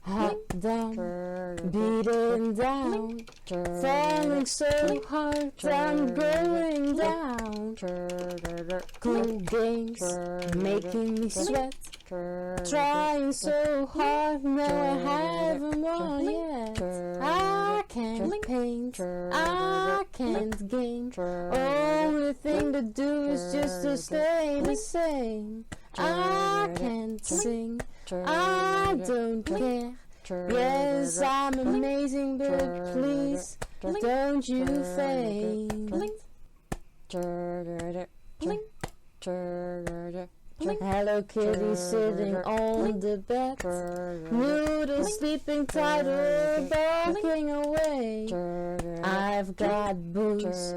Up, down, beating down, falling so hard, I'm going down. Cool games, making me sweat, trying so hard, no I haven't won yet. I can't paint, I can't game, only thing to do is just to stay the same. I can't sing, I don't care. Yes, I'm amazing, but please don't you faint. Hello Kitty sitting on the bed, Noodle sleeping tight or barking away. I've got booze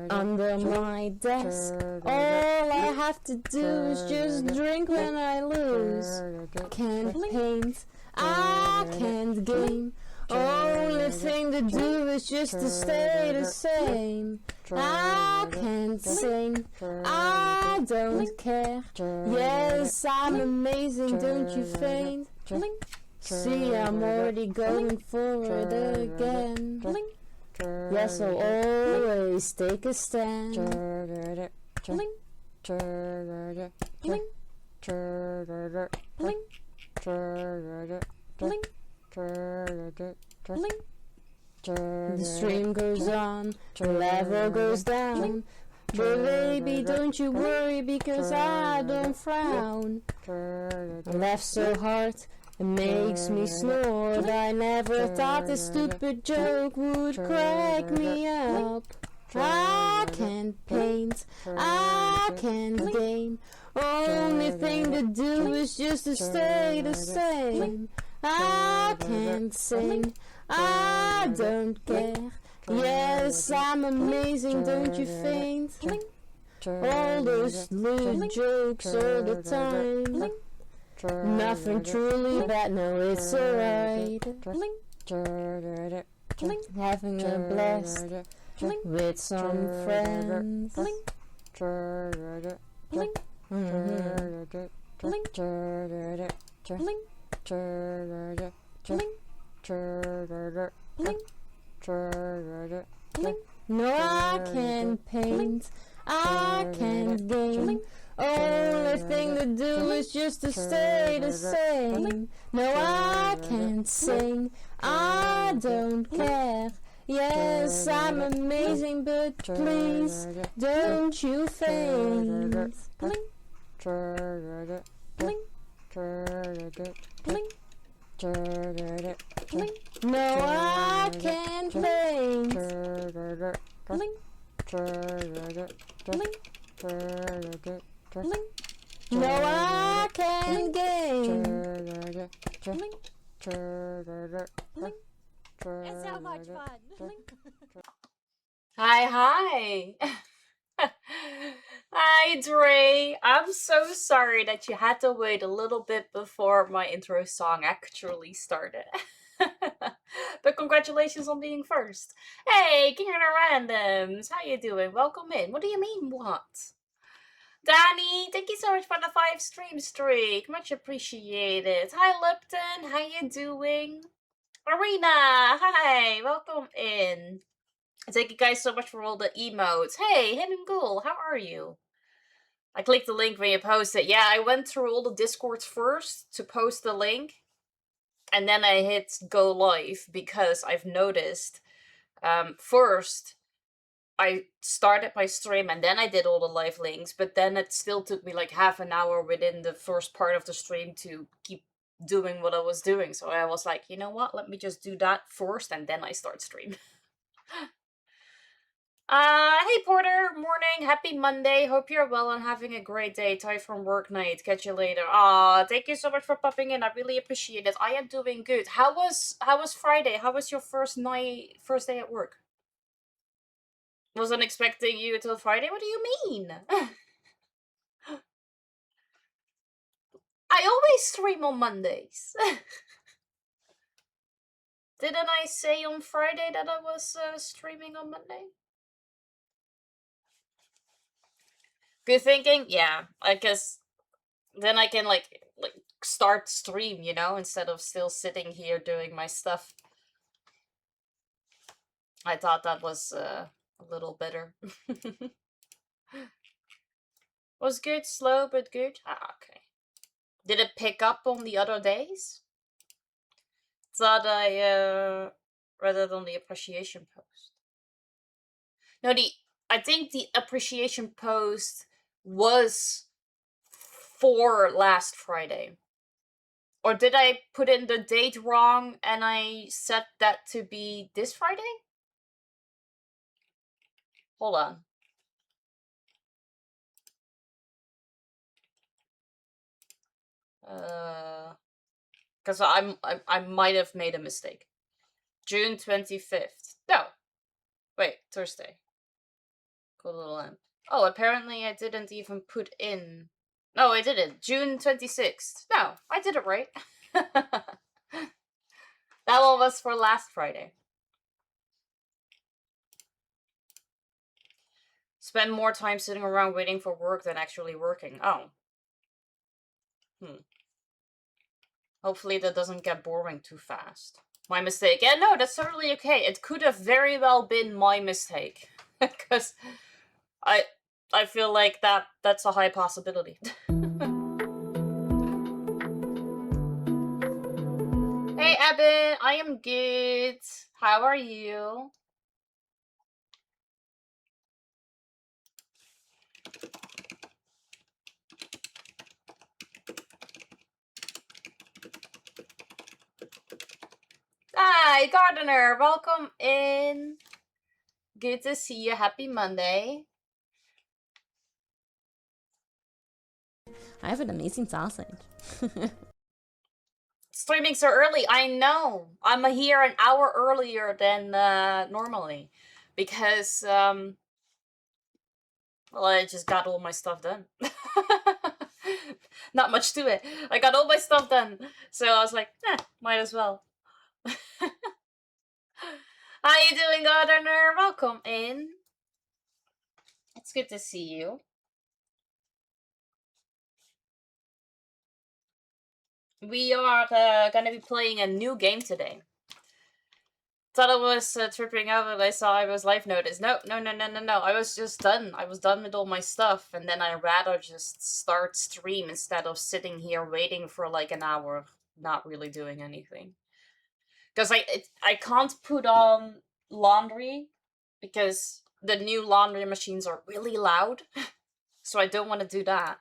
under my desk, all I have to do is just drink when I lose. Can't paint, I can't game, only thing to do is just to stay the same. I can't sing, I don't care. Yes, I'm amazing, don't you faint? See, I'm already going forward again. Yes, I'll always take a stand. The stream goes on, the level goes down. But baby, don't you worry because I don't frown. I laugh so hard, it makes me snort. I never thought this stupid joke would crack me up. I can't paint, I can't game, only thing to do is just to stay the same. I can't sing, I don't care. Yes, I'm amazing, don't you faint? All those little jokes all the time, nothing truly bad, no it's alright. Having a blast with some friends. No, I can't paint, I can't game, only thing to do is just to stay the same. No, I can't sing, I don't care. Yes, I'm amazing, but please don't you faint. No, I can't paint. No, I can't game. It's so much fun. Hi. Hi, Dre. I'm so sorry that you had to wait a little bit before my intro song actually started. But congratulations on being first. Hey, King of the Randoms. How you doing? Welcome in. What do you mean, what? Danny, thank you so much for the 5 stream streak. Much appreciated. Hi, Lipton. How you doing? Arena, hi. Welcome in. Thank you guys so much for all the emotes. Hey, Hidden Ghoul, how are you? I clicked the link when you posted. Yeah, I went through all the Discords first to post the link. And then I hit go live because I've noticed first I started my stream and then I did all the live links, but then it still took me like half an hour within the first part of the stream to keep doing what I was doing. So I was like, you know what? Let me just do that first and then I start stream. Hey Porter, morning, happy Monday. Hope you're well and having a great day. Ty from work night. Catch you later. Thank you so much for popping in. I really appreciate it. I am doing good. How was Friday? How was your first day at work? Wasn't expecting you till Friday. What do you mean? I always stream on Mondays. Didn't I say on Friday that I was streaming on Monday? Good thinking? Yeah, I guess then I can like start stream, you know, instead of still sitting here doing my stuff. I thought that was a little better. Was good, slow but good. Ah, okay. Did it pick up on the other days? Thought I read it on the appreciation post. No, I think the appreciation post was for last Friday. Or did I put in the date wrong and I set that to be this Friday? Hold on. Because I might have made a mistake. June 25th. No. Wait, Thursday. Cool little lamp. Oh, apparently I didn't even put in... No, I didn't. June 26th. No, I did it right. That one was for last Friday. Spend more time sitting around waiting for work than actually working. Oh. Hopefully that doesn't get boring too fast. My mistake. Yeah, no, that's totally okay. It could have very well been my mistake. Because I feel like that's a high possibility. Hey, Abbott, I am good. How are you? Hi, Gardener, welcome in. Good to see you. Happy Monday. I have an amazing sausage. Streaming so early, I know. I'm here an hour earlier than normally. Because, well, I just got all my stuff done. Not much to it. I got all my stuff done. So I was like, might as well. How you doing, Gardener? Welcome in. It's good to see you. We are gonna be playing a new game today. Thought I was tripping out when I saw I was live notice. No. I was just done. I was done with all my stuff, and then I rather just start stream instead of sitting here waiting for like an hour, not really doing anything. Because I can't put on laundry because the new laundry machines are really loud, so I don't want to do that.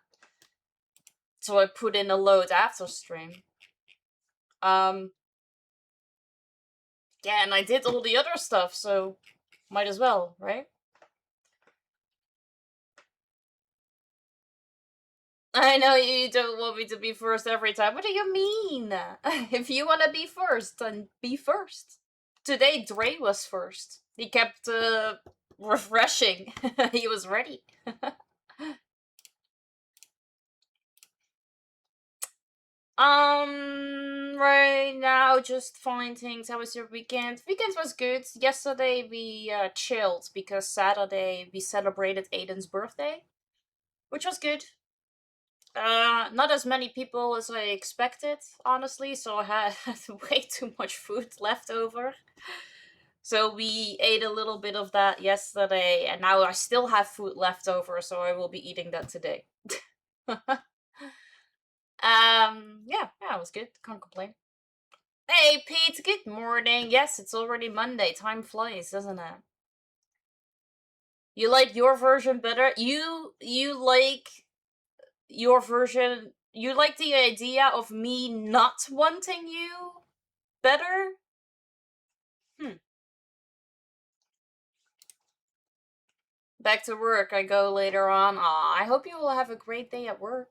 So I put in a load after stream. Yeah, and I did all the other stuff, so might as well, right? I know you don't want me to be first every time. What do you mean? If you want to be first, then be first. Today, Dre was first. He kept refreshing. He was ready. Right now, just fine things. How was your weekend? Weekend was good. Yesterday we chilled because Saturday we celebrated Aiden's birthday, which was good. Not as many people as I expected, honestly, so I had way too much food left over. So we ate a little bit of that yesterday, and now I still have food left over, so I will be eating that today. Yeah, it was good. Can't complain. Hey, Pete, good morning. Yes, it's already Monday. Time flies, doesn't it? You like your version better? You like your version... You like the idea of me not wanting you better? Back to work. I go later on. Aw, I hope you will have a great day at work.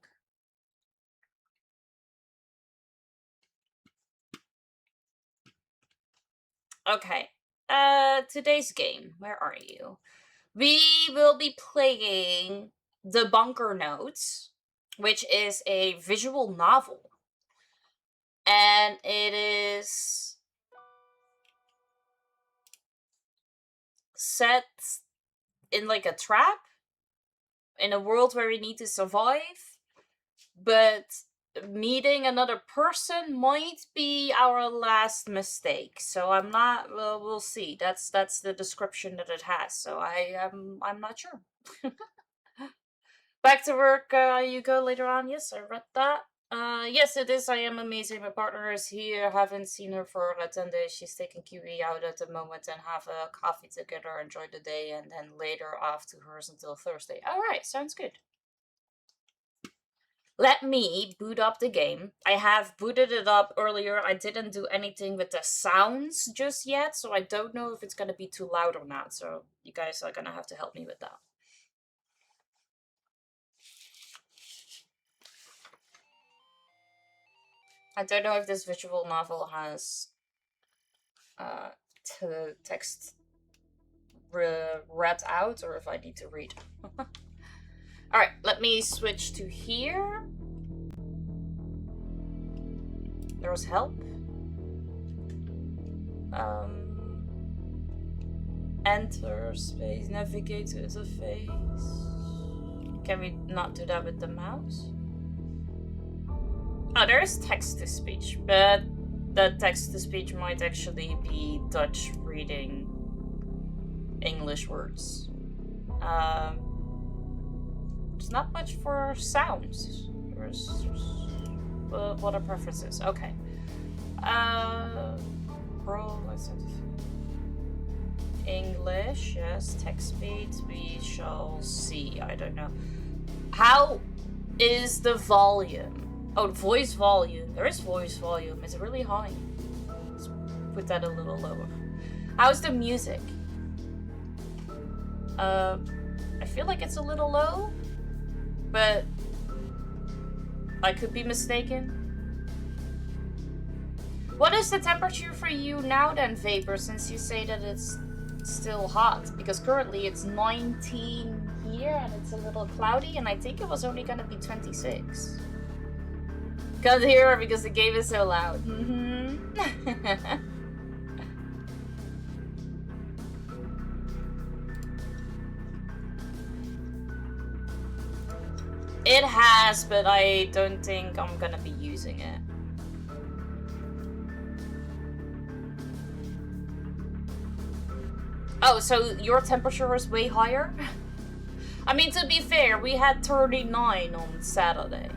Okay. Today's game. Where are you? We will be playing The Bunker Notes, which is a visual novel. And it is set in like a trap in a world where we need to survive, but meeting another person might be our last mistake. So I'm not. Well, we'll see. That's the description that it has. So I'm not sure. Back to work. You go later on. Yes, I read that. Yes, it is. I am amazing. My partner is here. Haven't seen her for 10 days. She's taking Kiwi out at the moment and have a coffee together, enjoy the day, and then later off to hers until Thursday. Alright, sounds good. Let me boot up the game. I have booted it up earlier. I didn't do anything with the sounds just yet, so I don't know if it's gonna be too loud or not. So you guys are gonna have to help me with that. I don't know if this visual novel has text read out or if I need to read. Alright, let me switch to here. There's help. Enter space, navigate to interface. Can we not do that with the mouse? Oh, there is text to speech, but the text to speech might actually be Dutch reading English words. There's not much for sounds. There's what are preferences? Okay. English, yes. Text speed, we shall see. I don't know. How is the volume? Oh, voice volume. There is voice volume. It's really high. Let's put that a little lower. How's the music? I feel like it's a little low, but I could be mistaken. What is the temperature for you now then, Vapor, since you say that it's still hot? Because currently it's 19 here and it's a little cloudy, and I think it was only gonna be 26. Can't hear because the game is so loud. It has, but I don't think I'm gonna be using it. Oh, so your temperature is way higher? I mean, to be fair, we had 39 on Saturday.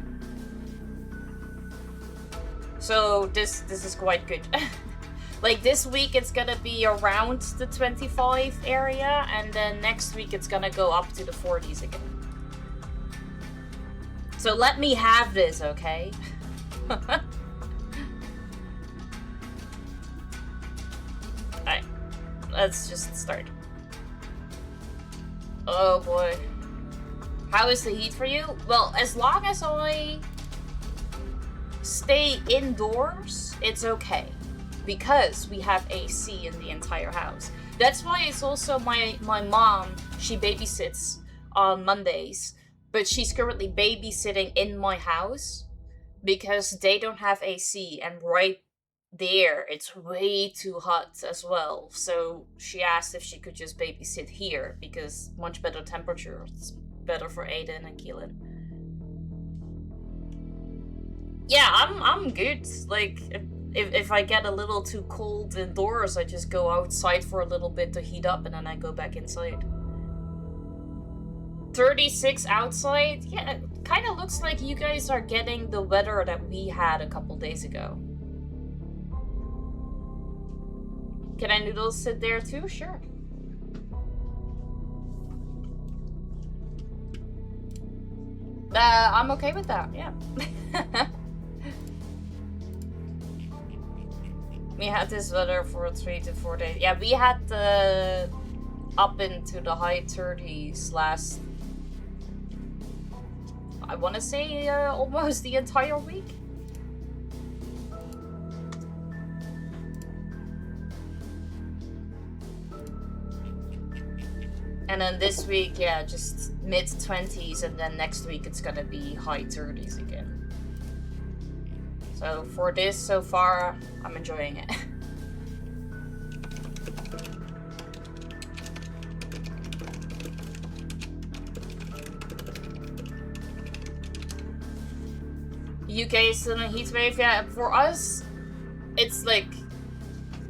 So this is quite good. Like this week it's gonna be around the 25 area, and then next week it's gonna go up to the 40s again. So let me have this, okay? Alright, let's just start. Oh boy. How is the heat for you? Well, as long as I stay indoors, it's okay. Because we have AC in the entire house. That's why it's also my mom, she babysits on Mondays. But she's currently babysitting in my house. Because they don't have AC, and right there, it's way too hot as well. So she asked if she could just babysit here, because much better temperature. It's better for Aiden and Keelan. Yeah, I'm good. Like, if I get a little too cold indoors, I just go outside for a little bit to heat up, and then I go back inside. 36 outside? Yeah, it kind of looks like you guys are getting the weather that we had a couple days ago. Can I noodles sit there too? Sure. I'm okay with that, yeah. We had this weather for 3 to 4 days. Yeah, we had up into the high 30s last, I want to say almost the entire week. And then this week, yeah, just mid-20s, and then next week it's gonna be high 30s again. So for this so far, I'm enjoying it. UK is still in a heat wave, yeah. For us, it's like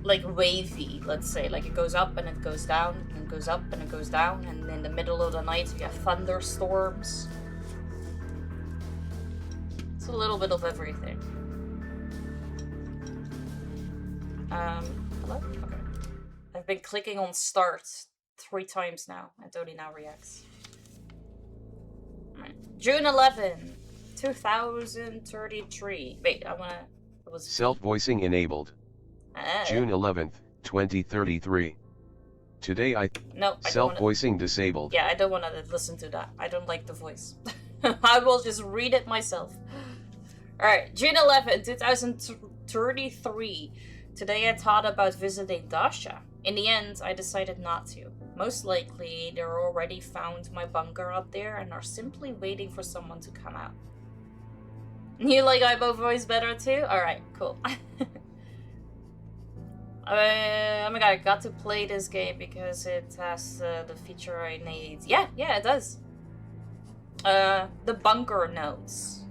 wavy, let's say. Like it goes up and it goes down, and it goes up and it goes down, and in the middle of the night we have thunderstorms. It's a little bit of everything. Hello? Okay. I've been clicking on start 3 times now, and Dodie now reacts. Right. June 11, 2033. Wait, I wanna... It was... Self-voicing enabled. June 11th, 2033. Today No, I self-voicing disabled. Yeah, I don't want to listen to that. I don't like the voice. I will just read it myself. Alright, June 11th, 2033. Today I thought about visiting Dasha. In the end, I decided not to. Most likely, they already found my bunker up there and are simply waiting for someone to come out. You like Aibo voice better too? Alright, cool. Oh my god, I got to play this game because it has the feature I need. Yeah, it does. The bunker notes.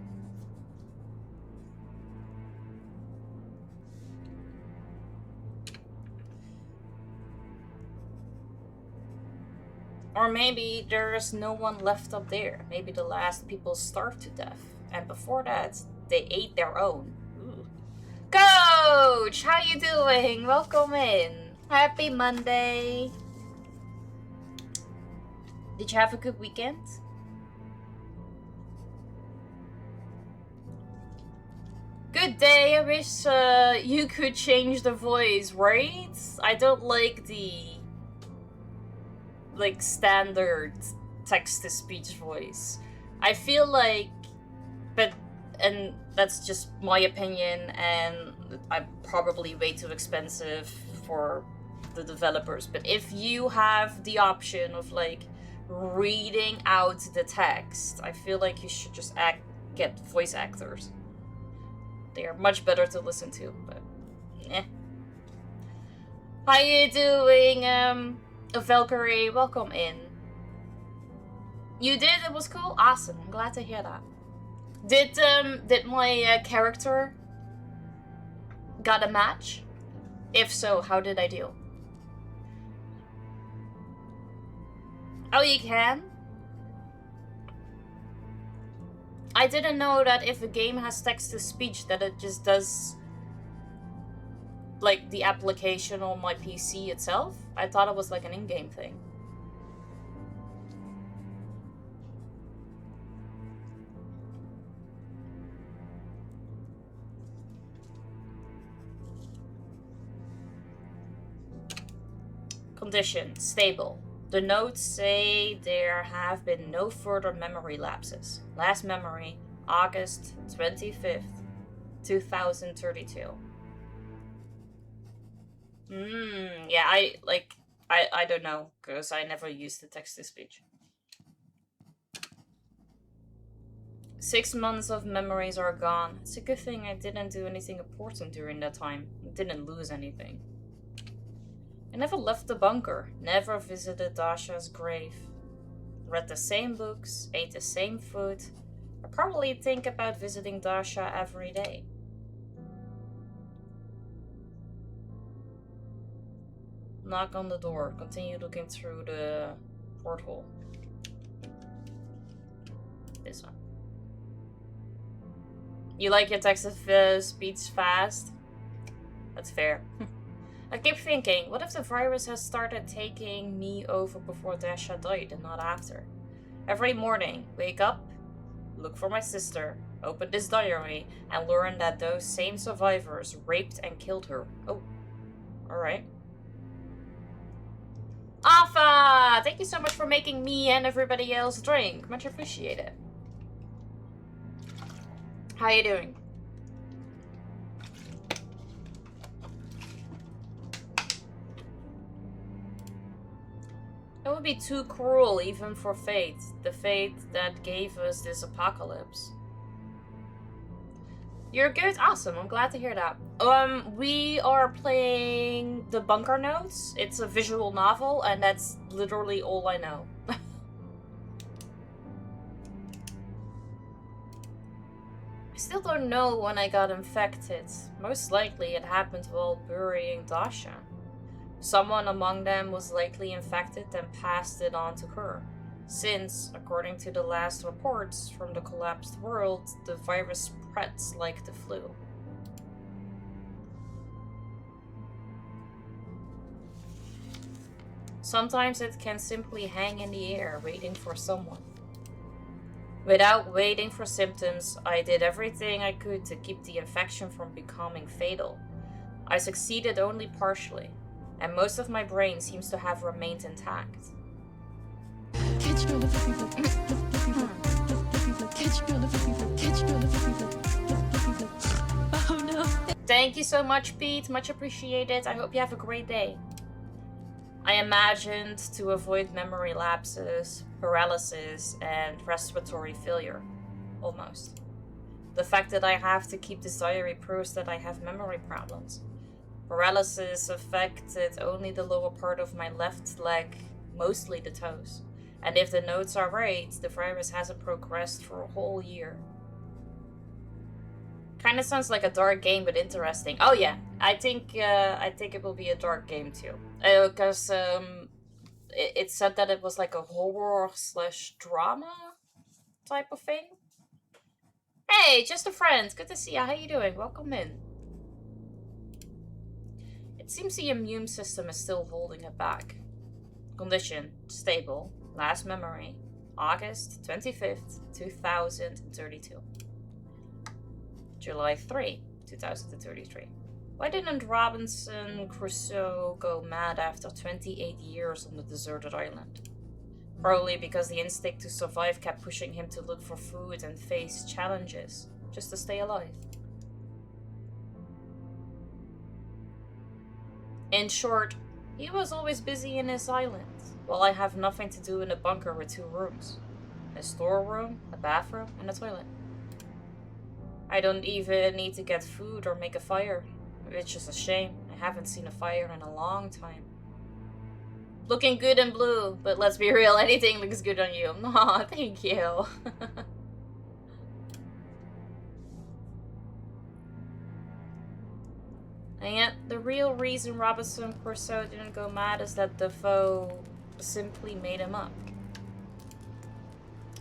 Or maybe there's no one left up there. Maybe the last people starved to death. And before that, they ate their own. Ooh. Coach! How you doing? Welcome in. Happy Monday. Did you have a good weekend? Good day. I wish you could change the voice, right? I don't like the standard text-to-speech voice. I feel like, and that's just my opinion, and I'm probably way too expensive for the developers, but if you have the option of reading out the text, I feel like you should just get voice actors. They are much better to listen to, but eh. How you doing, Valkyrie? Welcome in. You did? It was cool? Awesome. I'm glad to hear that. Did my character got a match? If so, how did I do? Oh, you can? I didn't know that if a game has text-to-speech that it just does the application on my PC itself. I thought it was an in-game thing. Condition, stable. The notes say there have been no further memory lapses. Last memory, August 25th, 2032. Yeah, I don't know, because I never used the text-to-speech. 6 months of memories are gone. It's a good thing I didn't do anything important during that time. I didn't lose anything. I never left the bunker, never visited Dasha's grave. Read the same books, ate the same food. I probably think about visiting Dasha every day. Knock on the door. Continue looking through the porthole. This one. You like your text-to-speech fast? That's fair. I keep thinking, what if the virus has started taking me over before Dasha died and not after? Every morning, wake up, look for my sister, open this diary, and learn that those same survivors raped and killed her. Oh, alright. Alpha! Thank you so much for making me and everybody else drink. Much appreciated. How you doing? It would be too cruel even for fate. The fate that gave us this apocalypse. You're good? Awesome, I'm glad to hear that. We are playing The Bunker Notes. It's a visual novel, and that's literally all I know. I still don't know when I got infected. Most likely it happened while burying Dasha. Someone among them was likely infected and passed it on to her, since, according to the last reports from the collapsed world, the virus spreads like the flu. Sometimes it can simply hang in the air, waiting for someone. Without waiting for symptoms, I did everything I could to keep the infection from becoming fatal. I succeeded only partially, and most of my brain seems to have remained intact. Oh no. Thank you so much, Pete. Much appreciated. I hope you have a great day. I imagined to avoid memory lapses, paralysis, and respiratory failure. Almost. The fact that I have to keep this diary proves that I have memory problems. Paralysis affected only the lower part of my left leg, mostly the toes. And if the notes are right, the virus hasn't progressed for a whole year. Kind of sounds like a dark game, but interesting. Oh yeah, I think it will be a dark game too. Because it said that it was like a horror/drama type of thing. Hey, just a friend. Good to see you. How you doing? Welcome in. It seems the immune system is still holding it back. Condition: stable. Last memory: August 25th, 2032. July 3, 2033. Why didn't Robinson Crusoe go mad after 28 years on the deserted island? Probably because the instinct to survive kept pushing him to look for food and face challenges, just to stay alive. In short, he was always busy in his island, while I have nothing to do in a bunker with 2 rooms. A storeroom, a bathroom, and a toilet. I don't even need to get food or make a fire, which is a shame. I haven't seen a fire in a long time. Looking good in blue, but let's be real, anything looks good on you. Aw, thank you. And yet, the real reason Robinson Crusoe didn't go mad is that Defoe simply made him up.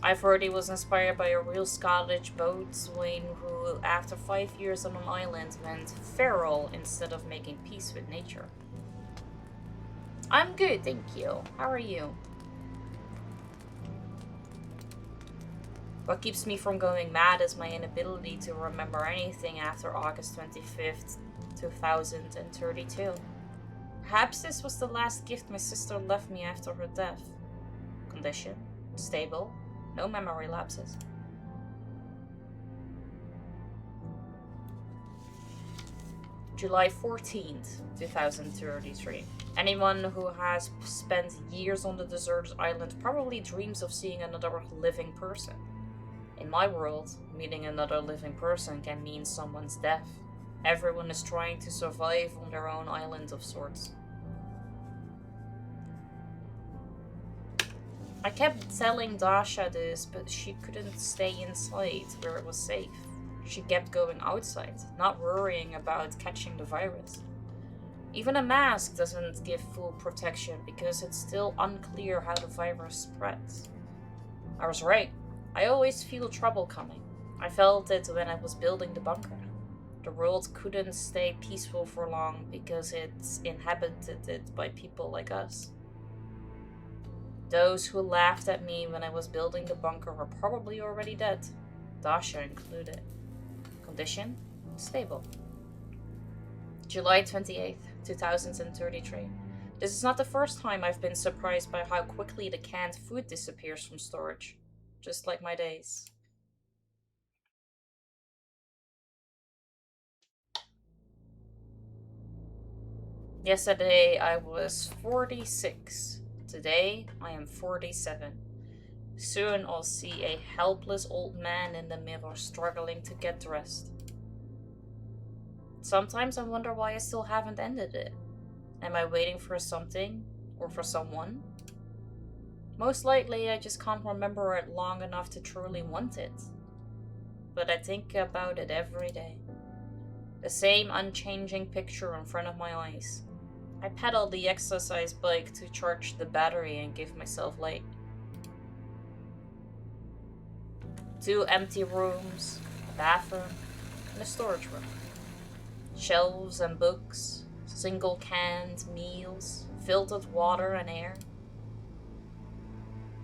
I've heard he was inspired by a real Scottish boatswain who, after 5 years on an island, went feral instead of making peace with nature. I'm good, thank you. How are you? What keeps me from going mad is my inability to remember anything after August 25th, 2032. Perhaps this was the last gift my sister left me after her death. Condition: stable. No memory lapses. July 14th, 2033. Anyone who has spent years on the deserted island probably dreams of seeing another living person. In my world, meeting another living person can mean someone's death. Everyone is trying to survive on their own island of sorts. I kept telling Dasha this, but she couldn't stay inside where it was safe. She kept going outside, not worrying about catching the virus. Even a mask doesn't give full protection because it's still unclear how the virus spreads. I was right. I always feel trouble coming. I felt it when I was building the bunker. The world couldn't stay peaceful for long because it's inhabited by people like us. Those who laughed at me when I was building the bunker were probably already dead, Dasha included. Condition: stable. July 28th, 2033. This is not the first time I've been surprised by how quickly the canned food disappears from storage. Just like my days. Yesterday I was 46. Today I am 47. Soon I'll see a helpless old man in the mirror struggling to get dressed. Sometimes I wonder why I still haven't ended it. Am I waiting for something or for someone? Most likely I just can't remember it long enough to truly want it. But I think about it every day. The same unchanging picture in front of my eyes. I pedal the exercise bike to charge the battery and give myself light. 2 empty rooms, a bathroom, and a storage room. Shelves and books, single canned meals, filtered water and air.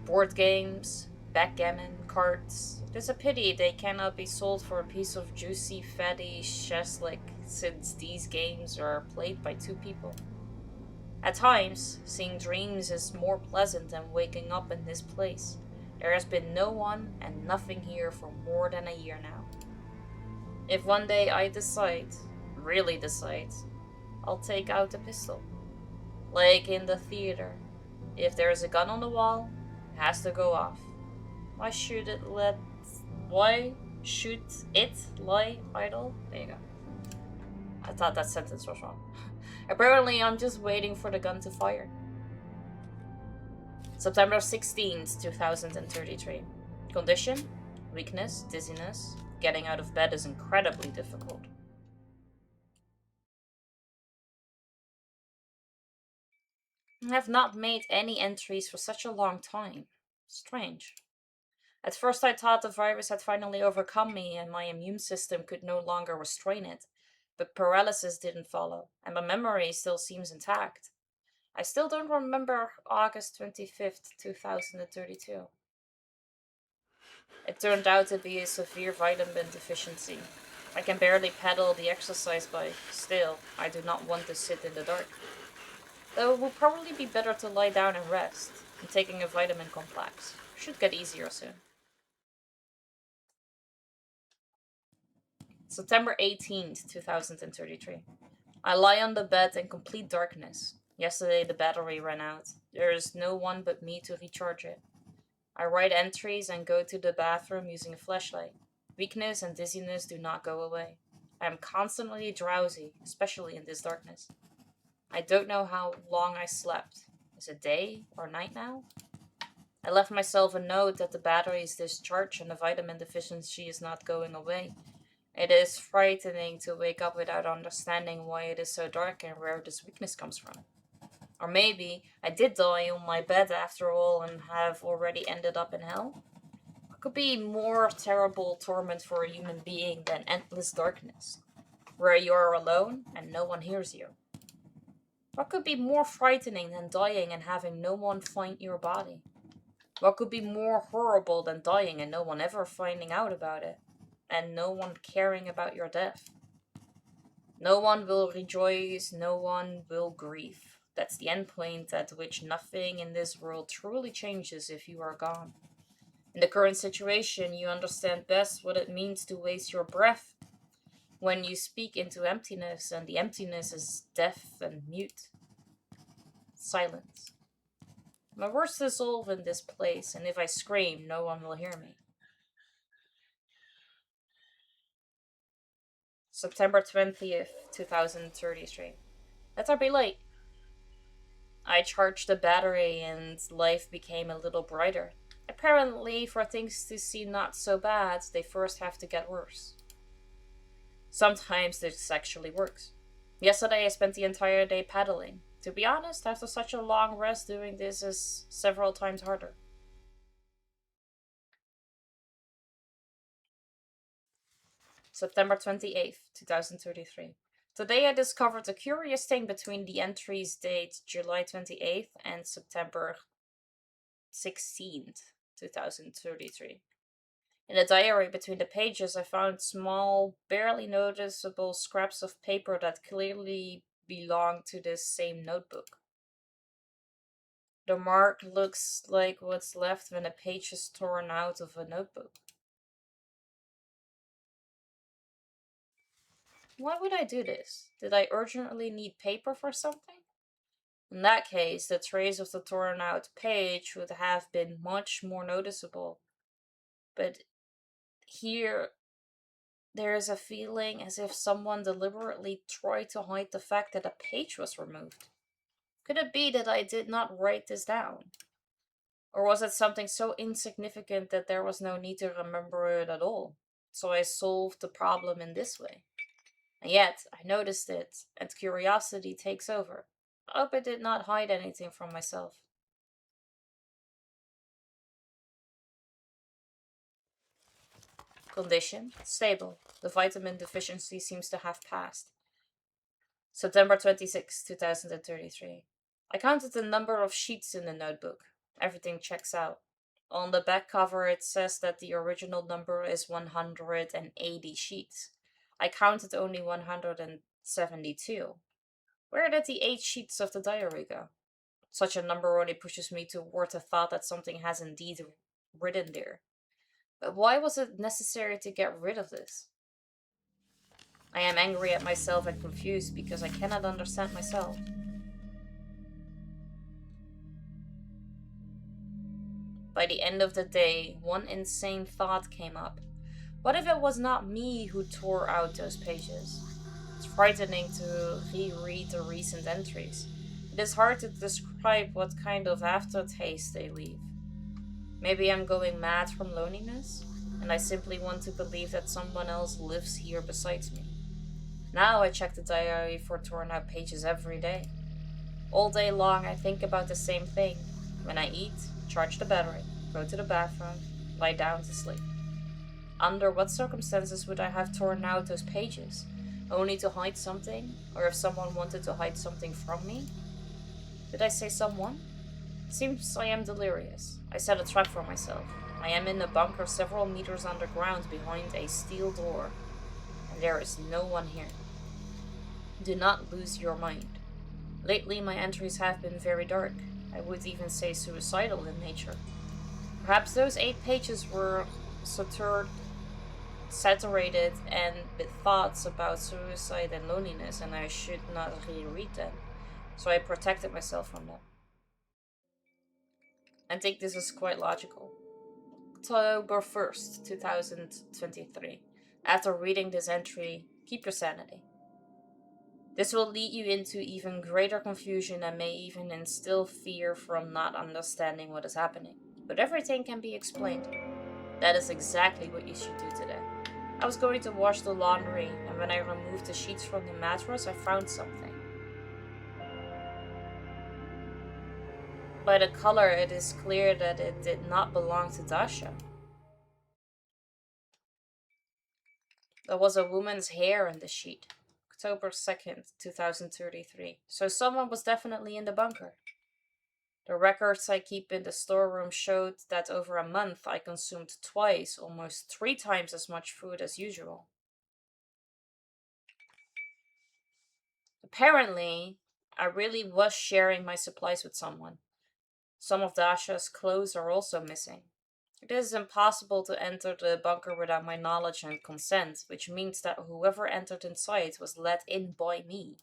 Board games, backgammon, cards. It is a pity they cannot be sold for a piece of juicy, fatty shashlik, since these games are played by 2 people. At times, seeing dreams is more pleasant than waking up in this place. There has been no one and nothing here for more than a year now. If one day I really decide, I'll take out a pistol. Like in the theater. If there's a gun on the wall, it has to go off. Why should it lie idle? There you go. I thought that sentence was wrong. Apparently, I'm just waiting for the gun to fire. September 16th, 2033. Condition: weakness, dizziness. Getting out of bed is incredibly difficult. I have not made any entries for such a long time. Strange. At first I thought the virus had finally overcome me and my immune system could no longer restrain it, but paralysis didn't follow, and my memory still seems intact. I still don't remember August 25th, 2032. It turned out to be a severe vitamin deficiency. I can barely pedal the exercise bike. Still, I do not want to sit in the dark. Though it will probably be better to lie down and rest, and taking a vitamin complex. Should get easier soon. September 18th, 2033. I lie on the bed in complete darkness. Yesterday the battery ran out. There is no one but me to recharge it. I write entries and go to the bathroom using a flashlight. Weakness and dizziness do not go away. I am constantly drowsy, especially in this darkness. I don't know how long I slept. Is it day or night now? I left myself a note that the battery is discharged and the vitamin deficiency is not going away. It is frightening to wake up without understanding why it is so dark and where this weakness comes from. Or maybe I did die on my bed after all and have already ended up in hell? What could be more terrible torment for a human being than endless darkness, where you are alone and no one hears you? What could be more frightening than dying and having no one find your body? What could be more horrible than dying and no one ever finding out about it? And no one caring about your death? No one will rejoice, no one will grieve. That's the endpoint at which nothing in this world truly changes if you are gone. In the current situation, you understand best what it means to waste your breath when you speak into emptiness, and the emptiness is deaf and mute. Silence. My words dissolve in this place, and if I scream, no one will hear me. September 20th, 2033. Let be late. I charged the battery and life became a little brighter. Apparently, for things to seem not so bad, they first have to get worse. Sometimes this actually works. Yesterday I spent the entire day paddling. To be honest, after such a long rest, doing this is several times harder. September 28th, 2033. Today I discovered a curious thing between the entries date July 28th and September 16th, 2033. In the diary between the pages, I found small, barely noticeable scraps of paper that clearly belonged to this same notebook. The mark looks like what's left when a page is torn out of a notebook. Why would I do this? Did I urgently need paper for something? In that case, the trace of the torn out page would have been much more noticeable. But here, There is a feeling as if someone deliberately tried to hide the fact that a page was removed. Could it be that I did not write this down? Or was it something so insignificant that there was no need to remember it at all? So I solved the problem in this way. And yet, I noticed it, and curiosity takes over. I hope I did not hide anything from myself. Condition: stable. The vitamin deficiency seems to have passed. September 26, 2033. I counted the number of sheets in the notebook. Everything checks out. On the back cover, it says that the original number is 180 sheets. I counted only 172. Where did the 8 sheets of the diary go? Such a number only pushes me toward the thought that something has indeed written there. But why was it necessary to get rid of this? I am angry at myself and confused because I cannot understand myself. By the end of the day, one insane thought came up. What if it was not me who tore out those pages? It's frightening to reread the recent entries. It is hard to describe what kind of aftertaste they leave. Maybe I'm going mad from loneliness, and I simply want to believe that someone else lives here besides me. Now I check the diary for torn out pages every day. All day long I think about the same thing. When I eat, charge the battery, go to the bathroom, lie down to sleep. Under what circumstances would I have torn out those pages? Only to hide something? Or if someone wanted to hide something from me? Did I say someone? It seems I am delirious. I set a trap for myself. I am in a bunker several meters underground behind a steel door. And there is no one here. Do not lose your mind. Lately my entries have been very dark. I would even say suicidal in nature. Perhaps those 8 pages were saturated and with thoughts about suicide and loneliness, and I should not reread them. So I protected myself from them. I think this is quite logical. October 1st, 2023. After reading this entry, keep your sanity. This will lead you into even greater confusion and may even instill fear from not understanding what is happening. But everything can be explained. That is exactly what you should do today. I was going to wash the laundry, and when I removed the sheets from the mattress, I found something. By the color, it is clear that it did not belong to Dasha. There was a woman's hair in the sheet. October 2nd, 2033. So someone was definitely in the bunker. The records I keep in the storeroom showed that over a month I consumed twice, almost 3 times as much food as usual. Apparently, I really was sharing my supplies with someone. Some of Dasha's clothes are also missing. It is impossible to enter the bunker without my knowledge and consent, which means that whoever entered inside was let in by me.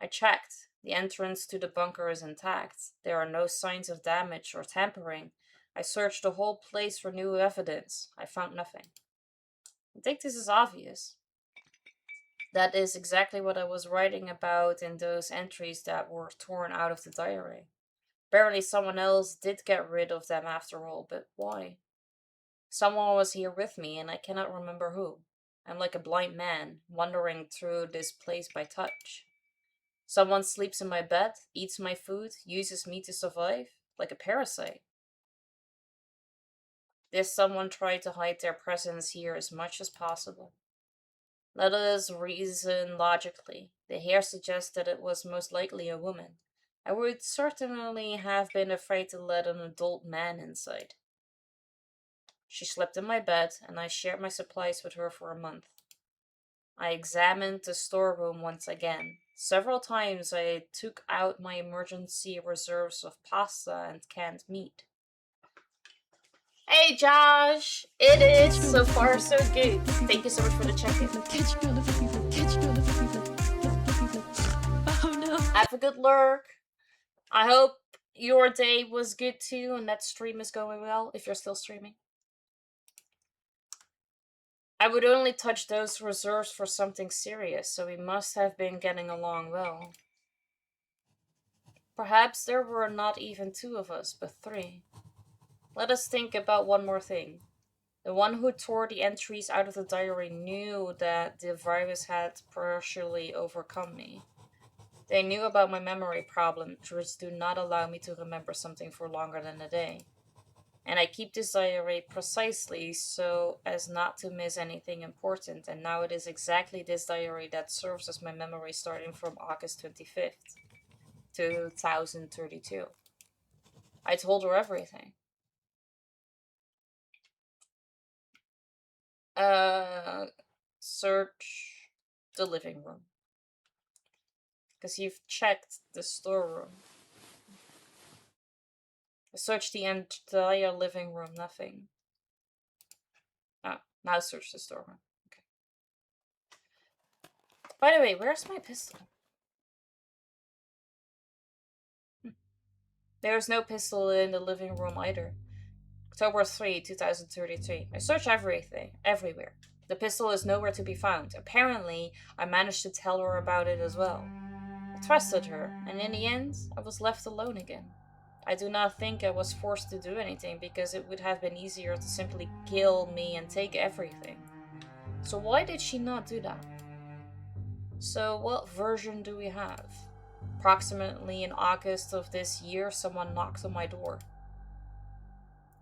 I checked. The entrance to the bunker is intact. There are no signs of damage or tampering. I searched the whole place for new evidence. I found nothing. I think this is obvious. That is exactly what I was writing about in those entries that were torn out of the diary. Apparently someone else did get rid of them after all, but why? Someone was here with me, and I cannot remember who. I'm like a blind man, wandering through this place by touch. Someone sleeps in my bed, eats my food, uses me to survive, like a parasite. This someone tried to hide their presence here as much as possible. Let us reason logically. The hair suggests that it was most likely a woman. I would certainly have been afraid to let an adult man inside. She slept in my bed, and I shared my supplies with her for a month. I examined the storeroom once again. Several times I took out my emergency reserves of pasta and canned meat. Hey Josh! It is so far so good. Thank you so much for the check-in. Oh no. Have a good lurk. I hope your day was good too and that stream is going well if you're still streaming. I would only touch those reserves for something serious, so we must have been getting along well. Perhaps there were not even 2 of us, but 3. Let us think about one more thing. The one who tore the entries out of the diary knew that the virus had partially overcome me. They knew about my memory problems, which do not allow me to remember something for longer than a day. And I keep this diary precisely so as not to miss anything important, and now it is exactly this diary that serves as my memory starting from August 25th, 2032. I told her everything. Search the living room. Because you've checked the storeroom. Search the entire living room, nothing. Ah, now search the storeroom. Okay. By the way, where's my pistol? There's no pistol in the living room either. October 3, 2033. I searched everything, everywhere. The pistol is nowhere to be found. Apparently, I managed to tell her about it as well. I trusted her, and in the end, I was left alone again. I do not think I was forced to do anything because it would have been easier to simply kill me and take everything. So why did she not do that? So what version do we have? Approximately in August of this year, someone knocked on my door.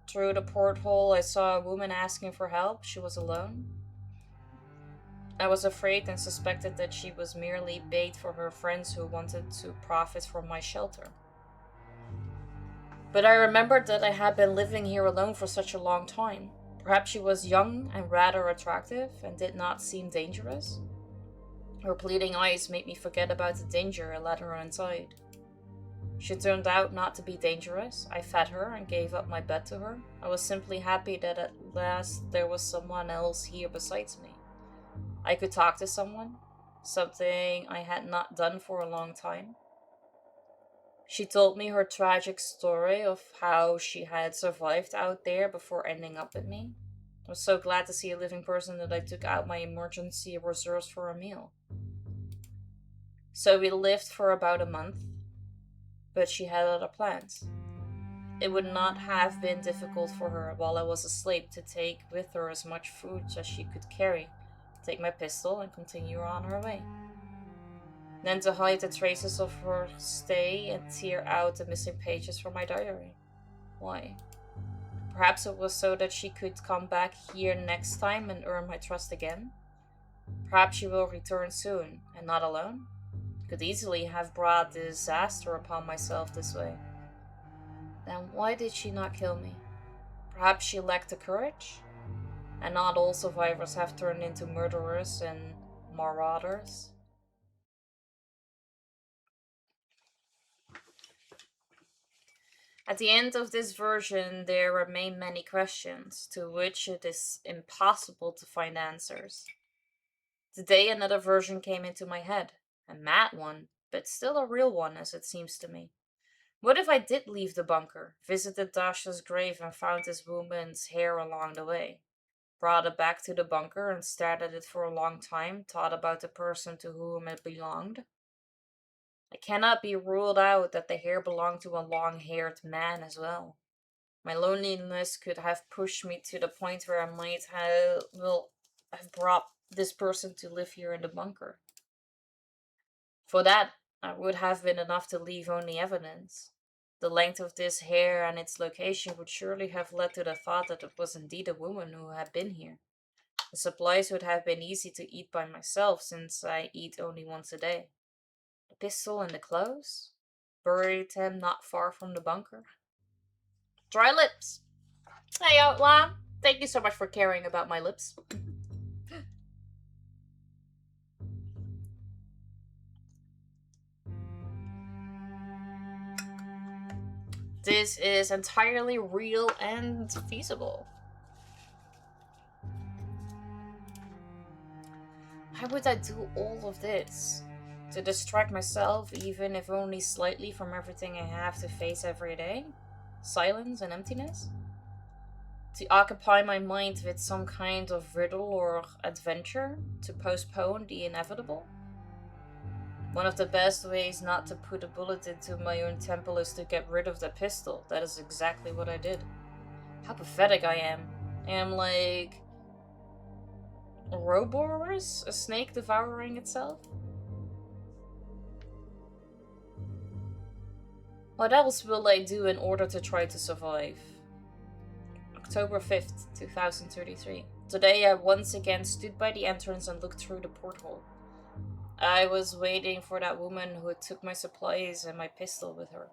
Through the porthole, I saw a woman asking for help. She was alone. I was afraid and suspected that she was merely bait for her friends who wanted to profit from my shelter. But I remembered that I had been living here alone for such a long time. Perhaps she was young and rather attractive and did not seem dangerous. Her pleading eyes made me forget about the danger and let her inside. She turned out not to be dangerous. I fed her and gave up my bed to her. I was simply happy that at last there was someone else here besides me. I could talk to someone, something I had not done for a long time. She told me her tragic story of how she had survived out there before ending up with me. I was so glad to see a living person that I took out my emergency reserves for a meal. So we lived for about a month, but she had other plans. It would not have been difficult for her while I was asleep to take with her as much food as she could carry, take my pistol and continue on her way. Then to hide the traces of her stay and tear out the missing pages from my diary. Why? Perhaps it was so that she could come back here next time and earn my trust again? Perhaps she will return soon, and not alone? Could easily have brought disaster upon myself this way. Then why did she not kill me? Perhaps she lacked the courage? And not all survivors have turned into murderers and marauders? At the end of this version, there remain many questions, to which it is impossible to find answers. Today another version came into my head. A mad one, but still a real one as it seems to me. What if I did leave the bunker, visited Dasha's grave and found this woman's hair along the way? Brought it back to the bunker and stared at it for a long time, thought about the person to whom it belonged? It cannot be ruled out that the hair belonged to a long-haired man as well. My loneliness could have pushed me to the point where I might have brought this person to live here in the bunker. For that, I would have been enough to leave only evidence. The length of this hair and its location would surely have led to the thought that it was indeed a woman who had been here. The supplies would have been easy to eat by myself, since I eat only once a day. The pistol and the clothes? Buried them not far from the bunker. Dry lips! Hey, Outlaw! Thank you so much for caring about my lips. This is entirely real and feasible. Why would I do all of this? To distract myself, even if only slightly, from everything I have to face every day? Silence and emptiness? to occupy my mind with some kind of riddle or adventure to postpone the inevitable. One of the best ways not to put a bullet into my own temple is to get rid of the pistol. That is exactly what I did. How pathetic I am. I am like Ouroboros, a snake devouring itself. What else will I do in order to try to survive? October 5th, 2033. Today I once again stood by the entrance and looked through the porthole. I was waiting for that woman who took my supplies and my pistol with her.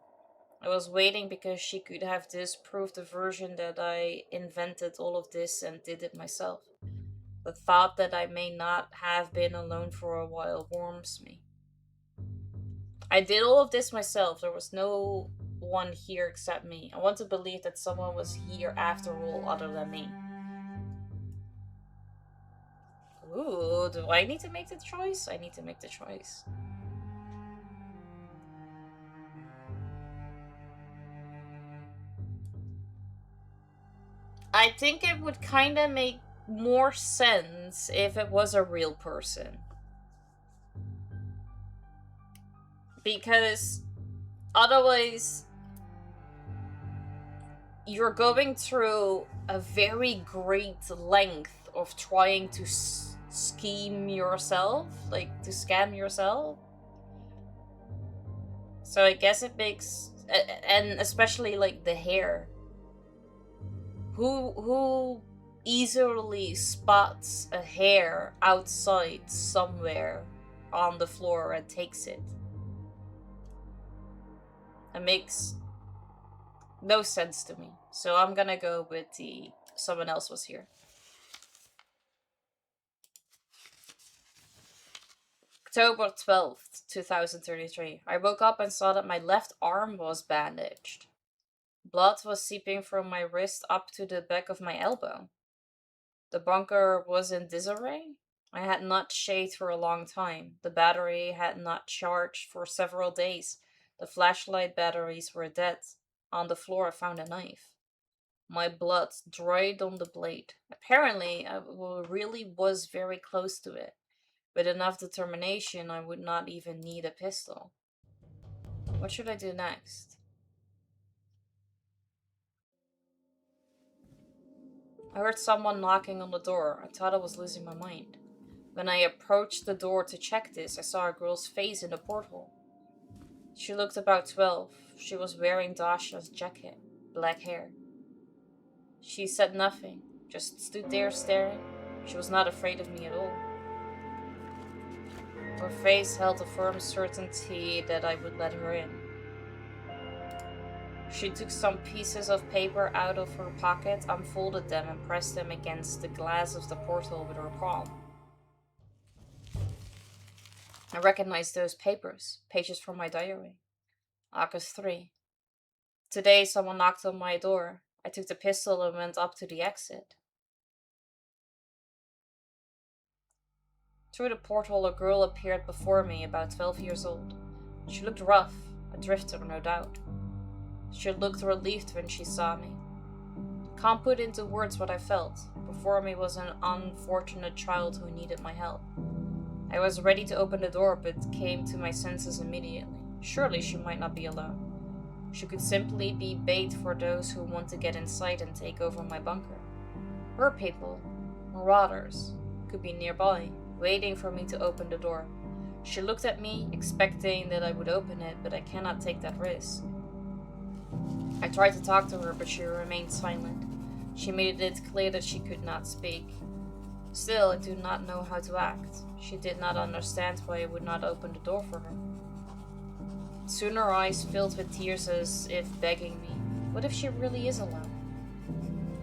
I was waiting because she could have disproved the version that I invented all of this and did it myself. The thought that I may not have been alone for a while warms me. I did all of this myself. There was no one here except me. I want to believe that someone was here after all other than me. Ooh, do I need to make the choice? I need to make the choice. I think it would kind of make more sense if it was a real person. Because otherwise, you're going through a very great length of trying to scheme yourself, like to scam yourself. So I guess it makes, and especially like the hair. Who easily spots a hair outside somewhere on the floor and takes it? It makes no sense to me. So I'm gonna go with the someone else was here. October 12th, 2033. I woke up and saw that my left arm was bandaged. Blood was seeping from my wrist up to the back of my elbow. The bunker was in disarray. I had not shaved for a long time. The battery had not charged for several days. The flashlight batteries were dead. On the floor I found a knife. My blood dried on the blade. Apparently, I really was very close to it. With enough determination, I would not even need a pistol. What should I do next? I heard someone knocking on the door. I thought I was losing my mind. When I approached the door to check this, I saw a girl's face in the porthole. She looked about 12. She was wearing Dasha's jacket, black hair. She said nothing, just stood there staring. She was not afraid of me at all. Her face held a firm certainty that I would let her in. She took some pieces of paper out of her pocket, unfolded them, and pressed them against the glass of the portal with her palm. I recognized those papers, pages from my diary. August 3. Today someone knocked on my door. I took the pistol and went up to the exit. Through the portal, a girl appeared before me, about 12 years old. She looked rough, a drifter, no doubt. She looked relieved when she saw me. Can't put into words what I felt. Before me was an unfortunate child who needed my help. I was ready to open the door, but came to my senses immediately. Surely she might not be alone. She could simply be bait for those who want to get inside and take over my bunker. Her people, marauders, could be nearby, waiting for me to open the door. She looked at me, expecting that I would open it, but I cannot take that risk. I tried to talk to her, but she remained silent. She made it clear that she could not speak. Still, I do not know how to act. She did not understand why I would not open the door for her. Soon her eyes filled with tears as if begging me. What if she really is alone?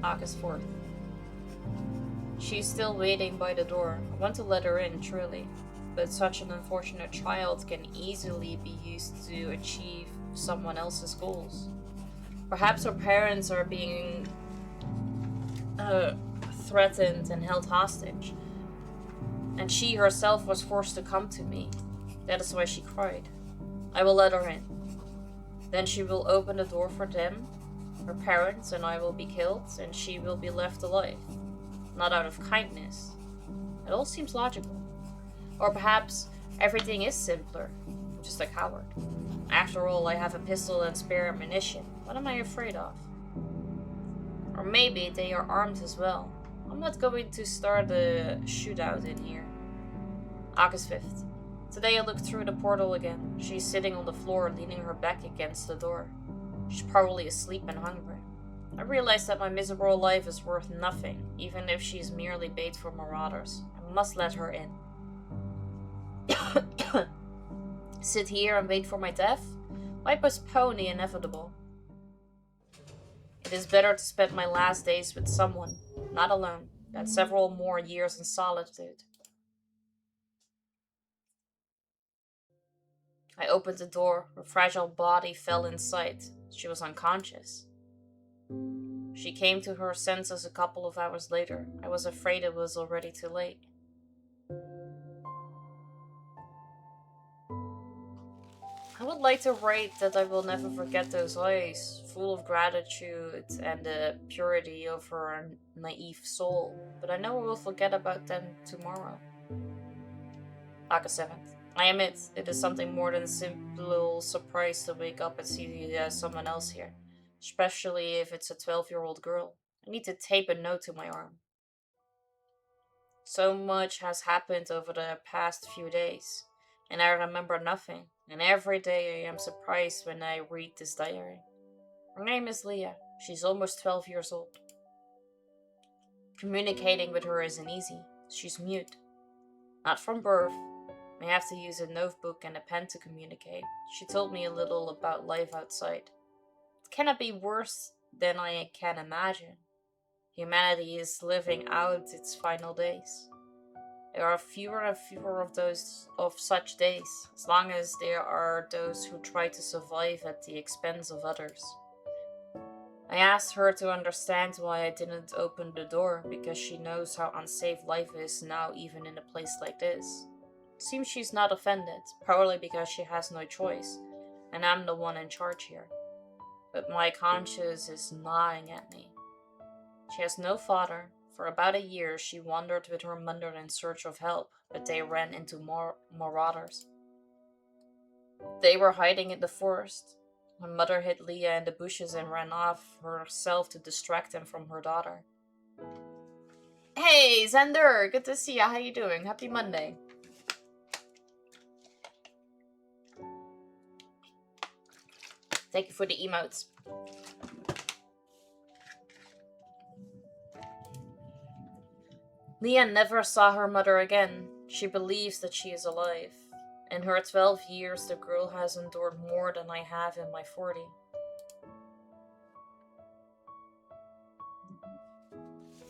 August 4th. She is still waiting by the door. I want to let her in, truly. But such an unfortunate child can easily be used to achieve someone else's goals. Perhaps her parents are being threatened and held hostage. And she herself was forced to come to me. That is why she cried. I will let her in. Then she will open the door for them, Her parents and I will be killed, and she will be left alive. Not out of kindness. It all seems logical. Or perhaps everything is simpler. I'm just a coward. After all, I have a pistol and spare ammunition. What am I afraid of? Or maybe they are armed as well. I'm not going to start a shootout in here. August 5th. Today I looked through the portal again. She's sitting on the floor, leaning her back against the door. She's probably asleep and hungry. I realize that my miserable life is worth nothing, even if she's merely bait for marauders. I must let her in. Sit here and wait for my death? Why postpone the inevitable? It is better to spend my last days with someone, not alone, than several more years in solitude. I opened the door. Her fragile body fell inside. She was unconscious. She came to her senses a couple of hours later. I was afraid it was already too late. I would like to write that I will never forget those eyes, full of gratitude and the purity of her naive soul, but I know I will forget about them tomorrow. August 7th. I admit, it is something more than a simple surprise to wake up and see someone else here, especially if it's a 12-year-old girl. I need to tape a note to my arm. So much has happened over the past few days, and I remember nothing. And every day I am surprised when I read this diary. Her name is Leah. She's almost 12 years old. Communicating with her isn't easy. She's mute. Not from birth. I have to use a notebook and a pen to communicate. She told me a little about life outside. It cannot be worse than I can imagine. Humanity is living out its final days. There are fewer and fewer of such days, as long as there are those who try to survive at the expense of others. I asked her to understand why I didn't open the door, because she knows how unsafe life is now, even in a place like this. It seems she's not offended, probably because she has no choice, and I'm the one in charge here. But my conscience is gnawing at me. She has no father. For about a year, she wandered with her mother in search of help, but they ran into more marauders. They were hiding in the forest. Her mother hid Leah in the bushes and ran off herself to distract them from her daughter. Hey, Xander! Good to see ya. How you doing? Happy Monday. Thank you for the emotes. Leah never saw her mother again. She believes that she is alive. In her 12 years, the girl has endured more than I have in my 40.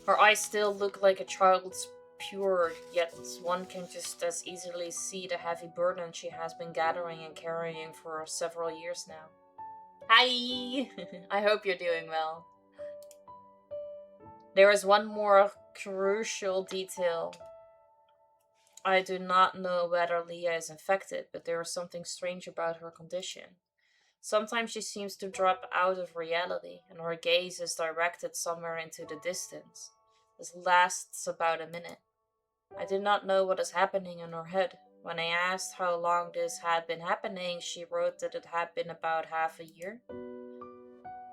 Her eyes still look like a child's pure, yet one can just as easily see the heavy burden she has been gathering and carrying for several years now. Hi! I hope you're doing well. There is one more crucial detail. I do not know whether Leah is infected, but there is something strange about her condition. Sometimes she seems to drop out of reality, and her gaze is directed somewhere into the distance. This lasts about a minute. I did not know what is happening in her head. When I asked how long this had been happening, she wrote that it had been about half a year.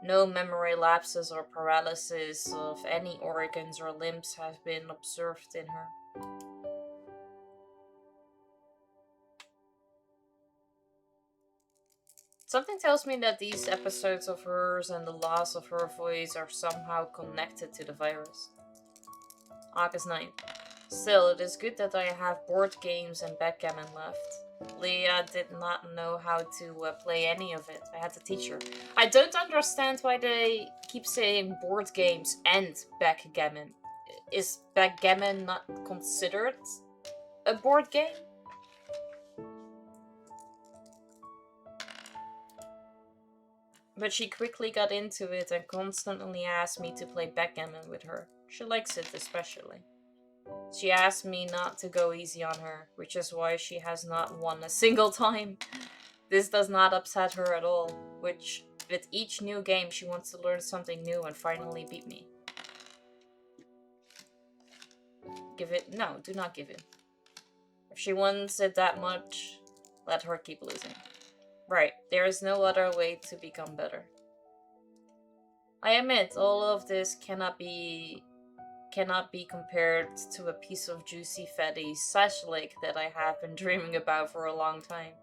No memory lapses or paralysis of any organs or limbs have been observed in her. Something tells me that these episodes of hers and the loss of her voice are somehow connected to the virus. August 9th. Still, it is good that I have board games and backgammon left. Leah did not know how to play any of it. I had to teach her. I don't understand why they keep saying board games and backgammon. Is backgammon not considered a board game? But she quickly got into it and constantly asked me to play backgammon with her. She likes it especially. She asked me not to go easy on her, which is why she has not won a single time. This does not upset her at all, which with each new game she wants to learn something new and finally beat me. Give it? No, do not give it. If she wants it that much, let her keep losing. Right, there is no other way to become better. I admit, all of this cannot be compared to a piece of juicy fatty sash lake that I have been dreaming about for a long time.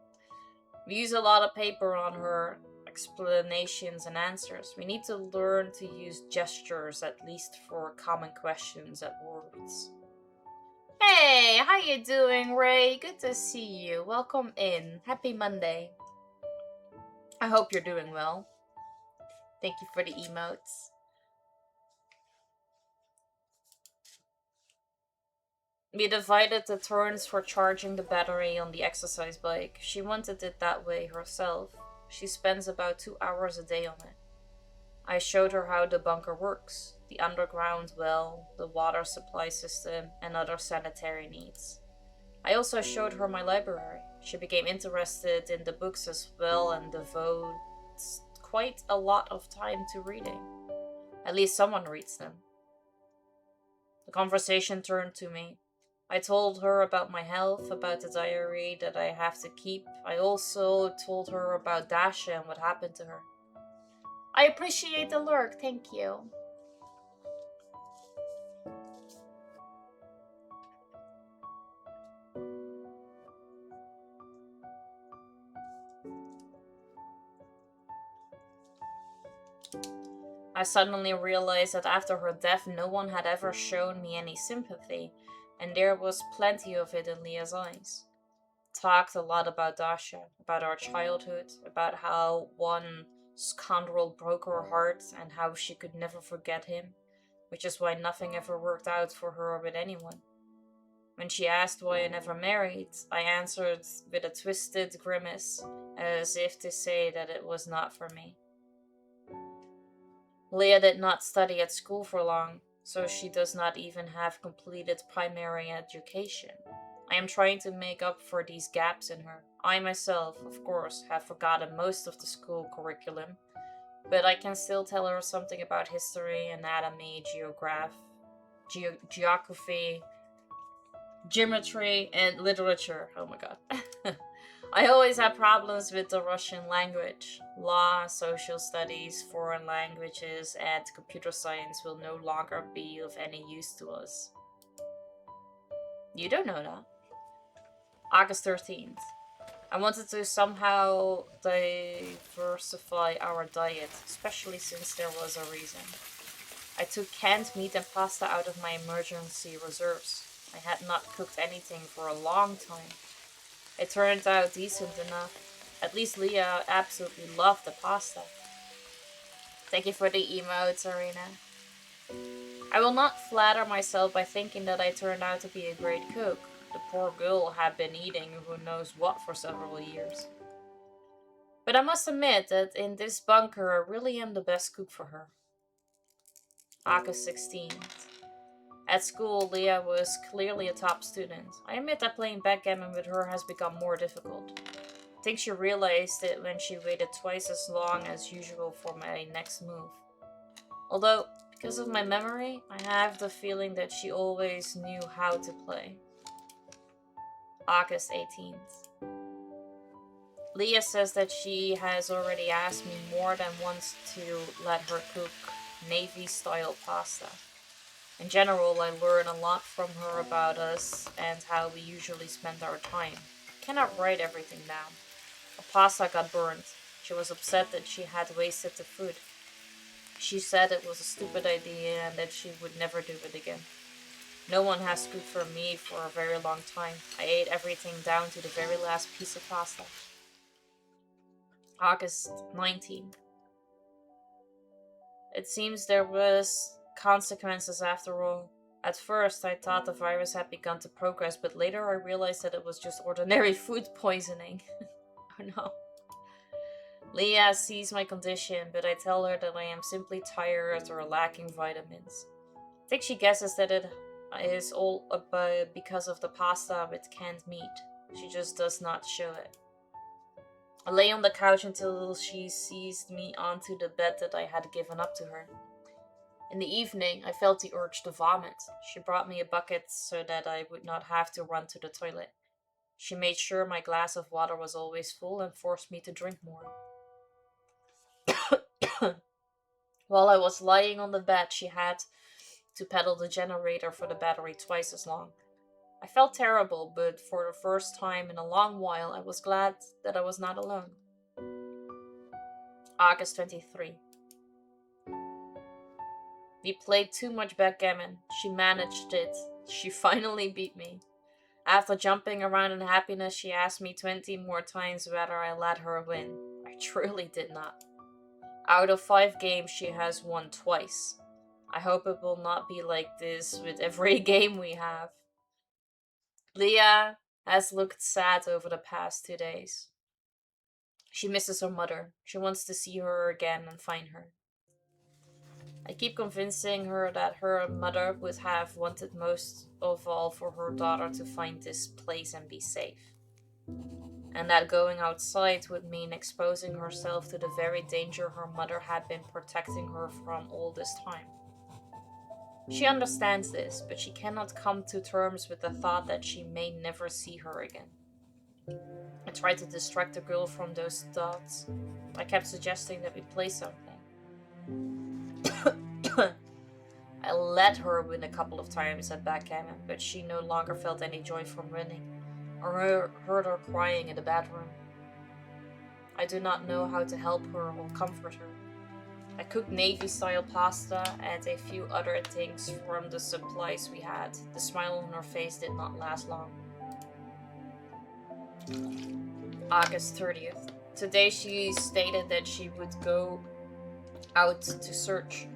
We use a lot of paper on her explanations and answers. We need to learn to use gestures, at least for common questions and words. Hey, how you doing, Ray? Good to see you. Welcome in. Happy Monday. I hope you're doing well. Thank you for the emotes. We divided the turns for charging the battery on the exercise bike. She wanted it that way herself. She spends about 2 hours a day on it. I showed her how the bunker works, the underground well, the water supply system, and other sanitary needs. I also showed her my library. She became interested in the books as well and devotes quite a lot of time to reading. At least someone reads them. The conversation turned to me. I told her about my health, about the diary that I have to keep. I also told her about Dasha and what happened to her. I appreciate the lurk, thank you. I suddenly realized that after her death, no one had ever shown me any sympathy, and there was plenty of it in Leah's eyes. Talked a lot about Dasha, about our childhood, about how one scoundrel broke her heart and how she could never forget him, which is why nothing ever worked out for her with anyone. When she asked why I never married, I answered with a twisted grimace, as if to say that it was not for me. Leah did not study at school for long, so she does not even have completed primary education. I am trying to make up for these gaps in her. I myself, of course, have forgotten most of the school curriculum, but I can still tell her something about history, anatomy, geography, geometry, and literature. Oh my god. I always had problems with the Russian language. Law, social studies, foreign languages, and computer science will no longer be of any use to us. You don't know that. August 13th. I wanted to somehow diversify our diet, especially since there was a reason. I took canned meat and pasta out of my emergency reserves. I had not cooked anything for a long time. It turned out decent enough. At least Leah absolutely loved the pasta. Thank you for the emotes, Arena. I will not flatter myself by thinking that I turned out to be a great cook. The poor girl had been eating who knows what for several years. But I must admit that in this bunker I really am the best cook for her. August 16th. At school, Leah was clearly a top student. I admit that playing backgammon with her has become more difficult. I think she realized it when she waited twice as long as usual for my next move. Although, because of my memory, I have the feeling that she always knew how to play. August 18th. Leah says that she has already asked me more than once to let her cook Navy-style pasta. In general, I learn a lot from her about us and how we usually spend our time. I cannot write everything down. Her pasta got burned. She was upset that she had wasted the food. She said it was a stupid idea and that she would never do it again. No one has cooked for me for a very long time. I ate everything down to the very last piece of pasta. August 19th. It seems there was consequences after all. At first, I thought the virus had begun to progress, but later I realized that it was just ordinary food poisoning. Oh no. Leah sees my condition, but I tell her that I am simply tired or lacking vitamins. I think she guesses that it is all because of the pasta with canned meat. She just does not show it. I lay on the couch until she seized me onto the bed that I had given up to her. In the evening, I felt the urge to vomit. She brought me a bucket so that I would not have to run to the toilet. She made sure my glass of water was always full and forced me to drink more. While I was lying on the bed, she had to pedal the generator for the battery twice as long. I felt terrible, but for the first time in a long while, I was glad that I was not alone. August 23. We played too much backgammon. She managed it. She finally beat me. After jumping around in happiness, she asked me 20 more times whether I let her win. I truly did not. Out of 5 games, she has won twice. I hope it will not be like this with every game we have. Leah has looked sad over the past 2 days. She misses her mother. She wants to see her again and find her. I keep convincing her that her mother would have wanted most of all for her daughter to find this place and be safe. And that going outside would mean exposing herself to the very danger her mother had been protecting her from all this time. She understands this, but she cannot come to terms with the thought that she may never see her again. I tried to distract the girl from those thoughts. I kept suggesting that we play something. I let her win a couple of times at backgammon, but she no longer felt any joy from winning, or heard her crying in the bathroom. I do not know how to help her or comfort her. I cooked Navy-style pasta and a few other things from the supplies we had. The smile on her face did not last long. August 30th. Today she stated that she would go out to search.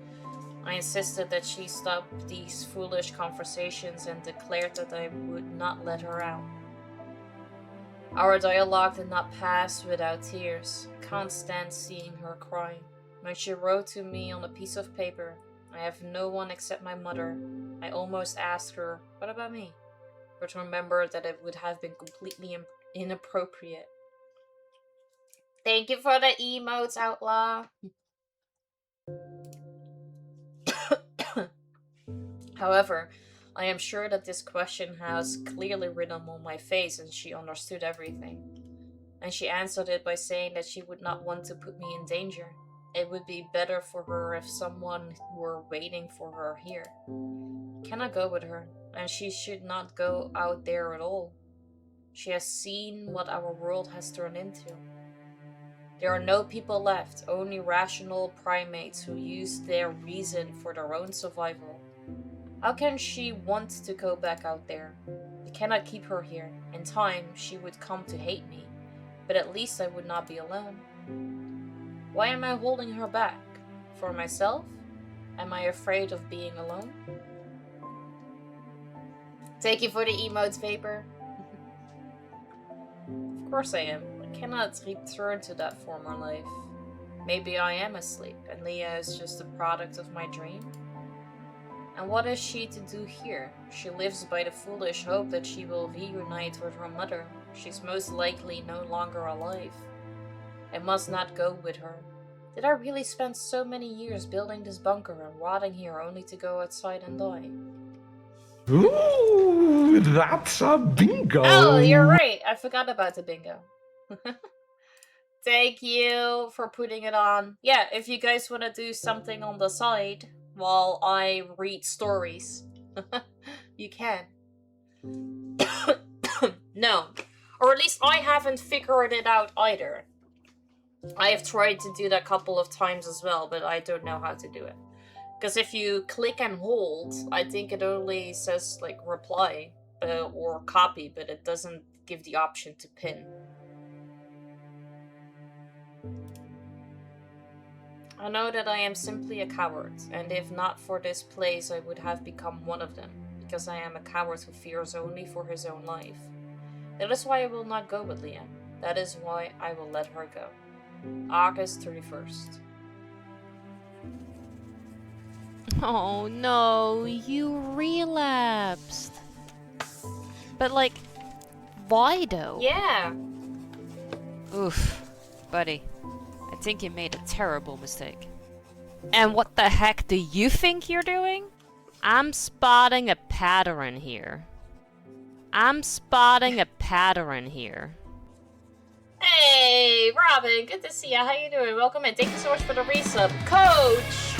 I insisted that she stop these foolish conversations and declared that I would not let her out. Our dialogue did not pass without tears. Can't stand seeing her cry. When she wrote to me on a piece of paper, I have no one except my mother, I almost asked her, what about me? But remembered that it would have been completely inappropriate. Thank you for the emotes, Outlaw. However, I am sure that this question has clearly written on my face and she understood everything. And she answered it by saying that she would not want to put me in danger. It would be better for her if someone were waiting for her here. Can I go with her? And she should not go out there at all. She has seen what our world has turned into. There are no people left, only rational primates who use their reason for their own survival. How can she want to go back out there? We cannot keep her here. In time, she would come to hate me, but at least I would not be alone. Why am I holding her back? For myself? Am I afraid of being alone? Thank you for the emotes, Vapor. Of course I am. I cannot return to that former life. Maybe I am asleep, and Leah is just a product of my dream? And what is she to do here? She lives by the foolish hope that she will reunite with her mother. She's most likely no longer alive. I must not go with her. Did I really spend so many years building this bunker and rotting here only to go outside and die? Ooh, that's a bingo! Oh, you're right. I forgot about the bingo. Thank you for putting it on. Yeah, if you guys want to do something on the side while I read stories, you can. No. Or at least I haven't figured it out either. I have tried to do that a couple of times as well, but I don't know how to do it. Because if you click and hold, I think it only says like reply or copy, but it doesn't give the option to pin. I know that I am simply a coward, and if not for this place, I would have become one of them, because I am a coward who fears only for his own life. That is why I will not go with Leah. That is why I will let her go. August 31st. Oh no, you relapsed. But like, why though? Yeah. Oof. Buddy, I think you made a terrible mistake. And what the heck do you think you're doing? I'm spotting a pattern here. Hey, Robin, good to see you. How you doing? Welcome in. Thank you so much for the resub. Coach!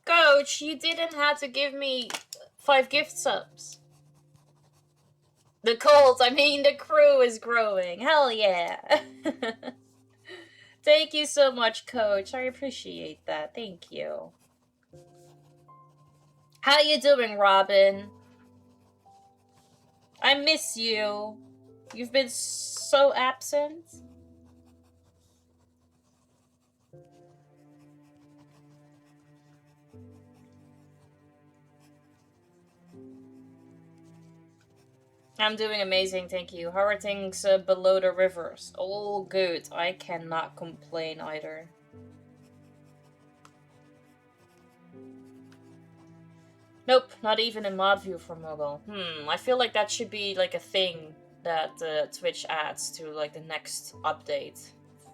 Coach, you didn't have to give me 5 gift subs. The crew is growing. Hell yeah. Thank you so much, Coach. I appreciate that. Thank you. How you doing, Robin? I miss you. You've been so absent. I'm doing amazing, thank you. How are things below the rivers? All good. I cannot complain either. Nope, not even in mod view for mobile. I feel like that should be like a thing that Twitch adds to like the next update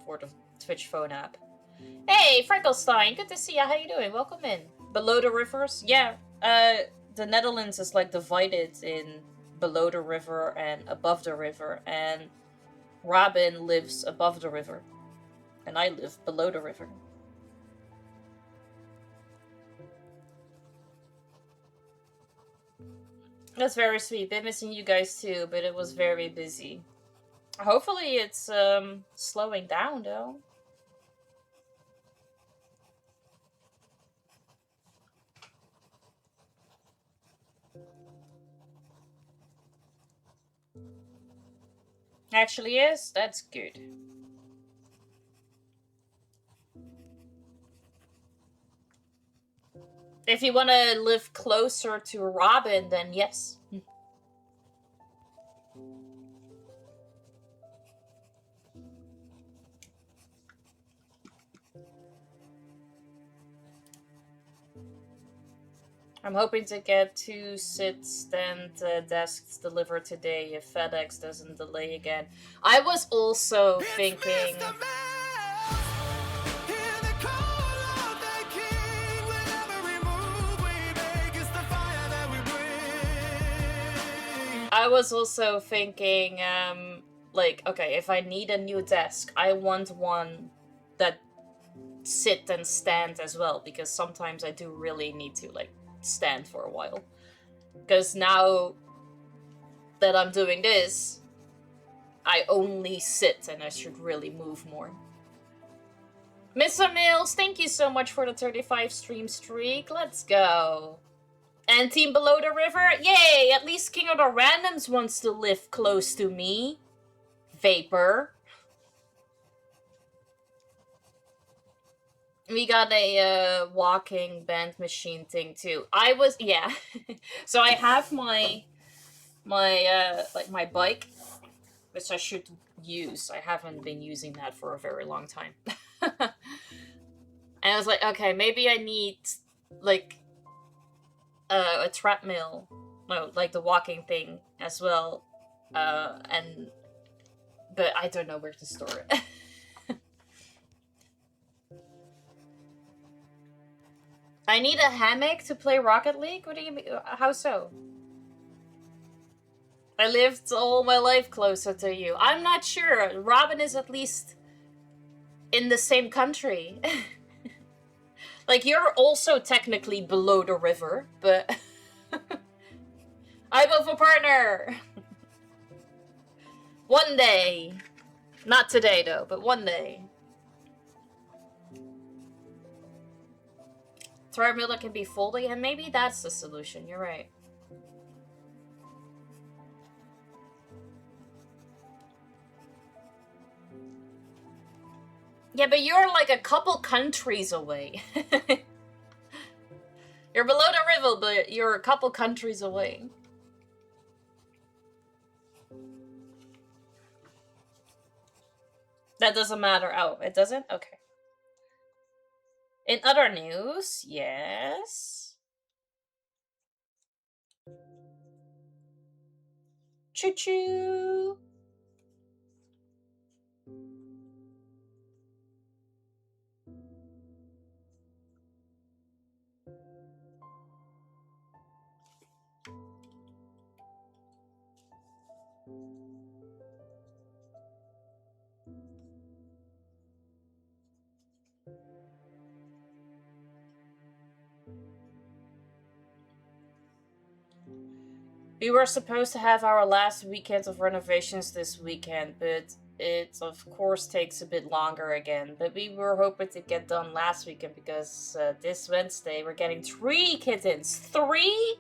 for the Twitch phone app. Hey, Frankelstein, good to see you. How you doing? Welcome in. Below the rivers? Yeah, the Netherlands is like divided in below the river and above the river, and Robin lives above the river, and I live below the river. That's very sweet. Been missing you guys too, but it was very busy. Hopefully it's slowing down though. Actually is? That's good. If you want to live closer to Robin, then yes. I'm hoping to get 2 sit-stand desks delivered today if FedEx doesn't delay again. I was also thinking... I was also thinking, like, okay, if I need a new desk, I want one that sit and stand as well, because sometimes I do really need to, like, stand for a while. Because now that I'm doing this, I only sit and I should really move more. Mr. Mills, thank you so much for the 35 stream streak. Let's go. And Team Below the River, yay! At least King of the Randoms wants to live close to me. Vapor. We got a walking band machine thing too. Yeah. So I have my bike, which I should use. I haven't been using that for a very long time. And I was like, okay, maybe I need like a treadmill, no, like the walking thing as well. But I don't know where to store it. I need a hammock to play Rocket League? What do you mean? How so? I lived all my life closer to you. I'm not sure. Robin is at least in the same country. Like, you're also technically below the river, but... I vote for partner! One day. Not today, though, but one day. Treadmill that can be folding, and maybe that's the solution. You're right. Yeah, but you're like a couple countries away. You're below the river, but you're a couple countries away. That doesn't matter. Oh, it doesn't? Okay. In other news, yes. Choo choo. We were supposed to have our last weekend of renovations this weekend, but it of course takes a bit longer again. But we were hoping to get done last weekend because this Wednesday we're getting 3 kittens. 3?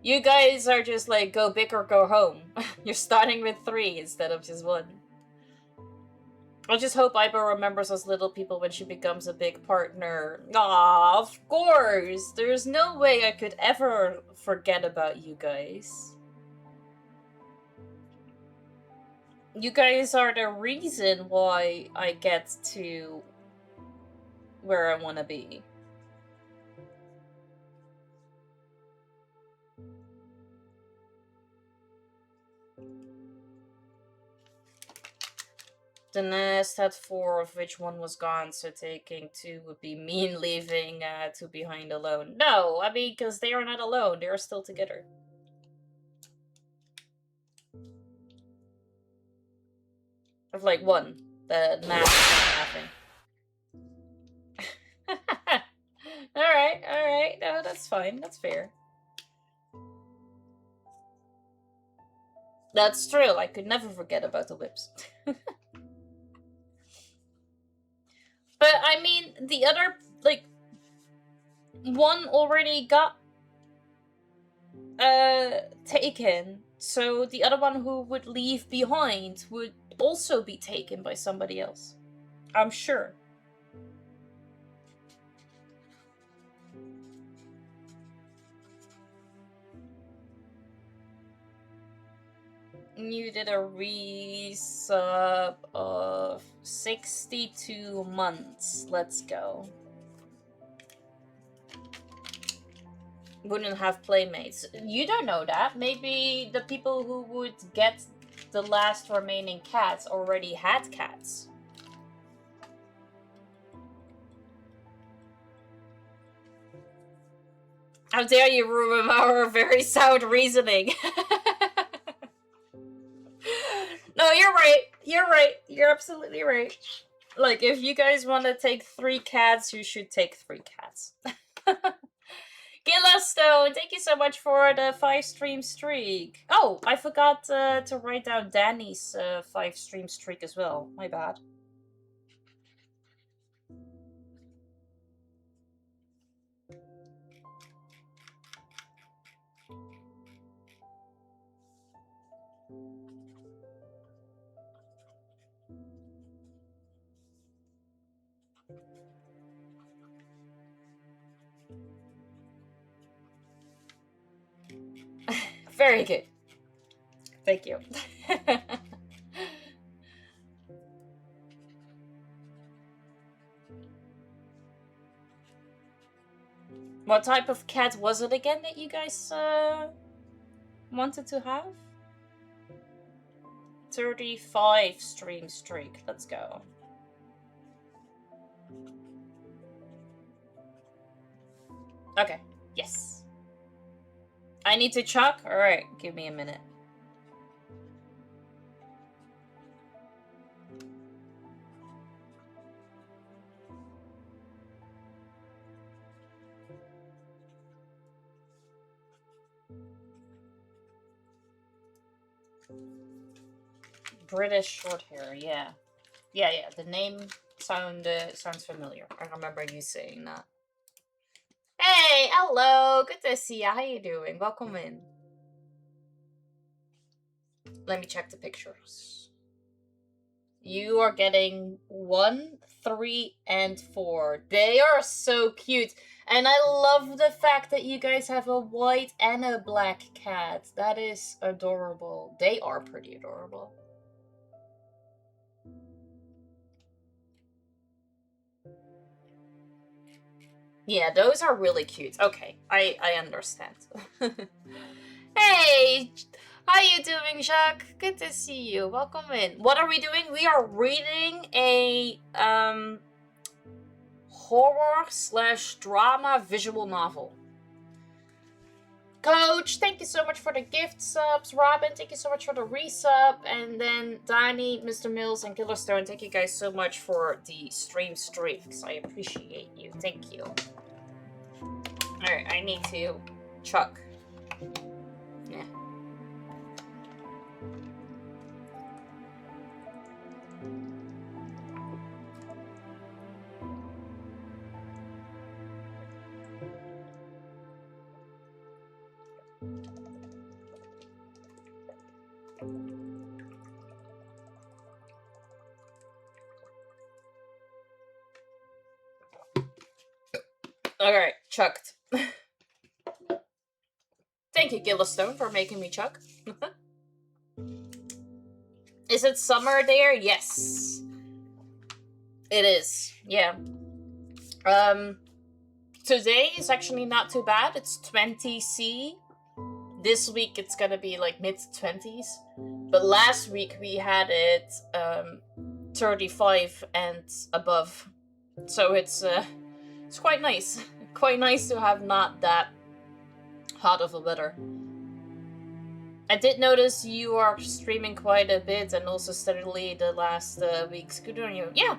You guys are just like, go big or go home. You're starting with 3 instead of just 1. I just hope Ibo remembers us little people when she becomes a big partner. Aw, of course! There's no way I could ever forget about you guys. You guys are the reason why I get to where I want to be. The nest had 4, of which 1 was gone, so taking 2 would be mean leaving 2 behind alone. No, I mean, because they are not alone, they are still together. Of like 1, the nest is not laughing. Alright, no, that's fine, that's fair. That's true, I could never forget about the whips. But, I mean, the other, like, 1 already got, taken, so the other one who would leave behind would also be taken by somebody else. I'm sure. You did a resub of 62 months. Let's go. Wouldn't have playmates. You don't know that. Maybe the people who would get the last remaining cats already had cats. How dare you ruin our very sound reasoning? No, you're right. You're right. You're absolutely right. Like, if you guys want to take 3 cats, you should take 3 cats. Gillastone, thank you so much for the 5 stream streak. Oh, I forgot to write down Danny's 5 stream streak as well. My bad. Very good. Thank you. What type of cat was it again that you guys wanted to have? 35 stream streak. Let's go. Okay. Yes. I need to chuck? Alright, give me a minute. British short hair, yeah. Yeah, the name sounds familiar. I remember you saying that. Hey, hello, good to see you. How you doing? Welcome in. Let me check the pictures. You are getting 1, 3, and 4. They are so cute. And I love the fact that you guys have a white and a black cat. That is adorable. They are pretty adorable. Yeah, those are really cute. Okay, I understand. Hey, how you doing, Jacques? Good to see you. Welcome in. What are we doing? We are reading a horror/drama visual novel. Coach, thank you so much for the gift subs. Robin, thank you so much for the resub. And then Danny, Mr. Mills, and Killerstone, thank you guys so much for the stream streaks. I appreciate you. Thank you. Alright, I need to chuck. Yeah. Alright, chucked. Thank you, Gillistone, for making me chuck. Is it summer there? Yes. It is, yeah. Today is actually not too bad. It's 20°C. This week it's gonna be like mid-20s. But last week we had it 35 and above. So it's quite nice. Quite nice to have not that hot of a weather. I did notice you are streaming quite a bit and also steadily the last weeks. Good on you. Yeah.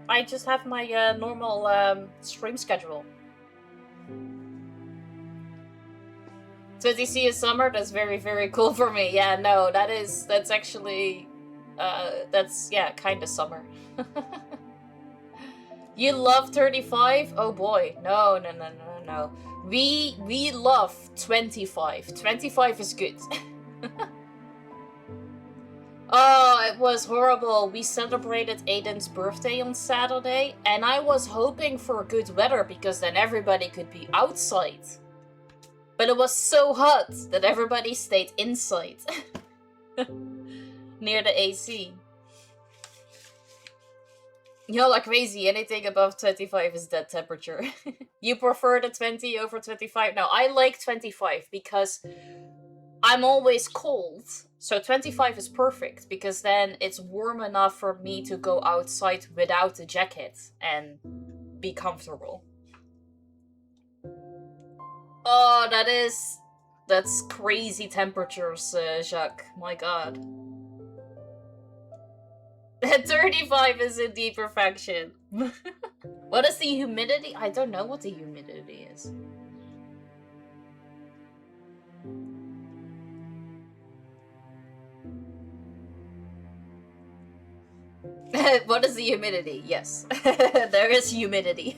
I just have my normal stream schedule. 20°C is summer. That's very, very cool for me. Yeah, no, that's actually that's kind of summer. You love 35? Oh boy, no. We love 25. 25 is good. Oh, it was horrible. We celebrated Aiden's birthday on Saturday, and I was hoping for good weather because then everybody could be outside. But it was so hot that everybody stayed inside. Near the AC. Y'all are crazy. Anything above 25 is dead temperature. You prefer the 20 over 25? No, I like 25 because I'm always cold. So 25 is perfect because then it's warm enough for me to go outside without a jacket and be comfortable. Oh, that's crazy temperatures, Jacques. My god. 35 is indeed perfection. What is the humidity? I don't know what the humidity is. What is the humidity? Yes. There is humidity.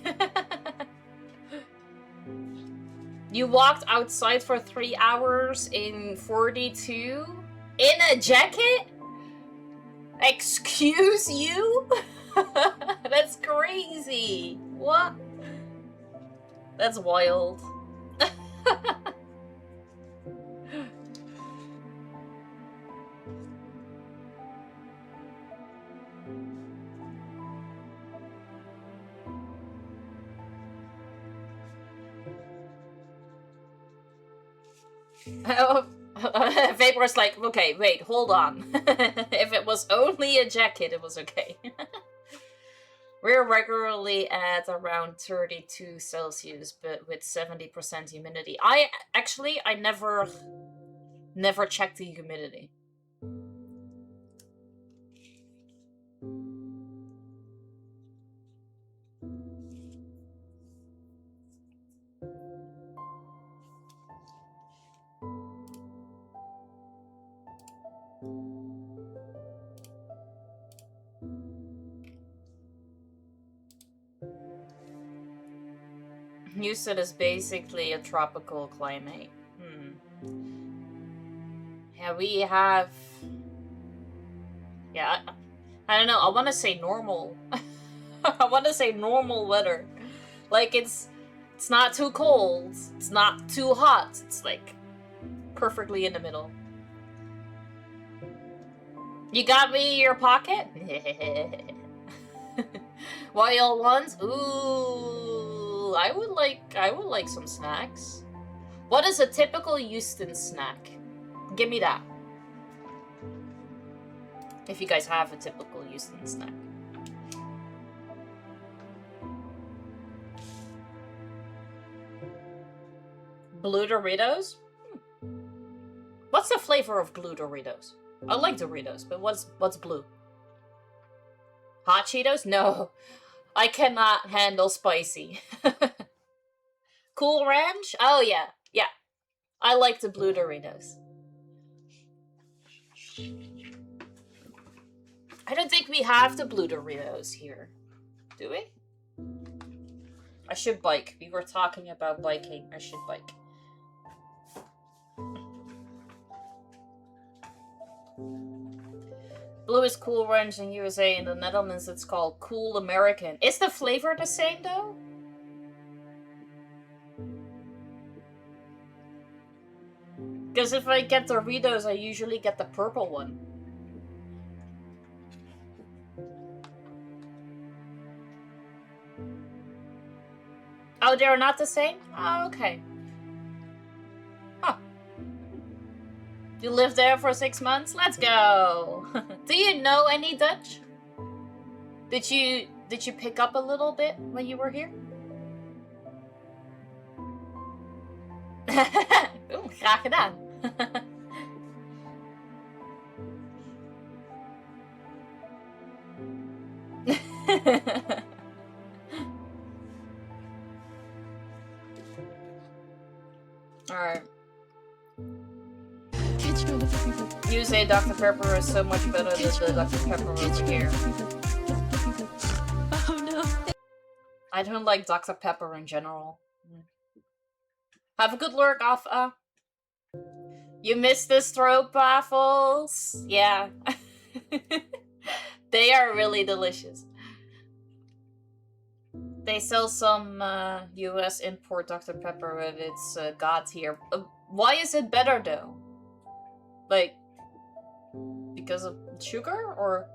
You walked outside for 3 hours in 42? In a jacket? Excuse you? That's crazy. What? That's wild. Vapor's like, okay, wait, hold on. If it was only a jacket, it was okay. We're regularly at around 32 Celsius, but with 70% humidity. I never checked the humidity. Houston is basically a tropical climate. Yeah, we have... Yeah, I don't know. I want to say normal. I want to say normal weather. Like, it's not too cold. It's not too hot. It's, like, perfectly in the middle. You got me your pocket? What y'all want? Ooh. Ooh, I would like some snacks. What is a typical Houston snack? Give me that. If you guys have a typical Houston snack. Blue Doritos? What's the flavor of blue Doritos? I like Doritos, but what's blue? Hot Cheetos? No. I cannot handle spicy. Cool Ranch? Oh yeah. Yeah. I like the blue Doritos. I don't think we have the blue Doritos here. Do we? I should bike. We were talking about biking. I should bike. Blue is Cool Ranch in USA. In the Netherlands, it's called Cool American. Is the flavor the same, though? Because if I get Doritos, I usually get the purple one. Oh, they're not the same? Oh, okay. Huh. You lived there for 6 months? Let's go! Do you know any Dutch? Did you pick up a little bit when you were here? Oeh, graag gedaan. Alright. You say Dr. Pepper is so much better than the Dr. Pepper over here. Oh no. I don't like Dr. Pepper in general. Have a good lurk, Alpha. You missed the stroopwafels? Yeah. They are really delicious. They sell some US import Dr. Pepper and it's God tier. Why is it better though? Like, because of sugar or?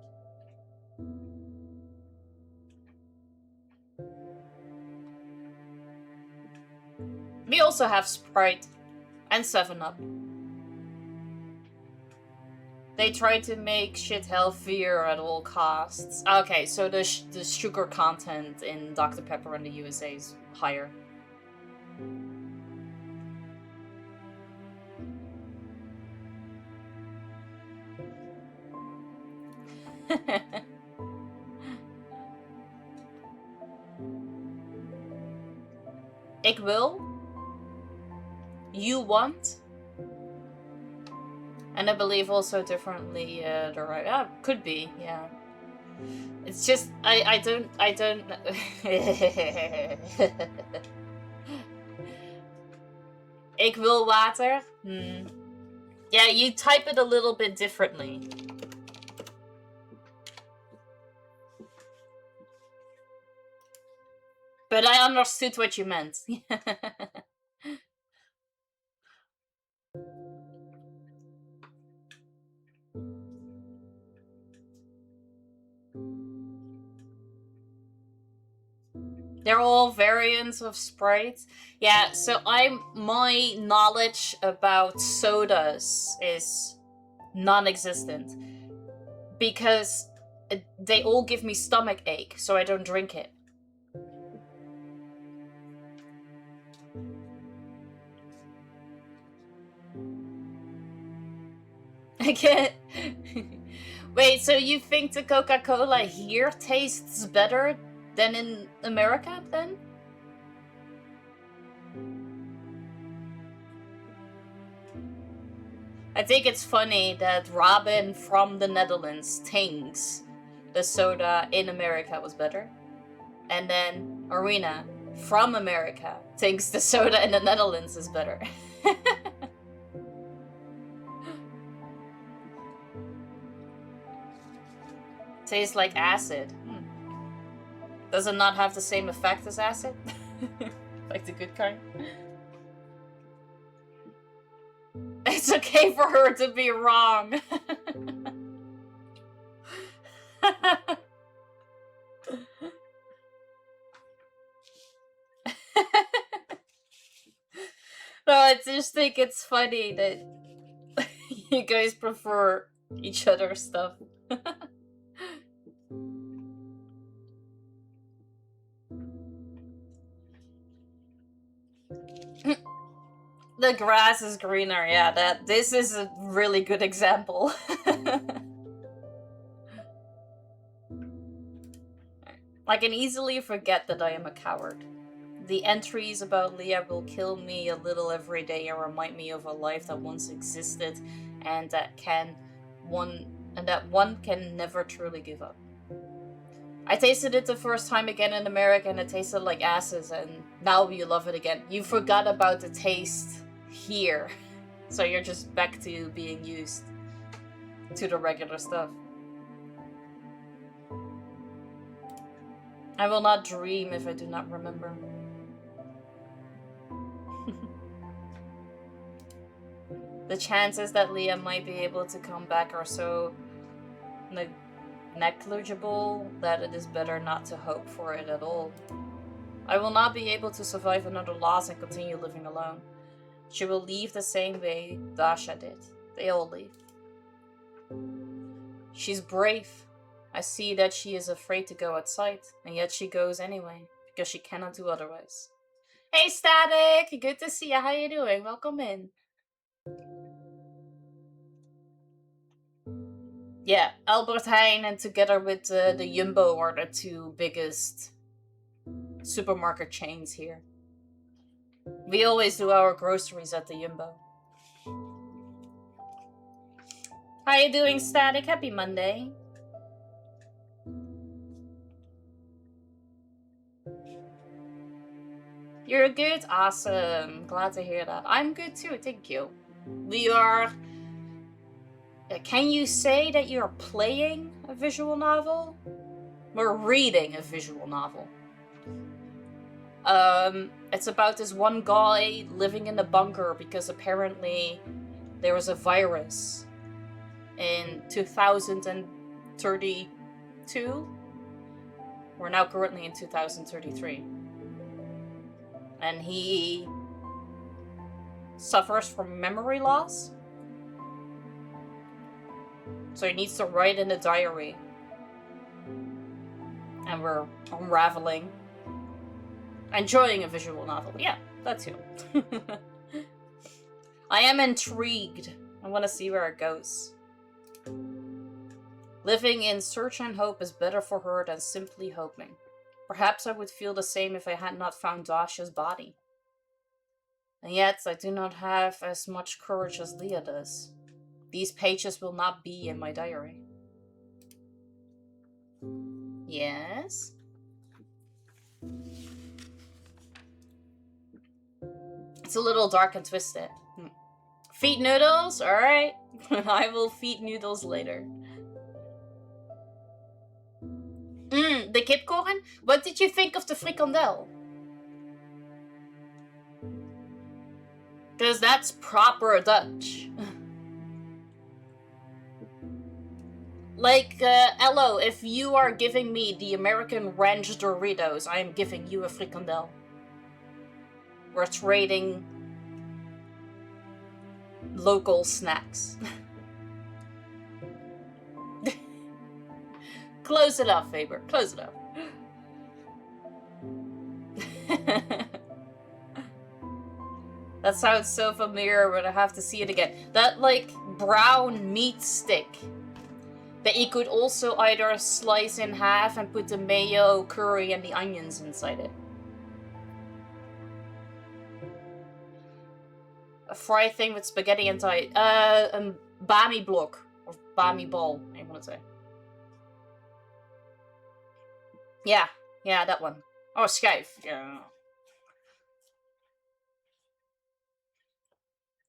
We also have Sprite and 7-Up. They try to make shit healthier at all costs. Okay, so the sugar content in Dr. Pepper in the USA is higher. Ik wil. You want. And I believe also differently, the right, could be, yeah. It's just, I don't, Ik wil water? Yeah, you type it a little bit differently. But I understood what you meant. They're all variants of Sprite. Yeah, so my knowledge about sodas is non-existent. Because they all give me stomach ache, so I don't drink it. I can't. Wait, so you think the Coca-Cola here tastes better than in America, then? I think it's funny that Robin from the Netherlands thinks the soda in America was better. And then Arena from America thinks the soda in the Netherlands is better. Tastes like acid. Does it not have the same effect as acid? Like the good kind? It's okay for her to be wrong. I just think it's funny that you guys prefer each other's stuff. The grass is greener, yeah, this is a really good example. I can easily forget that I am a coward. The entries about Leah will kill me a little every day and remind me of a life that once existed and that one can never truly give up. I tasted it the first time again in America and it tasted like asses, and now you love it again. You forgot about the taste here, so you're just back to being used to the regular stuff. I will not dream if I do not remember. The chances that Leah might be able to come back are so negligible that it is better not to hope for it at all. I will not be able to survive another loss and continue living alone. She will leave the same way Dasha did. They all leave. She's brave. I see that she is afraid to go outside, and yet she goes anyway, because she cannot do otherwise. Hey Static! Good to see you. How you doing? Welcome in. Yeah, Albert Heijn and together with the Jumbo are the two biggest supermarket chains here. We always do our groceries at the Jumbo. How you doing, Static? Happy Monday. You're good? Awesome. Glad to hear that. I'm good too, thank you. We are... Can you say that you're playing a visual novel? We're reading a visual novel. It's about this one guy living in a bunker because apparently there was a virus in 2032. We're now currently in 2033. And he suffers from memory loss. So he needs to write in a diary. And we're unraveling. Enjoying a visual novel. Yeah, that too. I am intrigued. I want to see where it goes. Living in search and hope is better for her than simply hoping. Perhaps I would feel the same if I had not found Dasha's body. And yet, I do not have as much courage as Leah does. These pages will not be in my diary. Yes? It's a little dark and twisted. Feet noodles? Alright. I will feed noodles later. The kipcorn? What did you think of the frikandel? Because that's proper Dutch. Like, Ello, if you are giving me the American Ranch Doritos, I am giving you a frikandel. We're trading local snacks. Close it up, Faber. Close it up. That sounds so familiar, but I have to see it again. That, like, brown meat stick that you could also either slice in half and put the mayo, curry, and the onions inside it. A fried thing with spaghetti inside. Bami block. Or bami ball, I want to say. Yeah, that one. Oh, schijf. Yeah.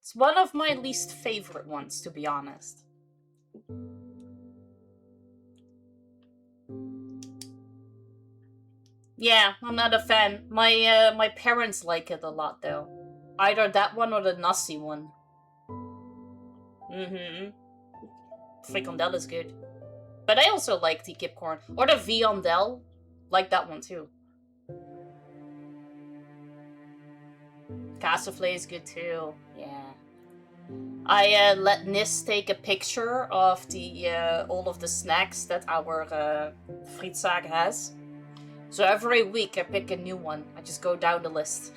It's one of my least favorite ones, to be honest. Yeah, I'm not a fan. My parents like it a lot, though. Either that one or the nasi one. Frikandel is good. But I also like the kipcorn. Or the viandel. Like that one, too. Cassouffle is good too. Yeah. I let Nis take a picture of the all of the snacks that our frietzaak has. So every week I pick a new one. I just go down the list.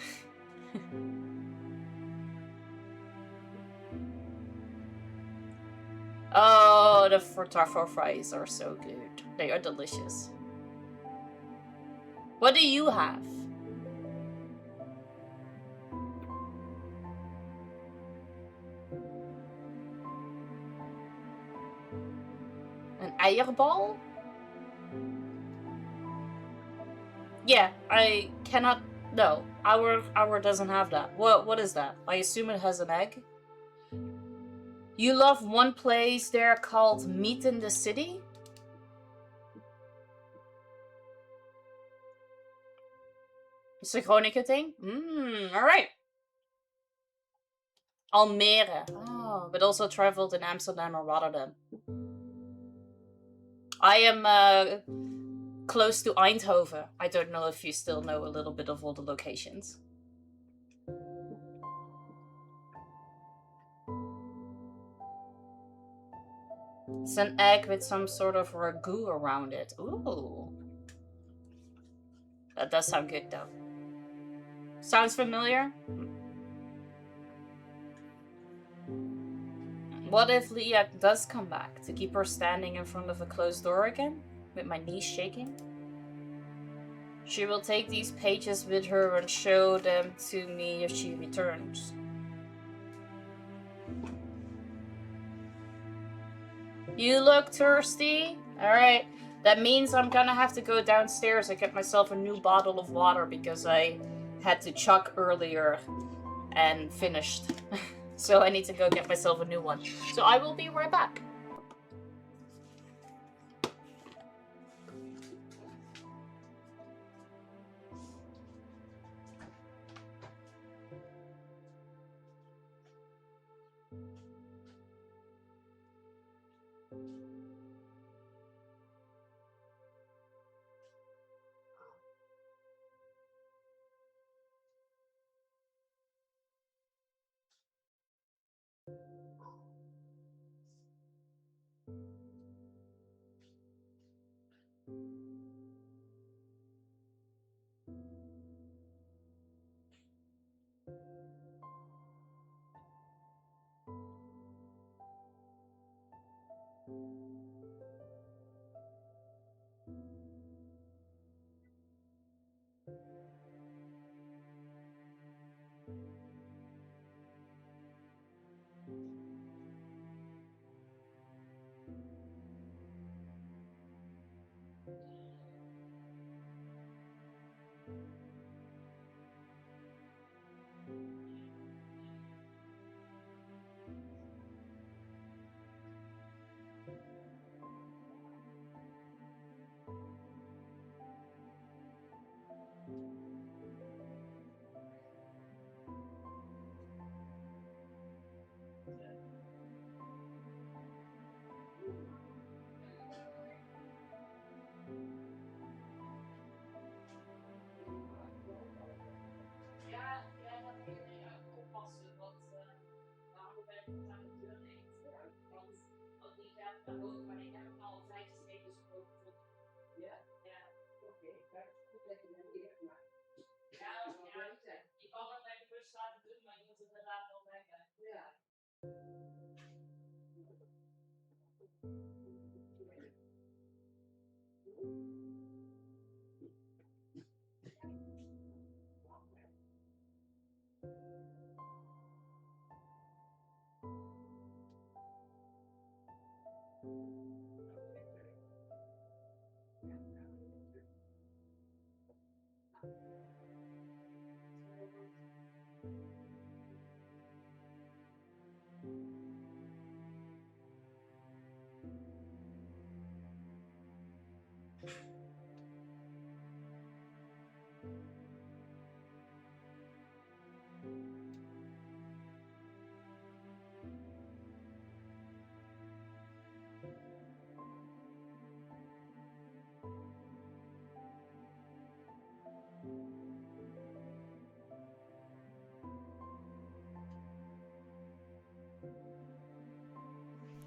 Oh, the truffle fries are so good. They are delicious. What do you have? An eierbal? Yeah, I cannot. No, our doesn't have that. What is that? I assume it has an egg. You love one place there called Meat in the City? Is it gewoon een thing? Alright. Almere. Oh, but also traveled in Amsterdam or Rotterdam. I am close to Eindhoven. I don't know if you still know a little bit of all the locations. It's an egg with some sort of ragu around it. Ooh. That does sound good though. Sounds familiar? What if Leah does come back to keep her standing in front of a closed door again? With my knees shaking? She will take these pages with her and show them to me if she returns. You look thirsty? Alright. That means I'm gonna have to go downstairs and get myself a new bottle of water because I had to chuck earlier and finished. So I need to go get myself a new one. So I will be right back.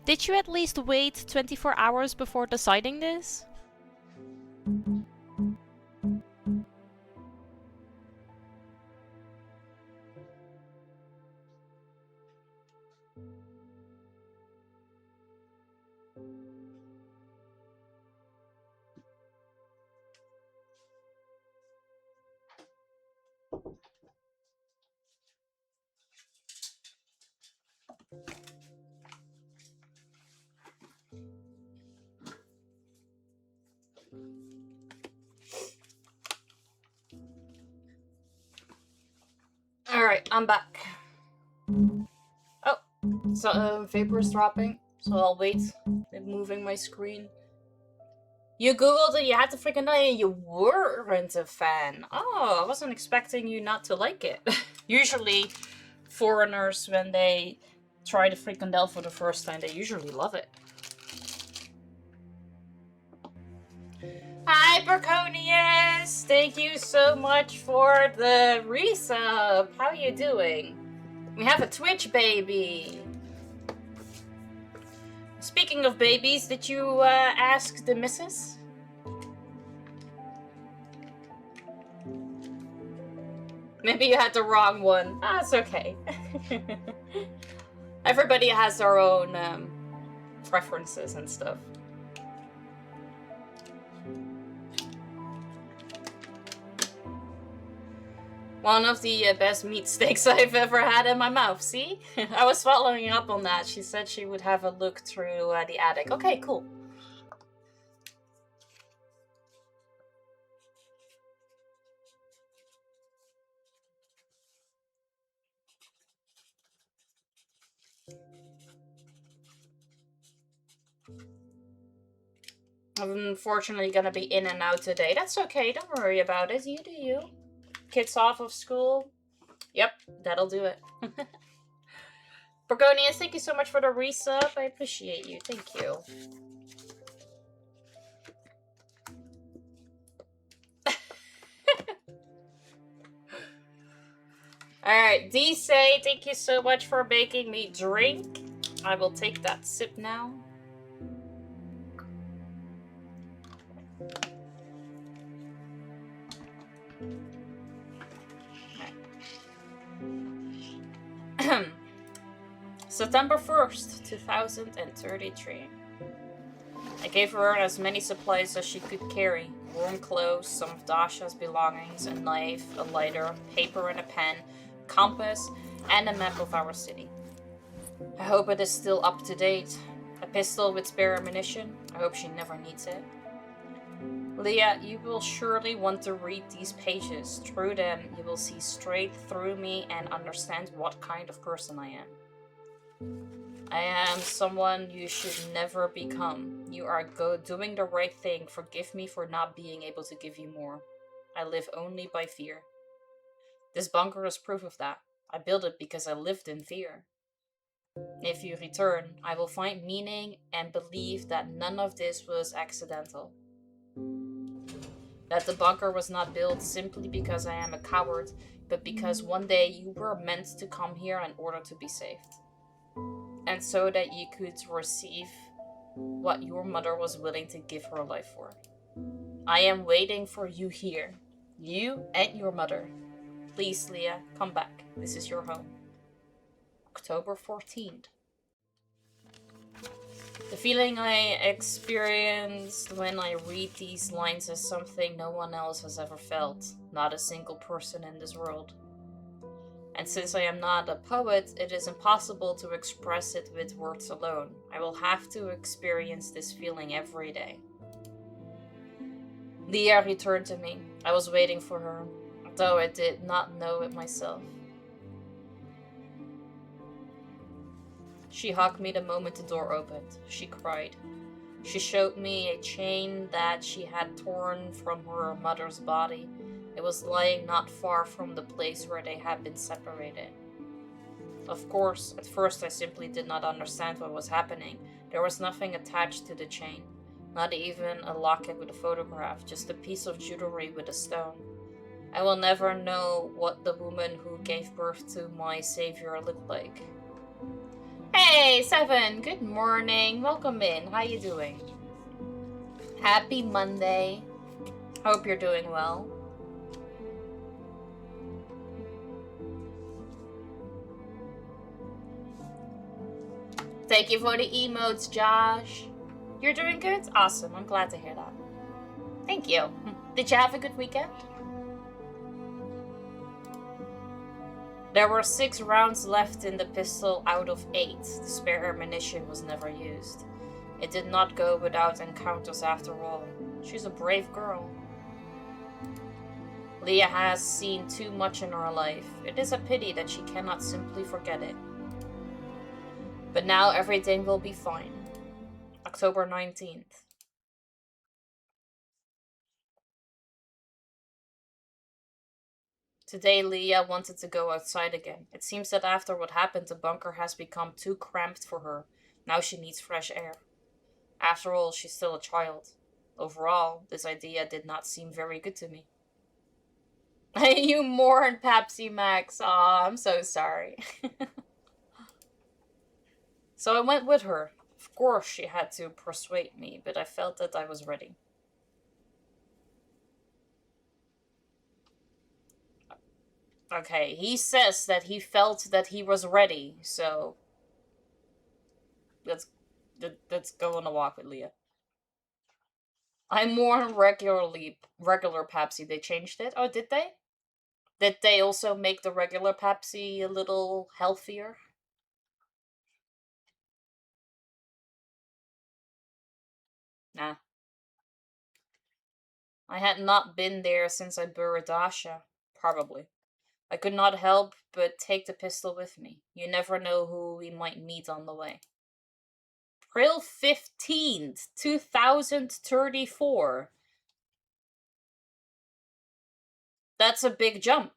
Did you at least wait 24 hours before deciding this? Alright, I'm back. Oh, so vapor is dropping, so I'll wait. I'm moving my screen. You googled it, you had to freaking die, and you weren't a fan. Oh, I wasn't expecting you not to like it. Usually, foreigners, when they try the frikandel for the first time, they usually love it. Hi, Braconius! Thank you so much for the resub. How you doing? We have a Twitch baby. Speaking of babies, did you ask the missus? Maybe you had the wrong one. Ah, it's okay. Everybody has their own preferences and stuff. One of the best meat steaks I've ever had in my mouth, see? I was following up on that. She said she would have a look through the attic. Okay, cool. I'm unfortunately gonna be in and out today. That's okay, don't worry about it. You do you. Kids off of school. Yep, that'll do it. Bergonius, thank you so much for the resub. I appreciate you. Thank you. Alright, D-Say, thank you so much for making me drink. I will take that sip now. September 1st, 2033. I gave her as many supplies as she could carry. Warm clothes, some of Dasha's belongings, a knife, a lighter, paper and a pen, compass, and a map of our city. I hope it is still up to date. A pistol with spare ammunition. I hope she never needs it. Leah, you will surely want to read these pages. Through them, you will see straight through me and understand what kind of person I am. I am someone you should never become. You are doing the right thing. Forgive me for not being able to give you more. I live only by fear. This bunker is proof of that. I built it because I lived in fear. If you return, I will find meaning and believe that none of this was accidental. That the bunker was not built simply because I am a coward, but because one day you were meant to come here in order to be saved. And so that you could receive what your mother was willing to give her life for. I am waiting for you here. You and your mother. Please, Leah, come back. This is your home. October 14th. The feeling I experienced when I read these lines is something no one else has ever felt. Not a single person in this world. And since I am not a poet, it is impossible to express it with words alone. I will have to experience this feeling every day. Leah returned to me. I was waiting for her, though I did not know it myself. She hugged me the moment the door opened. She cried. She showed me a chain that she had torn from her mother's body. It was lying not far from the place where they had been separated. Of course, at first I simply did not understand what was happening. There was nothing attached to the chain. Not even a locket with a photograph, just a piece of jewelry with a stone. I will never know what the woman who gave birth to my savior looked like. Hey, Seven. Good morning. Welcome in. How you doing? Happy Monday. Hope you're doing well. Thank you for the emotes, Josh. You're doing good? Awesome. I'm glad to hear that. Thank you. Did you have a good weekend? There were 6 rounds left in the pistol out of 8. The spare ammunition was never used. It did not go without encounters after all. She's a brave girl. Leah has seen too much in her life. It is a pity that she cannot simply forget it. But now everything will be fine. October 19th. Today, Leah wanted to go outside again. It seems that after what happened, the bunker has become too cramped for her. Now she needs fresh air. After all, she's still a child. Overall, this idea did not seem very good to me. You mourn, Pepsi Max. Aw, I'm so sorry. So I went with her. Of course, she had to persuade me, but I felt that I was ready. Okay, he says that he felt that he was ready, so let's go on a walk with Leah. I mourn regular Pepsi. They changed it. Oh, did they? Did they also make the regular Pepsi a little healthier? Nah. I had not been there since I buried Asha. Probably. I could not help but take the pistol with me. You never know who we might meet on the way. April 15th, 2034. That's a big jump.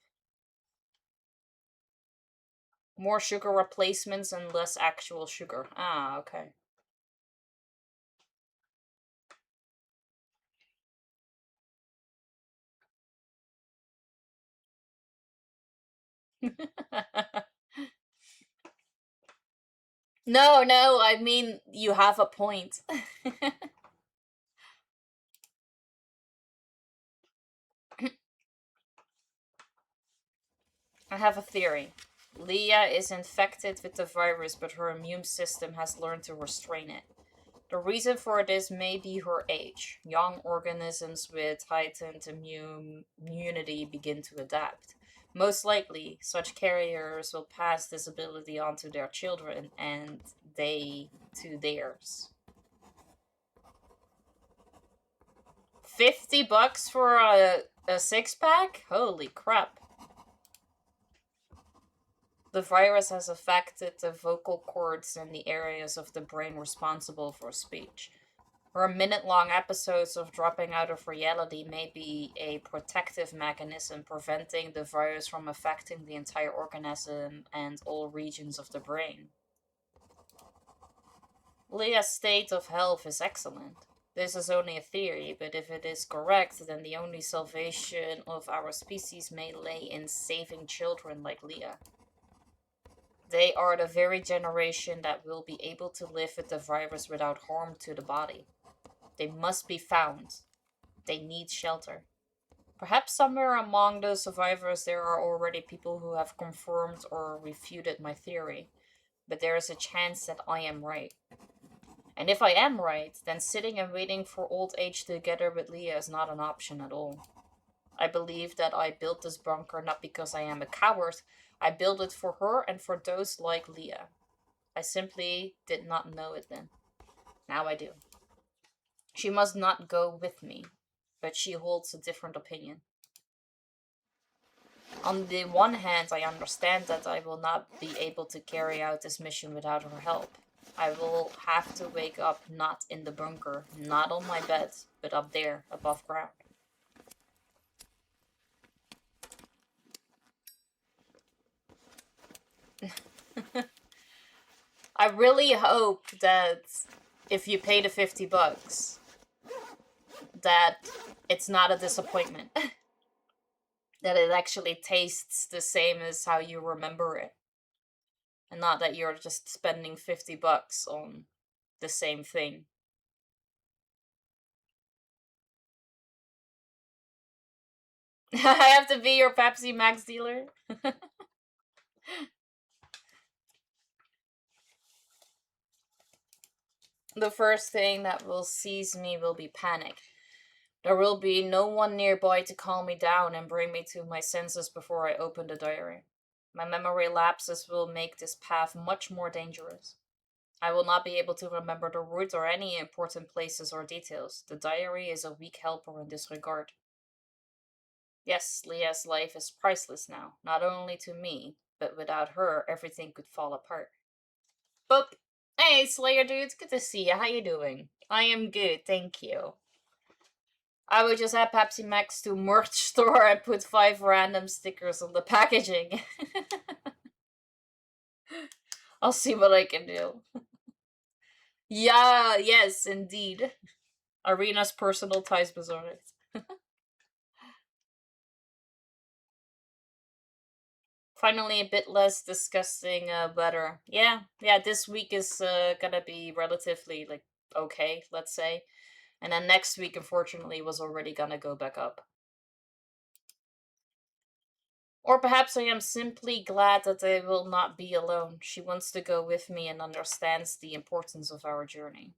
More sugar replacements and less actual sugar. Ah, okay. No, I mean, you have a point. I have a theory. Leah is infected with the virus, but her immune system has learned to restrain it. The reason for this may be her age. Young organisms with heightened immunity begin to adapt. Most likely, such carriers will pass this ability on to their children, and they to theirs. $50 for a 6-pack? Holy crap. The virus has affected the vocal cords and the areas of the brain responsible for speech. Her minute-long episodes of dropping out of reality may be a protective mechanism preventing the virus from affecting the entire organism and all regions of the brain. Leah's state of health is excellent. This is only a theory, but if it is correct, then the only salvation of our species may lay in saving children like Leah. They are the very generation that will be able to live with the virus without harm to the body. They must be found. They need shelter. Perhaps somewhere among those survivors there are already people who have confirmed or refuted my theory, but there is a chance that I am right. And if I am right, then sitting and waiting for old age together with Leah is not an option at all. I believe that I built this bunker not because I am a coward. I built it for her and for those like Leah. I simply did not know it then. Now I do. She must not go with me, but she holds a different opinion. On the one hand, I understand that I will not be able to carry out this mission without her help. I will have to wake up not in the bunker, not on my bed, but up there, above ground. I really hope that if you pay the $50, that it's not a disappointment. That it actually tastes the same as how you remember it. And not that you're just spending $50 on the same thing. I have to be your Pepsi Max dealer? The first thing that will seize me will be panic. There will be no one nearby to calm me down and bring me to my senses before I open the diary. My memory lapses will make this path much more dangerous. I will not be able to remember the route or any important places or details. The diary is a weak helper in this regard. Yes, Leah's life is priceless now, not only to me, but without her, everything could fall apart. Boop! Hey, Slayer dudes, good to see you. How you doing? I am good, thank you. I would just add Pepsi Max to merch store and put 5 random stickers on the packaging. I'll see what I can do. Yeah, yes, indeed. Arena's personal ties bizarre. Finally, a bit less disgusting weather. Yeah, this week is gonna be relatively, like, okay, let's say. And then next week, unfortunately, was already gonna go back up. Or perhaps I am simply glad that I will not be alone. She wants to go with me and understands the importance of our journey.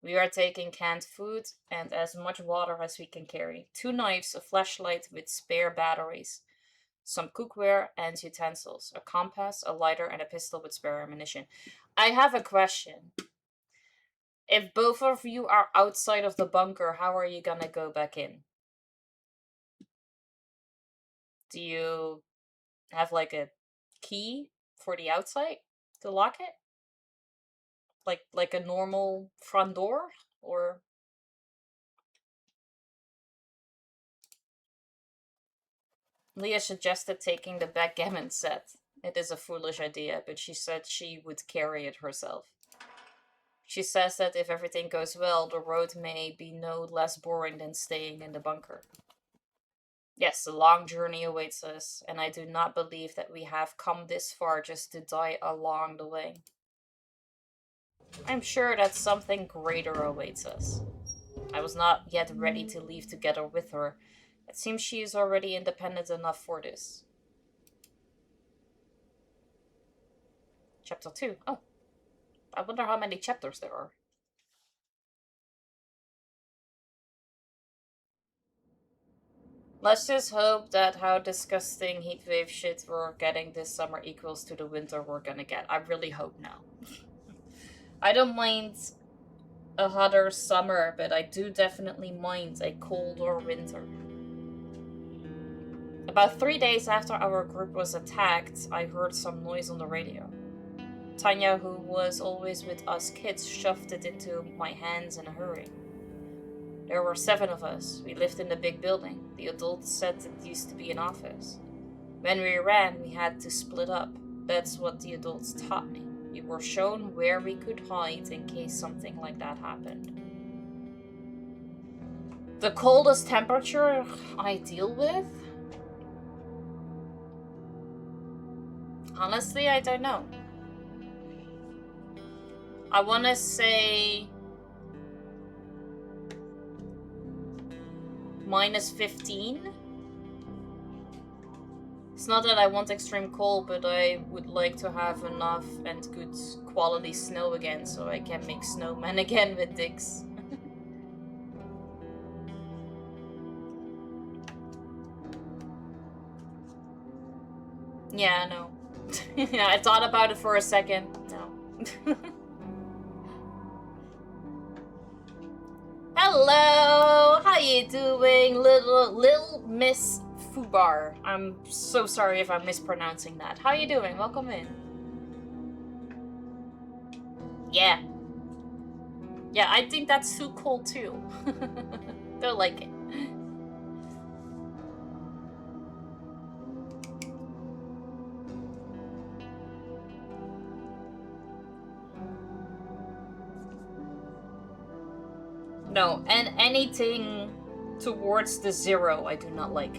We are taking canned food and as much water as we can carry. 2 knives, a flashlight with spare batteries, some cookware and utensils, a compass, a lighter, and a pistol with spare ammunition. I have a question. If both of you are outside of the bunker, how are you gonna go back in? Do you have like a key for the outside to lock it? Like a normal front door? Or... Leah suggested taking the backgammon set. It is a foolish idea, but she said she would carry it herself. She says that if everything goes well, the road may be no less boring than staying in the bunker. Yes, a long journey awaits us, and I do not believe that we have come this far just to die along the way. I'm sure that something greater awaits us. I was not yet ready to leave together with her. It seems she is already independent enough for this. Chapter 2. Oh. I wonder how many chapters there are. Let's just hope that how disgusting heatwave shit we're getting this summer equals to the winter we're gonna get. I really hope now. I don't mind a hotter summer, but I do definitely mind a colder winter. About 3 days after our group was attacked, I heard some noise on the radio. Tanya, who was always with us kids, shoved it into my hands in a hurry. There were 7 of us. We lived in the big building. The adults said it used to be an office. When we ran, we had to split up. That's what the adults taught me. We were shown where we could hide in case something like that happened. The coldest temperature I deal with? Honestly, I don't know. I want to say -15. It's not that I want extreme cold, but I would like to have enough and good quality snow again so I can make snowmen again with dicks. Yeah, I know. Yeah, I thought about it for a second. No. Hello! How you doing, little Miss Fubar? I'm so sorry if I'm mispronouncing that. How you doing? Welcome in. Yeah. Yeah, I think that's too cold too. Don't like it. No, and anything towards the 0 I do not like.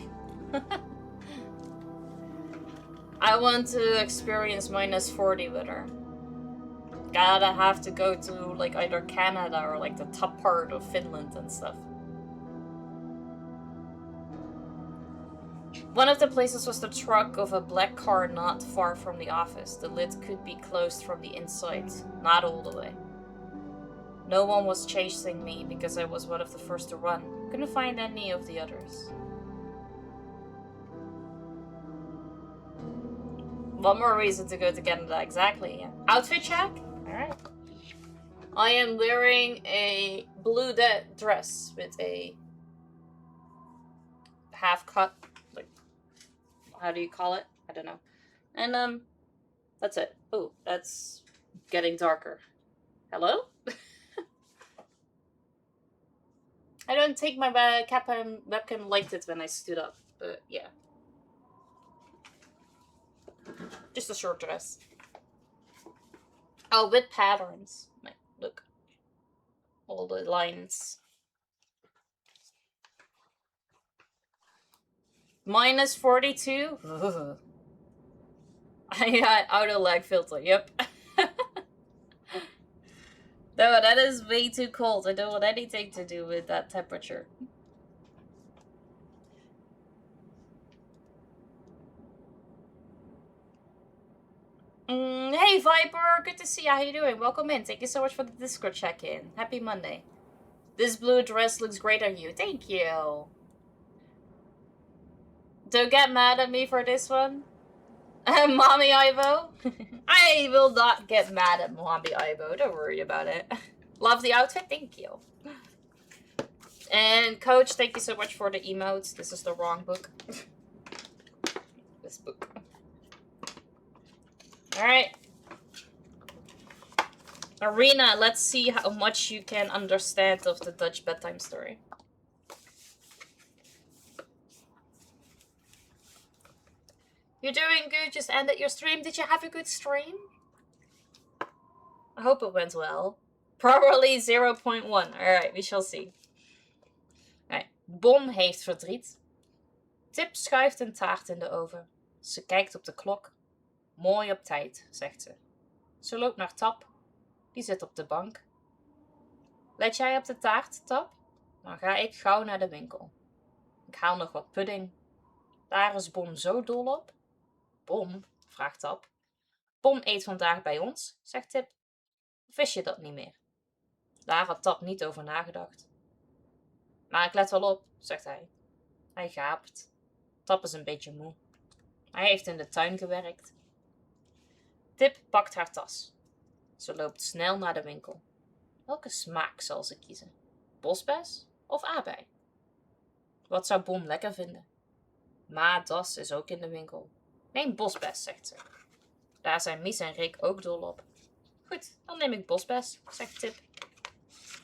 I want to experience minus 40 with her. Gotta have to go to like either Canada or like the top part of Finland and stuff. One of the places was the truck of a black car not far from the office. The lid could be closed from the inside, not all the way. No one was chasing me because I was one of the first to run. Couldn't find any of the others. One more reason to go to Canada, exactly. Yeah. Outfit check? Alright. I am wearing a blue dress with a half cut, like, how do you call it? I don't know. And, that's it. Oh, that's getting darker. Hello? I don't take my webcam like it when I stood up, but yeah. Just a short dress. Oh, with patterns. Like, look. All the lines. Minus 42? Ugh. I got auto lag filter, yep. No, that is way too cold. I don't want anything to do with that temperature. Hey Viper, good to see you. How you doing? Welcome in. Thank you so much for the Discord check-in. Happy Monday. This blue dress looks great on you. Thank you. Don't get mad at me for this one. Mommy Ivo. I will not get mad at Mommy Ivo. Don't worry about it. Love the outfit. Thank you. And Coach, thank you so much for the emotes. This is the wrong book. This book. Alright. Arena, let's see how much you can understand of the Dutch bedtime story. You're doing good, just ended your stream. Did you have a good stream? I hope it went well. Probably 0.1. Alright, we shall see. Alright. Bom heeft verdriet. Tip schuift een taart in de oven. Ze kijkt op de klok. Mooi op tijd, zegt ze. Ze loopt naar Tap. Die zit op de bank. Let jij op de taart, Tap? Dan ga ik gauw naar de winkel. Ik haal nog wat pudding. Daar is Bom zo dol op. Bom? Vraagt Tap. Bom eet vandaag bij ons, zegt Tip. Of wist je dat niet meer? Daar had Tap niet over nagedacht. Maar ik let wel op, zegt hij. Hij gaapt. Tap is een beetje moe. Hij heeft in de tuin gewerkt. Tip pakt haar tas. Ze loopt snel naar de winkel. Welke smaak zal ze kiezen? Bosbes of aardbei? Wat zou Bom lekker vinden? Ma Das is ook in de winkel. Neem bosbes, zegt ze. Daar zijn Mies en Rick ook dol op. Goed, dan neem ik bosbes, zegt Tip.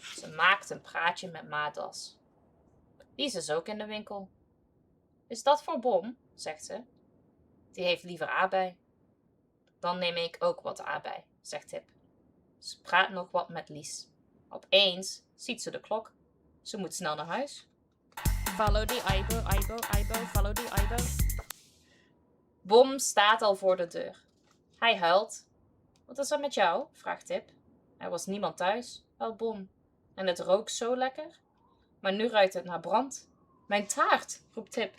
Ze maakt een praatje met Ma Das. Lies is ook in de winkel. Is dat voor Bom, zegt ze. Die heeft liever aardbei. Dan neem ik ook wat aardbei, zegt Tip. Ze praat nog wat met Lies. Opeens ziet ze de klok. Ze moet snel naar huis. Follow the Ibo, follow the Ibo. Bom staat al voor de deur. Hij huilt. Wat is er met jou? Vraagt Tip. Er was niemand thuis, huilt Bom. En het rookt zo lekker. Maar nu ruikt het naar brand. Mijn taart, roept Tip.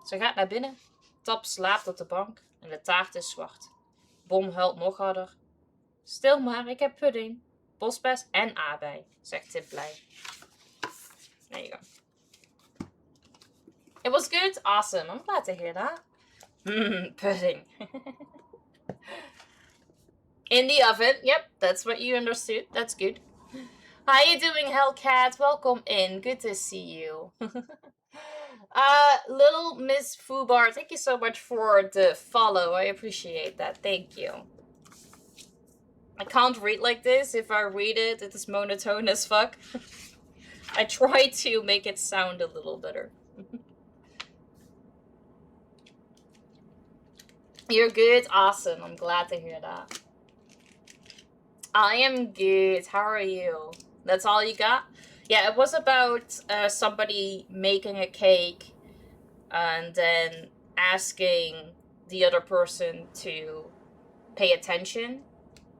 Ze gaat naar binnen. Tap slaapt op de bank en de taart is zwart. Bom huilt nog harder. Stil maar, ik heb pudding, bosbes en aardbei, zegt Tip blij. There you go. It was good? Awesome. I'm glad to hear that. Pudding. In the oven. Yep, that's what you understood. That's good. How you doing, Hellcat? Welcome in. Good to see you. Little Miss Fubar, thank you so much for the follow. I appreciate that. Thank you. I can't read like this. If I read it, it is monotone as fuck. I try to make it sound a little better. You're good? Awesome. I'm glad to hear that. I am good. How are you? That's all you got? Yeah, it was about somebody making a cake and then asking the other person to pay attention,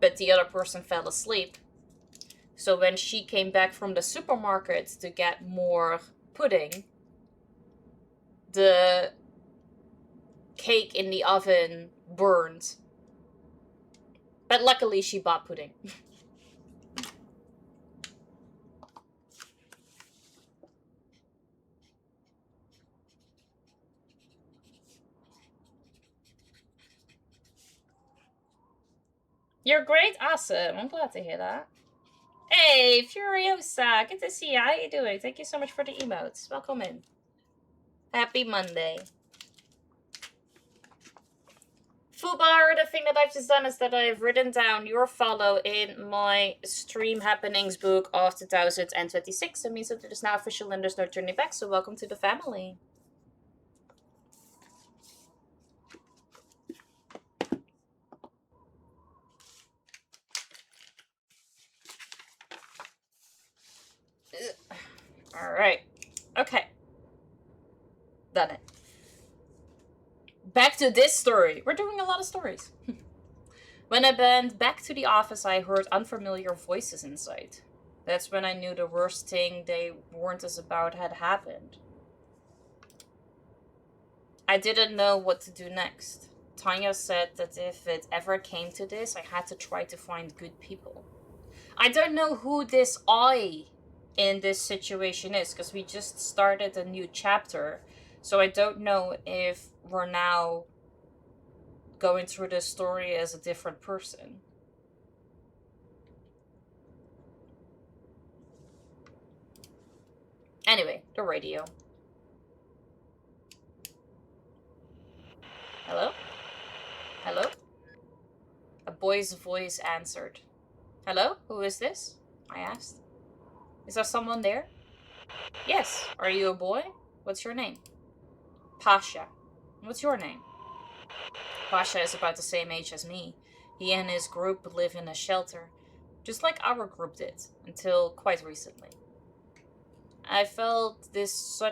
but the other person fell asleep. So when she came back from the supermarket to get more pudding, the cake in the oven burned. But luckily she bought pudding. You're great, awesome. I'm glad to hear that. Hey, Furiosa, good to see you. How you doing? Thank you so much for the emotes. Welcome in. Happy Monday. Fubar, the thing that I've just done is that I've written down your follow in my Stream Happenings book of 2026. That means that it is now official and there's no turning back, so welcome to the family. Alright. Okay. Done it. Back to this story. We're doing a lot of stories. When I went back to the office, I heard unfamiliar voices inside. That's when I knew the worst thing they warned us about had happened. I didn't know what to do next. Tanya said that if it ever came to this, I had to try to find good people. I don't know who this I in this situation is, because we just started a new chapter. So I don't know if we're now going through this story as a different person. Anyway, the radio. Hello? Hello? A boy's voice answered. Hello? Who is this? I asked. Is there someone there? Yes. Are you a boy? What's your name? Pasha. What's your name? Pasha is about the same age as me. He and his group live in a shelter, just like our group did, until quite recently. I felt this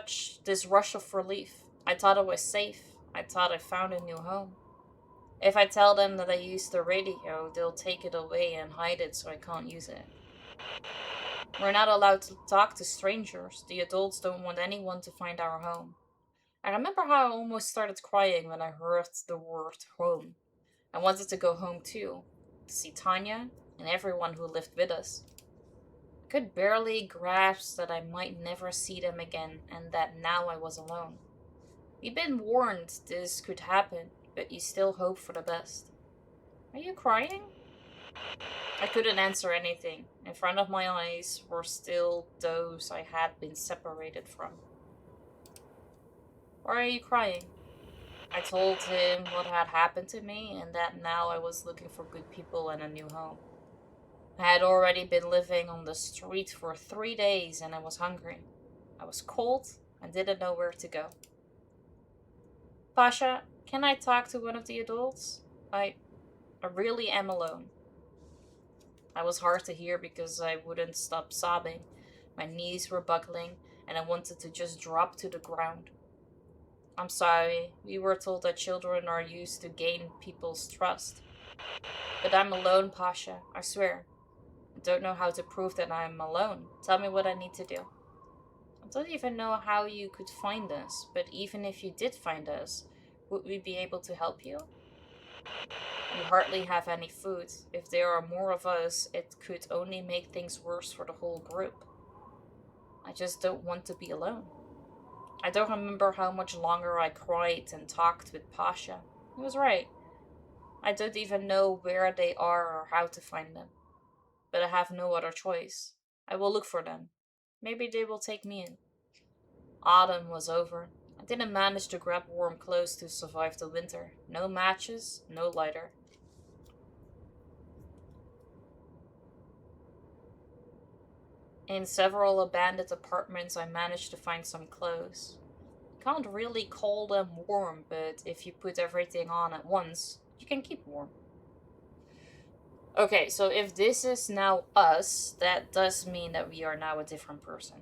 rush of relief. I thought I was safe. I thought I found a new home. If I tell them that I used the radio, they'll take it away and hide it so I can't use it. We're not allowed to talk to strangers. The adults don't want anyone to find our home. I remember how I almost started crying when I heard the word home. I wanted to go home too, to see Tanya and everyone who lived with us. I could barely grasp that I might never see them again and that now I was alone. We'd been warned this could happen, but you still hope for the best. Are you crying? I couldn't answer anything. In front of my eyes were still those I had been separated from. Why are you crying? I told him what had happened to me and that now I was looking for good people and a new home. I had already been living on the street for 3 days and I was hungry. I was cold and didn't know where to go. Pasha, can I talk to one of the adults? I really am alone. I was hard to hear because I wouldn't stop sobbing. My knees were buckling and I wanted to just drop to the ground. I'm sorry, we were told that children are used to gain people's trust. But I'm alone, Pasha, I swear. I don't know how to prove that I'm alone. Tell me what I need to do. I don't even know how you could find us, but even if you did find us, would we be able to help you? We hardly have any food. If there are more of us, it could only make things worse for the whole group. I just don't want to be alone. I don't remember how much longer I cried and talked with Pasha. He was right. I don't even know where they are or how to find them. But I have no other choice. I will look for them. Maybe they will take me in. Autumn was over. I didn't manage to grab warm clothes to survive the winter. No matches, no lighter. In several abandoned apartments, I managed to find some clothes. Can't really call them warm, but if you put everything on at once, you can keep warm. Okay, so if this is now us, that does mean that we are now a different person.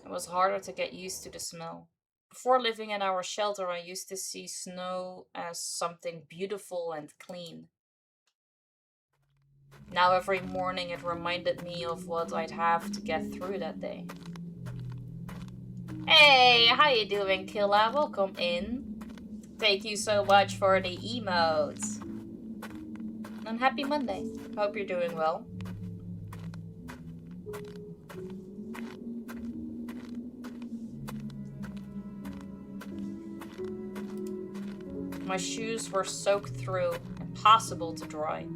It was harder to get used to the smell. Before living in our shelter, I used to see snow as something beautiful and clean. Now every morning it reminded me of what I'd have to get through that day. Hey, how you doing, Killa? Welcome in. Thank you so much for the emotes. And happy Monday. Hope you're doing well. My shoes were soaked through, impossible to dry.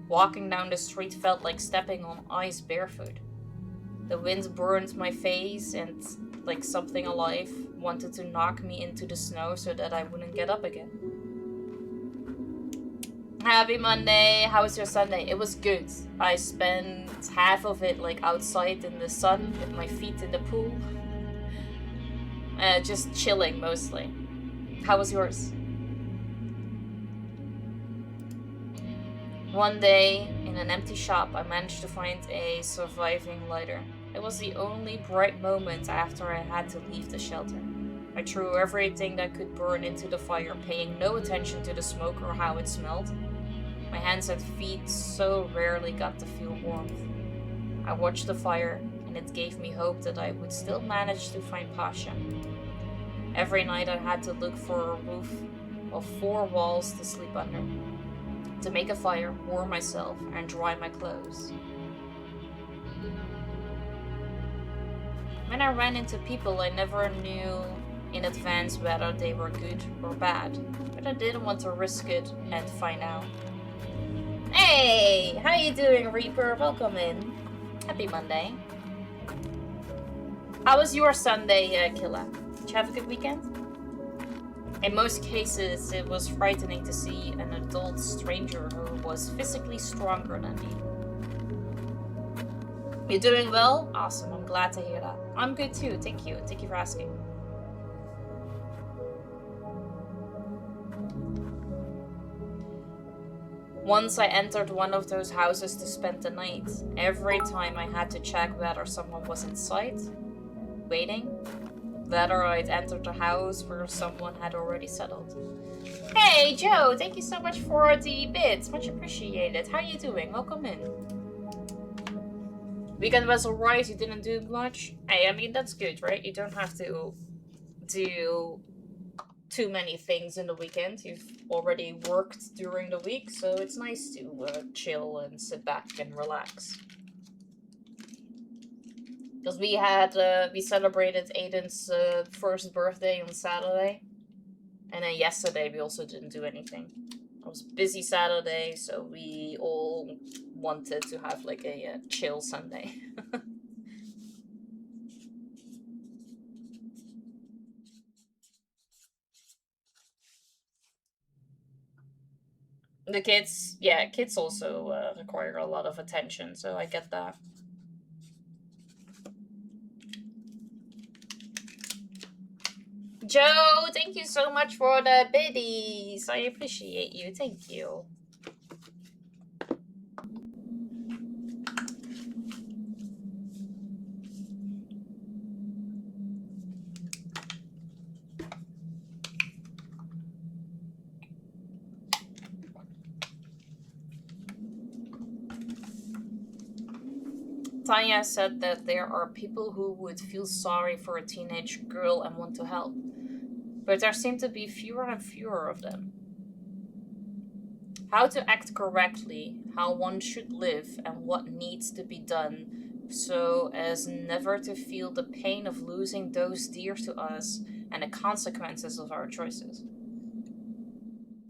Walking down the street felt like stepping on ice barefoot. The wind burned my face and, like something alive, wanted to knock me into the snow so that I wouldn't get up again. Happy Monday! How was your Sunday? It was good. I spent half of it like outside in the sun with my feet in the pool. Just chilling mostly. How was yours? One day, in an empty shop, I managed to find a surviving lighter. It was the only bright moment after I had to leave the shelter. I threw everything that could burn into the fire, paying no attention to the smoke or how it smelled. My hands and feet so rarely got to feel warmth. I watched the fire, and it gave me hope that I would still manage to find Pasha. Every night I had to look for a roof of 4 walls to sleep under, to make a fire, warm myself, and dry my clothes. When I ran into people, I never knew in advance whether they were good or bad, but I didn't want to risk it and find out. Hey! How you doing, Reaper? Welcome in. Happy Monday. How was your Sunday, Killa? Did you have a good weekend? In most cases, it was frightening to see an adult stranger who was physically stronger than me. You doing well? Awesome, I'm glad to hear that. I'm good too, thank you. Thank you for asking. Once I entered one of those houses to spend the night. Every time I had to check whether someone was in sight, waiting, whether I'd entered the house where someone had already settled. Hey Joe, thank you so much for the bits, much appreciated. How you doing? Welcome in. Weekend was alright, you didn't do much. Hey, I mean that's good, right? You don't have to do too many things in the weekend. You've already worked during the week, so it's nice to chill and sit back and relax. Because we celebrated Aiden's first birthday on Saturday. And then yesterday we also didn't do anything. It was a busy Saturday, so we all wanted to have like a chill Sunday. The kids, yeah, kids also require a lot of attention, so I get that. Joe, thank you so much for the biddies. I appreciate you. Thank you. Tanya said that there are people who would feel sorry for a teenage girl and want to help. But there seem to be fewer and fewer of them. How to act correctly, how one should live, and what needs to be done so as never to feel the pain of losing those dear to us and the consequences of our choices.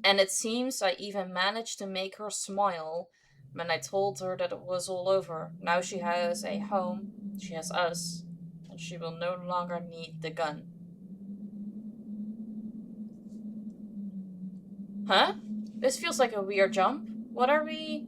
And it seems I even managed to make her smile when I told her that it was all over. Now she has a home, she has us, and she will no longer need the gun. Huh? This feels like a weird jump. What are we...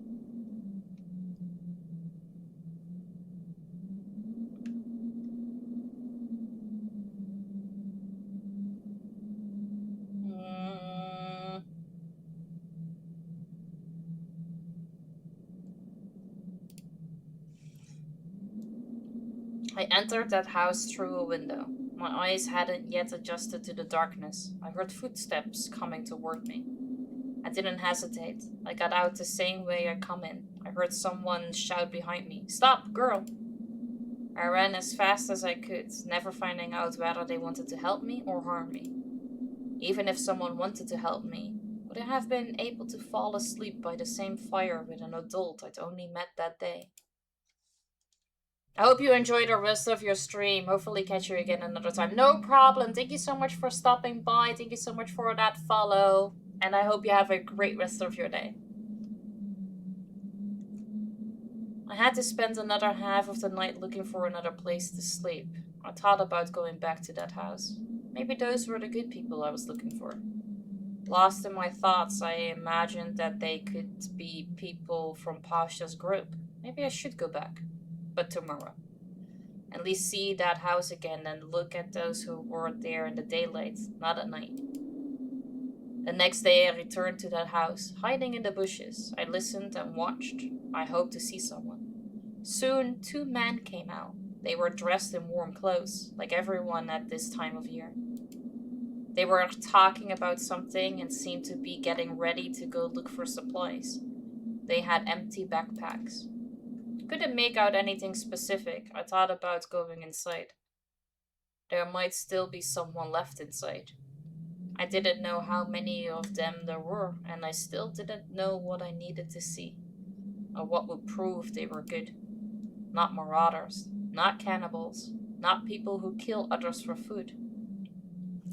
I entered that house through a window. My eyes hadn't yet adjusted to the darkness. I heard footsteps coming toward me. I didn't hesitate. I got out the same way I come in. I heard someone shout behind me, "Stop, girl!" I ran as fast as I could, never finding out whether they wanted to help me or harm me. Even if someone wanted to help me, would I have been able to fall asleep by the same fire with an adult I'd only met that day? I hope you enjoy the rest of your stream. Hopefully catch you again another time. No problem. Thank you so much for stopping by. Thank you so much for that follow. And I hope you have a great rest of your day. I had to spend another half of the night looking for another place to sleep. I thought about going back to that house. Maybe those were the good people I was looking for. Lost in my thoughts, I imagined that they could be people from Pasha's group. Maybe I should go back. But tomorrow. At least see that house again and look at those who were there in the daylight, not at night. The next day I returned to that house, hiding in the bushes. I listened and watched. I hoped to see someone. Soon, 2 men came out. They were dressed in warm clothes, like everyone at this time of year. They were talking about something and seemed to be getting ready to go look for supplies. They had empty backpacks. Couldn't make out anything specific. I thought about going inside. There might still be someone left inside. I didn't know how many of them there were, and I still didn't know what I needed to see, or what would prove they were good. Not marauders, not cannibals, not people who kill others for food.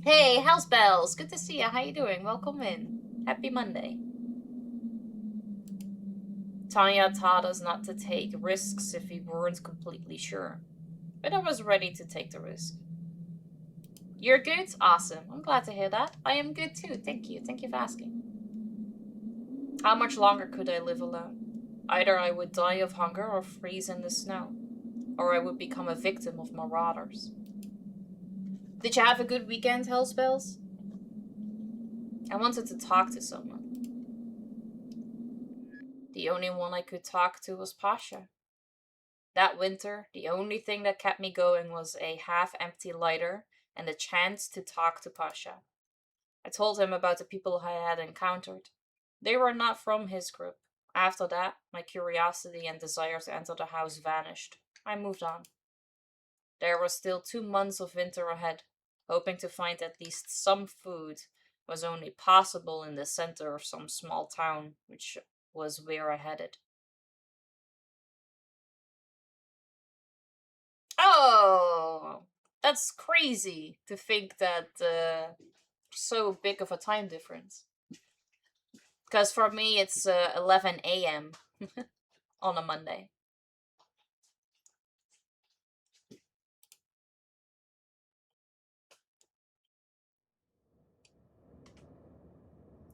Hey, Housebells! Good to see you. How you doing? Welcome in. Happy Monday. Tanya taught us not to take risks if we weren't completely sure. But I was ready to take the risk. You're good? Awesome. I'm glad to hear that. I am good too. Thank you. Thank you for asking. How much longer could I live alone? Either I would die of hunger or freeze in the snow. Or I would become a victim of marauders. Did you have a good weekend, Hellspells? I wanted to talk to someone. The only one I could talk to was Pasha. That winter, the only thing that kept me going was a half-empty lighter and the chance to talk to Pasha. I told him about the people I had encountered. They were not from his group. After that, my curiosity and desire to enter the house vanished. I moved on. There were still 2 months of winter ahead. Hoping to find at least some food was only possible in the center of some small town, which was where I headed. Oh, that's crazy to think that so big of a time difference. Because for me it's 11 a.m. on a Monday.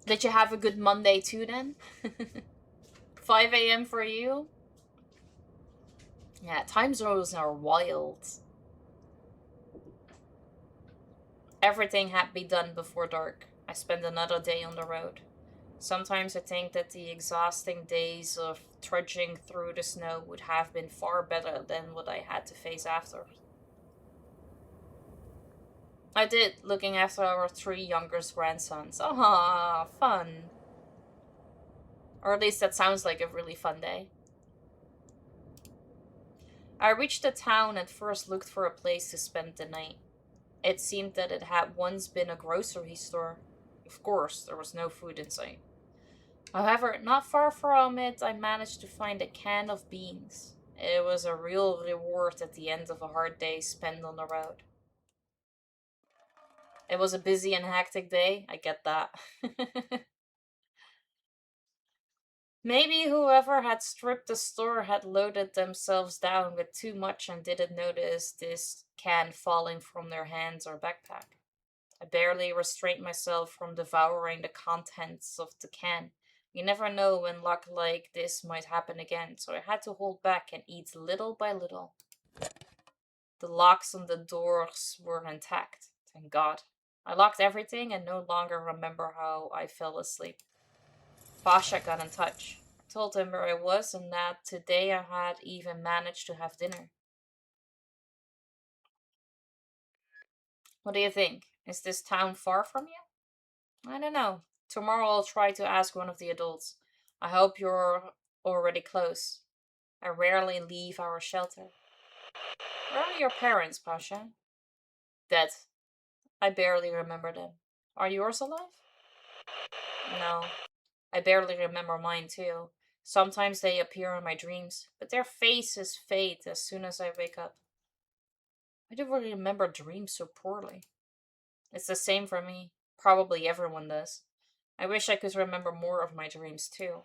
Did you have a good Monday too then? 5 a.m. for you? Yeah, time zones are wild. Everything had to be done before dark. I spent another day on the road. Sometimes I think that the exhausting days of trudging through the snow would have been far better than what I had to face after. I did, looking after our 3 youngest grandsons. Ah, fun. Or at least that sounds like a really fun day. I reached the town and first looked for a place to spend the night. It seemed that it had once been a grocery store. Of course, there was no food in sight. However, not far from it, I managed to find a can of beans. It was a real reward at the end of a hard day spent on the road. It was a busy and hectic day, I get that. Maybe whoever had stripped the store had loaded themselves down with too much and didn't notice this can falling from their hands or backpack. I barely restrained myself from devouring the contents of the can. You never know when luck like this might happen again, so I had to hold back and eat little by little. The locks on the doors were intact, thank God. I locked everything and no longer remember how I fell asleep. Pasha got in touch. I told him where I was and that today I had even managed to have dinner. What do you think? Is this town far from you? I don't know. Tomorrow I'll try to ask one of the adults. I hope you're already close. I rarely leave our shelter. Where are your parents, Pasha? Dead. I barely remember them. Are yours alive? No. I barely remember mine too. Sometimes they appear in my dreams, but their faces fade as soon as I wake up. I do remember dreams so poorly. It's the same for me. Probably everyone does. I wish I could remember more of my dreams too.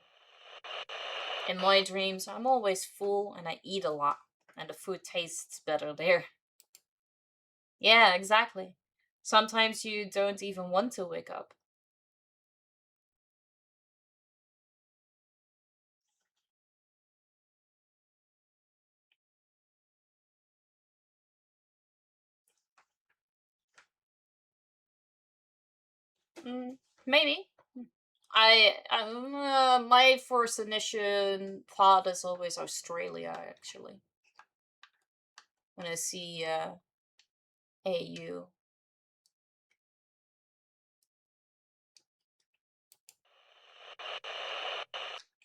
In my dreams, I'm always full and I eat a lot, and the food tastes better there. Yeah, exactly. Sometimes you don't even want to wake up. Maybe. My first initial thought is always Australia, actually. When I see AU.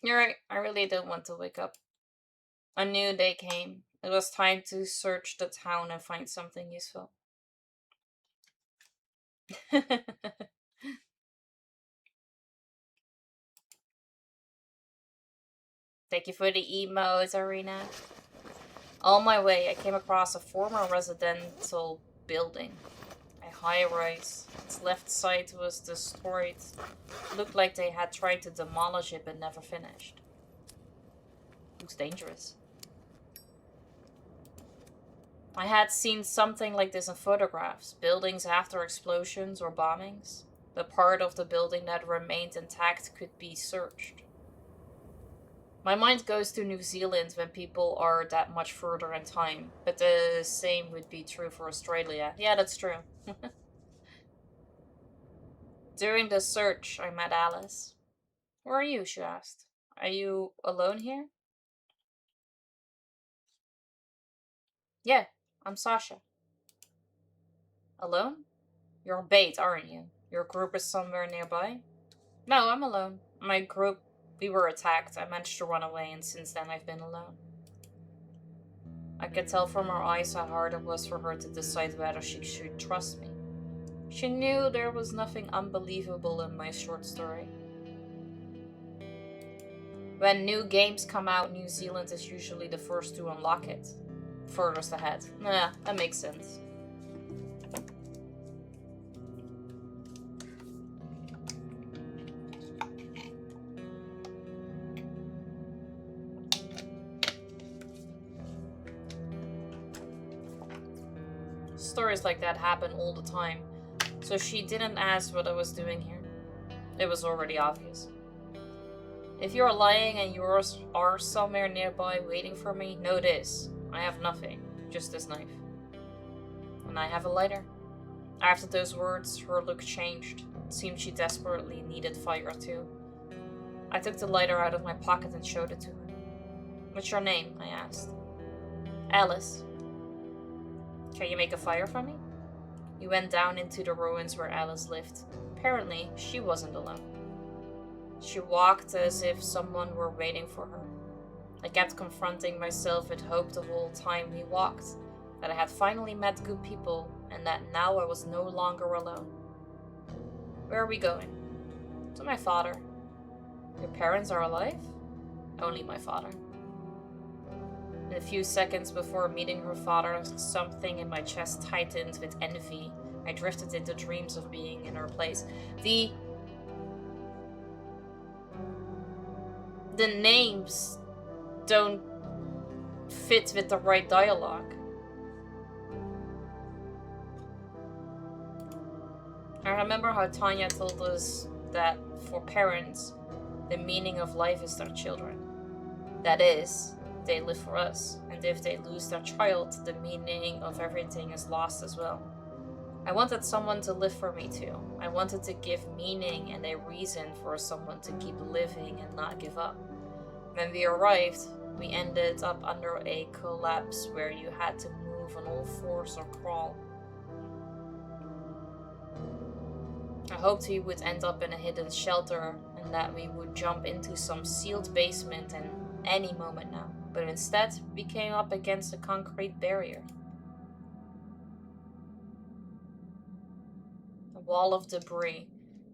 You're right, I really don't want to wake up. A new day came. It was time to search the town and find something useful. Thank you for the emotes, Arena. On my way, I came across a former residential building. A high-rise. Its left side was destroyed. Looked like they had tried to demolish it but never finished. Looks dangerous. I had seen something like this in photographs. Buildings after explosions or bombings. The part of the building that remained intact could be searched. My mind goes to New Zealand when people are that much further in time, but the same would be true for Australia. Yeah, that's true. During the search, I met Alice. Where are you? She asked. Are you alone here? Yeah, I'm Sasha. Alone? You're bait, aren't you? Your group is somewhere nearby? No, I'm alone. My group, we were attacked. I managed to run away, and since then I've been alone. I could tell from her eyes how hard it was for her to decide whether she should trust me. She knew there was nothing unbelievable in my short story. When new games come out, New Zealand is usually the first to unlock it. Furthest ahead. Nah, that makes sense. Stories like that happen all the time, so she didn't ask what I was doing here. It was already obvious. If you're lying and yours are somewhere nearby waiting for me, know this. I have nothing, just this knife. And I have a lighter. After those words, her look changed. It seemed she desperately needed fire too. I took the lighter out of my pocket and showed it to her. What's your name? I asked. Alice. Can you make a fire for me? We went down into the ruins where Alice lived. Apparently, she wasn't alone. She walked as if someone were waiting for her. I kept confronting myself with hope the whole time we walked, that I had finally met good people, and that now I was no longer alone. Where are we going? To my father. Your parents are alive? Only my father. In a few seconds before meeting her father, something in my chest tightened with envy. I drifted into dreams of being in her place. The names don't fit with the right dialogue. I remember how Tanya told us that for parents, the meaning of life is their children. That is, they live for us, and if they lose their child, the meaning of everything is lost as well. I wanted someone to live for me too. I wanted to give meaning and a reason for someone to keep living and not give up. When we arrived, we ended up under a collapse where you had to move on all fours or crawl. hoped we would end up in a hidden shelter and that we would jump into some sealed basement in any moment now. But instead, we came up against a concrete barrier. A wall of debris,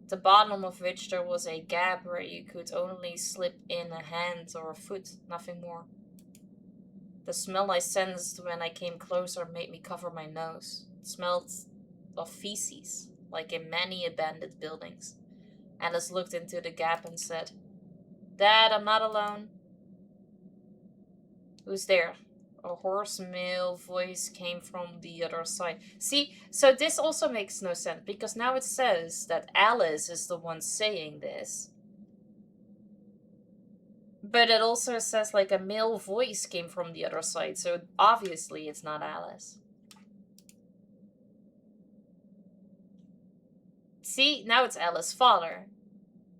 at the bottom of which there was a gap where you could only slip in a hand or a foot, nothing more. The smell I sensed when I came closer made me cover my nose. It smelled of feces, like in many abandoned buildings. Alice looked into the gap and said, "Dad, I'm not alone." "Who's there?" A hoarse male voice came from the other side. See, so this also makes no sense, because now it says that Alice is the one saying this. But it also says like a male voice came from the other side, so obviously it's not Alice. See, now it's Alice's father.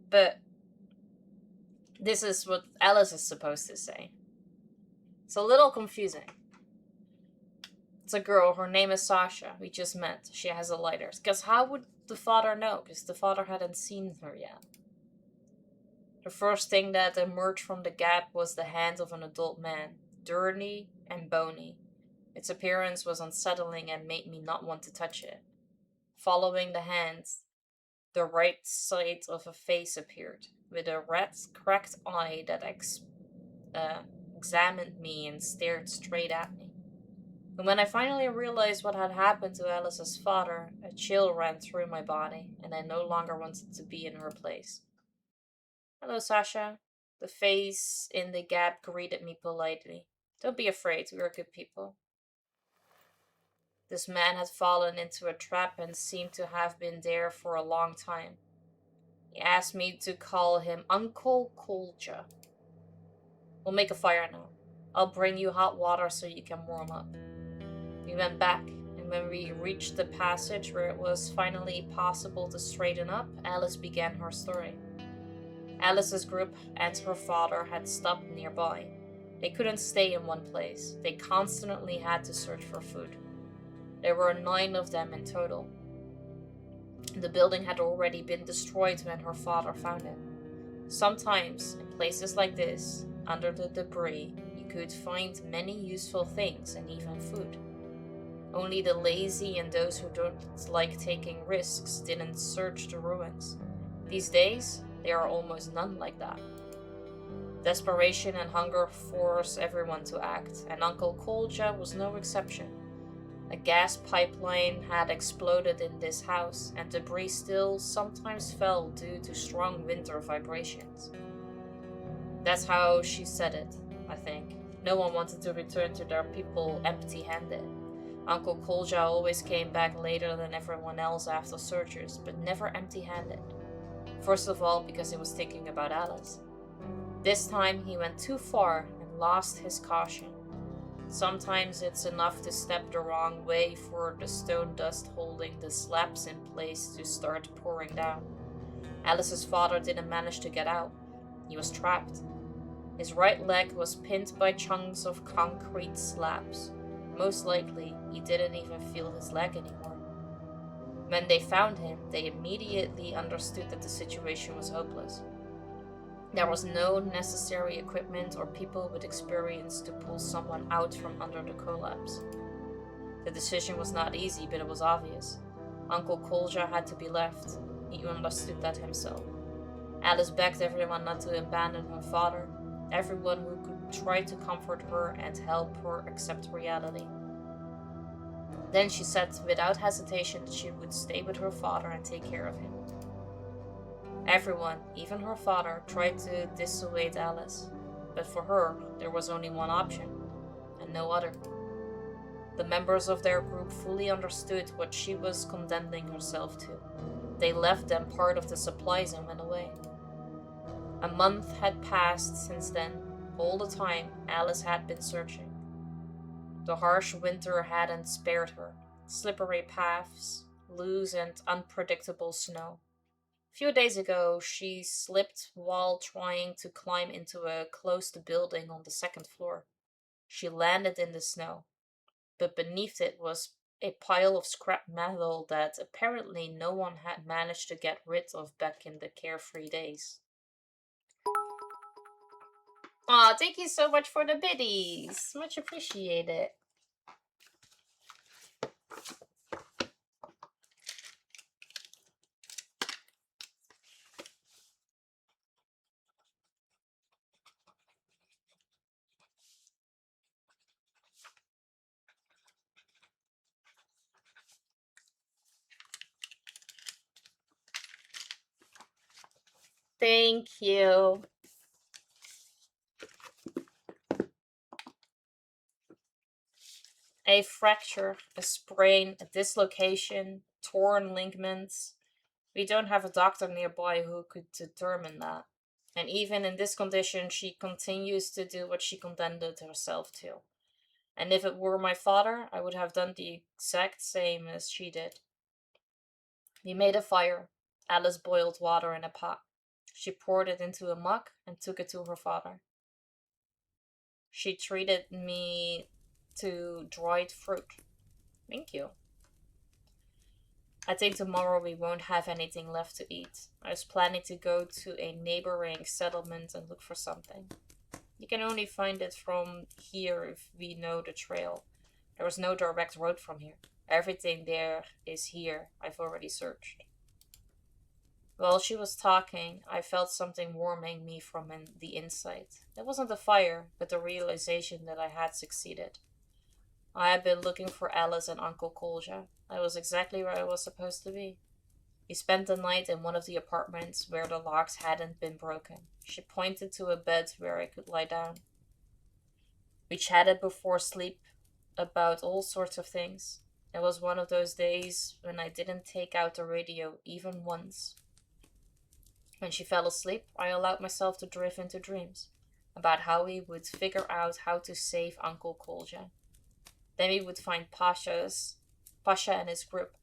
But this is what Alice is supposed to say. It's a little confusing. It's a girl, her name is Sasha. We just met. She has a lighter. Because how would the father know? Because the father hadn't seen her yet. The first thing that emerged from the gap was the hand of an adult man, dirty and bony. Its appearance was unsettling and made me not want to touch it. Following the hand, the right side of a face appeared, with a red, cracked eye that examined me and stared straight at me. And when I finally realized what had happened to Alice's father, a chill ran through my body, and I no longer wanted to be in her place. "Hello, Sasha." The face in the gap greeted me politely. "Don't be afraid, we are good people." This man had fallen into a trap and seemed to have been there for a long time. He asked me to call him Uncle Kolja. "We'll make a fire now. I'll bring you hot water so you can warm up." We went back, and when we reached the passage where it was finally possible to straighten up, Alice began her story. Alice's group and her father had stopped nearby. They couldn't stay in one place. They constantly had to search for food. There were 9 of them in total. The building had already been destroyed when her father found it. Sometimes, in places like this, under the debris, you could find many useful things and even food. Only the lazy and those who don't like taking risks didn't search the ruins. These days, there are almost none like that. Desperation and hunger force everyone to act, and Uncle Kolja was no exception. A gas pipeline had exploded in this house, and debris still sometimes fell due to strong winter vibrations. That's how she said it, I think. No one wanted to return to their people empty-handed. Uncle Kolja always came back later than everyone else after searches, but never empty-handed. First of all, because he was thinking about Alice. This time he went too far and lost his caution. Sometimes it's enough to step the wrong way for the stone dust holding the slabs in place to start pouring down. Alice's father didn't manage to get out. He was trapped. His right leg was pinned by chunks of concrete slabs. Most likely, he didn't even feel his leg anymore. When they found him, they immediately understood that the situation was hopeless. There was no necessary equipment or people with experience to pull someone out from under the collapse. The decision was not easy, but it was obvious. Uncle Kolja had to be left. He understood that himself. Alice begged everyone not to abandon her father, everyone who could try to comfort her and help her accept reality. Then she said without hesitation that she would stay with her father and take care of him. Everyone, even her father, tried to dissuade Alice, but for her, there was only one option, and no other. The members of their group fully understood what she was condemning herself to. They left them part of the supplies and went away. A month had passed since then. All the time, Alice had been searching. The harsh winter hadn't spared her. Slippery paths, loose and unpredictable snow. A few days ago, she slipped while trying to climb into a closed building on the 2nd floor. She landed in the snow, but beneath it was a pile of scrap metal that apparently no one had managed to get rid of back in the carefree days. Aw, thank you so much for the biddies. Much appreciated. Thank you. A fracture, a sprain, a dislocation, torn ligaments. We don't have a doctor nearby who could determine that. And even in this condition, she continues to do what she condemned herself to. And if it were my father, I would have done the exact same as she did. We made a fire. Alice boiled water in a pot. She poured it into a mug and took it to her father. She treated me to dried fruit. Thank you. I think tomorrow we won't have anything left to eat. I was planning to go to a neighboring settlement and look for something. You can only find it from here if we know the trail. There was no direct road from here. Everything there is here. I've already searched. While she was talking, I felt something warming me from the inside. It wasn't the fire, but the realization that I had succeeded. I had been looking for Alice and Uncle Kolja. I was exactly where I was supposed to be. We spent the night in one of the apartments where the locks hadn't been broken. She pointed to a bed where I could lie down. We chatted before sleep about all sorts of things. It was one of those days when I didn't take out the radio even once. When she fell asleep, I allowed myself to drift into dreams about how we would figure out how to save Uncle Kolja. Then we would find Pasha and his group.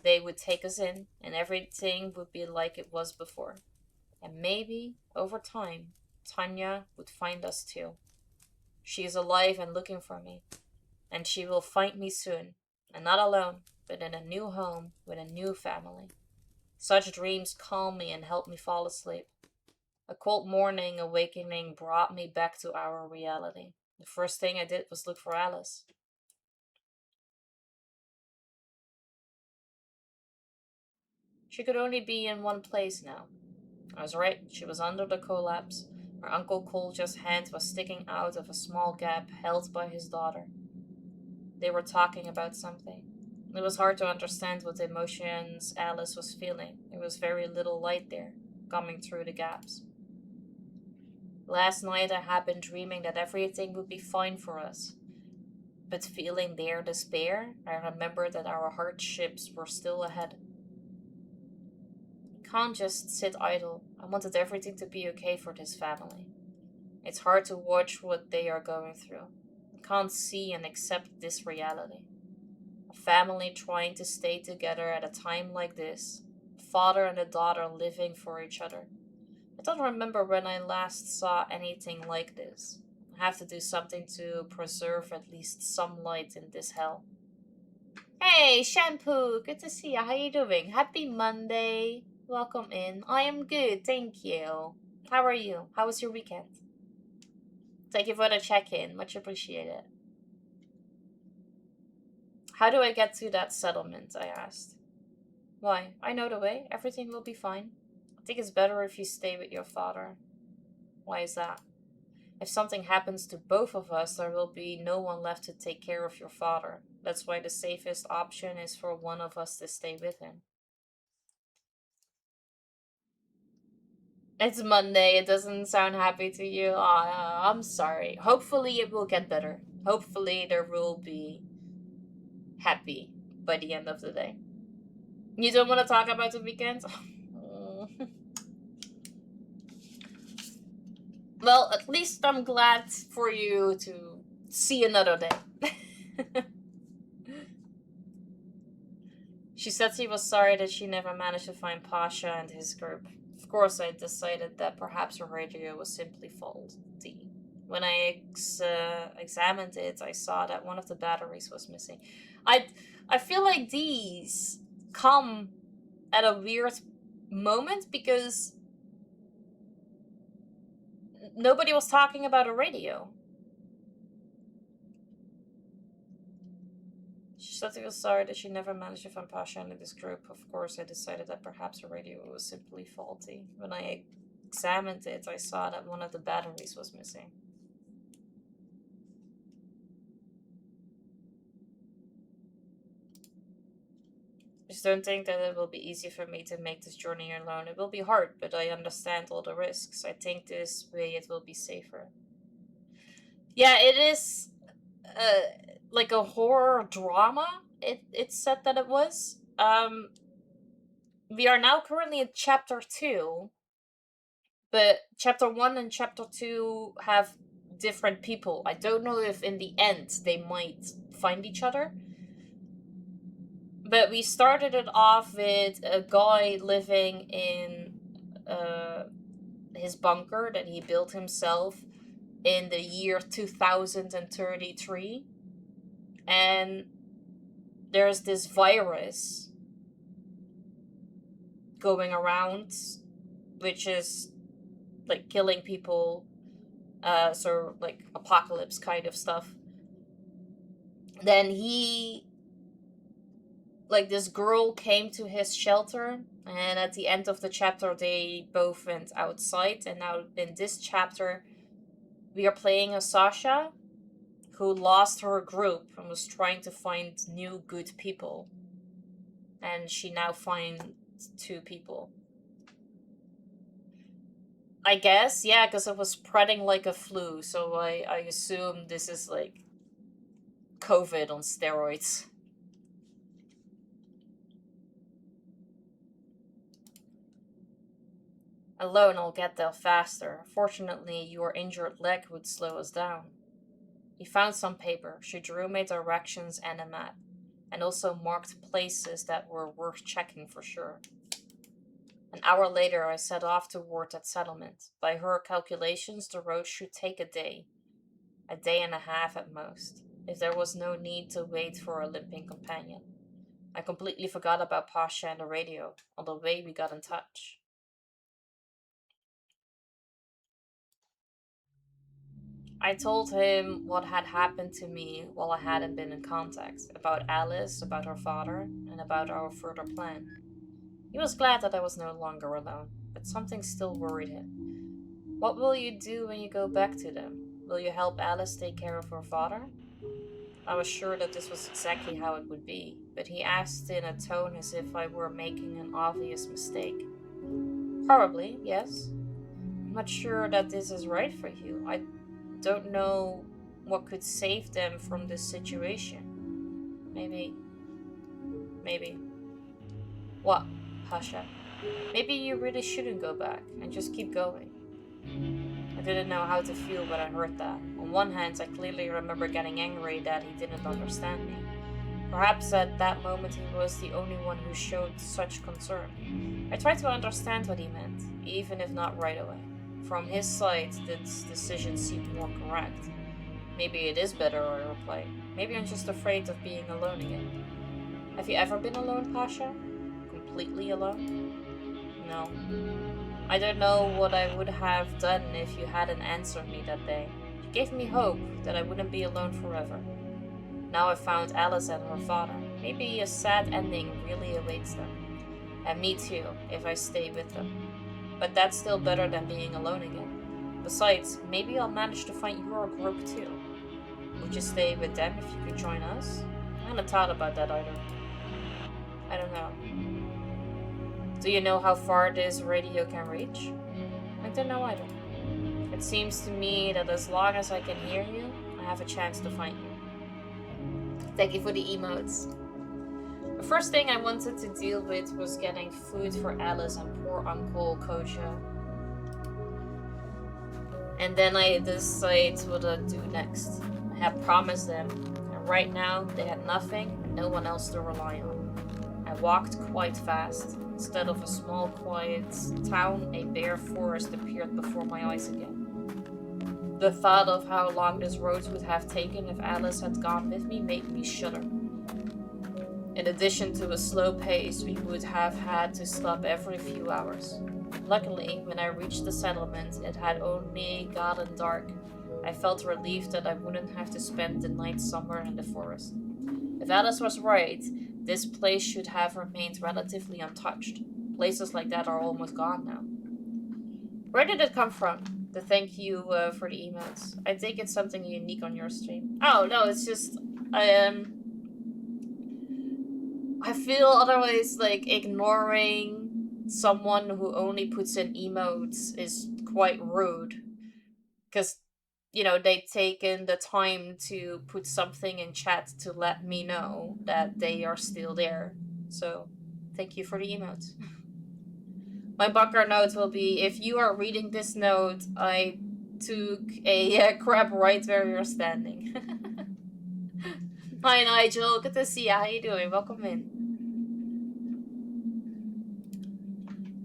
They would take us in, and everything would be like it was before. And maybe, over time, Tanya would find us too. She is alive and looking for me, and she will find me soon, and not alone, but in a new home with a new family. Such dreams calm me and help me fall asleep. A cold morning awakening brought me back to our reality. The first thing I did was look for Alice. She could only be in one place now. I was right, she was under the collapse. Her Uncle Kolja's hand was sticking out of a small gap held by his daughter. They were talking about something. It was hard to understand what emotions Alice was feeling. There was very little light there, coming through the gaps. Last night I had been dreaming that everything would be fine for us. But feeling their despair, I remembered that our hardships were still ahead. I can't just sit idle. I wanted everything to be okay for this family. It's hard to watch what they are going through. I can't see and accept this reality. A family trying to stay together at a time like this. A father and a daughter living for each other. I don't remember when I last saw anything like this. I have to do something to preserve at least some light in this hell. Hey, Shampoo! Good to see you. How you doing? Happy Monday. Welcome in. I am good, thank you. How are you? How was your weekend? Thank you for the check-in. Much appreciated. How do I get to that settlement? I asked. Why? I know the way. Everything will be fine. I think it's better if you stay with your father. Why is that? If something happens to both of us, there will be no one left to take care of your father. That's why the safest option is for one of us to stay with him. It's Monday. It doesn't sound happy to you. I'm sorry. Hopefully it will get better. Hopefully there will be happy by the end of the day. You don't want to talk about the weekend? Well, at least I'm glad for you to see another day. She said she was sorry that she never managed to find Pasha and his group. Of course, I decided that perhaps her radio was simply faulty. When I examined it, I saw that one of the batteries was missing. I feel like these come at a weird moment because nobody was talking about a radio. She said she was sorry that she never managed to find Pasha in this group. Of course, I decided that perhaps a radio was simply faulty. When I examined it, I saw that one of the batteries was missing. I just don't think that it will be easy for me to make this journey alone. It will be hard, but I understand all the risks. I think this way it will be safer. Yeah, it is like a horror drama. It said that it was. We are now currently in chapter 2, but chapter 1 and chapter 2 have different people. I don't know if in the end they might find each other. But we started it off with a guy living in his bunker that he built himself in the year 2033. And there's this virus going around, which is like killing people, so like apocalypse kind of stuff. Then this girl came to his shelter, and at the end of the chapter they both went outside. And now in this chapter we are playing as Sasha, who lost her group and was trying to find new good people. And she now finds 2 people. I guess, yeah, because it was spreading like a flu, so I assume this is like COVID on steroids. Alone, I'll get there faster. Fortunately, your injured leg would slow us down. He found some paper. She drew me directions and a map, and also marked places that were worth checking for sure. An hour later, I set off toward that settlement. By her calculations, the road should take a day and a half at most, if there was no need to wait for a limping companion. I completely forgot about Pasha and the radio, on the way we got in touch. I told him what had happened to me while I hadn't been in contact, about Alice, about her father, and about our further plan. He was glad that I was no longer alone, but something still worried him. What will you do when you go back to them? Will you help Alice take care of her father? I was sure that this was exactly how it would be, but he asked in a tone as if I were making an obvious mistake. Probably, yes. I'm not sure that this is right for you. I don't know what could save them from this situation. Maybe. What, Pasha? Maybe you really shouldn't go back and just keep going. I didn't know how to feel when I heard that. On one hand, I clearly remember getting angry that he didn't understand me. Perhaps at that moment he was the only one who showed such concern. I tried to understand what he meant, even if not right away. From his side, this decision seemed more correct. Maybe it is better, I replied. Maybe I'm just afraid of being alone again. Have you ever been alone, Pasha? Completely alone? No. I don't know what I would have done if you hadn't answered me that day. You gave me hope that I wouldn't be alone forever. Now I've found Alice and her father. Maybe a sad ending really awaits them. And me too, if I stay with them. But that's still better than being alone again. Besides, maybe I'll manage to find your group too. Would you stay with them if you could join us? I haven't thought about that either. I don't know. Do you know how far this radio can reach? I don't know either. It seems to me that as long as I can hear you, I have a chance to find you. Thank you for the emotes. The first thing I wanted to deal with was getting food for Alice and poor Uncle Koja. And then I decide what I'd do next. I had promised them, and right now they had nothing, no one else to rely on. I walked quite fast. Instead of a small, quiet town, a bare forest appeared before my eyes again. The thought of how long this road would have taken if Alice had gone with me made me shudder. In addition to a slow pace, we would have had to stop every few hours. Luckily, when I reached the settlement, it had only gotten dark. I felt relieved that I wouldn't have to spend the night somewhere in the forest. If Alice was right, this place should have remained relatively untouched. Places like that are almost gone now. Where did it come from? The thank you for the emotes. I think it's something unique on your stream. Oh, no, it's just... I feel otherwise like ignoring someone who only puts in emotes is quite rude. Because, you know, they've taken the time to put something in chat to let me know that they are still there. So, thank you for the emotes. My bunker note will be, if you are reading this note, I took a crap right where you're standing. Hi Nigel, good to see you. How you doing? Welcome in.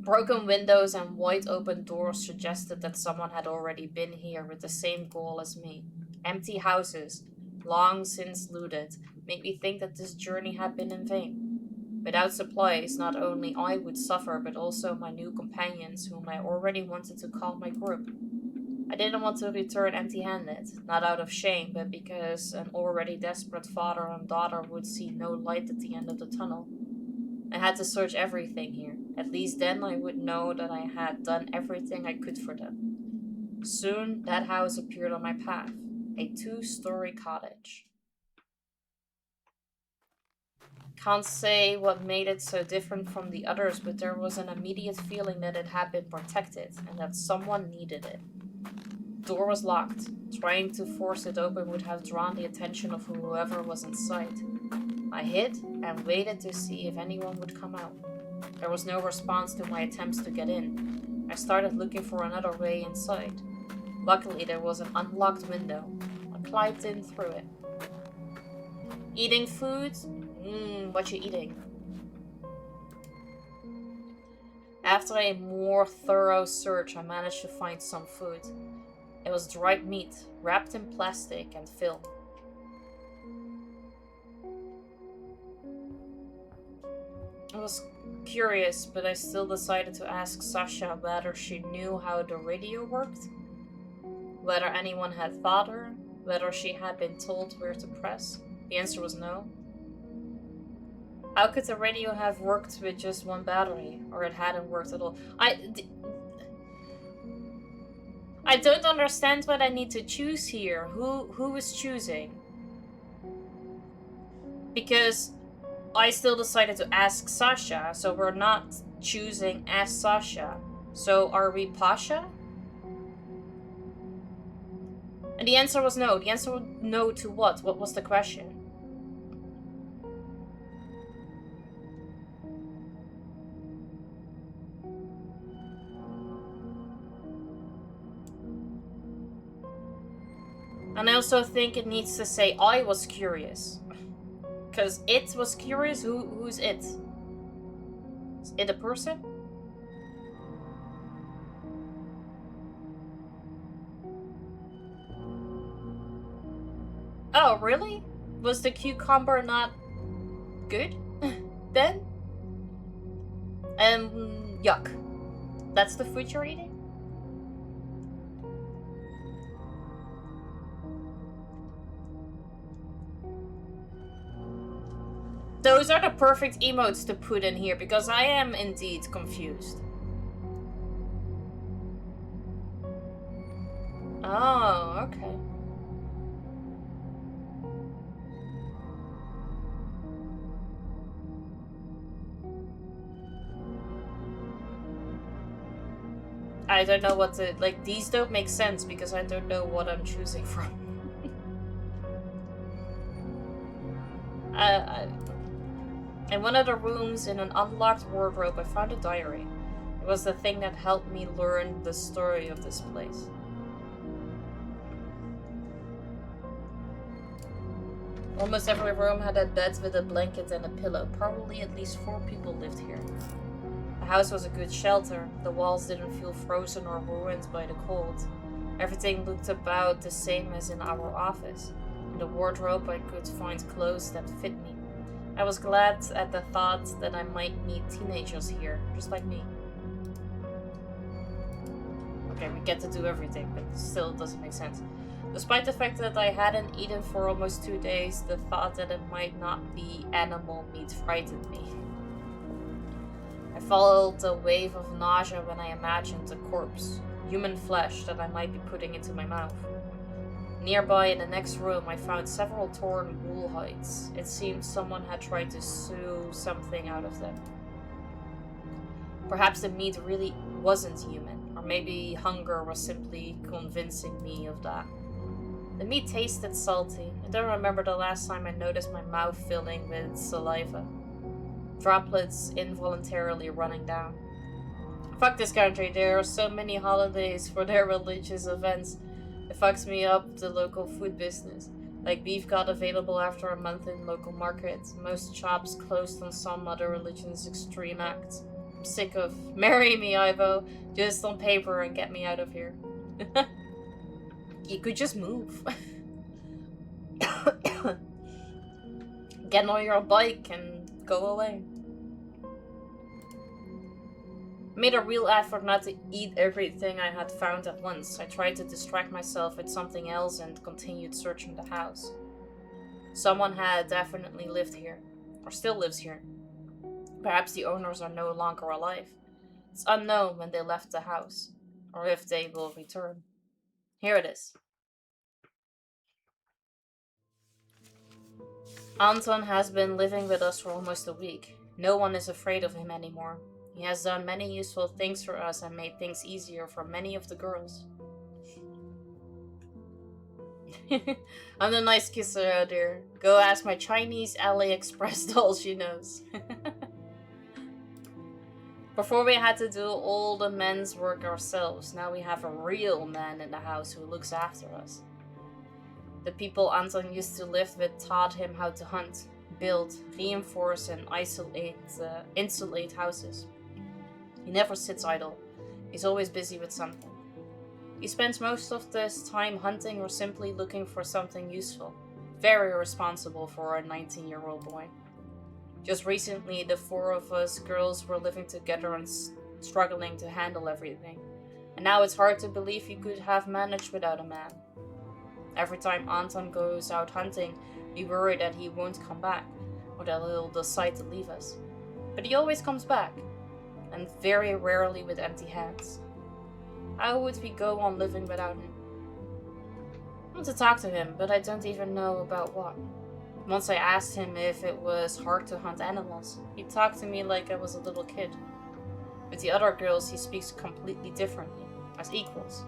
Broken windows and wide open doors suggested that someone had already been here with the same goal as me. Empty houses, long since looted, made me think that this journey had been in vain. Without supplies, not only I would suffer, but also my new companions, whom I already wanted to call my group. I didn't want to return empty-handed, not out of shame, but because an already desperate father and daughter would see no light at the end of the tunnel. I had to search everything here. At least then I would know that I had done everything I could for them. Soon, that house appeared on my path. A 2-story cottage. Can't say what made it so different from the others, but there was an immediate feeling that it had been protected, and that someone needed it. The door was locked. Trying to force it open would have drawn the attention of whoever was inside. I hid and waited to see if anyone would come out. There was no response to my attempts to get in. I started looking for another way inside. Luckily, there was an unlocked window. I climbed in through it. Eating food? What you eating? After a more thorough search, I managed to find some food. It was dried meat, wrapped in plastic and film. I was curious, but I still decided to ask Sasha whether she knew how the radio worked, whether anyone had taught her, whether she had been told where to press. The answer was no. How could the radio have worked with just one battery, or it hadn't worked at all? I don't understand what I need to choose here. Who is choosing? Because I still decided to ask Sasha, so we're not choosing as Sasha. So are we Pasha? And the answer was no. The answer was no to what? What was the question? And I also think it needs to say I was curious. Because it was curious. Who's it? Is it a person? Oh, really? Was the cucumber not good? Then? Yuck. That's the food you're eating? Those are the perfect emotes to put in here, because I am indeed confused. Oh, okay. I don't know what to... Like, these don't make sense because I don't know what I'm choosing from. In one of the rooms in an unlocked wardrobe, I found a diary. It was the thing that helped me learn the story of this place. Almost every room had a bed with a blanket and a pillow. Probably at least 4 people lived here. The house was a good shelter. The walls didn't feel frozen or ruined by the cold. Everything looked about the same as in our office. In the wardrobe, I could find clothes that fit me. I was glad at the thought that I might meet teenagers here, just like me. Okay, we get to do everything, but still it doesn't make sense. Despite the fact that I hadn't eaten for almost 2 days, the thought that it might not be animal meat frightened me. I felt a wave of nausea when I imagined a corpse, human flesh that I might be putting into my mouth. Nearby in the next room, I found several torn wool hides. It seemed someone had tried to sew something out of them. Perhaps the meat really wasn't human, or maybe hunger was simply convincing me of that. The meat tasted salty. I don't remember the last time I noticed my mouth filling with saliva. Droplets involuntarily running down. Fuck this country, there are so many holidays for their religious events. It fucks me up the local food business. Like beef got available after a month in local markets. Most shops closed on some other religion's extreme acts. I'm sick of marry me, Ivo, just on paper and get me out of here. You could just move. Get on your bike and go away. I made a real effort not to eat everything I had found at once. I tried to distract myself with something else and continued searching the house. Someone had definitely lived here, or still lives here. Perhaps the owners are no longer alive. It's unknown when they left the house, or if they will return. Here it is. Anton has been living with us for almost a week. No one is afraid of him anymore. He has done many useful things for us and made things easier for many of the girls. I'm the nice kisser out there. Go ask my Chinese AliExpress doll, she knows. Before we had to do all the men's work ourselves, now we have a real man in the house who looks after us. The people Anton used to live with taught him how to hunt, build, reinforce and insulate houses. He never sits idle. He's always busy with something. He spends most of his time hunting or simply looking for something useful. Very responsible for a 19-year-old boy. Just recently, the 4 of us girls were living together and struggling to handle everything. And now it's hard to believe he could have managed without a man. Every time Anton goes out hunting, we worry that he won't come back, or that he'll decide to leave us. But he always comes back, and very rarely with empty hands. How would we go on living without him? I want to talk to him, but I don't even know about what. Once I asked him if it was hard to hunt animals, he talked to me like I was a little kid. With the other girls, he speaks completely differently, as equals.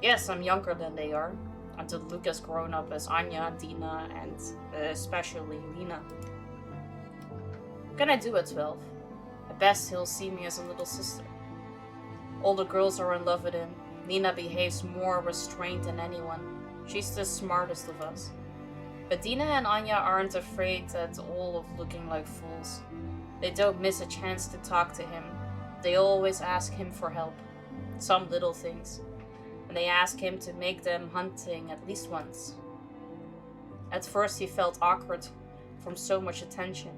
Yes, I'm younger than they are, until Lucas grown up as Anya, Dina, and especially Lena. What can I do at 12? At best, he'll see me as a little sister. All the girls are in love with him. Nina behaves more restrained than anyone. She's the smartest of us. But Dina and Anya aren't afraid at all of looking like fools. They don't miss a chance to talk to him. They always ask him for help. Some little things. And they ask him to make them hunting at least once. At first he felt awkward from so much attention.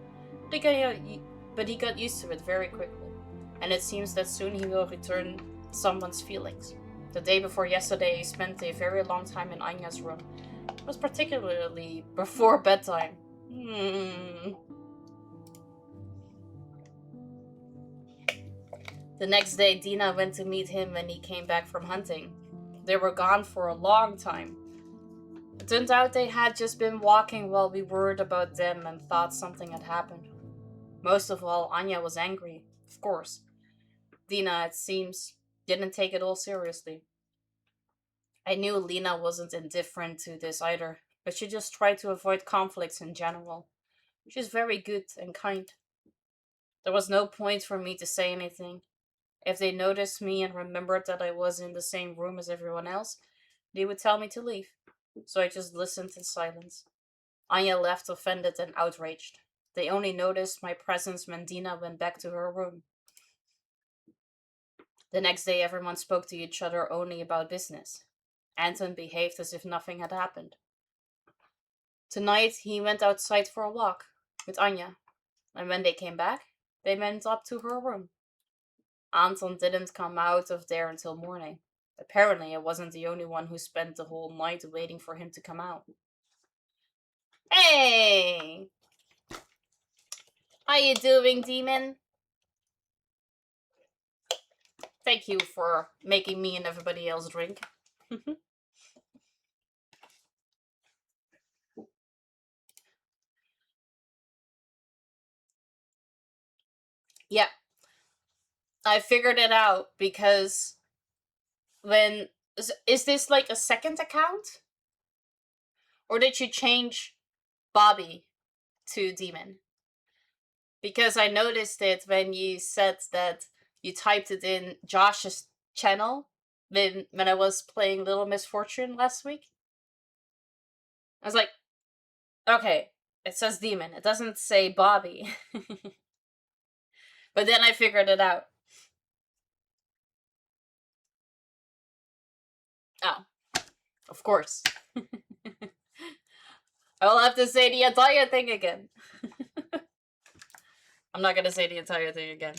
But he got used to it very quickly. And it seems that soon he will return someone's feelings. The day before yesterday he spent a very long time in Anya's room. It was particularly before bedtime. The next day, Dina went to meet him when he came back from hunting. They were gone for a long time. It turned out they had just been walking while we worried about them and thought something had happened. Most of all, Anya was angry, of course. Dina, it seems, didn't take it all seriously. I knew Lena wasn't indifferent to this either, but she just tried to avoid conflicts in general. She's very good and kind. There was no point for me to say anything. If they noticed me and remembered that I was in the same room as everyone else, they would tell me to leave. So I just listened in silence. Anya left offended and outraged. They only noticed my presence when Dina went back to her room. The next day everyone spoke to each other only about business. Anton behaved as if nothing had happened. Tonight he went outside for a walk. with Anya. And when they came back, they went up to her room. Anton didn't come out of there until morning. Apparently, I wasn't the only one who spent the whole night waiting for him to come out. Hey! How you doing, demon? Thank you for making me and everybody else drink. Yeah. I figured it out because when... Is this like a second account? Or did you change Bobby to Demon? Because I noticed it when you said that you typed it in Josh's channel when I was playing Little Misfortune last week. I was like, okay, it says Demon. It doesn't say Bobby. But then I figured it out. Oh, of course. I'll have to say the entire thing again. I'm not gonna say the entire thing again.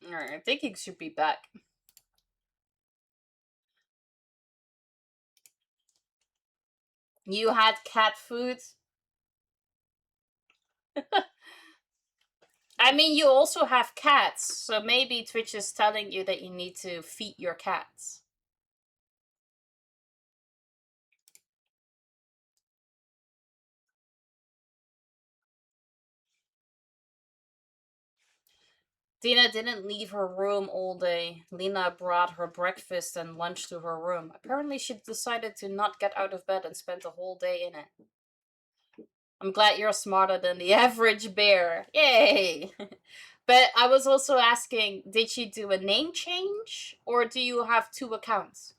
Alright, I think he should be back. You had cat food? I mean, you also have cats, so maybe Twitch is telling you that you need to feed your cats. Dina didn't leave her room all day. Lena brought her breakfast and lunch to her room. Apparently she decided to not get out of bed and spent the whole day in it. I'm glad you're smarter than the average bear. Yay! But I was also asking, did you do a name change? Or do you have 2 accounts?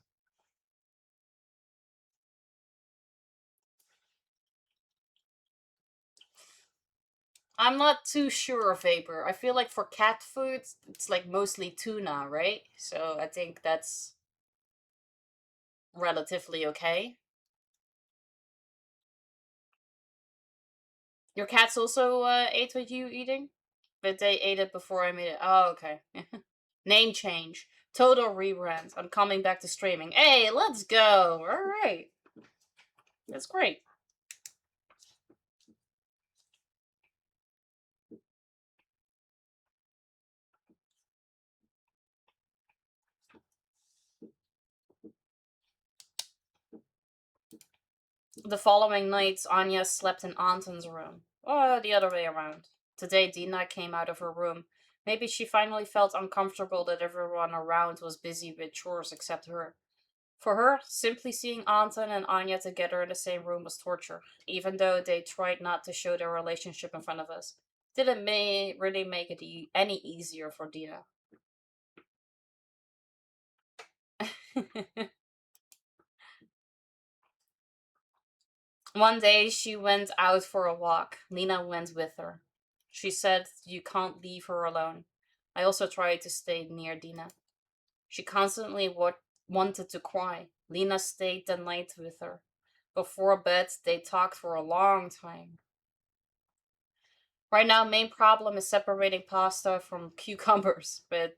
I'm not too sure, Vapor. I feel like for cat food, it's like mostly tuna, right? So I think that's relatively okay. Your cats also ate what you eating? But they ate it before I made it. Oh, okay. Name change. Total rebrand. I'm coming back to streaming. Hey, let's go! Alright. That's great. The following night, Anya slept in Anton's room. Or the other way around. Today, Dina came out of her room. Maybe she finally felt uncomfortable that everyone around was busy with chores except her. For her, simply seeing Anton and Anya together in the same room was torture, even though they tried not to show their relationship in front of us. Didn't really make it any easier for Dina. One day, she went out for a walk. Lena went with her. She said, you can't leave her alone. I also tried to stay near Dina. She constantly wanted to cry. Lena stayed the night with her. Before bed, they talked for a long time. Right now, main problem is separating pasta from cucumbers, but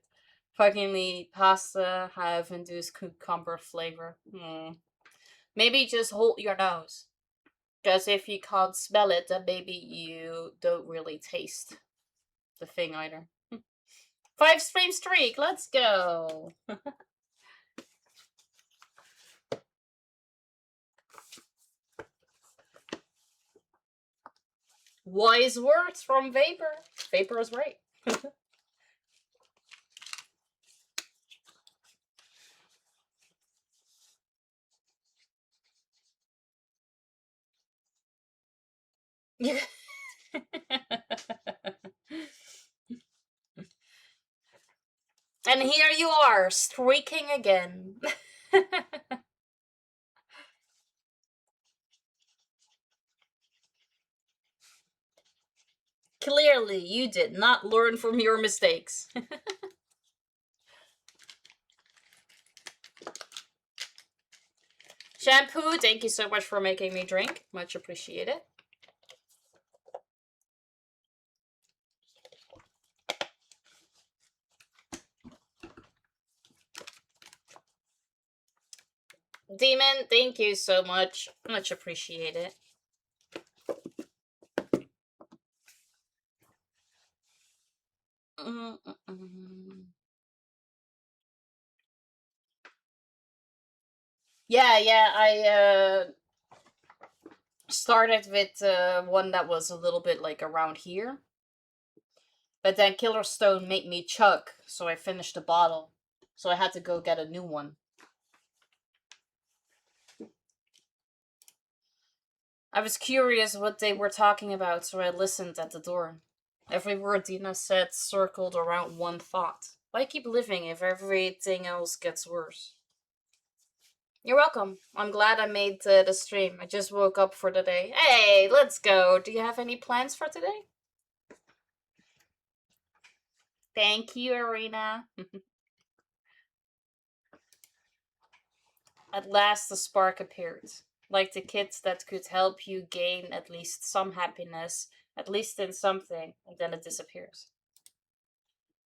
fuckingly, pasta have induced cucumber flavor. Maybe just hold your nose. Because if you can't smell it, then maybe you don't really taste the thing either. 5 stream streak, let's go! Wise words from Vapor. Vapor is right. And here you are, streaking again. Clearly, you did not learn from your mistakes. Shampoo, thank you so much for making me drink. Much appreciated. Demon, thank you so much. Much appreciated. Yeah, I started with one that was a little bit like around here. But then Killer Stone made me chug, so I finished the bottle. So I had to go get a new one. I was curious what they were talking about, so I listened at the door. Every word Dina said circled around one thought. Why keep living if everything else gets worse? You're welcome. I'm glad I made the stream. I just woke up for the day. Hey, let's go. Do you have any plans for today? Thank you, Arena. At last the spark appeared. Like the kids that could help you gain at least some happiness, at least in something, and then it disappears.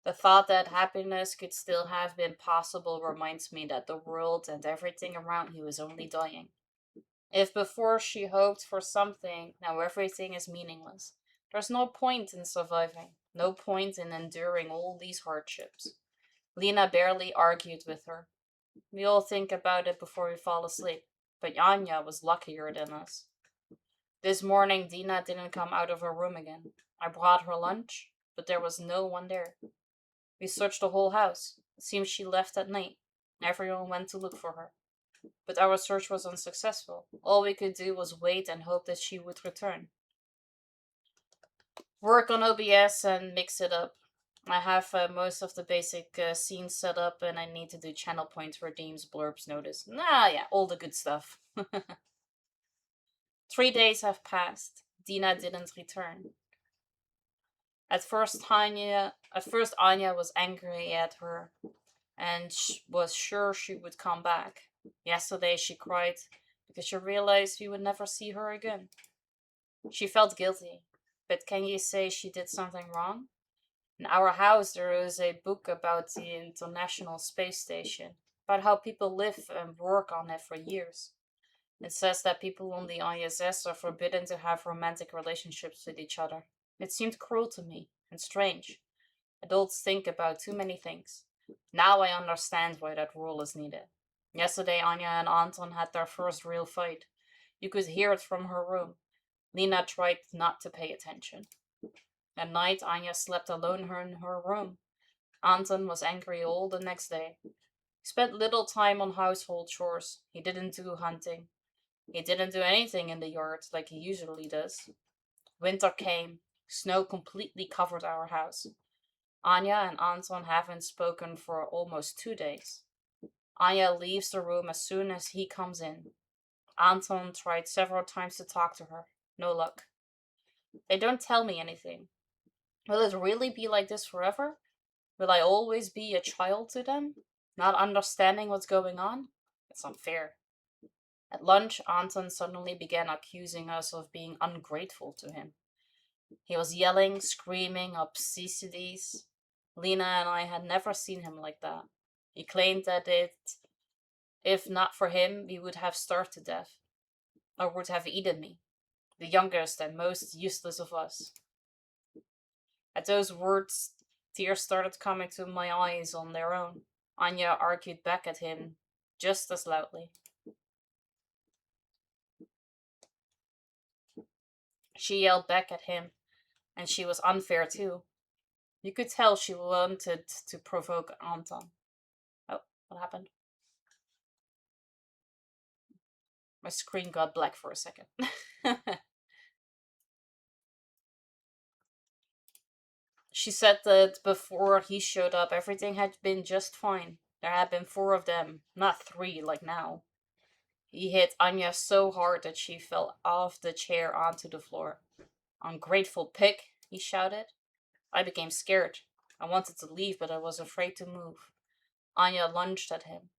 The thought that happiness could still have been possible reminds me that the world and everything around me was only dying. If before she hoped for something, now everything is meaningless. There's no point in surviving, no point in enduring all these hardships. Lena barely argued with her. We all think about it before we fall asleep, but Anya was luckier than us. This morning, Dina didn't come out of her room again. I brought her lunch, but there was no one there. We searched the whole house. It seems she left at night. Everyone went to look for her. But our search was unsuccessful. All we could do was wait and hope that she would return. Work on OBS and mix it up. I have most of the basic scenes set up, and I need to do channel points, redeems, blurbs, notice. Yeah, all the good stuff. 3 days have passed. Dina didn't return. At first, Anya was angry at her and was sure she would come back. Yesterday, she cried because she realized we would never see her again. She felt guilty, but can you say she did something wrong? In our house, there is a book about the International Space Station, about how people live and work on it for years. It says that people on the ISS are forbidden to have romantic relationships with each other. It seemed cruel to me and strange. Adults think about too many things. Now I understand why that rule is needed. Yesterday, Anya and Anton had their first real fight. You could hear it from her room. Lena tried not to pay attention. At night, Anya slept alone in her room. Anton was angry all the next day. He spent little time on household chores. He didn't do hunting. He didn't do anything in the yard like he usually does. Winter came. Snow completely covered our house. Anya and Anton haven't spoken for almost 2 days. Anya leaves the room as soon as he comes in. Anton tried several times to talk to her. No luck. They don't tell me anything. Will it really be like this forever? Will I always be a child to them? Not understanding what's going on? It's unfair. At lunch, Anton suddenly began accusing us of being ungrateful to him. He was yelling, screaming obscenities. Lena and I had never seen him like that. He claimed that if not for him, we would have starved to death, or would have eaten me, the youngest and most useless of us. At those words, tears started coming to my eyes on their own. Anya argued back at him just as loudly. She yelled back at him, and she was unfair too. You could tell she wanted to provoke Anton. Oh, what happened? My screen got black for a second. She said that before he showed up, everything had been just fine. There had been 4 of them, not 3 like now. He hit Anya so hard that she fell off the chair onto the floor. "Ungrateful pig," he shouted. I became scared. I wanted to leave, but I was afraid to move. Anya lunged at him.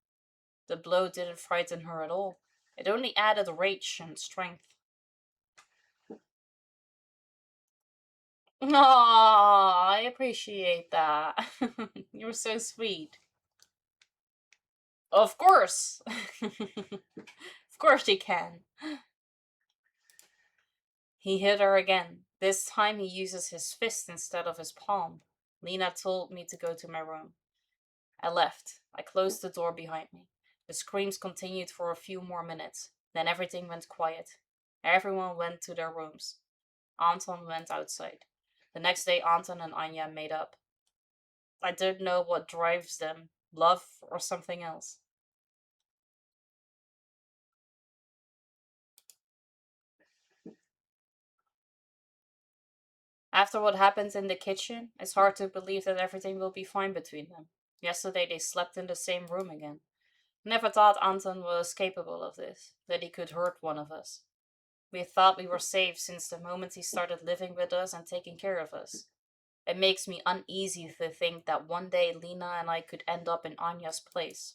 The blow didn't frighten her at all. It only added rage and strength. Aww, I appreciate that. You're so sweet. Of course. Of course he can. He hit her again. This time he uses his fist instead of his palm. Lena told me to go to my room. I left. I closed the door behind me. The screams continued for a few more minutes. Then everything went quiet. Everyone went to their rooms. Anton went outside. The next day, Anton and Anya made up. I don't know what drives them, love or something else. After what happened in the kitchen, it's hard to believe that everything will be fine between them. Yesterday they slept in the same room again. Never thought Anton was capable of this, that he could hurt one of us. We thought we were safe since the moment he started living with us and taking care of us. It makes me uneasy to think that one day Lena and I could end up in Anya's place.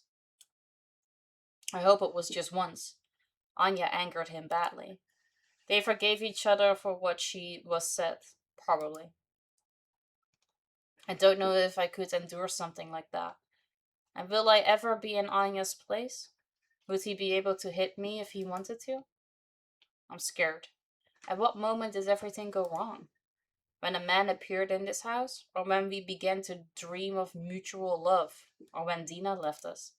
I hope it was just once. Anya angered him badly. They forgave each other for what she was said, probably. I don't know if I could endure something like that. And will I ever be in Anya's place? Would he be able to hit me if he wanted to? I'm scared. At what moment did everything go wrong? When a man appeared in this house? Or when we began to dream of mutual love? Or when Dina left us?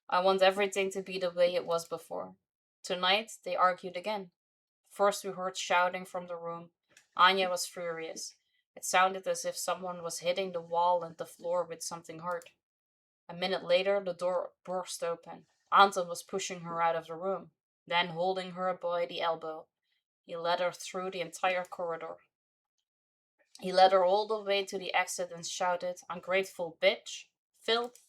I want everything to be the way it was before. Tonight, they argued again. First we heard shouting from the room. Anya was furious. It sounded as if someone was hitting the wall and the floor with something hard. A minute later, the door burst open. Anton was pushing her out of the room, then holding her by the elbow. He led her through the entire corridor. He led her all the way to the exit and shouted, "Ungrateful bitch! Filth!"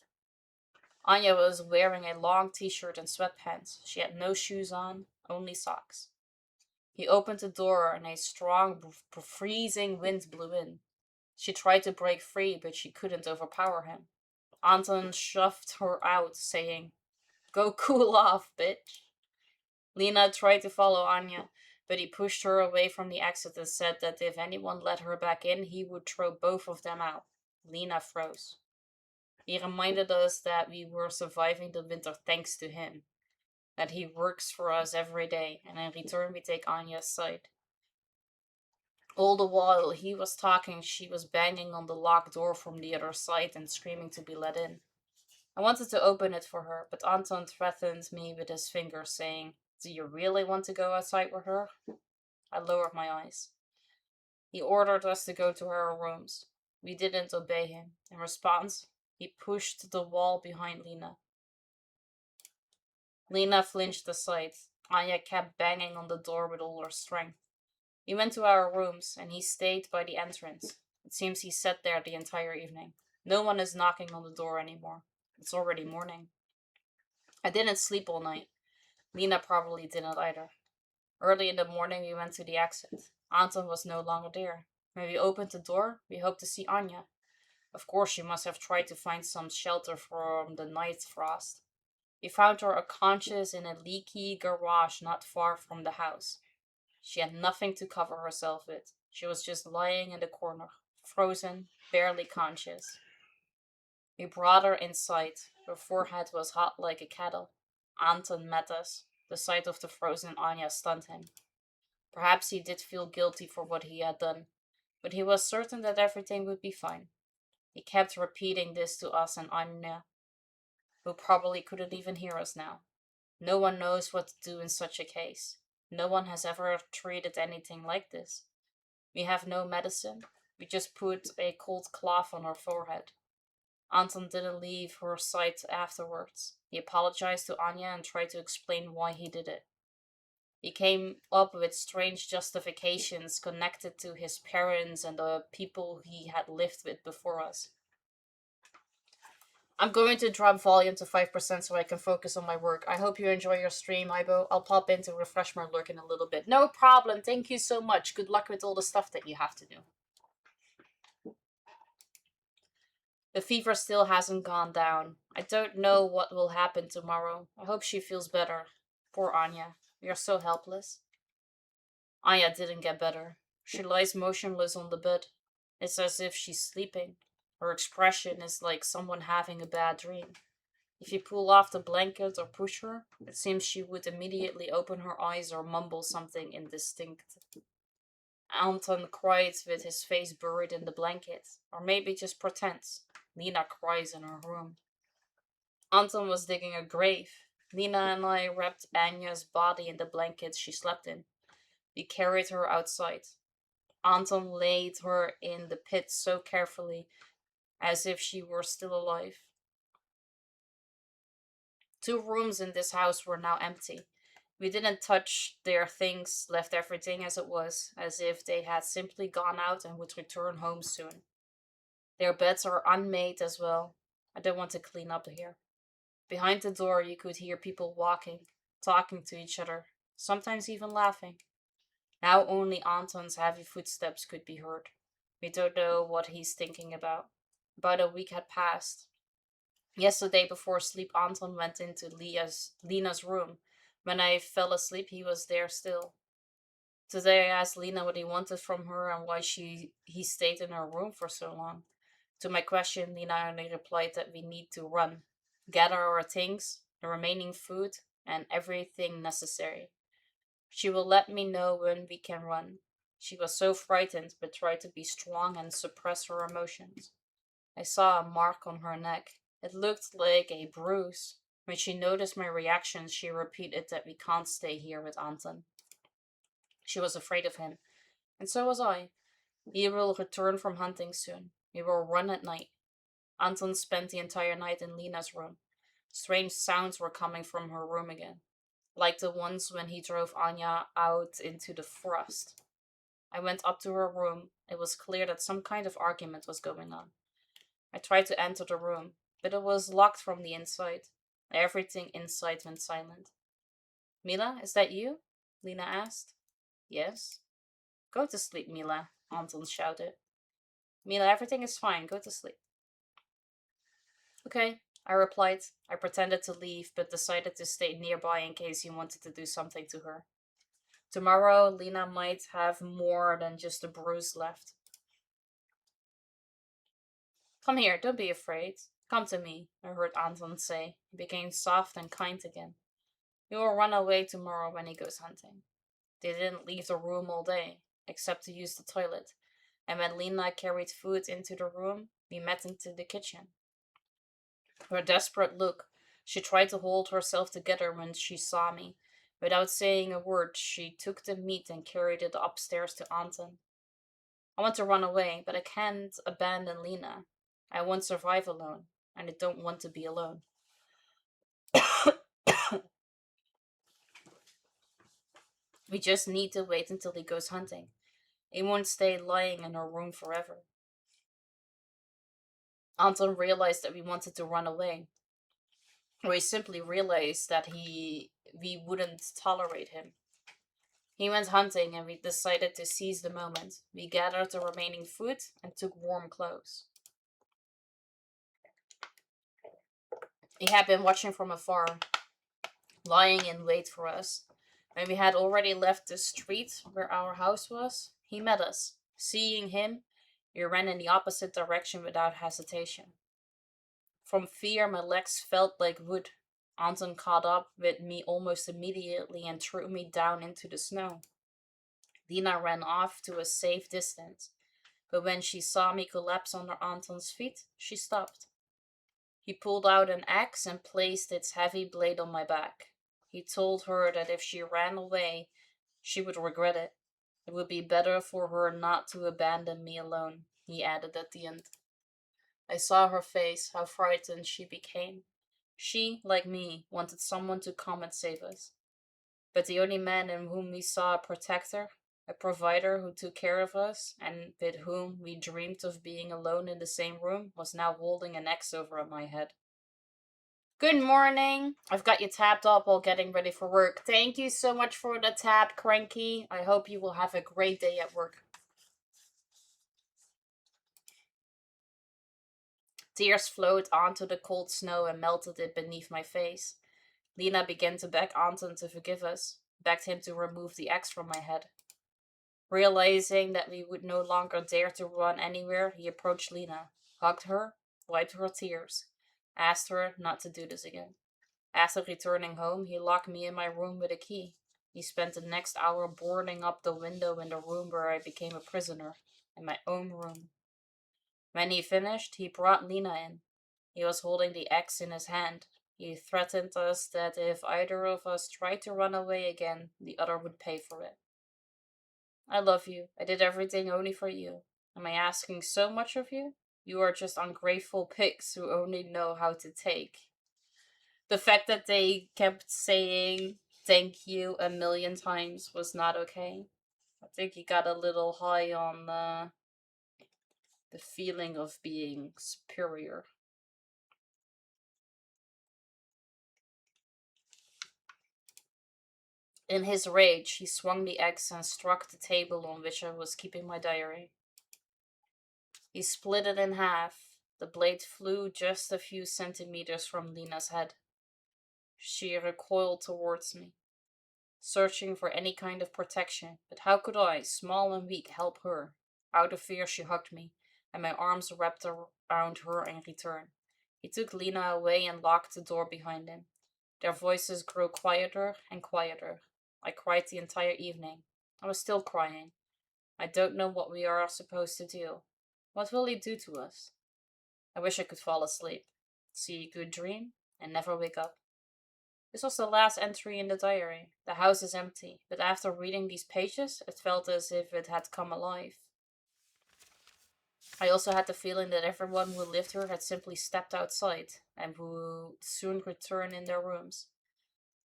Anya was wearing a long t-shirt and sweatpants. She had no shoes on, only socks. He opened the door and a strong, freezing wind blew in. She tried to break free, but she couldn't overpower him. Anton shoved her out, saying, "Go cool off, bitch." Lena tried to follow Anya, but he pushed her away from the exit and said that if anyone let her back in, he would throw both of them out. Lena froze. He reminded us that we were surviving the winter thanks to him, that he works for us every day, and in return we take Anya's side. All the while he was talking, she was banging on the locked door from the other side and screaming to be let in. I wanted to open it for her, but Anton threatened me with his finger, saying, "Do you really want to go outside with her?" I lowered my eyes. He ordered us to go to our rooms. We didn't obey him. In response, he pushed the wall behind Lena. Lena flinched aside. Anya kept banging on the door with all her strength. We went to our rooms, and he stayed by the entrance. It seems he sat there the entire evening. No one is knocking on the door anymore. It's already morning. I didn't sleep all night. Lena probably didn't either. Early in the morning, we went to the exit. Anton was no longer there. When we opened the door, we hoped to see Anya. Of course, she must have tried to find some shelter from the night frost. We found her unconscious in a leaky garage not far from the house. She had nothing to cover herself with. She was just lying in the corner, frozen, barely conscious. We brought her inside. Her forehead was hot like a kettle. Anton met us. The sight of the frozen Anya stunned him. Perhaps he did feel guilty for what he had done, but he was certain that everything would be fine. He kept repeating this to us and Anya, who probably couldn't even hear us now. No one knows what to do in such a case. No one has ever treated anything like this. We have no medicine. We just put a cold cloth on her forehead. Anton didn't leave her sight afterwards. He apologized to Anya and tried to explain why he did it. He came up with strange justifications connected to his parents and the people he had lived with before us. I'm going to drop volume to 5% so I can focus on my work. I hope you enjoy your stream, Ibo. I'll pop in to refresh my lurk in a little bit. No problem. Thank you so much. Good luck with all the stuff that you have to do. The fever still hasn't gone down. I don't know what will happen tomorrow. I hope she feels better. Poor Anya. You're so helpless. Anya didn't get better. She lies motionless on the bed. It's as if she's sleeping. Her expression is like someone having a bad dream. If you pull off the blanket or push her, it seems she would immediately open her eyes or mumble something indistinct. Anton cries with his face buried in the blanket, or maybe just pretends. Lena cries in her room. Anton was digging a grave. Lena and I wrapped Anya's body in the blanket she slept in. We carried her outside. Anton laid her in the pit so carefully, as if she were still alive. 2 rooms in this house were now empty. We didn't touch their things, left everything as it was, as if they had simply gone out and would return home soon. Their beds are unmade as well. I don't want to clean up here. Behind the door you could hear people walking, talking to each other, sometimes even laughing. Now only Anton's heavy footsteps could be heard. We don't know what he's thinking about. About a week had passed. Yesterday before sleep, Anton went into Lena's room. When I fell asleep, he was there still. Today I asked Lena what he wanted from her and why he stayed in her room for so long. To my question, Lena only replied that we need to run, gather our things, the remaining food, and everything necessary. She will let me know when we can run. She was so frightened, but tried to be strong and suppress her emotions. I saw a mark on her neck. It looked like a bruise. When she noticed my reaction, she repeated that we can't stay here with Anton. She was afraid of him, and so was I. He will return from hunting soon. We will run at night. Anton spent the entire night in Lena's room. Strange sounds were coming from her room again, like the ones when he drove Anya out into the forest. I went up to her room. It was clear that some kind of argument was going on. I tried to enter the room, but it was locked from the inside. Everything inside went silent. Mila, is that you? Lena asked. Yes. Go to sleep, Mila, Anton shouted. Mila, everything is fine. Go to sleep. Okay, I replied. I pretended to leave, but decided to stay nearby in case he wanted to do something to her. Tomorrow, Lena might have more than just a bruise left. Come here, don't be afraid. Come to me, I heard Anton say. He became soft and kind again. He will run away tomorrow when he goes hunting. They didn't leave the room all day, except to use the toilet. And when Lena carried food into the room, we met into the kitchen. Her desperate look, she tried to hold herself together when she saw me. Without saying a word, she took the meat and carried it upstairs to Anton. I want to run away, but I can't abandon Lena. I won't survive alone, and I don't want to be alone. We just need to wait until he goes hunting. He won't stay lying in her room forever. Anton realized that we wanted to run away. Or he simply realized that we wouldn't tolerate him. He went hunting and we decided to seize the moment. We gathered the remaining food and took warm clothes. He had been watching from afar, lying in wait for us. When we had already left the street where our house was, he met us. Seeing him, we ran in the opposite direction without hesitation. From fear, my legs felt like wood. Anton caught up with me almost immediately and threw me down into the snow. Lena ran off to a safe distance, but when she saw me collapse under Anton's feet, she stopped. He pulled out an axe and placed its heavy blade on my back. He told her that if she ran away, she would regret it. It would be better for her not to abandon me alone, he added at the end. I saw her face, how frightened she became. She, like me, wanted someone to come and save us. But the only man in whom we saw a protector, a provider who took care of us, and with whom we dreamed of being alone in the same room, was now holding an axe over my head. Good morning. I've got you tapped up while getting ready for work. Thank you so much for the tap, Cranky. I hope you will have a great day at work. Tears flowed onto the cold snow and melted it beneath my face. Lena began to beg Anton to forgive us, begged him to remove the axe from my head. Realizing that we would no longer dare to run anywhere, he approached Lena, hugged her, wiped her tears, asked her not to do this again. After returning home, he locked me in my room with a key. He spent the next hour boarding up the window in the room where I became a prisoner, in my own room. When he finished, he brought Lena in. He was holding the axe in his hand. He threatened us that if either of us tried to run away again, the other would pay for it. I love you. I did everything only for you. Am I asking so much of you? You are just ungrateful pigs who only know how to take. The fact that they kept saying thank you a million times was not okay. I think he got a little high on the feeling of being superior. In his rage, he swung the axe and struck the table on which I was keeping my diary. He split it in half. The blade flew just a few centimeters from Lena's head. She recoiled towards me, searching for any kind of protection, but how could I, small and weak, help her? Out of fear, she hugged me, and my arms wrapped around her in return. He took Lena away and locked the door behind him. Their voices grew quieter and quieter. I cried the entire evening. I was still crying. I don't know what we are supposed to do. What will he do to us? I wish I could fall asleep, see a good dream, and never wake up. This was the last entry in the diary. The house is empty, but after reading these pages, it felt as if it had come alive. I also had the feeling that everyone who lived here had simply stepped outside and would soon return in their rooms.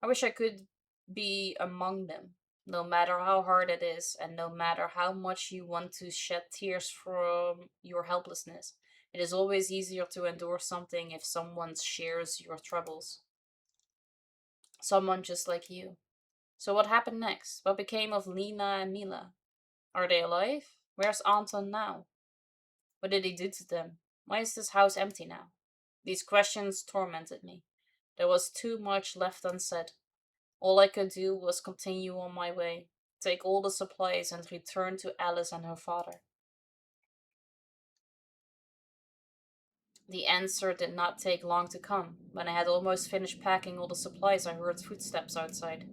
I wish I could be among them, no matter how hard it is, and no matter how much you want to shed tears from your helplessness. It is always easier to endure something if someone shares your troubles. Someone just like you. So what happened next? What became of Lena and Mila? Are they alive? Where's Anton now? What did he do to them? Why is this house empty now? These questions tormented me. There was too much left unsaid. All I could do was continue on my way, take all the supplies and return to Alice and her father. The answer did not take long to come. When I had almost finished packing all the supplies, I heard footsteps outside.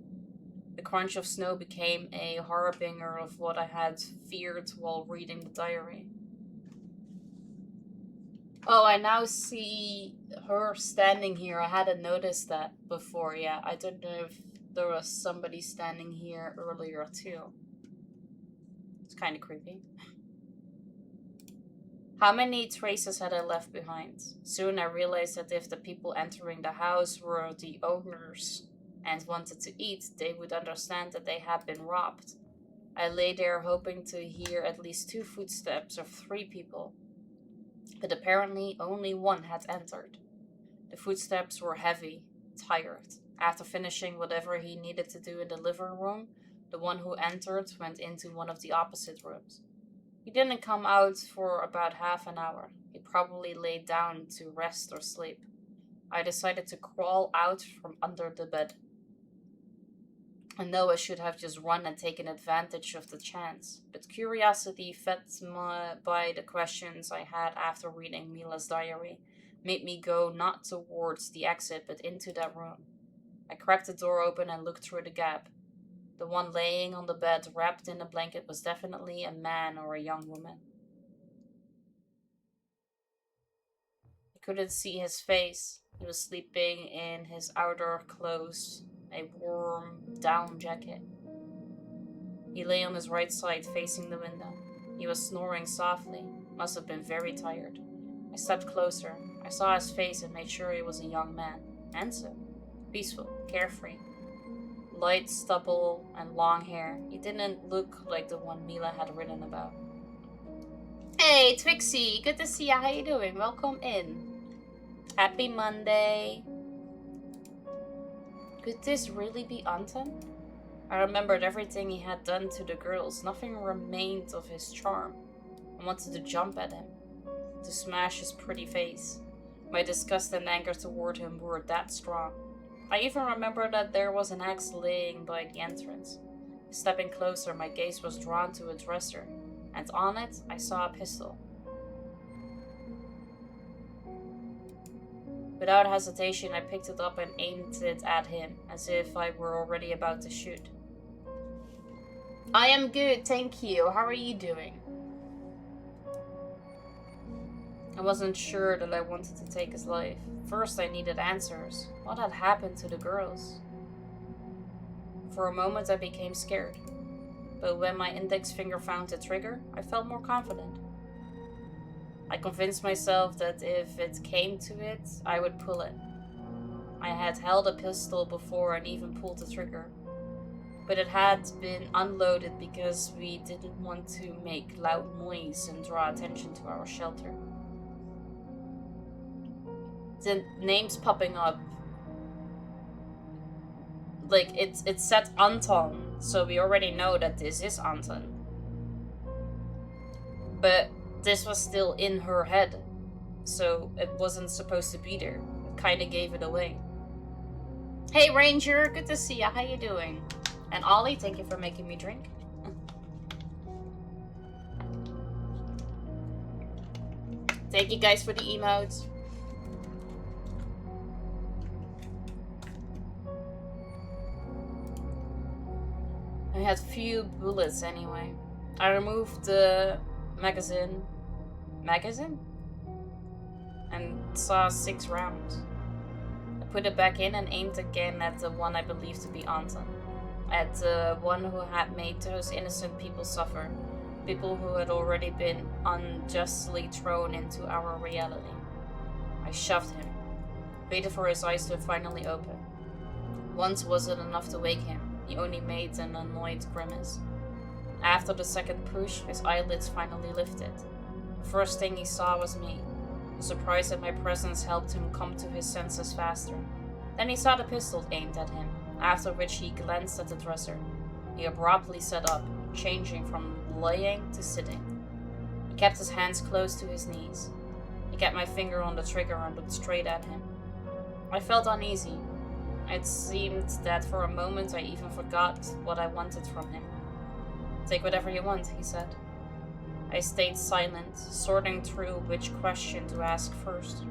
The crunch of snow became a harbinger of what I had feared while reading the diary. Oh, I now see her standing here. I hadn't noticed that before. Yeah, I don't know if there was somebody standing here earlier too. It's kind of creepy. How many traces had I left behind? Soon I realized that if the people entering the house were the owners and wanted to eat, they would understand that they had been robbed. I lay there hoping to hear at least 2 footsteps of 3 people. But apparently only one had entered. The footsteps were heavy, tired. After finishing whatever he needed to do in the living room, the one who entered went into one of the opposite rooms. He didn't come out for about half an hour. He probably laid down to rest or sleep. I decided to crawl out from under the bed. I know I should have just run and taken advantage of the chance, but curiosity, fed by the questions I had after reading Mila's diary, made me go not towards the exit but into that room. I cracked the door open and looked through the gap. The one laying on the bed wrapped in a blanket was definitely a man or a young woman. I couldn't see his face. He was sleeping in his outer clothes, a warm down jacket. He lay on his right side facing the window. He was snoring softly, must have been very tired. I stepped closer. I saw his face and made sure he was a young man. Handsome, peaceful, carefree. light stubble and long hair. He didn't look like the one Mila had written about. Hey, Twixie, good to see you. How you doing? Welcome in. Happy Monday. Could this really be Anton? I remembered everything he had done to the girls. Nothing remained of his charm. I wanted to jump at him, to smash his pretty face. My disgust and anger toward him were that strong. I even remember that there was an axe laying by the entrance. Stepping closer, my gaze was drawn to a dresser, and on it I saw a pistol. Without hesitation, I picked it up and aimed it at him, as if I were already about to shoot. I am good, thank you. How are you doing? I wasn't sure that I wanted to take his life. First, I needed answers. What had happened to the girls? For a moment, I became scared. But when my index finger found the trigger, I felt more confident. I convinced myself that if it came to it, I would pull it. I had held a pistol before and even pulled the trigger. But it had been unloaded because we didn't want to make loud noise and draw attention to our shelter. The names popping up, like it said Anton, so we already know that this is Anton. But this was still in her head, so it wasn't supposed to be there. It kind of gave it away. Hey Ranger, good to see ya. How you doing? And Ollie, thank you for making me drink. Thank you guys for the emotes. I had few bullets anyway. I removed the magazine and saw 6 rounds. I put it back in and aimed again at the one I believed to be Anton. At the one who had made those innocent people suffer. People who had already been unjustly thrown into our reality. I shoved him. Waited for his eyes to finally open. Once wasn't enough to wake him. He only made an annoyed grimace. After the second push, his eyelids finally lifted. The first thing he saw was me. The surprise at my presence helped him come to his senses faster. Then he saw the pistol aimed at him, after which he glanced at the dresser. He abruptly sat up, changing from laying to sitting. He kept his hands close to his knees. He kept my finger on the trigger and looked straight at him. I felt uneasy. It seemed that for a moment I even forgot what I wanted from him. Take whatever you want, he said. I stayed silent, sorting through which question to ask first.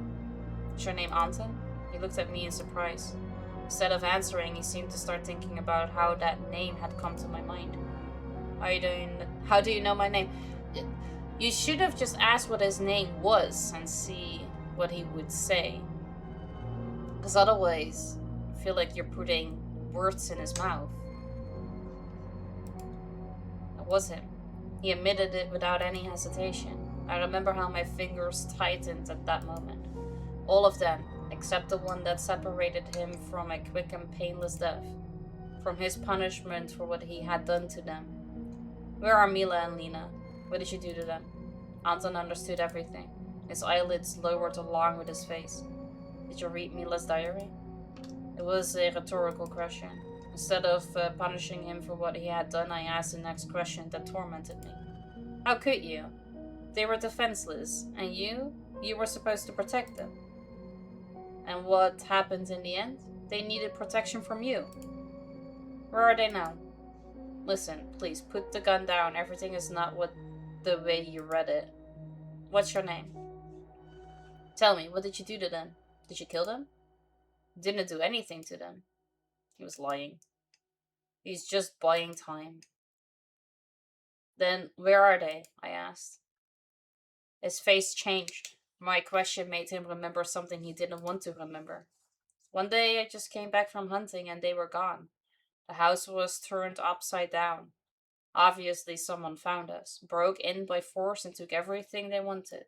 Is your name Anton? He looked at me in surprise. Instead of answering, he seemed to start thinking about how that name had come to my mind. How do you know my name? You should have just asked what his name was and see what he would say. Because otherwise, I feel like you're putting words in his mouth. It was him. He admitted it without any hesitation. I remember how my fingers tightened at that moment. All of them, except the one that separated him from a quick and painless death. From his punishment for what he had done to them. Where are Mila and Lena? What did you do to them? Anton understood everything. His eyelids lowered along with his face. Did you read Mila's diary? It was a rhetorical question. Instead of punishing him for what he had done, I asked the next question that tormented me. How could you? They were defenseless, and you were supposed to protect them. And what happened in the end? They needed protection from you. Where are they now? Listen, please, put the gun down. Everything is not the way you read it. What's your name? Tell me, what did you do to them? Did you kill them? Didn't do anything to them. He was lying. He's just buying time. Then, where are they? I asked. His face changed. My question made him remember something he didn't want to remember. One day, I just came back from hunting and they were gone. The house was turned upside down. Obviously, someone found us, broke in by force and took everything they wanted.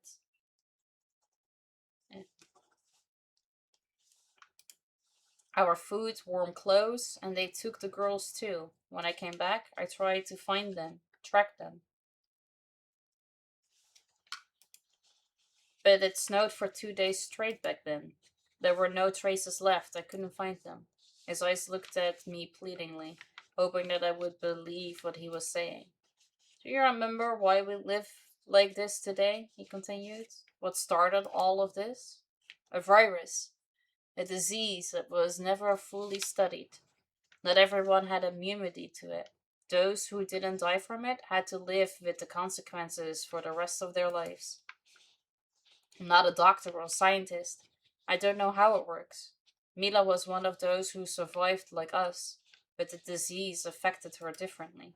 Our food, warm clothes, and they took the girls too. When I came back, I tried to find them, track them. But it snowed for 2 days straight back then. There were no traces left. I couldn't find them. His eyes looked at me pleadingly, hoping that I would believe what he was saying. Do you remember why we live like this today? He continued. What started all of this? A virus. A disease that was never fully studied. Not everyone had immunity to it. Those who didn't die from it had to live with the consequences for the rest of their lives. I'm not a doctor or a scientist. I don't know how it works. Mila was one of those who survived like us, but the disease affected her differently.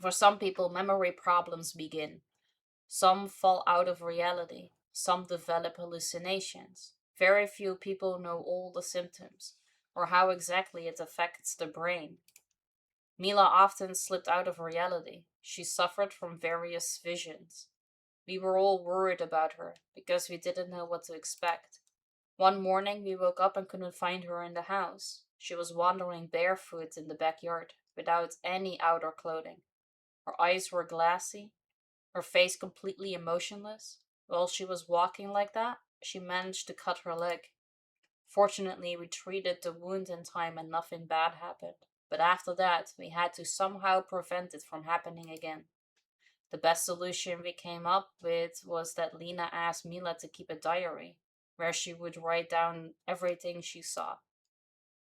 For some people, memory problems begin. Some fall out of reality. Some develop hallucinations. Very few people know all the symptoms, or how exactly it affects the brain. Mila often slipped out of reality. She suffered from various visions. We were all worried about her, because we didn't know what to expect. One morning we woke up and couldn't find her in the house. She was wandering barefoot in the backyard, without any outer clothing. Her eyes were glassy, her face completely emotionless. While she was walking like that, she managed to cut her leg. Fortunately, we treated the wound in time and nothing bad happened. But after that, we had to somehow prevent it from happening again. The best solution we came up with was that Lena asked Mila to keep a diary, where she would write down everything she saw.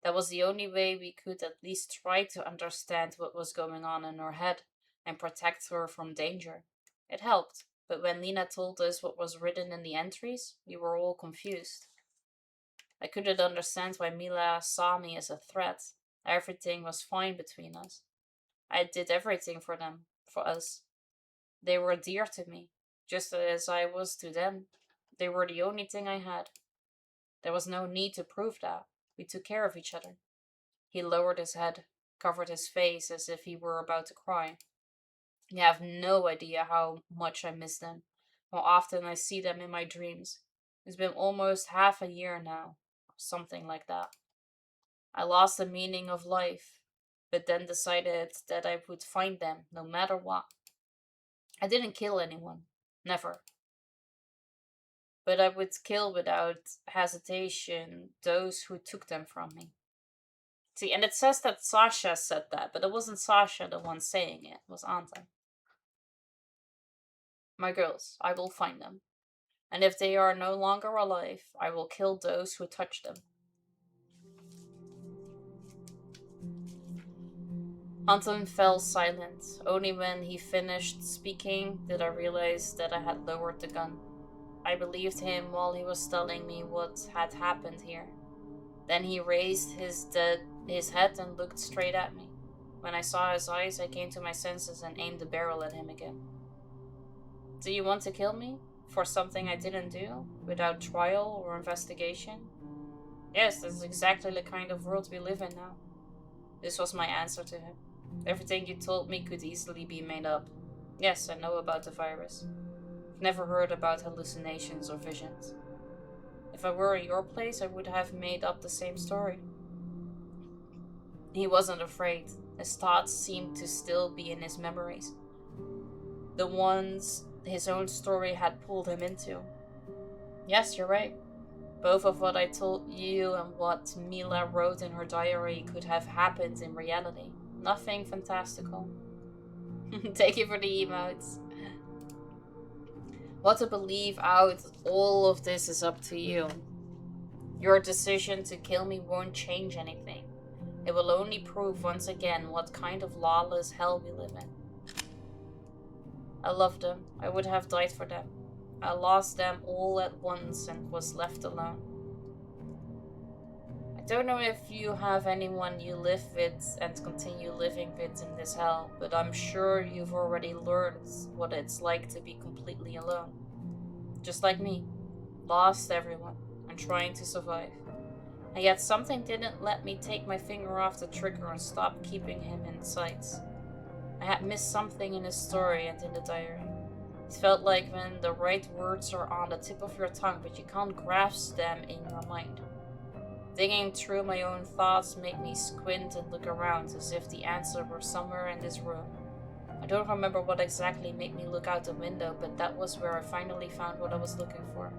That was the only way we could at least try to understand what was going on in her head and protect her from danger. It helped, but when Lena told us what was written in the entries, we were all confused. I couldn't understand why Mila saw me as a threat. Everything was fine between us. I did everything for them, for us. They were dear to me, just as I was to them. They were the only thing I had. There was no need to prove that. We took care of each other. He lowered his head, covered his face as if he were about to cry. You have no idea how much I miss them, how often I see them in my dreams. It's been almost half a year now, or something like that. I lost the meaning of life, but then decided that I would find them no matter what. I didn't kill anyone, never. But I would kill without hesitation those who took them from me. See, and it says that Sasha said that, but it wasn't Sasha the one saying it, it was Anta. My girls, I will find them. And if they are no longer alive, I will kill those who touch them. Anton fell silent. Only when he finished speaking did I realize that I had lowered the gun. I believed him while he was telling me what had happened here. Then he raised his head and looked straight at me. When I saw his eyes, I came to my senses and aimed the barrel at him again. Do you want to kill me? For something I didn't do? Without trial or investigation? Yes, this is exactly the kind of world we live in now. This was my answer to him. Everything you told me could easily be made up. Yes, I know about the virus. I've never heard about hallucinations or visions. If I were in your place, I would have made up the same story. He wasn't afraid. His thoughts seemed to still be in his memories. The ones his own story had pulled him into. Yes, you're right. Both of what I told you and what Mila wrote in her diary could have happened in reality. Nothing fantastical. Thank you for the emotes. What to believe out all of this is up to you. Your decision to kill me won't change anything. It will only prove once again what kind of lawless hell we live in. I loved them. I would have died for them. I lost them all at once and was left alone. I don't know if you have anyone you live with and continue living with in this hell, but I'm sure you've already learned what it's like to be completely alone. Just like me. Lost everyone and trying to survive. And yet something didn't let me take my finger off the trigger and stop keeping him in sight. I had missed something in his story and in the diary. It felt like when the right words are on the tip of your tongue, but you can't grasp them in your mind. Digging through my own thoughts made me squint and look around, as if the answer were somewhere in this room. I don't remember what exactly made me look out the window, but that was where I finally found what I was looking for.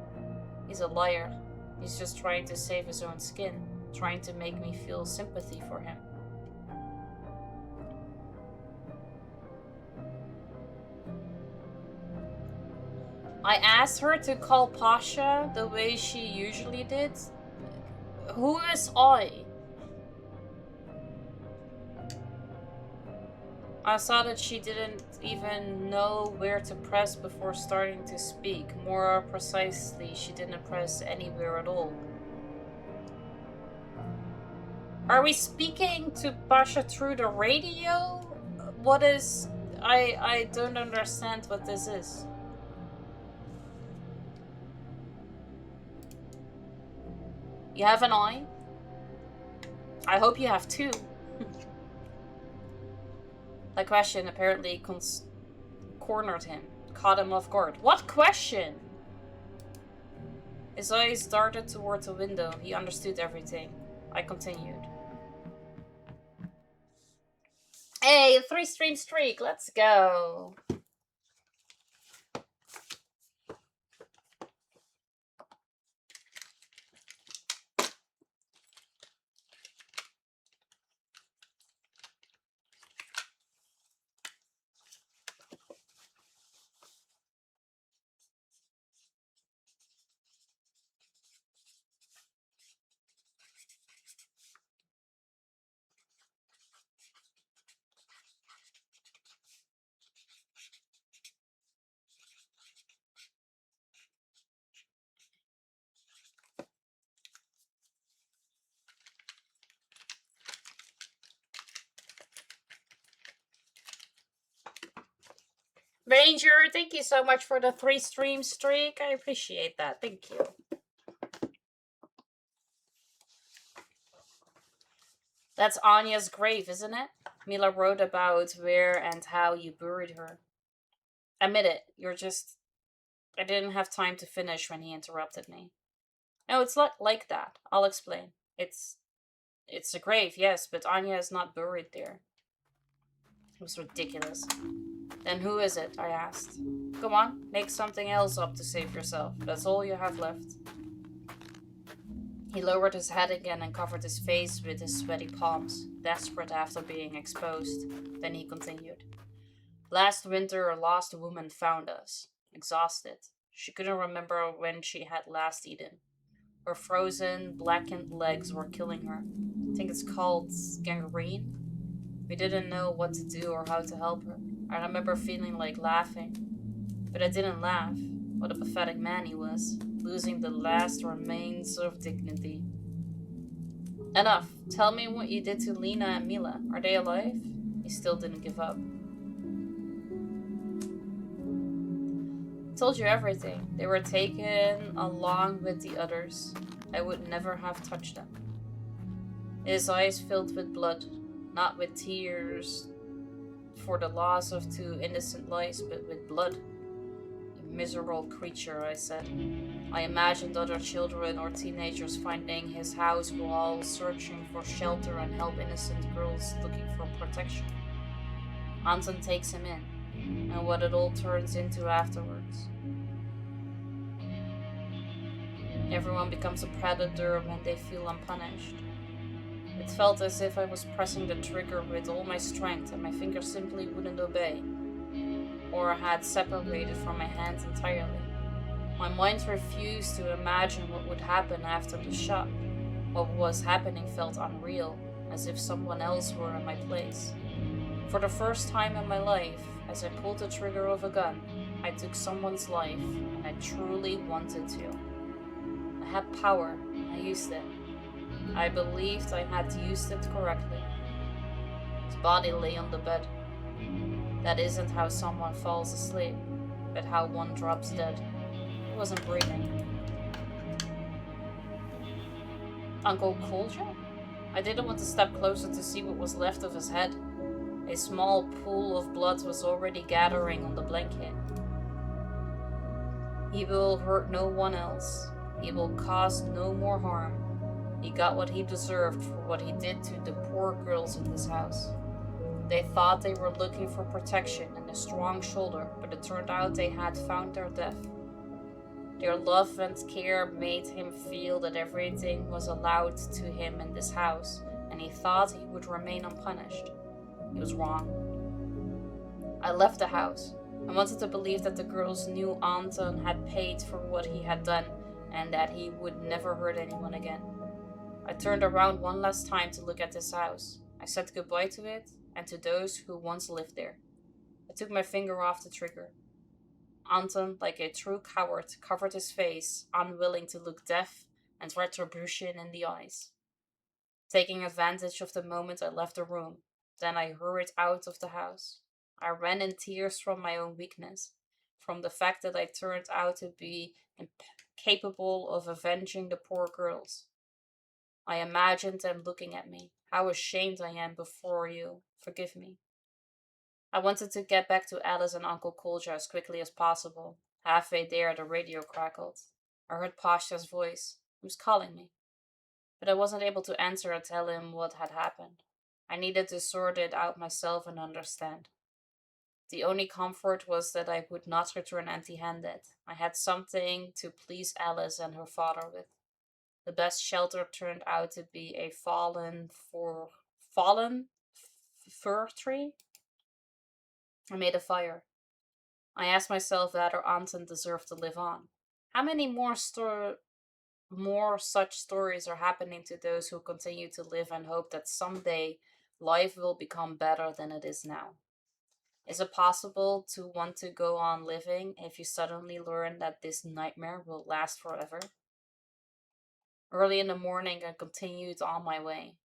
He's a liar. He's just trying to save his own skin, trying to make me feel sympathy for him. I asked her to call Pasha the way she usually did. Who is I? I saw that she didn't even know where to press before starting to speak. More precisely, she didn't press anywhere at all. Are we speaking to Pasha through the radio? What is... I don't understand what this is. You have an eye? I hope you have two. That question apparently cornered him, caught him off guard. What question? His eyes darted towards the window. He understood everything. I continued. Hey, 3-stream streak, let's go. Ranger, thank you so much for the 3-stream streak. I appreciate that. Thank you. That's Anya's grave, isn't it? Mila wrote about where and how you buried her. Admit it, you're just... I didn't have time to finish when he interrupted me. No, it's not like that. I'll explain. It's a grave, yes, but Anya is not buried there. It was ridiculous. Then who is it? I asked. Come on, make something else up to save yourself. That's all you have left. He lowered his head again and covered his face with his sweaty palms, desperate after being exposed. Then he continued. Last winter, a lost woman found us, exhausted. She couldn't remember when she had last eaten. Her frozen, blackened legs were killing her. I think it's called gangrene. We didn't know what to do or how to help her. I remember feeling like laughing, but I didn't laugh. What a pathetic man he was, losing the last remains of dignity. Enough. Tell me what you did to Lena and Mila. Are they alive? He still didn't give up. I told you everything. They were taken along with the others. I would never have touched them. His eyes filled with blood, not with tears for the loss of 2 innocent lives, but with blood. You miserable creature, I said. I imagined other children or teenagers finding his house while searching for shelter and help innocent girls looking for protection. Anton takes him in, and what it all turns into afterwards. Everyone becomes a predator when they feel unpunished. It felt as if I was pressing the trigger with all my strength and my fingers simply wouldn't obey, or had separated from my hands entirely. My mind refused to imagine what would happen after the shot. What was happening felt unreal, as if someone else were in my place. For the first time in my life, as I pulled the trigger of a gun, I took someone's life, and I truly wanted to. I had power, I used it. I believed I had used it correctly. His body lay on the bed. That isn't how someone falls asleep, but how one drops dead. He wasn't breathing. Uncle Kolja? I didn't want to step closer to see what was left of his head. A small pool of blood was already gathering on the blanket. He will hurt no one else. He will cause no more harm. He got what he deserved for what he did to the poor girls in this house. They thought they were looking for protection and a strong shoulder, but it turned out they had found their death. Their love and care made him feel that everything was allowed to him in this house, and he thought he would remain unpunished. He was wrong. I left the house. I wanted to believe that the girls knew Anton had paid for what he had done, and that he would never hurt anyone again. I turned around one last time to look at this house. I said goodbye to it, and to those who once lived there. I took my finger off the trigger. Anton, like a true coward, covered his face, unwilling to look death and retribution in the eyes. Taking advantage of the moment, I left the room. Then I hurried out of the house. I ran in tears from my own weakness, from the fact that I turned out to be incapable of avenging the poor girls. I imagined them looking at me. How ashamed I am before you. Forgive me. I wanted to get back to Alice and Uncle Kolja as quickly as possible. Halfway there, the radio crackled. I heard Pasha's voice. He was calling me. But I wasn't able to answer or tell him what had happened. I needed to sort it out myself and understand. The only comfort was that I would not return empty-handed. I had something to please Alice and her father with. The best shelter turned out to be a fallen fir tree. I made a fire. I asked myself whether Anton deserved to live on. How many more such stories are happening to those who continue to live and hope that someday life will become better than it is now? Is it possible to want to go on living if you suddenly learn that this nightmare will last forever? Early in the morning, I continued on my way.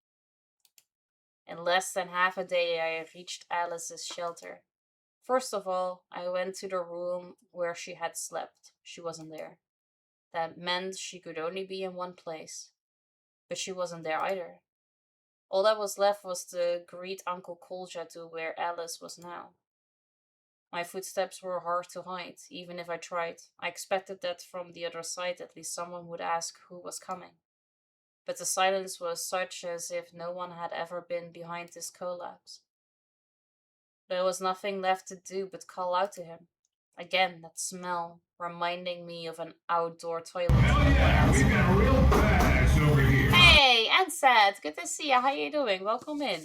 In less than half a day, I reached Alice's shelter. First of all, I went to the room where she had slept. She wasn't there. That meant she could only be in one place. But she wasn't there either. All that was left was to greet Uncle Kolja to where Alice was now. My footsteps were hard to hide, even if I tried. I expected that from the other side at least someone would ask who was coming. But the silence was such as if no one had ever been behind this collapse. There was nothing left to do but call out to him. Again, that smell, reminding me of an outdoor toilet. Hell yeah, we got real badass over here. Hey, Ansad, good to see you. How you doing? Welcome in.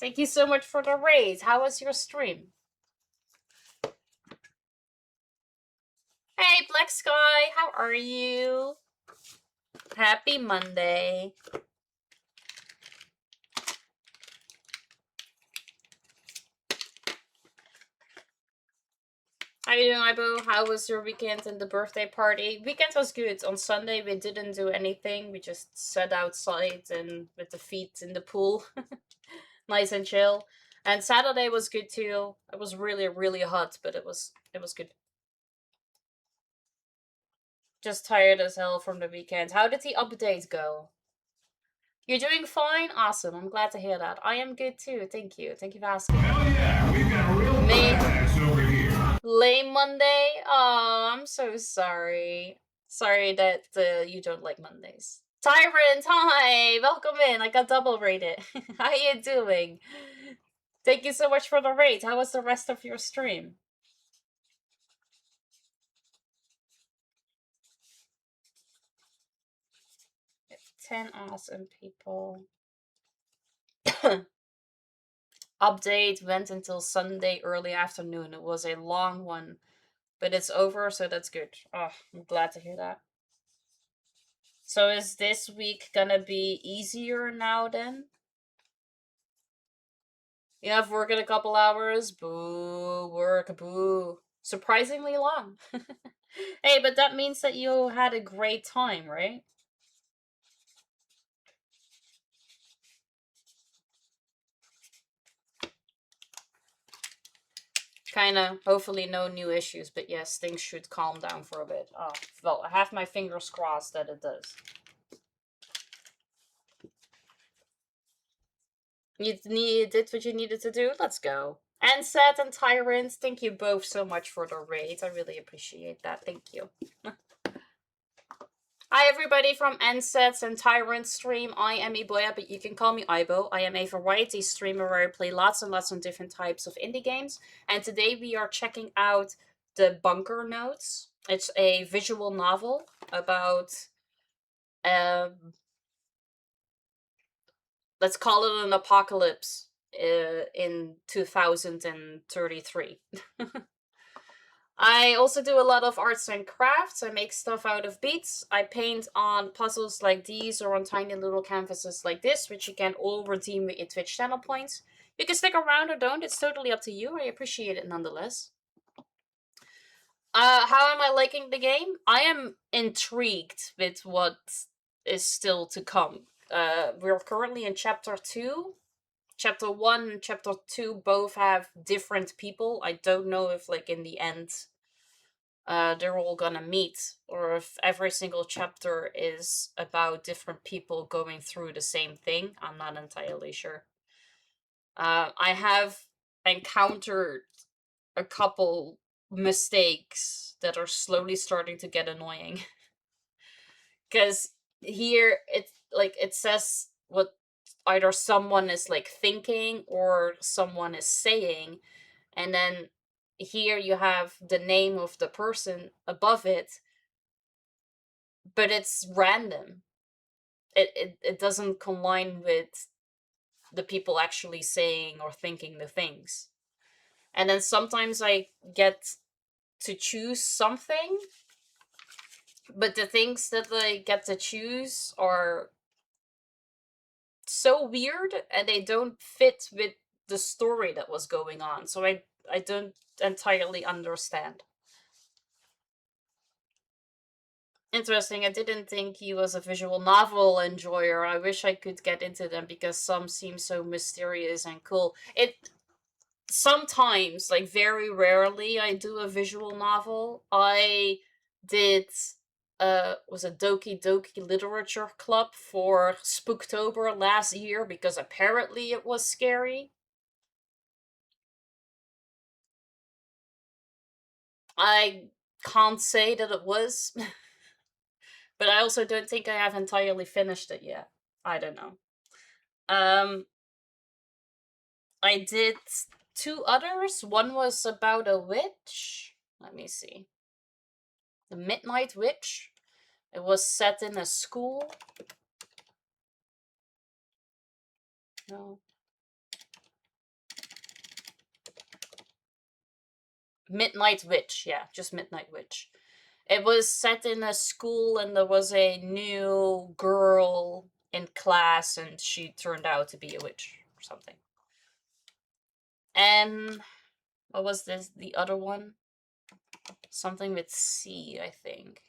Thank you so much for the raid. How was your stream? Hey, Black Sky, how are you? Happy Monday. How you doing, Ibo? How was your weekend and the birthday party? Weekend was good. On Sunday we didn't do anything. We just sat outside and with the feet in the pool. Nice and chill. And Saturday was good too. It was really, really hot, but it was good. Just tired as hell from the weekend. How did the update go? You're doing fine? Awesome. I'm glad to hear that. I am good too. Thank you. Thank you for asking. Hell yeah, we got real badass over here. Lame Monday? Oh, I'm so sorry. Sorry that you don't like Mondays. Tyrant, hi! Welcome in. I got double rated. How you doing? Thank you so much for the raid. How was the rest of your stream? We have 10 awesome people. Update went until Sunday early afternoon. It was a long one, but it's over, so that's good. Oh, I'm glad to hear that. So is this week gonna be easier now then? You have work in a couple hours? Boo, work, boo. Surprisingly long. Hey, but that means that you had a great time, right? Kinda, hopefully no new issues, but yes, things should calm down for a bit. Oh, well, I have my fingers crossed that it does. You did what you needed to do? Let's go. Ansett and Tyrant, thank you both so much for the raid. I really appreciate that. Thank you. Hi everybody from Anset's and Tyrant stream. I am Iboya, but you can call me Ibo. I am a variety streamer where I play lots and lots of different types of indie games. And today we are checking out The Bunker Notes. It's a visual novel about, let's call it an apocalypse in 2033. I also do a lot of arts and crafts. I make stuff out of beads. I paint on puzzles like these or on tiny little canvases like this, which you can all redeem with your Twitch channel points. You can stick around or don't. It's totally up to you. I appreciate it nonetheless. How am I liking the game? I am intrigued with what is still to come. We're currently in chapter 2. Chapter 1 and chapter 2 both have different people. I don't know if, like, in the end, they're all gonna meet, or if every single chapter is about different people going through the same thing. I'm not entirely sure. I have encountered a couple mistakes that are slowly starting to get annoying. Because here, it says what either someone is like thinking or someone is saying, and then here you have the name of the person above it, but it's random. It doesn't combine with the people actually saying or thinking the things. And then sometimes I get to choose something, but the things that I get to choose are so weird and they don't fit with the story that was going on, so I don't entirely understand. Interesting. I didn't think he was a visual novel enjoyer. I wish I could get into them because some seem so mysterious and cool. It sometimes, like very rarely, I do a visual novel. I did was a Doki Doki Literature Club for Spooktober last year because apparently it was scary. I can't say that it was, but I also don't think I have entirely finished it yet. I don't know. I did 2 others. One was about a witch. Let me see. The Midnight Witch. It was set in a school. No. Midnight Witch, yeah, just Midnight Witch. It was set in a school and there was a new girl in class and she turned out to be a witch or something. And what was this? The other one? Something with C, I think.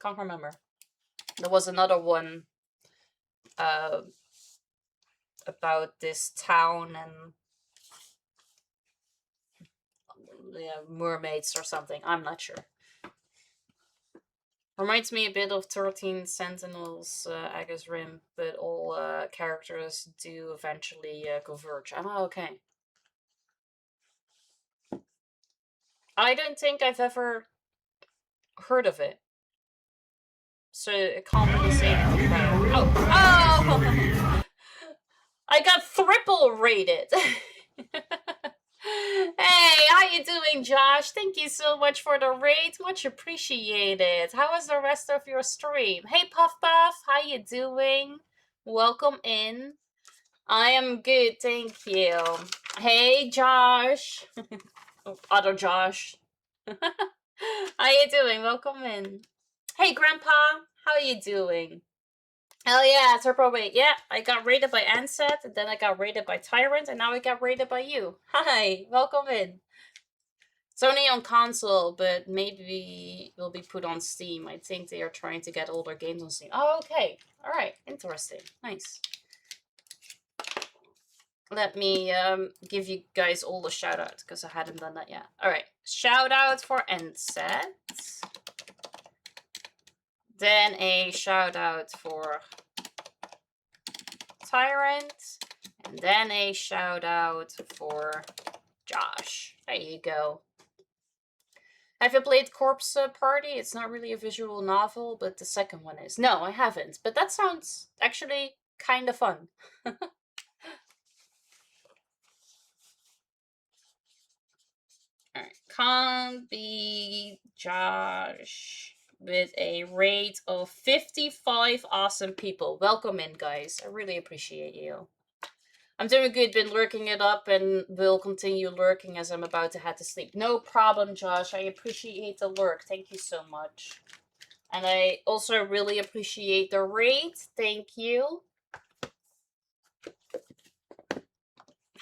Can't remember. There was another one about this town and mermaids or something. I'm not sure. Reminds me a bit of 13 Sentinels, Agus Rim, but all characters do eventually converge. Oh, okay. I don't think I've ever heard of it. So it can't really say anything about it. Oh! I got triple rated! Hey, how you doing, Josh? Thank you so much for the raid. Much appreciated. How was the rest of your stream? Hey, Puff Puff, how you doing? Welcome in. I am good, thank you. Hey, Josh. Other Josh. How you doing? Welcome in. Hey, Grandpa. How you doing? Hell yeah, Turbo Wait. Yeah, I got raided by Ansett, and then I got raided by Tyrant, and now I got raided by you. Hi, welcome in. It's only on console, but maybe will be put on Steam. I think they are trying to get older games on Steam. Oh, okay. Alright, interesting. Nice. Let me give you guys all a shout out, because I hadn't done that yet. Alright, shout out for Ansett. Then a shout out for Tyrant. And then a shout out for Josh. There you go. Have you played Corpse Party? It's not really a visual novel, but the second one is. No, I haven't. But that sounds actually kind of fun. Alright, can't be Josh with a rate of 55 awesome people. Welcome in, guys. I really appreciate you. I'm doing good, been lurking it up and will continue lurking as I'm about to head to sleep. No problem, Josh. I appreciate the lurk. Thank you so much. And I also really appreciate the rate. Thank you.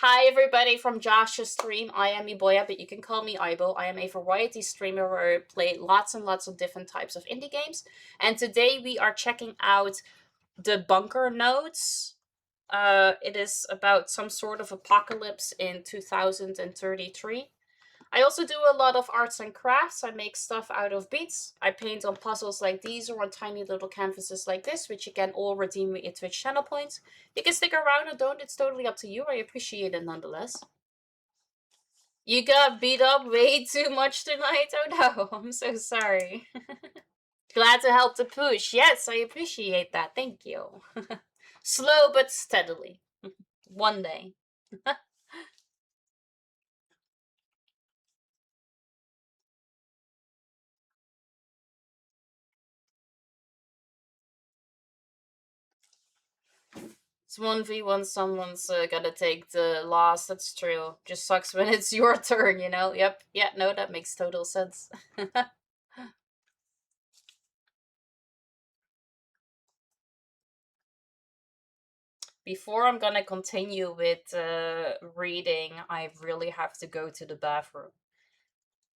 Hi everybody from Josh's stream. I am Iboya, but you can call me Ibo. I am a variety streamer where I play lots and lots of different types of indie games. And today we are checking out the Bunker Notes. It is about some sort of apocalypse in 2033. I also do a lot of arts and crafts. I make stuff out of beads. I paint on puzzles like these or on tiny little canvases like this, which you can all redeem with your Twitch channel points. You can stick around or don't, it's totally up to you. I appreciate it nonetheless. You got beat up way too much tonight? Oh no, I'm so sorry. Glad to help to push. Yes, I appreciate that. Thank you. Slow but steadily. One day. It's 1v1, someone's gotta take the loss, that's true. Just sucks when it's your turn, you know? Yep, yeah, no, that makes total sense. Before I'm gonna continue with reading, I really have to go to the bathroom.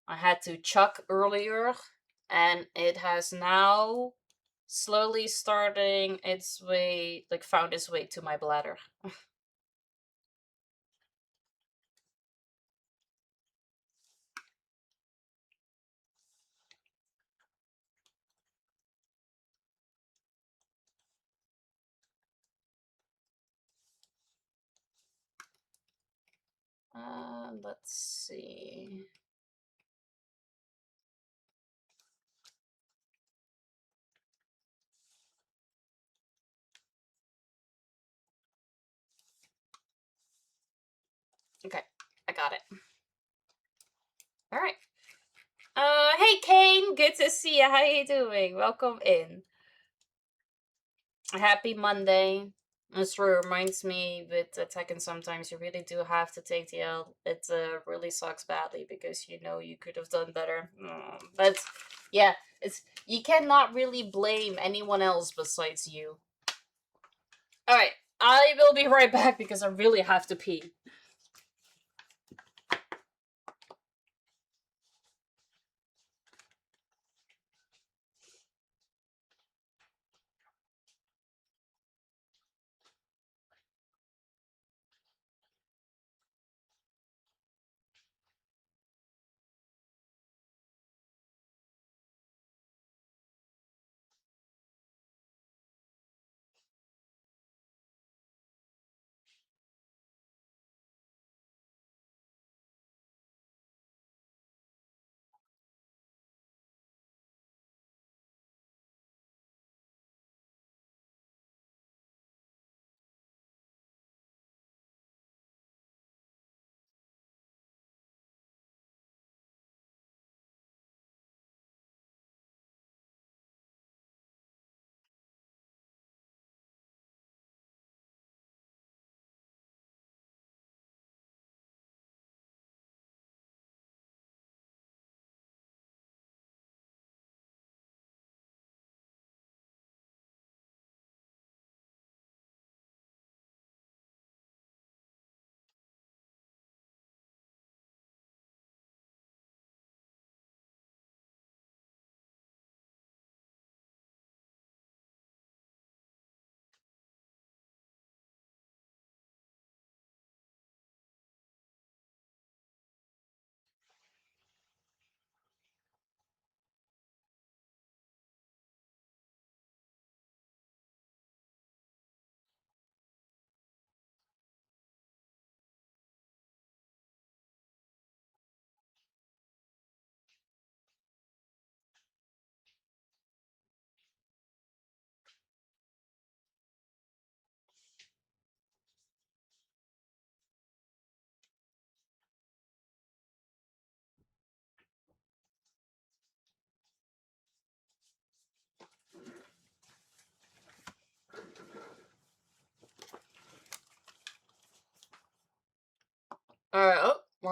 I had to chuck earlier, and it has now slowly starting its way, like found its way to my bladder. Let's see. Okay, I got it. All right. Hey Kane, good to see you. How you doing? Welcome in. Happy Monday. This reminds me with Tekken sometimes you really do have to take the L. It really sucks badly because you know you could have done better. But yeah, you cannot really blame anyone else besides you. Alright, I will be right back because I really have to pee.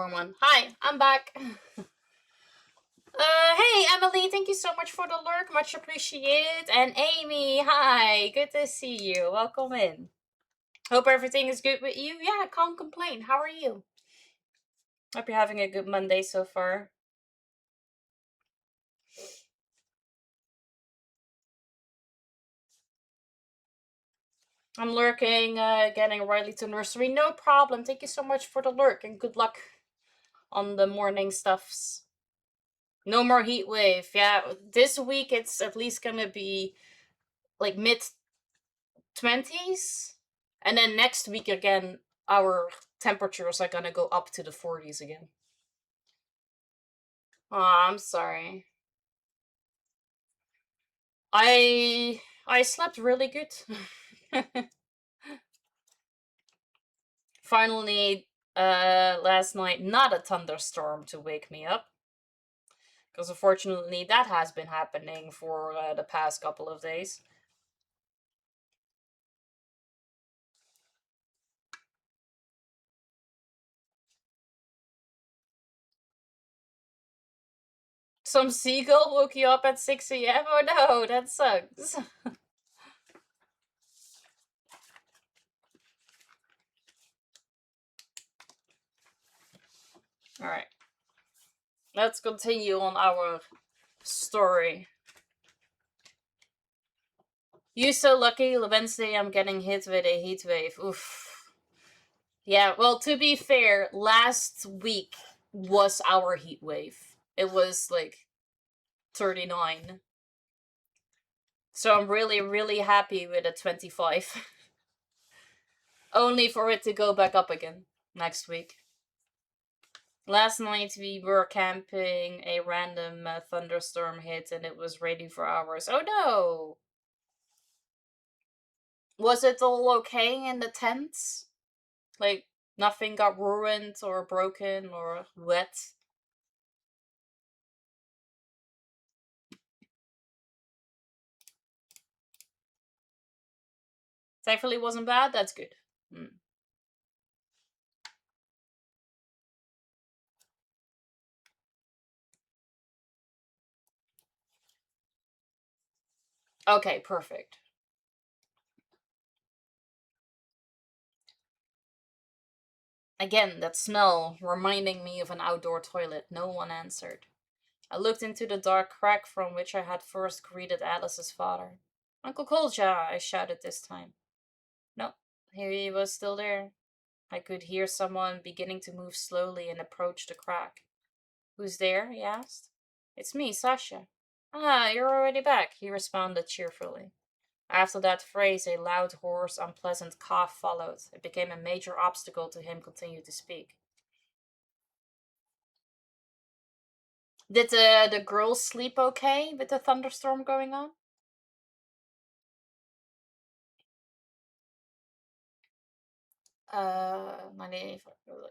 warm one. Hi, I'm back. Hey, Emily, thank you so much for the lurk. Much appreciated. And Amy, hi. Good to see you. Welcome in. Hope everything is good with you. Yeah, can't complain. How are you? Hope you're having a good Monday so far. I'm lurking, getting Riley to nursery. No problem. Thank you so much for the lurk and good luck on the morning stuffs. No more heat wave. Yeah, this week it's at least gonna be like mid 20s. And then next week again, our temperatures are gonna go up to the 40s again. Aw, I'm sorry. I slept really good. Finally, last night, not a thunderstorm to wake me up. Because unfortunately, that has been happening for the past couple of days. Some seagull woke you up at 6 a.m? Oh no, that sucks. Alright. Let's continue on our story. You so lucky, Wednesday I'm getting hit with a heat wave. Oof. Yeah, well, to be fair, last week was our heat wave. It was like 39. So I'm really, really happy with a 25. Only for it to go back up again next week. Last night we were camping, a random thunderstorm hit and it was raining for hours. Oh no! Was it all okay in the tents? Like, nothing got ruined or broken or wet? Thankfully it wasn't bad, that's good. Okay, perfect. Again, that smell reminding me of an outdoor toilet. No one answered. I looked into the dark crack from which I had first greeted Alice's father. Uncle Kolja, I shouted this time. No, he was still there. I could hear someone beginning to move slowly and approach the crack. Who's there? He asked. It's me, Sasha. Ah, you're already back, he responded cheerfully. After that phrase, a loud, hoarse, unpleasant cough followed. It became a major obstacle to him continue to speak. Did the girls sleep okay with the thunderstorm going on?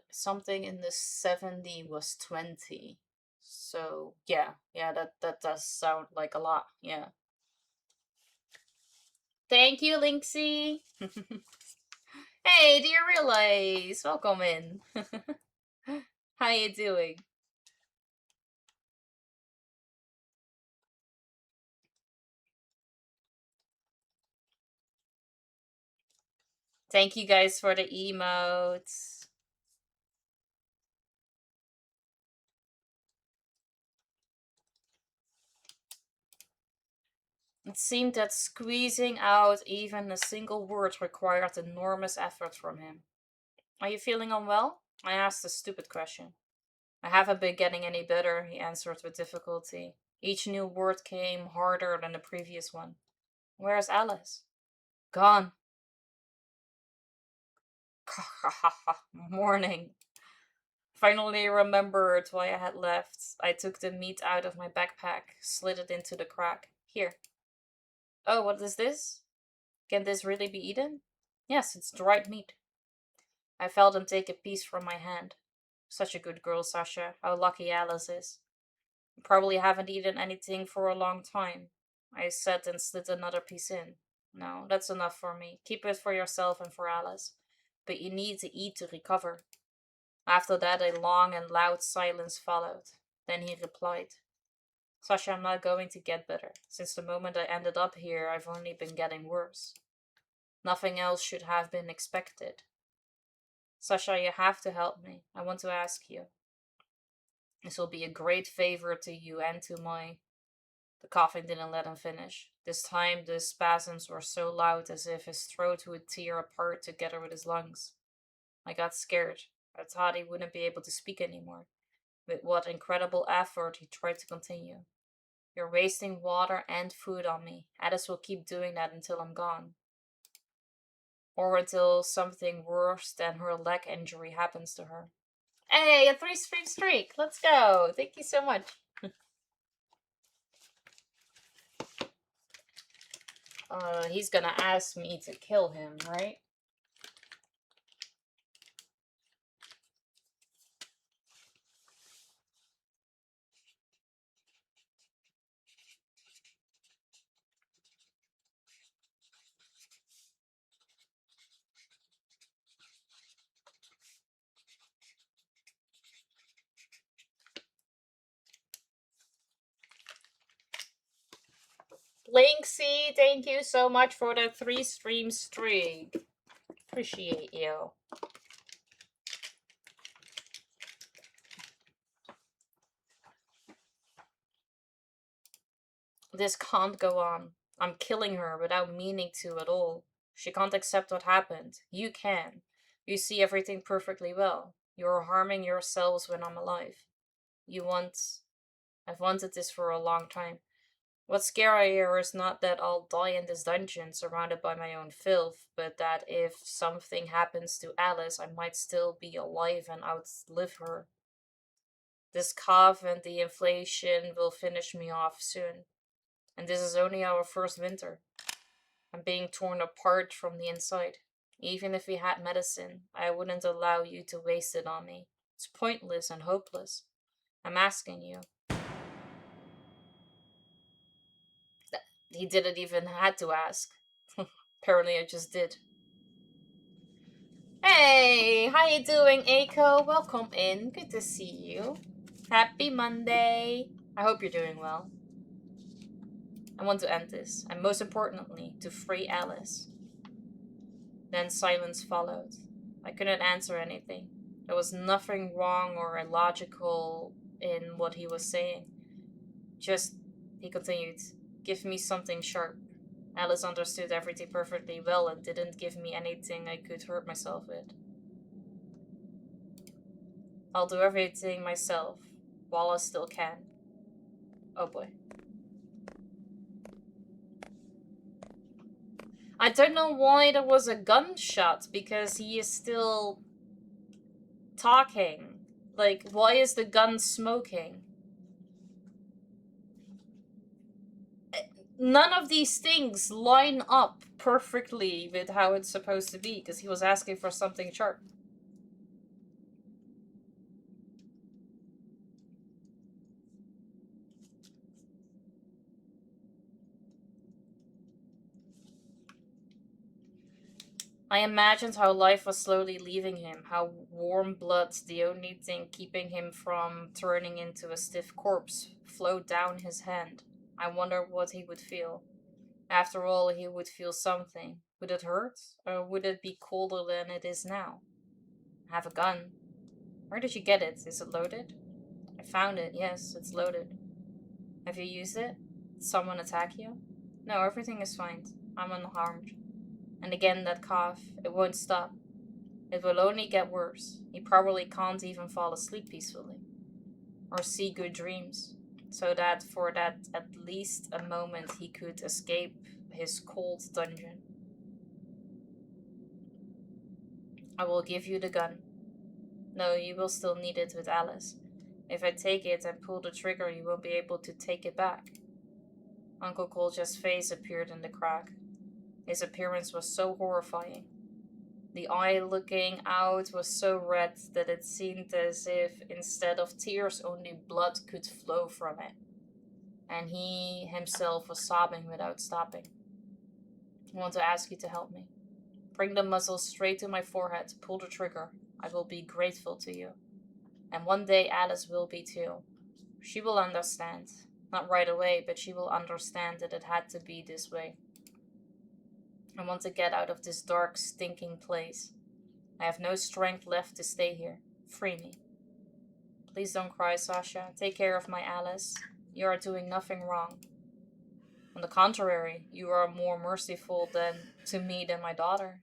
Something in the 70 was 20. So yeah, that does sound like a lot. Yeah. Thank you, Linksy. Hey, do you realize? Welcome in. How you doing? Thank you guys for the emotes. It seemed that squeezing out even a single word required enormous effort from him. Are you feeling unwell? I asked a stupid question. I haven't been getting any better, he answered with difficulty. Each new word came harder than the previous one. Where's Alice? Gone. Morning. Finally remembered why I had left. I took the meat out of my backpack, slid it into the crack. Here. Oh, what is this? Can this really be eaten? Yes, it's dried meat. I felt him take a piece from my hand. Such a good girl, Sasha. How lucky Alice is. You probably haven't eaten anything for a long time. I said and slid another piece in. No, that's enough for me. Keep it for yourself and for Alice. But you need to eat to recover. After that, a long and loud silence followed. Then he replied, Sasha, I'm not going to get better. Since the moment I ended up here, I've only been getting worse. Nothing else should have been expected. Sasha, you have to help me. I want to ask you. This will be a great favor to you and to my... The coughing didn't let him finish. This time the spasms were so loud as if his throat would tear apart together with his lungs. I got scared. I thought he wouldn't be able to speak anymore. With what incredible effort he tried to continue. You're wasting water and food on me. Alice will keep doing that until I'm gone. Or until something worse than her leg injury happens to her. Hey, a 3-stream streak! Let's go! Thank you so much. He's gonna ask me to kill him, right? Linksy, thank you so much for the 3-stream streak. Appreciate you. This can't go on. I'm killing her without meaning to at all. She can't accept what happened. You can. You see everything perfectly well. You're harming yourselves when I'm alive. I've wanted this for a long time. What's scarier is not that I'll die in this dungeon surrounded by my own filth, but that if something happens to Alice, I might still be alive and outlive her. This cough and the inflation will finish me off soon. And this is only our first winter. I'm being torn apart from the inside. Even if we had medicine, I wouldn't allow you to waste it on me. It's pointless and hopeless. I'm asking you. He didn't even had to ask. Apparently I just did. Hey, how you doing, Aiko? Welcome in. Good to see you. Happy Monday. I hope you're doing well. I want to end this, and most importantly, to free Alice. Then silence followed. I couldn't answer anything. There was nothing wrong or illogical in what he was saying. Just, he continued, give me something sharp. Alice understood everything perfectly well and didn't give me anything I could hurt myself with. I'll do everything myself, while I still can. Oh boy. I don't know why there was a gunshot, because he is still talking. Like, why is the gun smoking? None of these things line up perfectly with how it's supposed to be, because he was asking for something sharp. I imagined how life was slowly leaving him, how warm blood, the only thing keeping him from turning into a stiff corpse, flowed down his hand. I wondered what he would feel. After all, he would feel something. Would it hurt? Or would it be colder than it is now? I have a gun. Where did you get it? Is it loaded? I found it, yes, it's loaded. Have you used it? Did someone attack you? No, everything is fine. I'm unharmed. And again that cough, it won't stop. It will only get worse. He probably can't even fall asleep peacefully. Or see good dreams. So that for that at least a moment he could escape his cold dungeon. I will give you the gun. No, you will still need it with Alice. If I take it and pull the trigger, you won't be able to take it back. Uncle Kolja's face appeared in the crack. His appearance was so horrifying. The eye looking out was so red that it seemed as if instead of tears only blood could flow from it. And he himself was sobbing without stopping. I want to ask you to help me. Bring the muzzle straight to my forehead, pull the trigger. I will be grateful to you. And one day Alice will be too. She will understand. Not right away, but she will understand that it had to be this way. I want to get out of this dark, stinking place. I have no strength left to stay here. Free me. Please don't cry, Sasha. Take care of my Alice. You are doing nothing wrong. On the contrary, you are more merciful to me than my daughter.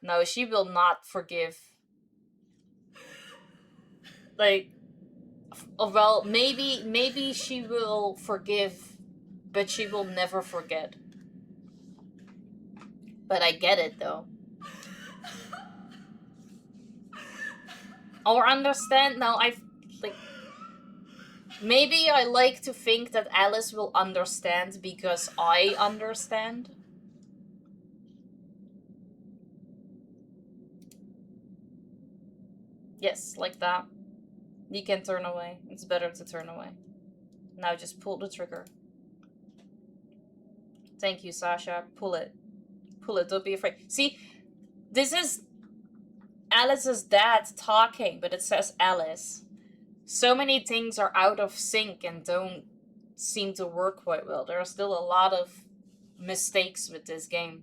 No, she will not forgive. Like, well, maybe she will forgive, but she will never forget. But I get it, though. Or understand, no, maybe I like to think that Alice will understand because I understand. Yes, like that. You can turn away. It's better to turn away. Now just pull the trigger. Thank you, Sasha. Pull it. Pull it. Don't be afraid. See, this is Alice's dad talking, but it says Alice. So many things are out of sync and don't seem to work quite well. There are still a lot of mistakes with this game.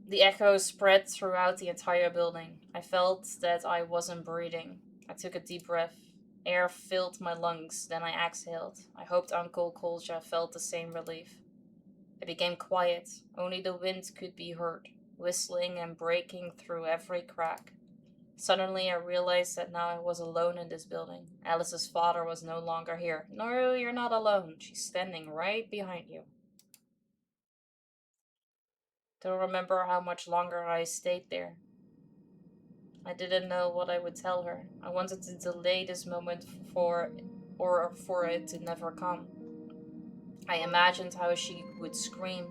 The echo spread throughout the entire building. I felt that I wasn't breathing. I took a deep breath. Air filled my lungs, then I exhaled. I hoped Uncle Kolja felt the same relief. It became quiet. Only the wind could be heard, whistling and breaking through every crack. Suddenly I realized that now I was alone in this building. Alice's father was no longer here. No, you're not alone. She's standing right behind you. Don't remember how much longer I stayed there. I didn't know what I would tell her. I wanted to delay this moment for it to never come. I imagined how she would scream,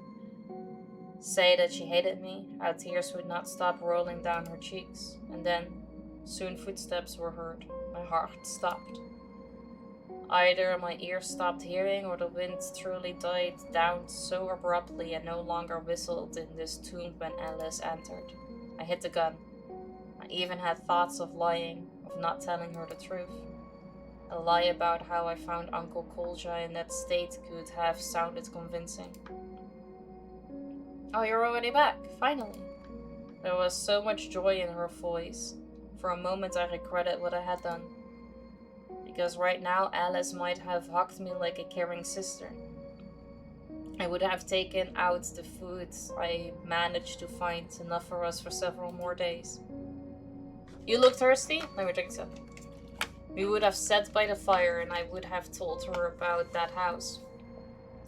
say that she hated me, how tears would not stop rolling down her cheeks, and then soon footsteps were heard. My heart stopped. Either my ears stopped hearing or the wind truly died down so abruptly and no longer whistled in this tomb when Alice entered. I hid the gun. I even had thoughts of lying, of not telling her the truth. A lie about how I found Uncle Kolja in that state could have sounded convincing. Oh, you're already back, finally. There was so much joy in her voice. For a moment I regretted what I had done. Because right now Alice might have hugged me like a caring sister. I would have taken out the food I managed to find, enough for us for several more days. You look thirsty? Let me drink some. We would have sat by the fire and I would have told her about that house.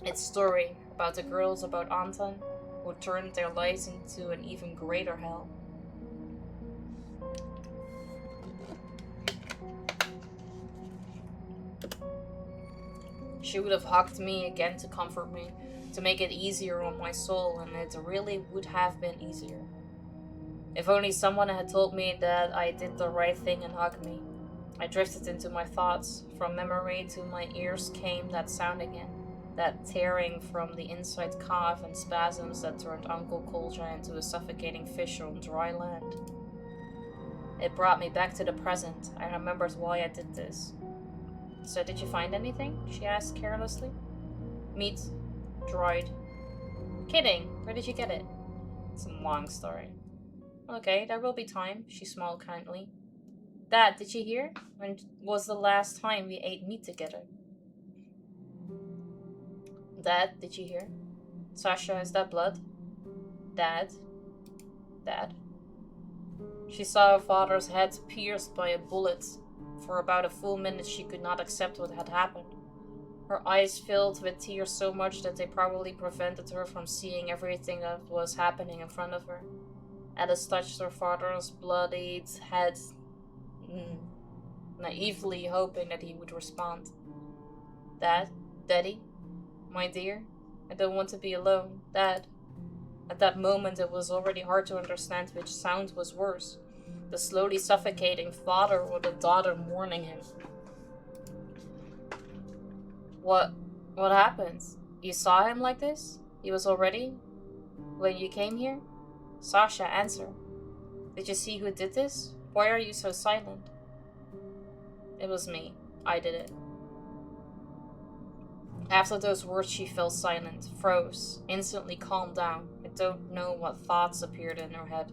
Its story, about the girls, about Anton, who turned their lives into an even greater hell. She would have hugged me again to comfort me, to make it easier on my soul, and it really would have been easier. If only someone had told me that I did the right thing and hugged me. I drifted into my thoughts. From memory to my ears came that sound again, that tearing from the inside cough and spasms that turned Uncle Kolja into a suffocating fish on dry land. It brought me back to the present. I remembered why I did this. So did you find anything? She asked carelessly. Meat. Dried. Kidding. Where did you get it? It's a long story. Okay, there will be time, she smiled kindly. Dad, did you hear? When was the last time we ate meat together? Dad, did you hear? Sasha, is that blood? Dad? Dad? She saw her father's head pierced by a bullet. For about a full minute she could not accept what had happened. Her eyes filled with tears so much that they probably prevented her from seeing everything that was happening in front of her. Alice touched her father's bloodied head, naively hoping that he would respond. Dad? Daddy? My dear? I don't want to be alone. Dad? At that moment it was already hard to understand which sound was worse. The slowly suffocating father or the daughter mourning him. What happened? You saw him like this? He was already? When you came here? Sasha, answer. Did you see who did this? Why are you so silent? It was me. I did it. After those words, she fell silent, froze, instantly calmed down. I don't know what thoughts appeared in her head.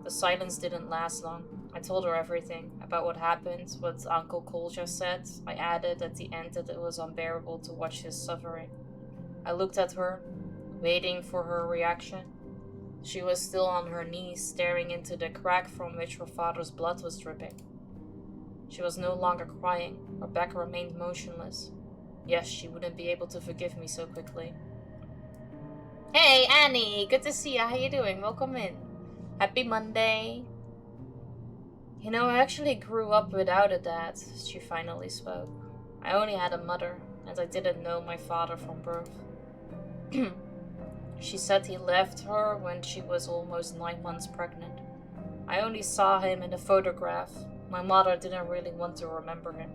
The silence didn't last long. I told her everything, about what happened, what Uncle Cole just said. I added at the end that it was unbearable to watch his suffering. I looked at her, waiting for her reaction. She was still on her knees, staring into the crack from which her father's blood was dripping. She was no longer crying. Her back remained motionless. Yes, she wouldn't be able to forgive me so quickly. Hey, Annie! Good to see you. How you doing? Welcome in. Happy Monday. You know, I actually grew up without a dad, she finally spoke. I only had a mother, and I didn't know my father from birth. She said he left her when she was almost 9 months pregnant. I only saw him in a photograph. My mother didn't really want to remember him.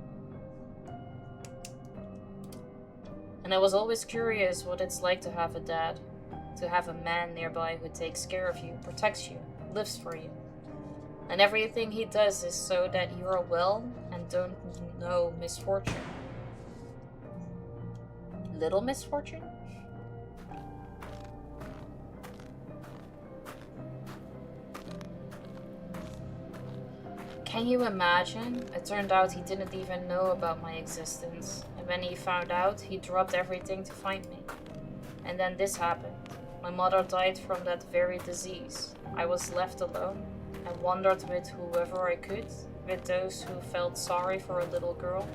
And I was always curious what it's like to have a dad. To have a man nearby who takes care of you, protects you, lives for you. And everything he does is so that you are well and don't know misfortune. Little misfortune? Can you imagine? It turned out he didn't even know about my existence. And when he found out, he dropped everything to find me. And then this happened. My mother died from that very disease. I was left alone. I wandered with whoever I could, with those who felt sorry for a little girl.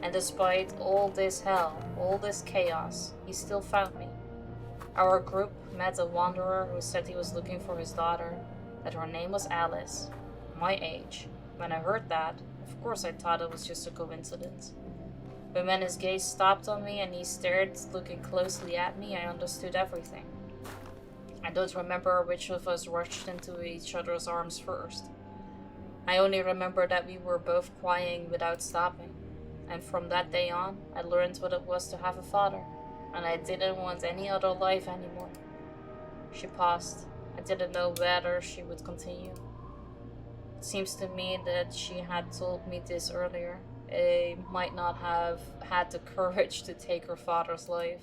And despite all this hell, all this chaos, he still found me. Our group met a wanderer who said he was looking for his daughter, that her name was Alice, my age. When I heard that, of course I thought it was just a coincidence. But when his gaze stopped on me and he stared, looking closely at me, I understood everything. I don't remember which of us rushed into each other's arms first. I only remember that we were both crying without stopping. And from that day on, I learned what it was to have a father, and I didn't want any other life anymore. She paused. I didn't know whether she would continue. It seems to me that she had told me this earlier. I might not have had the courage to take her father's life.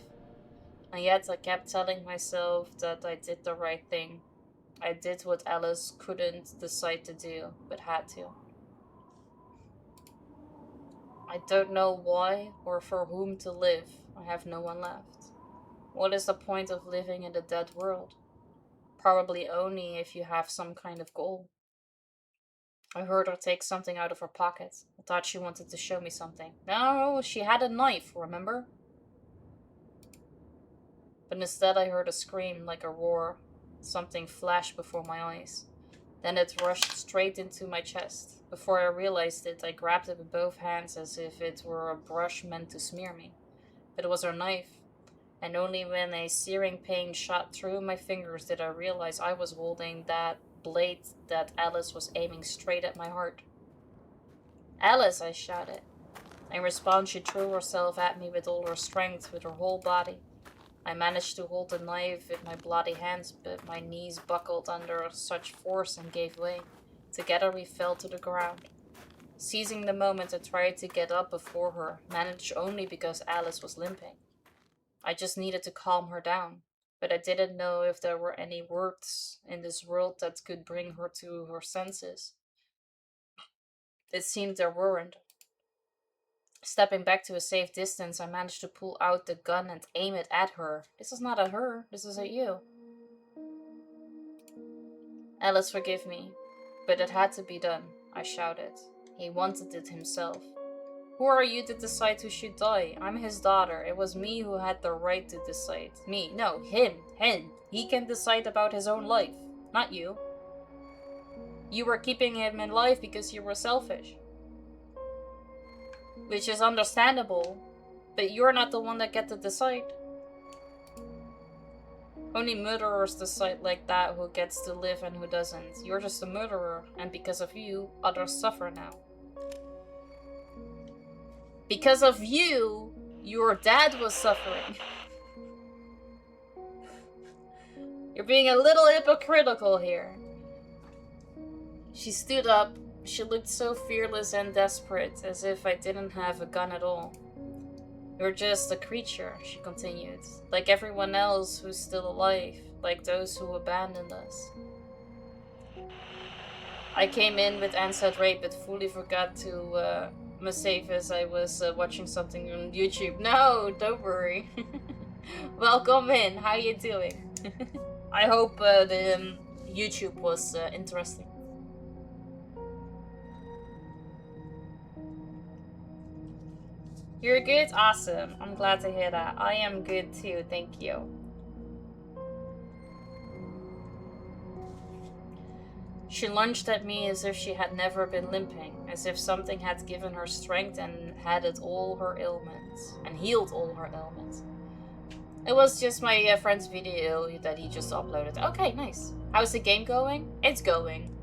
And yet I kept telling myself that I did the right thing. I did what Alice couldn't decide to do, but had to. I don't know why or for whom to live. I have no one left. What is the point of living in the dead world? Probably only if you have some kind of goal. I heard her take something out of her pocket. I thought she wanted to show me something. No, she had a knife, remember? But instead I heard a scream like a roar. Something flashed before my eyes. Then it rushed straight into my chest. Before I realized it, I grabbed it with both hands as if it were a brush meant to smear me. But it was her knife. And only when a searing pain shot through my fingers did I realize I was holding that blade that Alice was aiming straight at my heart. Alice, I shouted. In response, she threw herself at me with all her strength, with her whole body. I managed to hold the knife with my bloody hands, but my knees buckled under such force and gave way. Together we fell to the ground. Seizing the moment, I tried to get up before her, managed only because Alice was limping. I just needed to calm her down, but I didn't know if there were any words in this world that could bring her to her senses. It seemed there weren't. Stepping back to a safe distance, I managed to pull out the gun and aim it at her. This is not at her, this is at you. Alice, forgive me, but it had to be done, I shouted. He wanted it himself. Who are you to decide who should die? I'm his daughter. It was me who had the right to decide. Me. No, him. Him. He can decide about his own life. Not you. You were keeping him in life because you were selfish. Which is understandable, but you're not the one that get to decide. Only murderers decide like that, who gets to live and who doesn't. You're just a murderer, and because of you, others suffer now. Because of you, your dad was suffering. You're being a little hypocritical here. She stood up. She looked so fearless and desperate, as if I didn't have a gun at all. You're just a creature, she continued, like everyone else who's still alive, like those who abandoned us. I came in with Ansad Rape, but fully forgot to save as I was watching something on YouTube. No, don't worry. Welcome in. How you doing? I hope the YouTube was interesting. You're good? Awesome. I'm glad to hear that. I am good too, thank you. She lunged at me as if she had never been limping, as if something had given her strength and healed all her ailments. It was just my friend's video that he just uploaded. Okay, nice. How's the game going? It's going.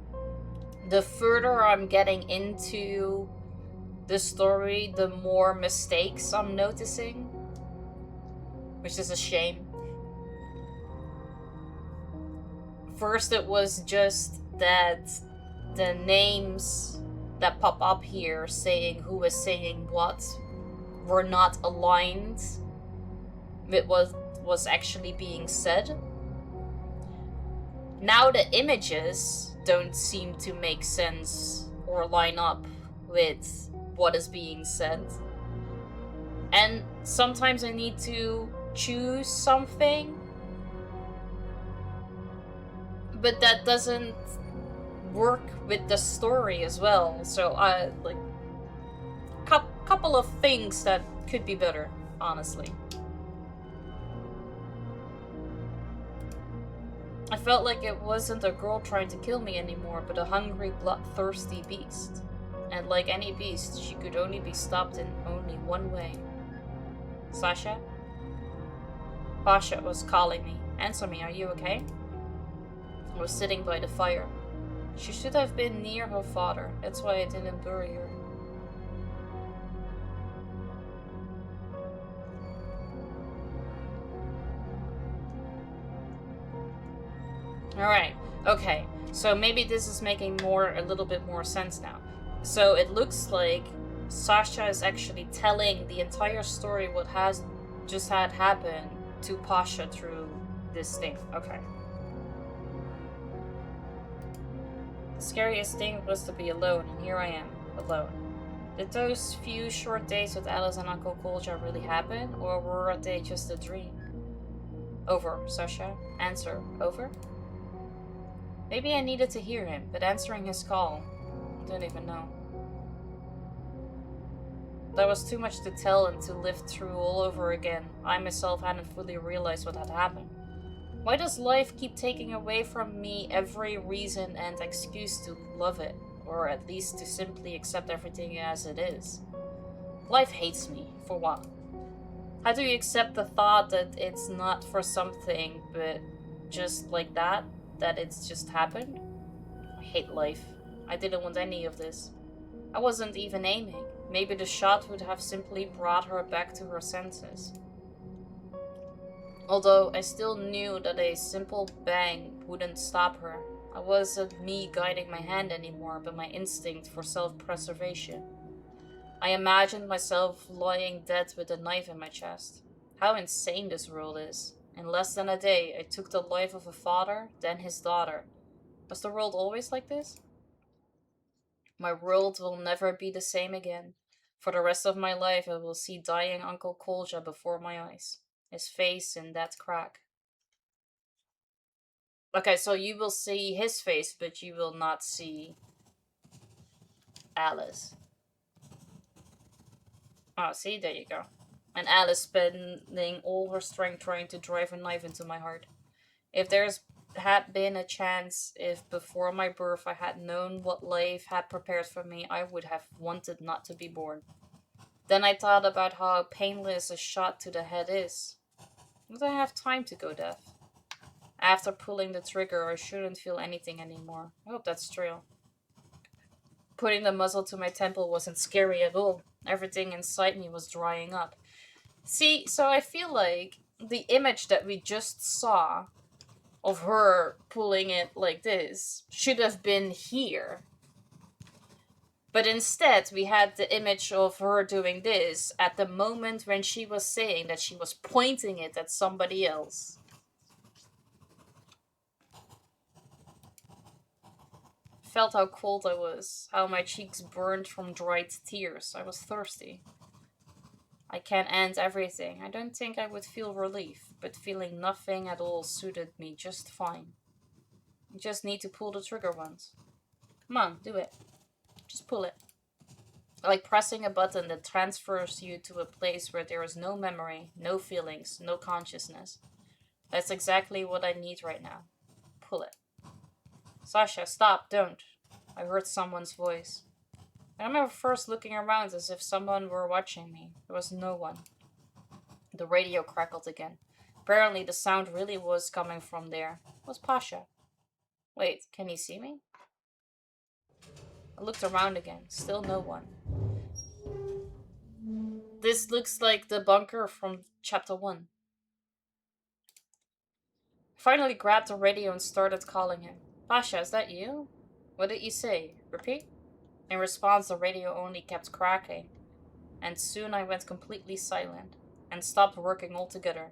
The further I'm getting into the story, the more mistakes I'm noticing, which is a shame. First it was just that the names that pop up here saying who is saying what were not aligned with what was actually being said. Now the images don't seem to make sense or line up with what is being said. And sometimes I need to choose something, but that doesn't work with the story as well. So I like couple of things that could be better, honestly. I felt like it wasn't a girl trying to kill me anymore, but a hungry, bloodthirsty beast. And like any beast, she could only be stopped in only one way. Sasha? Pasha was calling me. Answer me, are you okay? I was sitting by the fire. She should have been near her father. That's why I didn't bury her. Alright, okay. So maybe this is making a little bit more sense now. So it looks like Sasha is actually telling the entire story what has just had happened to Pasha through this thing. Okay. The scariest thing was to be alone, and here I am, alone. Did those few short days with Alice and Uncle Kolja really happen, or were they just a dream? Over, Sasha. Answer, over? Maybe I needed to hear him, but answering his call, I don't even know. There was too much to tell and to live through all over again. I myself hadn't fully realized what had happened. Why does life keep taking away from me every reason and excuse to love it? Or at least to simply accept everything as it is? Life hates me, for one. How do you accept the thought that it's not for something, but just like that it's just happened? I hate life. I didn't want any of this. I wasn't even aiming. Maybe the shot would have simply brought her back to her senses. Although I still knew that a simple bang wouldn't stop her. I wasn't me guiding my hand anymore, but my instinct for self-preservation. I imagined myself lying dead with a knife in my chest. How insane this world is. In less than a day, I took the life of a father, then his daughter. Was the world always like this? My world will never be the same again. For the rest of my life, I will see dying Uncle Kolja before my eyes. His face in that crack. Okay, so you will see his face, but you will not see Alice. Oh, see, there you go. And Alice spending all her strength trying to drive a knife into my heart. If there's had been a chance, if before my birth I had known what life had prepared for me, I would have wanted not to be born. Then I thought about how painless a shot to the head is. Would I have time to go deaf? After pulling the trigger, I shouldn't feel anything anymore. I hope that's true. Putting the muzzle to my temple wasn't scary at all. Everything inside me was drying up. See, so I feel like the image that we just saw of her pulling it like this should have been here. But instead, we had the image of her doing this at the moment when she was saying that she was pointing it at somebody else. Felt how cold I was, how my cheeks burned from dried tears. I was thirsty. I can't end everything. I don't think I would feel relief, but feeling nothing at all suited me just fine. You just need to pull the trigger once. Come on, do it. Just pull it. Like pressing a button that transfers you to a place where there is no memory, no feelings, no consciousness. That's exactly what I need right now. Pull it. Sasha, stop, don't. I heard someone's voice. I remember first looking around as if someone were watching me. There was no one. The radio crackled again. Apparently the sound really was coming from there. It was Pasha. Wait, can he see me? I looked around again. Still no one. This looks like the bunker from chapter 1. I finally grabbed the radio and started calling him. Pasha, is that you? What did you say? Repeat? In response, the radio only kept cracking, and soon I went completely silent and stopped working altogether.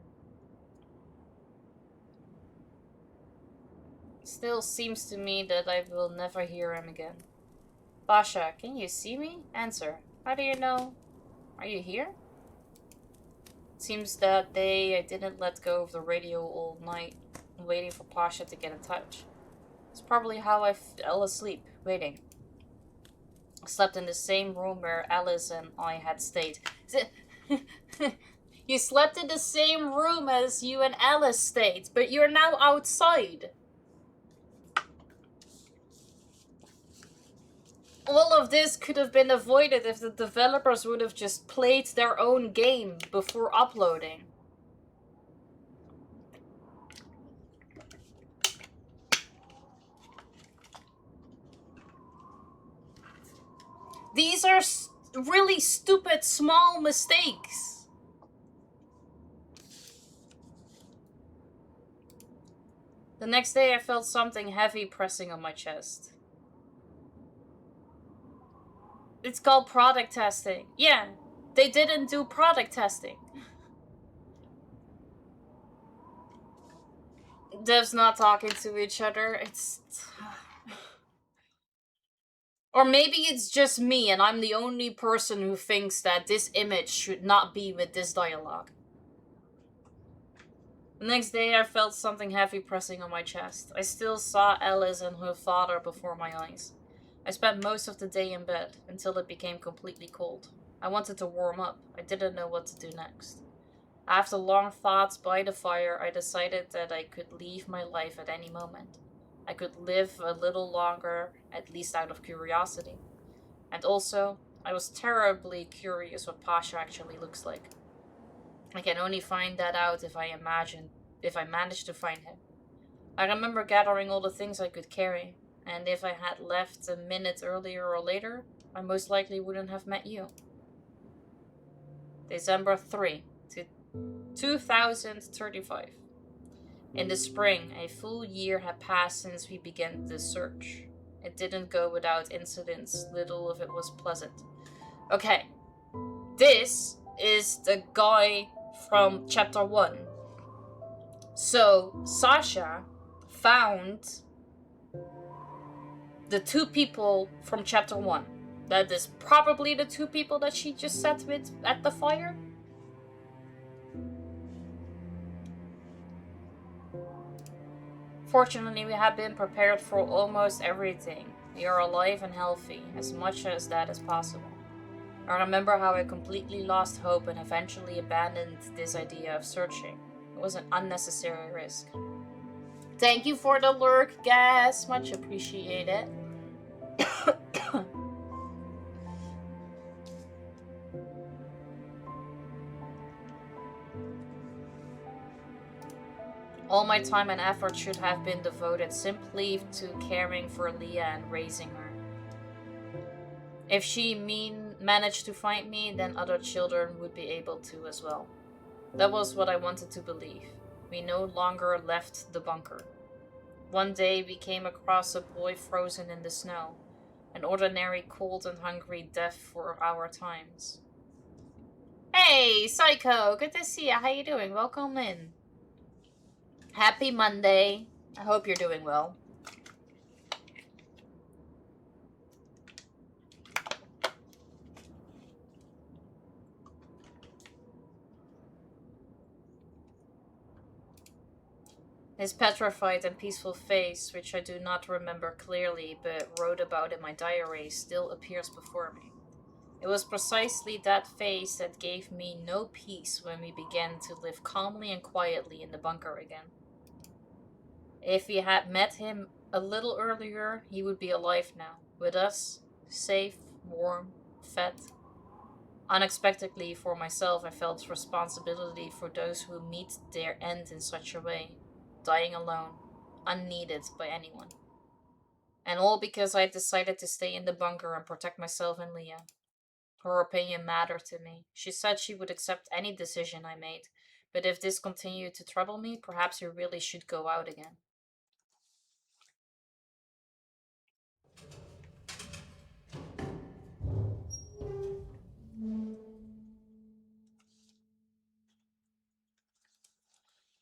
Still seems to me that I will never hear him again. Pasha, can you see me? Answer. How do you know? Are you here? It seems that day I didn't let go of the radio all night, waiting for Pasha to get in touch. It's probably how I fell asleep, waiting. I slept in the same room where Alice and I had stayed. You slept in the same room as you and Alice stayed, but you're now outside. All of this could have been avoided if the developers would have just played their own game before uploading. These are really stupid small mistakes. The next day I felt something heavy pressing on my chest. It's called product testing. Yeah, they didn't do product testing. Devs not talking to each other. It's... Or maybe it's just me and I'm the only person who thinks that this image should not be with this dialogue. The next day I felt something heavy pressing on my chest. I still saw Alice and her father before my eyes. I spent most of the day in bed until it became completely cold. I wanted to warm up. I didn't know what to do next. After long thoughts by the fire, I decided that I could leave my life at any moment. I could live a little longer, at least out of curiosity. And also, I was terribly curious what Pasha actually looks like. I can only find that out if I manage to find him. I remember gathering all the things I could carry, and if I had left a minute earlier or later, I most likely wouldn't have met you. December 3, 2035. In the spring, a full year had passed since we began the search. It didn't go without incidents, little of it was pleasant. Okay, this is the guy from chapter 1. So, Sasha found the 2 people from chapter 1. That is probably the 2 people that she just sat with at the fire. Fortunately, we have been prepared for almost everything. We are alive and healthy, as much as that is possible. I remember how I completely lost hope and eventually abandoned this idea of searching. It was an unnecessary risk. Thank you for the lurk, guys. Much appreciated. All my time and effort should have been devoted simply to caring for Leah and raising her. If she managed to find me, then other children would be able to as well. That was what I wanted to believe. We no longer left the bunker. One day we came across a boy frozen in the snow. An ordinary cold and hungry death for our times. Hey, Psycho! Good to see you. How you doing? Welcome in. Happy Monday. I hope you're doing well. His petrified and peaceful face, which I do not remember clearly but wrote about in my diary, still appears before me. It was precisely that face that gave me no peace when we began to live calmly and quietly in the bunker again. If we had met him a little earlier, he would be alive now, with us, safe, warm, fed. Unexpectedly for myself, I felt responsibility for those who meet their end in such a way, dying alone, unneeded by anyone. And all because I decided to stay in the bunker and protect myself and Leah. Her opinion mattered to me. She said she would accept any decision I made, but if this continued to trouble me, perhaps we really should go out again.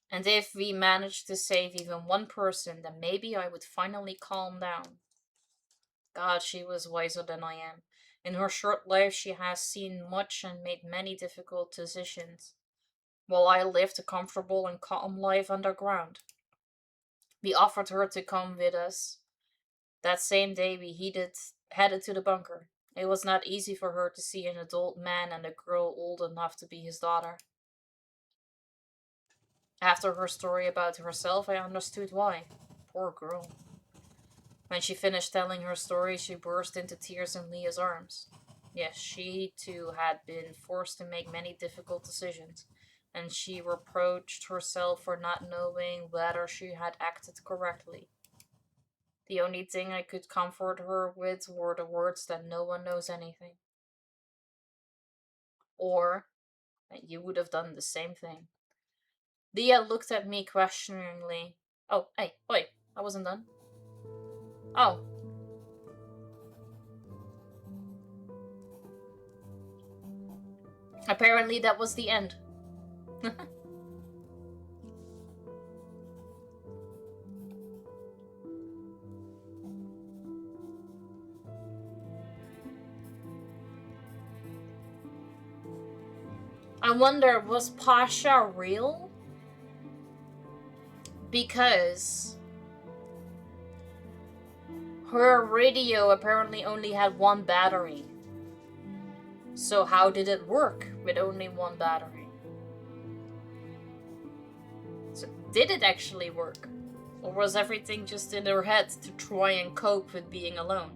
And if we managed to save even one person, then maybe I would finally calm down. God, she was wiser than I am. In her short life, she has seen much and made many difficult decisions, while I lived a comfortable and calm life underground. We offered her to come with us. That same day, we headed to the bunker. It was not easy for her to see an adult man and a girl old enough to be his daughter. After her story about herself, I understood why. Poor girl. When she finished telling her story, she burst into tears in Leah's arms. Yes, she too had been forced to make many difficult decisions, and she reproached herself for not knowing whether she had acted correctly. The only thing I could comfort her with were the words that no one knows anything. Or that you would have done the same thing. Leah looked at me questioningly. Oh, hey, wait, I wasn't done. Oh. Apparently that was the end. I wonder, was Pasha real? Because her radio apparently only had one battery. So how did it work with only one battery? So did it actually work? Or was everything just in her head to try and cope with being alone?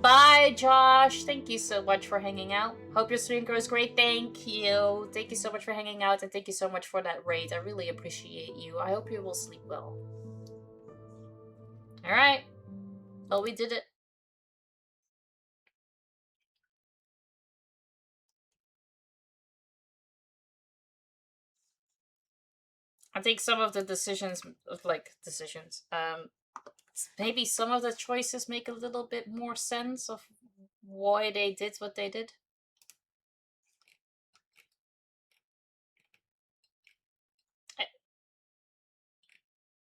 Bye, Josh. Thank you so much for hanging out. Hope your stream goes great. Thank you. Thank you so much for hanging out, and thank you so much for that raid. I really appreciate you. I hope you will sleep well. Alright. Well, we did it. I think some of the decisions, maybe some of the choices make a little bit more sense of why they did what they did.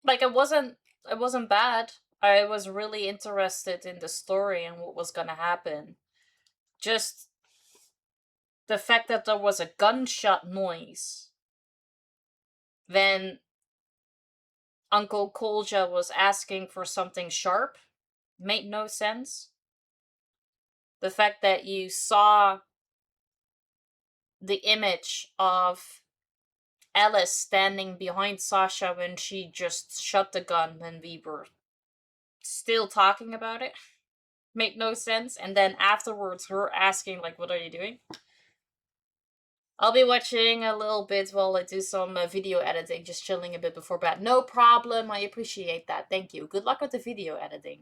Like, it wasn't bad. I was really interested in the story and what was gonna happen. Just the fact that there was a gunshot noise when Uncle Kolja was asking for something sharp made no sense. The fact that you saw the image of Alice standing behind Sasha when she just shot the gun when we were still talking about it made no sense. And then afterwards her asking, like, what are you doing? I'll be watching a little bit while I do some video editing, just chilling a bit before bed. No problem, I appreciate that. Thank you. Good luck with the video editing.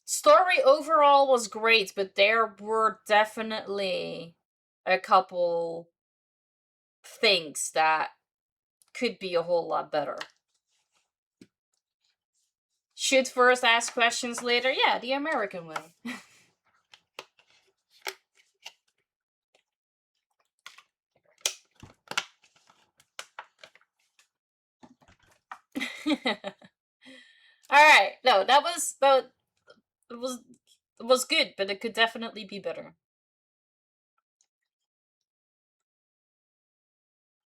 Story overall was great, but there were definitely a couple things that could be a whole lot better. Shoot first, ask questions later. Yeah, the American way. Alright, no, it was good, but it could definitely be better.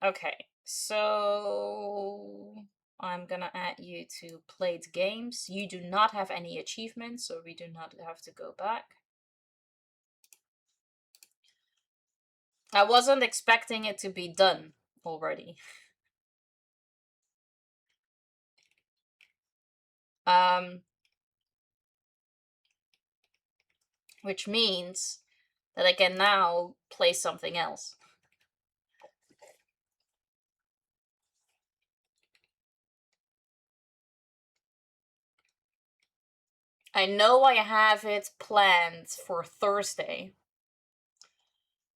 Okay, so I'm gonna add you to played games. You do not have any achievements, so we do not have to go back. I wasn't expecting it to be done already. Which means that I can now play something else. I know I have it planned for Thursday,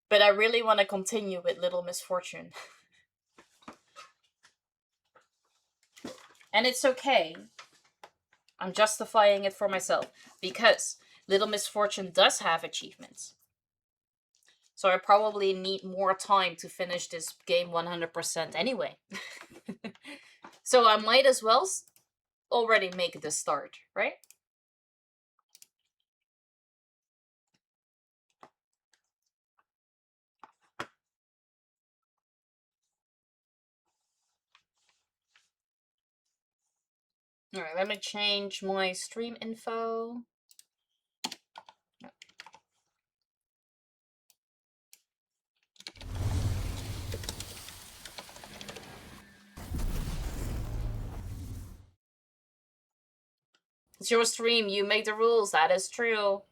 but I really want to continue with Little Misfortune. And it's okay. I'm justifying it for myself, because Little Misfortune does have achievements. So I probably need more time to finish this game 100% anyway. So I might as well already make the start, right? Alright, let me change my stream info. It's your stream, you make the rules, that is true.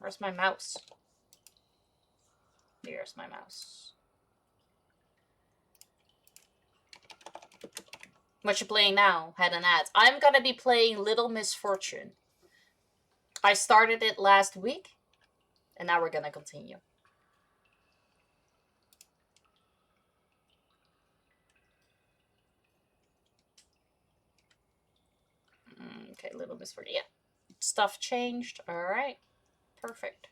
Where's my mouse? Here's my mouse. What you playing now? Had an ad. I'm gonna be playing Little Misfortune. I started it last week, and now we're gonna continue. Okay, Little Misfortune. Yeah. Stuff changed. Alright. Perfect.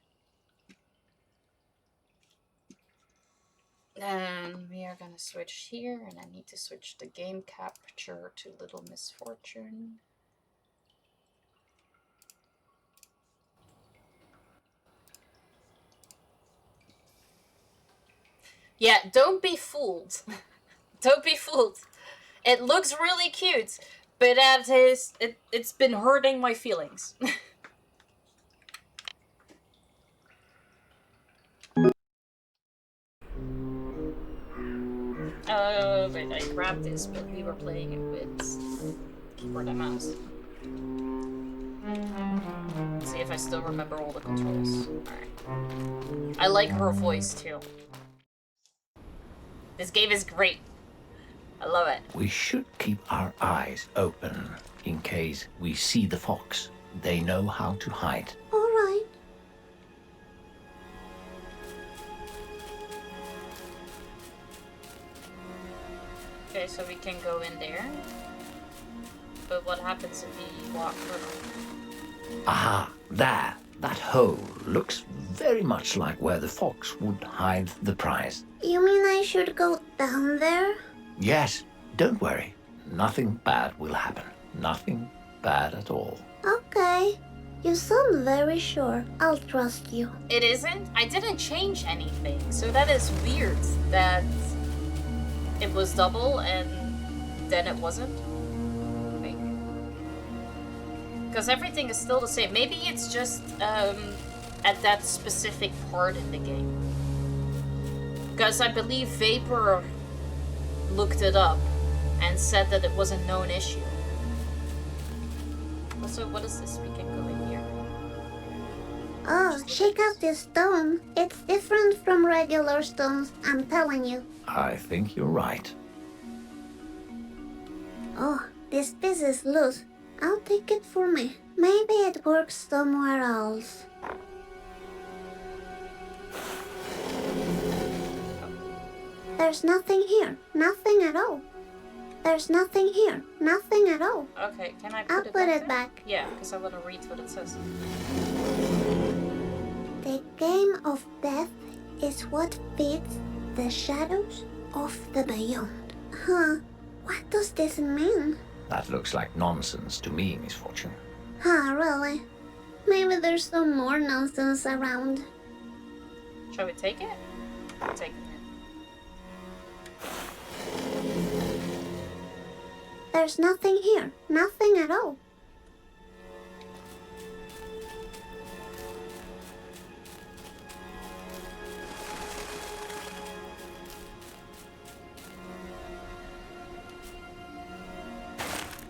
And we are gonna switch here, and I need to switch the game capture to Little Misfortune. Yeah, don't be fooled. Don't be fooled. It looks really cute, but it's been hurting my feelings. Wait, I grabbed this, but we were playing it with keyboard and mouse. Let's see if I still remember all the controls. Alright. I like her voice too. This game is great. I love it. We should keep our eyes open in case we see the fox. They know how to hide. All right. Okay, so we can go in there. But what happens if we walk through? Aha, there. That hole looks very much like where the fox would hide the prize. You mean I should go down there? Yes, don't worry. Nothing bad will happen. Nothing bad at all. Okay. You sound very sure. I'll trust you. It isn't? I didn't change anything, so that is weird that it was double and then it wasn't. Because everything is still the same. Maybe it's just at that specific part in the game. Because I believe Vapor looked it up and said that it was a known issue. Also, what is this? We can go in here. Oh, check out this stone. It's different from regular stones, I'm telling you. I think you're right. Oh, this piece is loose. I'll take it for me. Maybe it works somewhere else. There's nothing here. Nothing at all. There's nothing here. Nothing at all. Okay, can I I'll put put it it back? back. Yeah, because I want to read what it says. The game of death is what feeds the shadows of the beyond. Huh? What does this mean? That looks like nonsense to me, Miss Fortune. Huh, really? Maybe there's some more nonsense around. Shall we take it? I'll take it. There's nothing here. Nothing at all.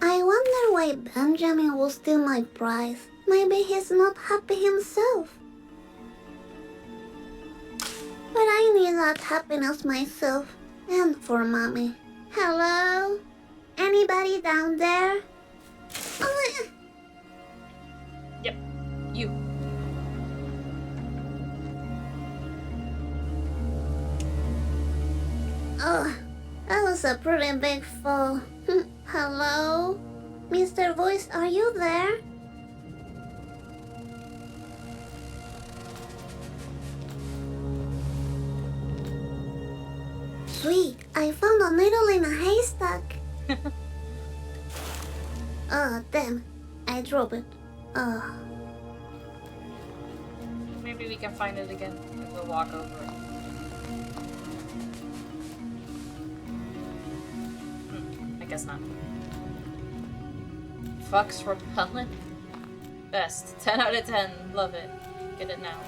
I wonder why Benjamin will steal my prize. Maybe he's not happy himself. But I need that happiness myself. And for Mommy. Hello? Anybody down there? Yep, you. Oh, that was a pretty big fall. Hello? Mr. Voice, are you there? Sweet, I found a needle in a haystack. Oh, damn. I dropped it. Oh. Maybe we can find it again if we'll walk over it. I guess not. Fox repellent? Best. 10 out of 10. Love it. Get it now.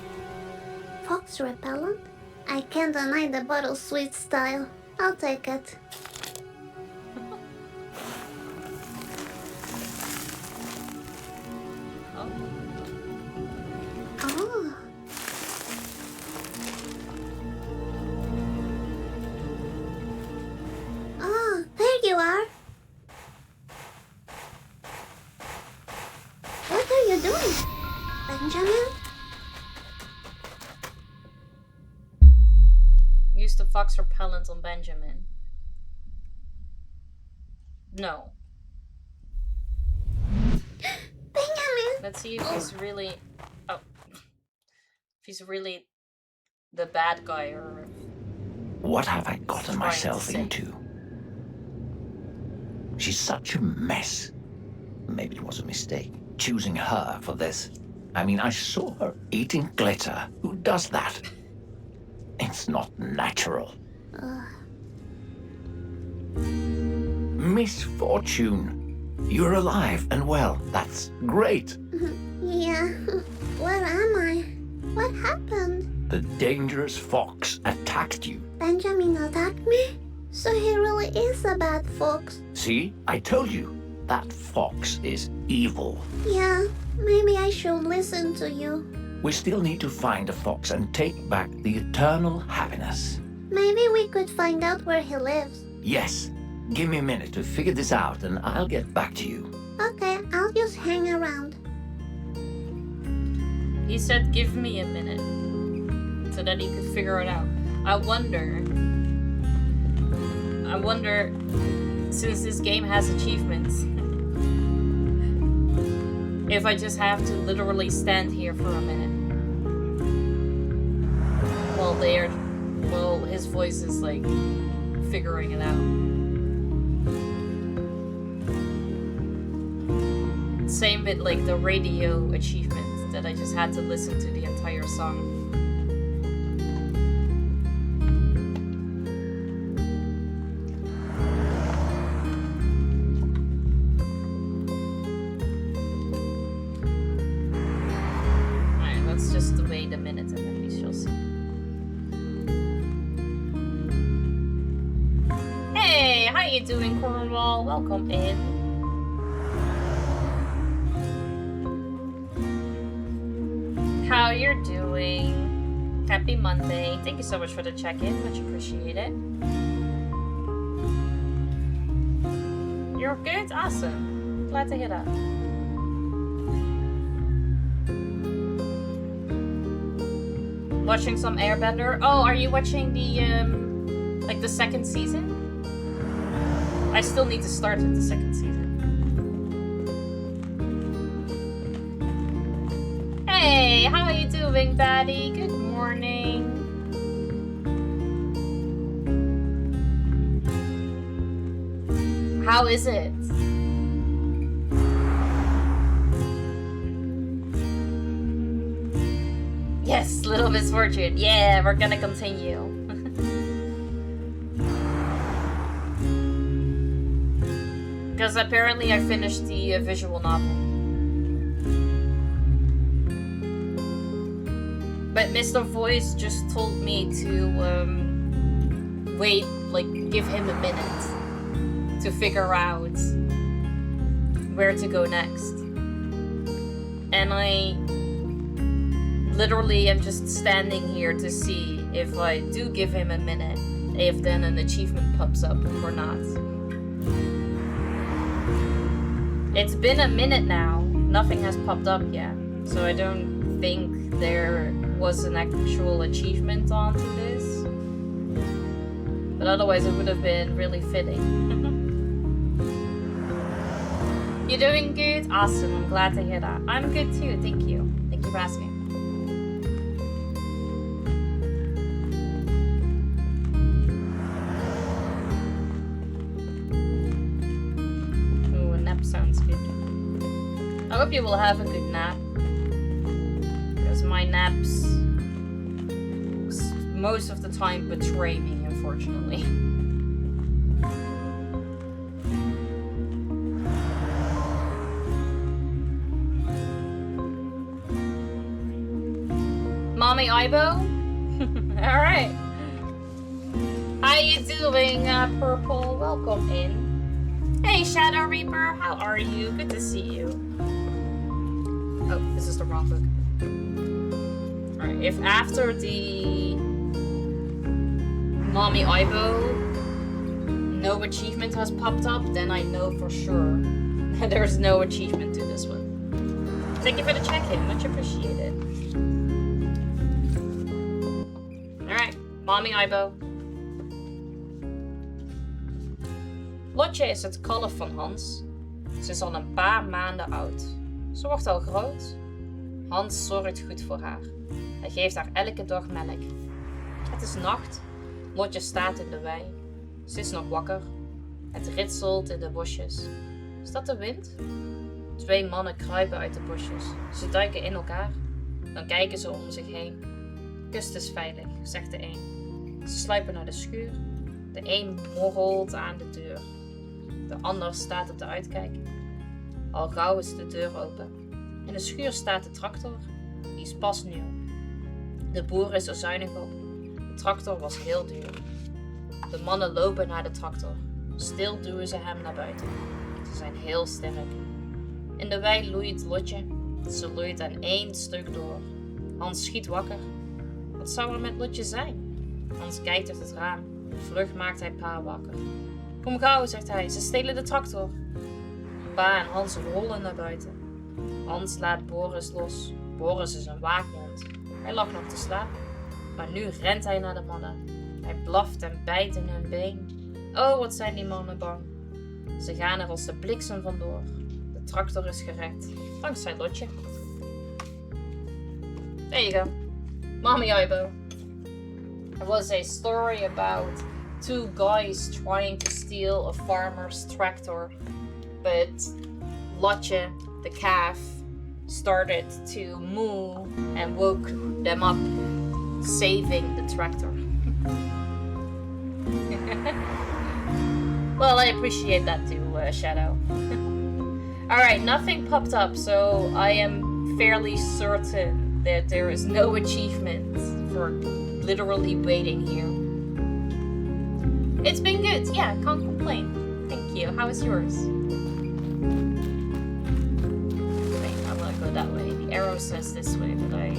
Fox repellent? I can't deny the bottle sweet style. I'll take it. Oh. Oh, there you are. What are you doing, Benjamin? Use the fox repellent on Benjamin. No. Benjamin! Let's see if he's really... Oh. If he's really the bad guy or... What have I gotten Trying myself to say. into? She's such a mess. Maybe it was a mistake, choosing her for this. I mean, I saw her eating glitter. Who does that? It's not natural. Miss Fortune, you're alive and well. That's great. Yeah, where am I? What happened? The dangerous fox attacked you. Benjamin attacked me? So he really is a bad fox. See, I told you, that fox is evil. Yeah, maybe I should listen to you. We still need to find the fox and take back the eternal happiness. Maybe we could find out where he lives. Yes, give me a minute to figure this out and I'll get back to you. Okay, I'll just hang around. He said give me a minute. So that he could figure it out. I wonder, since this game has achievements, if I just have to literally stand here for a minute. While his voice is like figuring it out. Same with like the radio achievement that I just had to listen to the entire song. Alright, let's just wait a minute and then we shall see. Hey, how you doing, Cornwall? Welcome in. How you're doing? Happy Monday. Thank you so much for the check-in. Much appreciated. You're good? Awesome. Glad to hear that. Watching some Airbender. Oh, are you watching the like the second season? I still need to start with the second season. Hey, how are you doing, Daddy? Good morning. How is it? Yes, Little Misfortune. Yeah, we're gonna continue. Because apparently I finished the visual novel. But Mr. Voice just told me to wait, like give him a minute to figure out where to go next. And I literally am just standing here to see if I do give him a minute, if then an achievement pops up or not. It's been a minute now, nothing has popped up yet, so I don't think there was an actual achievement onto this. But otherwise it would have been really fitting. You doing good? Awesome, I'm glad to hear that. I'm good too, thank you. Thank you for asking. Ooh, a nap sounds good. I hope you will have a good nap. Because my naps most of the time betray me, unfortunately. Mommy Ibo? Alright. How you doing, Purple? Welcome in. Hey, Shadow Reaper. How are you? Good to see you. Oh, this is the wrong book. Alright, if after the Mommy Ibo no achievement has popped up, then I know for sure that there's no achievement to this one. Thank you for the check-in. Much appreciated. Alright, Mommy Ibo. Lotje is het kalf van Hans. Ze is al een paar maanden oud. Ze wordt al groot. Hans zorgt goed voor haar. Hij geeft haar elke dag melk. Het is nacht. Lotje staat in de wei. Ze is nog wakker. Het ritselt in de bosjes. Is dat de wind? 2 mannen kruipen uit de bosjes. Ze duiken in elkaar. Dan kijken ze om zich heen. Kust is veilig, zegt de een. Ze sluipen naar de schuur. De een morrelt aan de deur. De ander staat op de uitkijk. Al gauw is de deur open. In de schuur staat de tractor. Die is pas nieuw. De boer is er zuinig op. De tractor was heel duur. De mannen lopen naar de tractor. Stil duwen ze hem naar buiten. Ze zijn heel sterk. In de wei loeit Lotje. Ze loeit aan 1 stuk door. Hans schiet wakker. Wat zou er met Lotje zijn? Hans kijkt uit het raam. Vlug maakt hij pa wakker. Kom gauw, zegt hij, ze stelen de tractor. Pa en Hans rollen naar buiten. Hans laat Boris los. Boris is een waakhond. Hij lag nog te slapen. Maar nu rent hij naar de mannen. Hij blaft en bijt in hun been. Oh, wat zijn die mannen bang. Ze gaan er als de bliksem vandoor. De tractor is gered. Dankzij Lotje. There you go. Mommy Ibo. There was a story about 2 guys trying to steal a farmer's tractor. But Lotje, the calf, started to moo and woke them up, saving the tractor. Well, I appreciate that too, Shadow. Alright, nothing popped up, so I am fairly certain that there is no achievement for literally waiting here. It's been good, yeah, can't complain. Thank you. How was yours? Wait, I'm gonna go that way. The arrow says this way, but I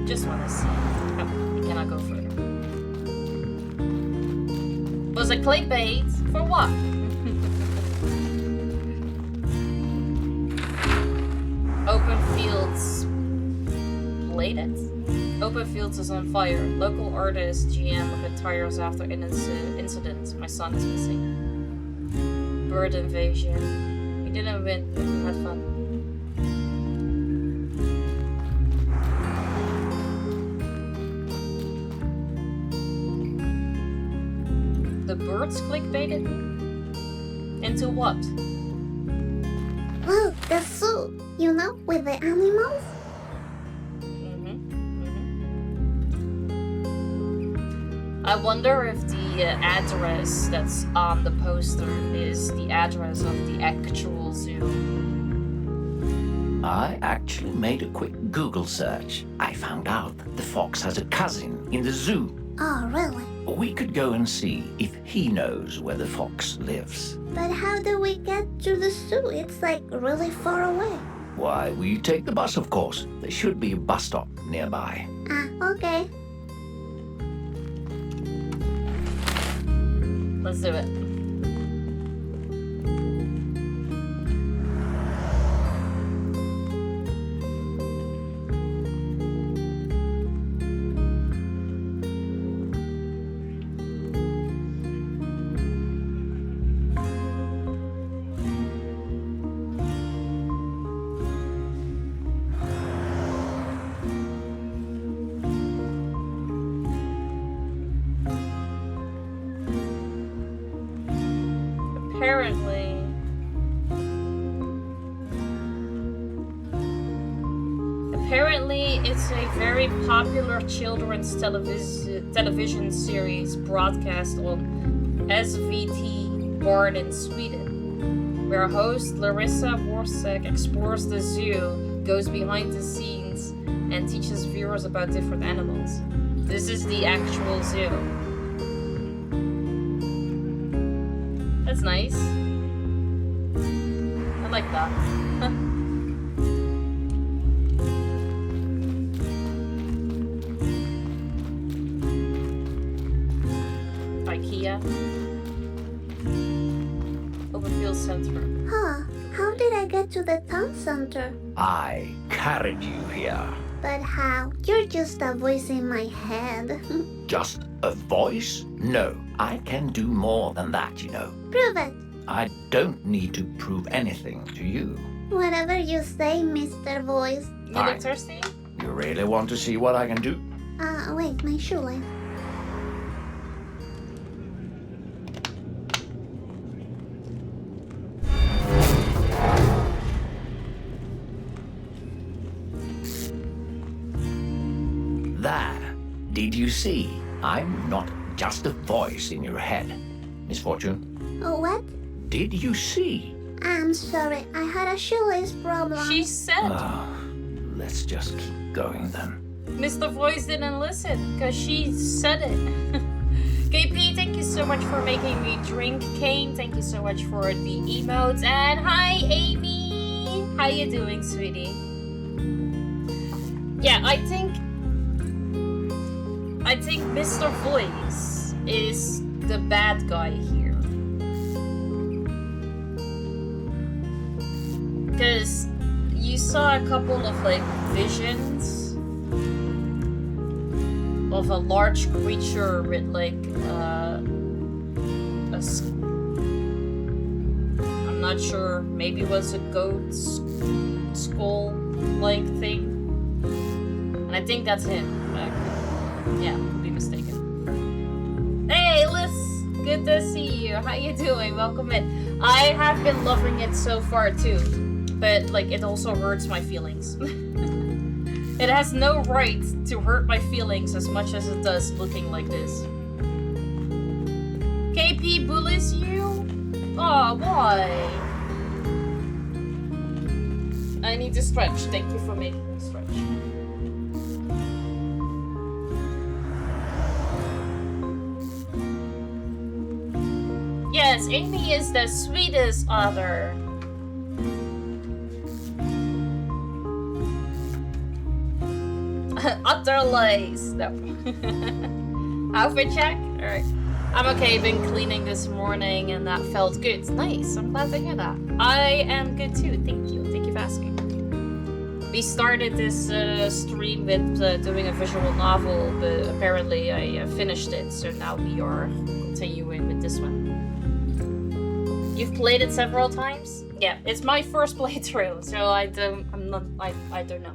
just want to see. Oh, you cannot go further. Was it clickbait? For what? Open Fields bladed? Open Fields is on fire. Local artist GM retires after incident. My son is missing. bird invasion. We didn't win, but we had fun. The birds clickbaited me? Into what? Oh, the zoo. You know, with the animals? I wonder if the address that's on the poster is the address of the actual zoo. I actually made a quick Google search. I found out that the fox has a cousin in the zoo. Oh, really? We could go and see if he knows where the fox lives. But how do we get to the zoo? It's like really far away. Why, we take the bus, of course. There should be a bus stop nearby. Ah, okay. Let's do it. Apparently, it's a very popular children's television series broadcast on SVT Barn in Sweden, where host Larissa Worsek explores the zoo, goes behind the scenes, and teaches viewers about different animals. This is the actual zoo. That's nice. I like that. IKEA. Overfield Center. Huh, how did I get to the town center? I carried you here. But how? You're just a voice in my head. Just a voice? No, I can do more than that, you know. Prove it. I don't need to prove anything to you. Whatever you say, Mr. Voice. You Fine. look thirsty? You really want to see what I can do? Wait, my shoelace. There. Did you see? I'm not just a voice in your head. Miss Fortune, Oh, what? did you see? I'm sorry, I had a shoelace problem. She said. Let's just keep going then. Mr. Voice didn't listen, because she said it. KP, thank you so much for making me drink. Kane, thank you so much for the emotes. And hi, Amy! How you doing, sweetie? Yeah, I think Mr. Voice is the bad guy here. Because you saw a couple of like visions of a large creature with like I'm not sure, maybe it was a goat skull like thing, and I think that's him. Yeah, could be mistaken. Hey Liz, good to see you. How you doing? Welcome in. I have been loving it so far too, but like it also hurts my feelings. It has no right to hurt my feelings as much as it does looking like this. KP bullies you? Oh, why? I need to stretch. Thank you for making me stretch. Yes, Amy is the sweetest otter. Utter lies. No. Outfit check? Alright. I'm okay, been cleaning this morning and that felt good. Nice, I'm glad to hear that. I am good too, thank you. Thank you for asking. We started this stream with doing a visual novel, but apparently I finished it, so now we are continuing with this one. You've played it several times? Yeah, it's my first playthrough, so I don't know.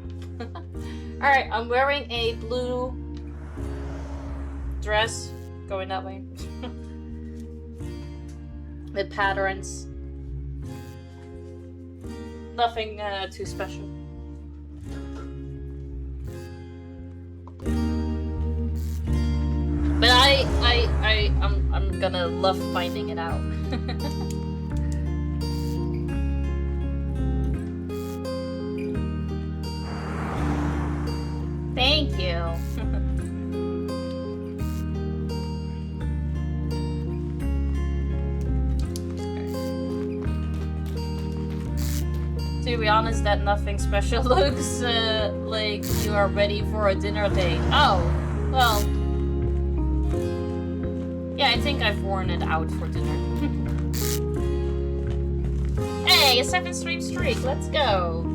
Alright, I'm wearing a blue dress. Going that way. With patterns. Nothing too special. But I'm gonna love finding it out. Thank you. To be honest, that nothing special looks like you are ready for a dinner date. Oh, well. Yeah, I think I've worn it out for dinner. Hey, a 7-stream streak, let's go!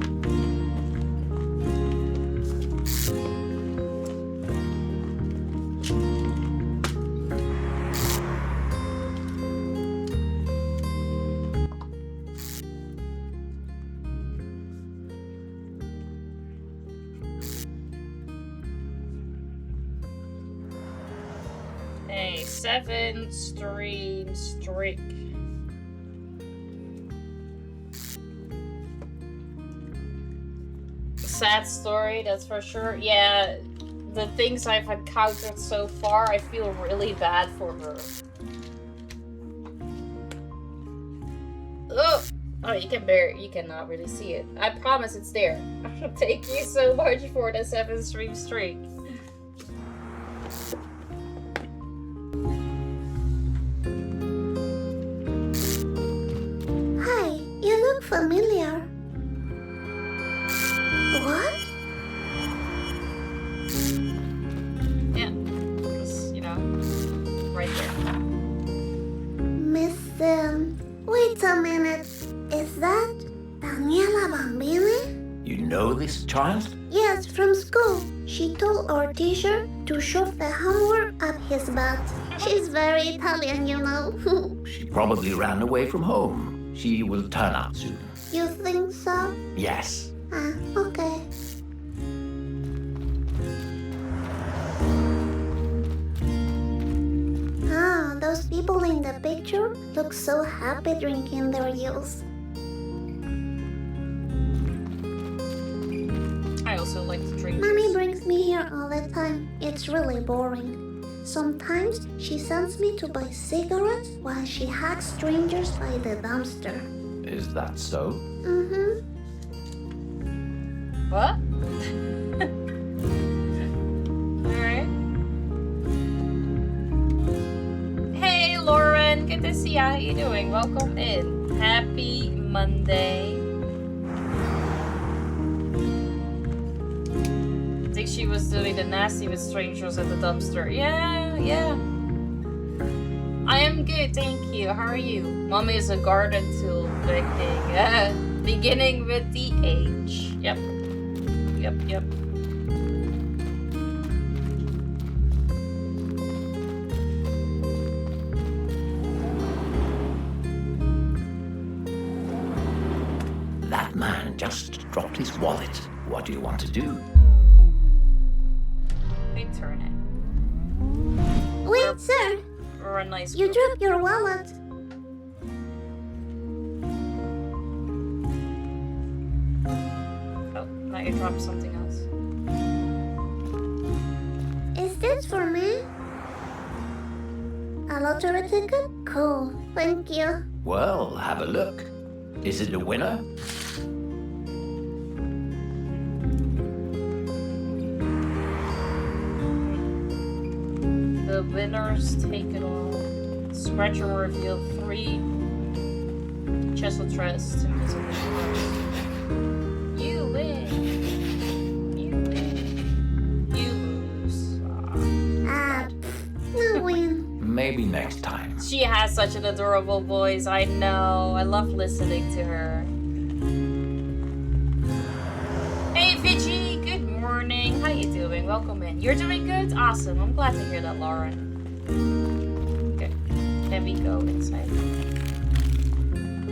A 7-stream streak. Sad story, that's for sure. Yeah, the things I've encountered so far, I feel really bad for her. Oh, you cannot really see it. I promise it's there. Thank you so much for the 7-stream streak. Hi, you look familiar. What? Yeah, because, you know, right there. Miss, wait a minute. Is that Daniela Bambini? You know this child? Yes, from school. She told our teacher to shove the homework up his butt. She's very Italian, you know. She probably ran away from home. She will turn up soon. You think so? Yes. Ah, okay. Ah, those people in the picture look so happy drinking their juice. I also like to drink. Mommy brings me here all the time. It's really boring. Sometimes she sends me to buy cigarettes while she hugs strangers by the dumpster. Is that so? Mm-hmm. What? Alright. Hey Lauren, good to see you. How you doing? Welcome in. Happy Monday. I think she was doing the nasty with strangers at the dumpster. Yeah. I am good, thank you. How are you? Mommy is a garden tool picking. Beginning with the H. Yep. That man just dropped his wallet. What do you want to do? Return it. Wait, sir. Or a nice You book. dropped your wallet. Oh, now you dropped something else. Is this for me? A lottery ticket? Cool. Thank you. Well, have a look. Is it a winner? The winners take it all. Scratcher will reveal 3 chest of trust. You win. You win. You lose. Ah, no win. Maybe next time. She has such an adorable voice. I know. I love listening to her. Hey, Vigi. Good morning. How you doing? Welcome in. You're doing good? Awesome. I'm glad to hear that, Lauren. Okay. Can we go inside?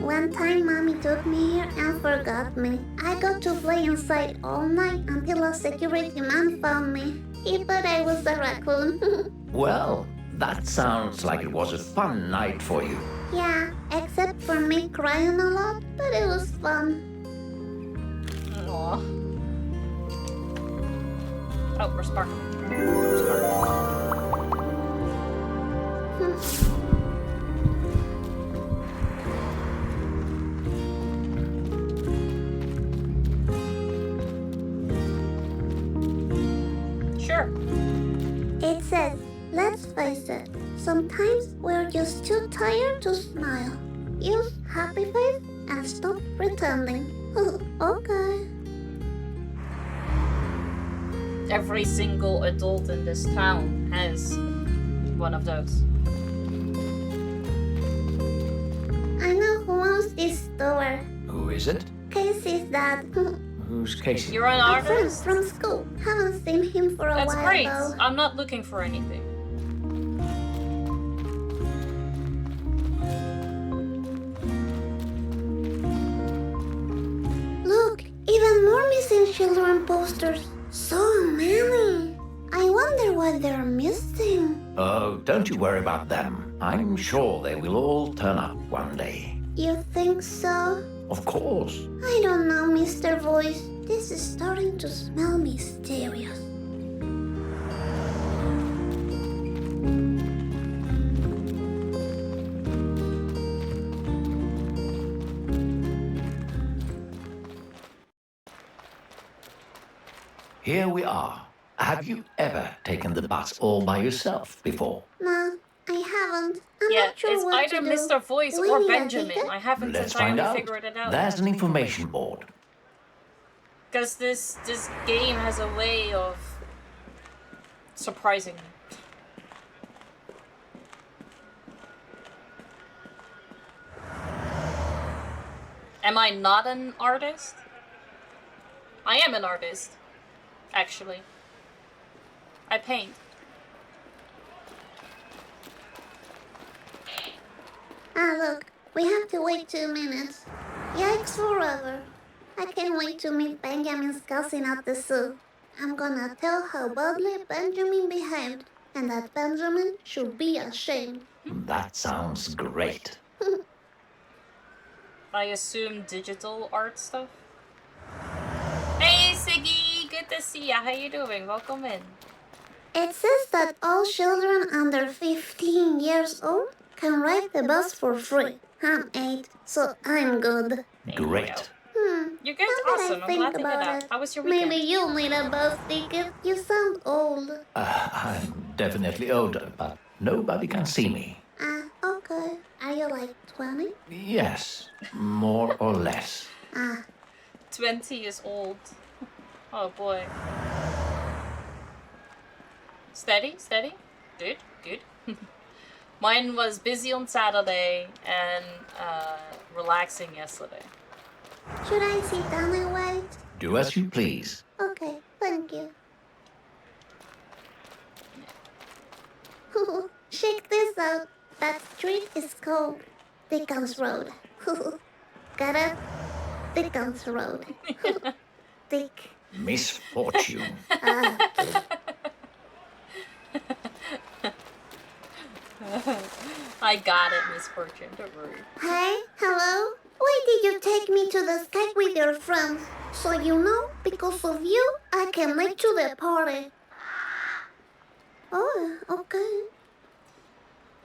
One time mommy took me here and forgot me. I got to play inside all night until a security man found me. He thought I was a raccoon. Well, that sounds like it was a fun night for you. Yeah, except for me crying a lot, but it was fun. Aw. Oh, we're sparkling. We're sparkling. Sure. It says, let's face it, sometimes we're just too tired to smile. Use happy face and stop pretending. Okay. Every single adult in this town has one of those. I know who owns this store. Who is it? Casey's dad. Who's Casey? You're an A friend artist? from school. Haven't seen him for a That's while great. though. I'm not looking for anything. Look, even more missing children posters. So many. I wonder what they're missing. Oh, don't you worry about them. I'm sure they will all turn up one day. You think so? Of course. I don't know, Mr. Voice. This is starting to smell mysterious. Here we are. Have you ever taken the bus all by yourself before? No, I haven't. I'm Yeah, not sure it's what either to do. Mr. Voice Do we or need a Benjamin. ticket? I haven't Let's find entirely out. figured it out. There's an information board. Because this game has a way of surprising me. Am I not an artist? I am an artist, actually. I paint. Ah, look, we have to wait 2 minutes. Yikes forever. I can't wait to meet Benjamin's cousin at the zoo. I'm gonna tell how badly Benjamin behaved, and that Benjamin should be ashamed. That sounds great. I assume digital art stuff. Hey Siggy, good to see ya. How you doing? Welcome in. It says that all children under 15 years old can ride the bus for free. I'm 8, so I'm good. Great. You're good. Now that Awesome. I I'm think glad to hear about that. it, How was your weekend? maybe you'll need a bus ticket. You sound old. I'm definitely older, but nobody can see me. Ah, okay. Are you like 20? Yes, more or less. Ah, 20 is old. Oh boy. Steady, steady. Good, good. Mine was busy on Saturday and relaxing yesterday. should I sit down and wait? Do as you please. Okay, thank you. Check this out. That street is called Dickens Road. Got it? Dickens Road. Dick. Misfortune. I got it, Misfortune. Don't worry. Hey, hello? Why did you take me to the sky with your friends? So you know, because of you, I can make to the party. Oh, okay.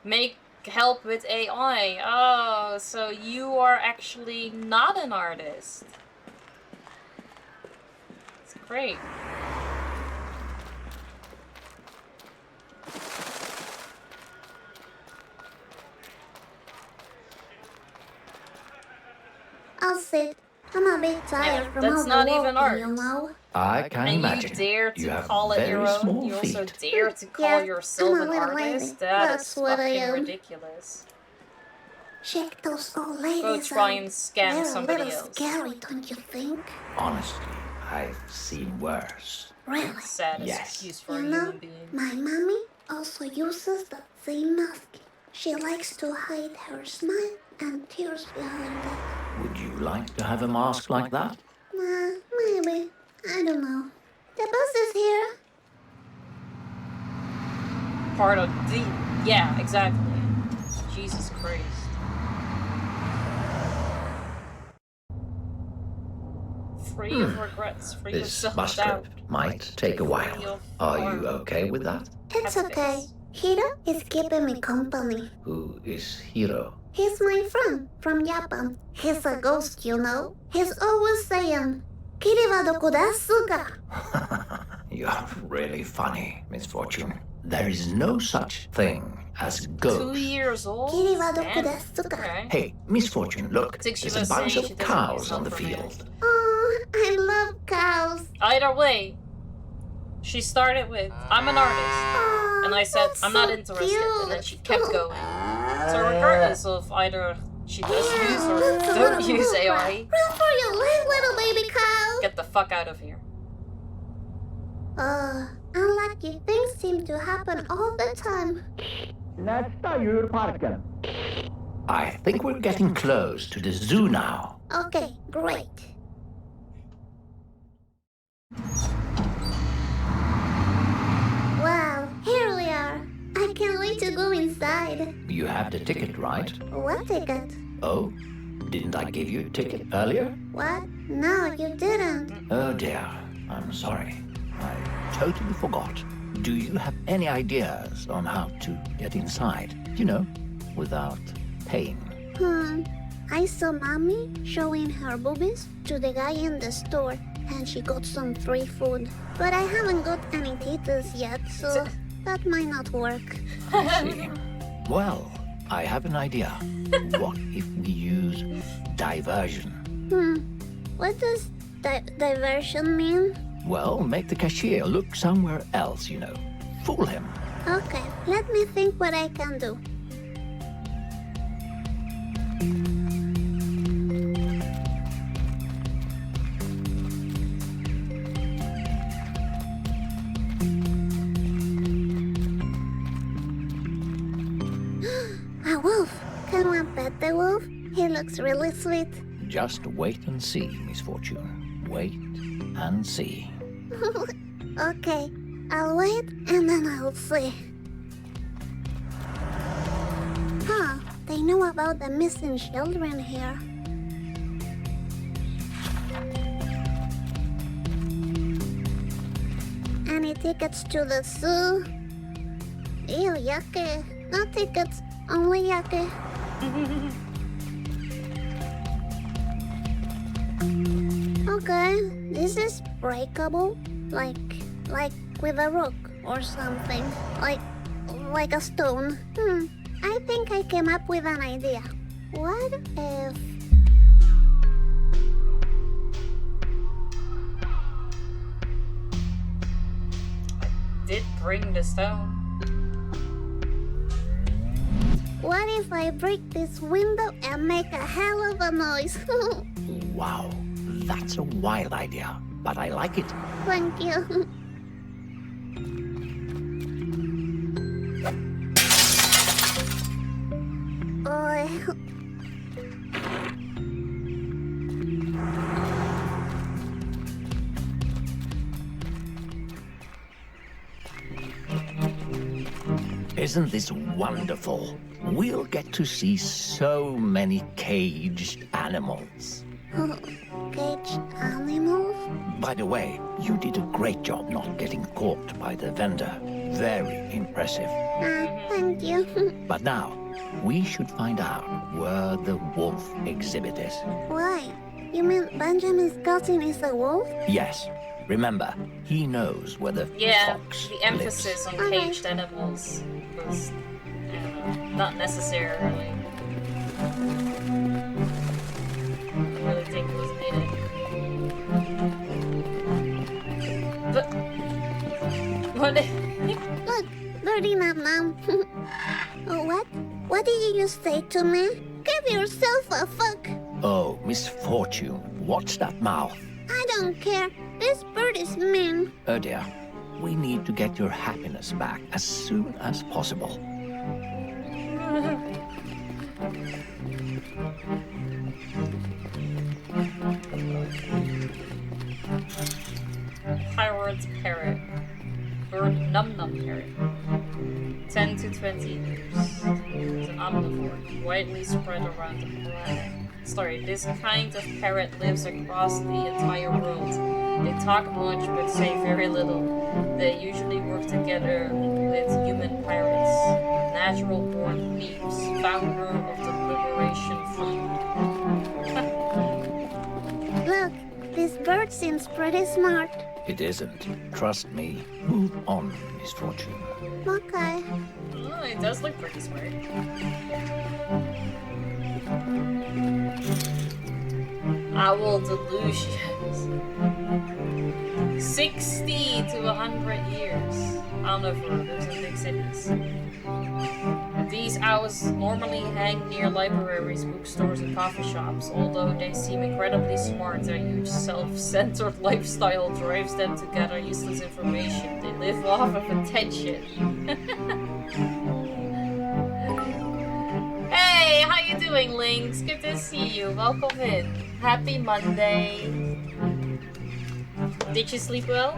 Make help with AI. Oh, so you are actually not an artist. It's great. I'll sit. I'm a bit tired from that's all not the even walking, art. you know. I can And imagine. you dare to You have call it very your own. small You also feet. dare to call Yeah, yourself I'm a an little artist. lazy. That That's is what I fucking am. ridiculous. Check those old ladies Go try out. and scam They're somebody a little else. scary, don't you think? Honestly, I've seen worse. Really? Saddest Yes. excuse for You a know, human being. my mommy also uses that same mask. She likes to hide her smile and tears behind it. Would you like to have a mask like that? Maybe. I don't know. The bus is here. Part of the... Yeah, exactly. Jesus Christ. Free of regrets, free of This bus self-doubt. trip might take a while. Are you okay with that? It's okay. Hiro is keeping me company. Who is Hiro? He's my friend from Japan. He's a ghost, you know. He's always saying, "Kiri wa doko desu ka?" You're really funny, Misfortune. There is no such thing as 2 ghosts. years old? Kiri wa doko Damn. desu ka? Okay. Hey, Misfortune, look. Think she There's a was bunch saying of she doesn't cows need on the some from field. Oh, I love cows. Either way, she started with, I'm an artist. Oh, And I said, that's I'm not so interested. cute. And then she kept going. So regardless of either she does use or That's a don't little use bit. AI, Run for your life, little baby cow. get the fuck out of here. Unlucky things seem to happen all the time. I think we're getting close to the zoo now. Okay, great. Wow, here we are. I can't wait to go inside. You have the ticket, right? What ticket? Oh, didn't I give you a ticket earlier? What? No, you didn't. Oh dear, I'm sorry. I totally forgot. Do you have any ideas on how to get inside? You know, without paying. I saw Mommy showing her boobies to the guy in the store, and she got some free food. But I haven't got any titties yet, so that might not work. I see. Well, I have an idea. What if we use diversion? What does diversion mean? Well, make the cashier look somewhere else, you know. Fool him. Okay, let me think what I can do. A wolf. Can one pet the wolf? He looks really sweet. Just wait and see, Misfortune. Wait and see. Okay, I'll wait and then I'll see. Huh, they know about the missing children here. Any tickets to the zoo? Ew, yucky. No tickets, only yucky. Okay, this is breakable, like with a rock or something, like a stone. I think I came up with an idea. What if... Did bring the stone. What if I break this window and make a hell of a noise? Wow, that's a wild idea, but I like it. Thank you. Oh, Isn't this wonderful? We'll get to see so many caged animals. caged animals? By the way, you did a great job not getting caught by the vendor. Very impressive. Thank you. But now, we should find out where the wolf exhibit is. Why? You mean Benjamin's cousin is a wolf? Yes, remember, he knows where the Yeah, fox the emphasis lives. on caged animals was not necessarily. I really think it was needed. But what? Look, Birdie Nam Nam. Oh, what? What did you just say to me? Give yourself a fuck. Oh, Misfortune, watch that mouth. I don't care. This bird is mean. Oh dear, we need to get your happiness back as soon as possible. Pirate parrot. Bird num num parrot. 10 to 20 years. It's an omnivore, widely spread around the planet. Sorry, this kind of parrot lives across the entire world. They talk much but say very little. They usually work together with human pirates. Natural born thieves, founder of the Liberation Front. Look, this bird seems pretty smart. It isn't. Trust me. Move on, Misfortune. Okay. Oh, it does look pretty smart. Owl delusions. 60 to 100 years. Omnivore lives in big cities. These owls normally hang near libraries, bookstores, and coffee shops. Although they seem incredibly smart, their huge self-centered lifestyle drives them to gather useless information. They live off of attention. Hey, how you doing, Lynx? Good to see you. Welcome in. Happy Monday. Did you sleep well?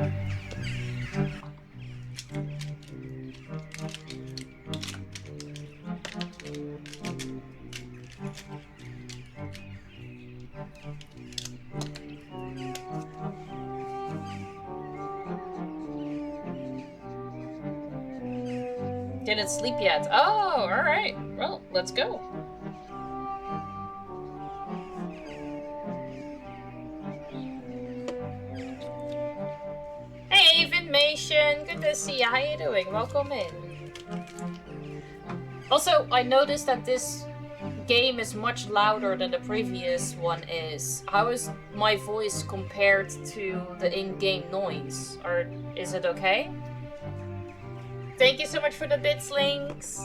Didn't sleep yet. Oh, alright. Well, let's go. Hey, Vinmation! Good to see you. How you doing? Welcome in. Also, I noticed that this game is much louder than the previous one is. How is my voice compared to the in-game noise? Or is it okay? Thank you so much for the bits, Lynx.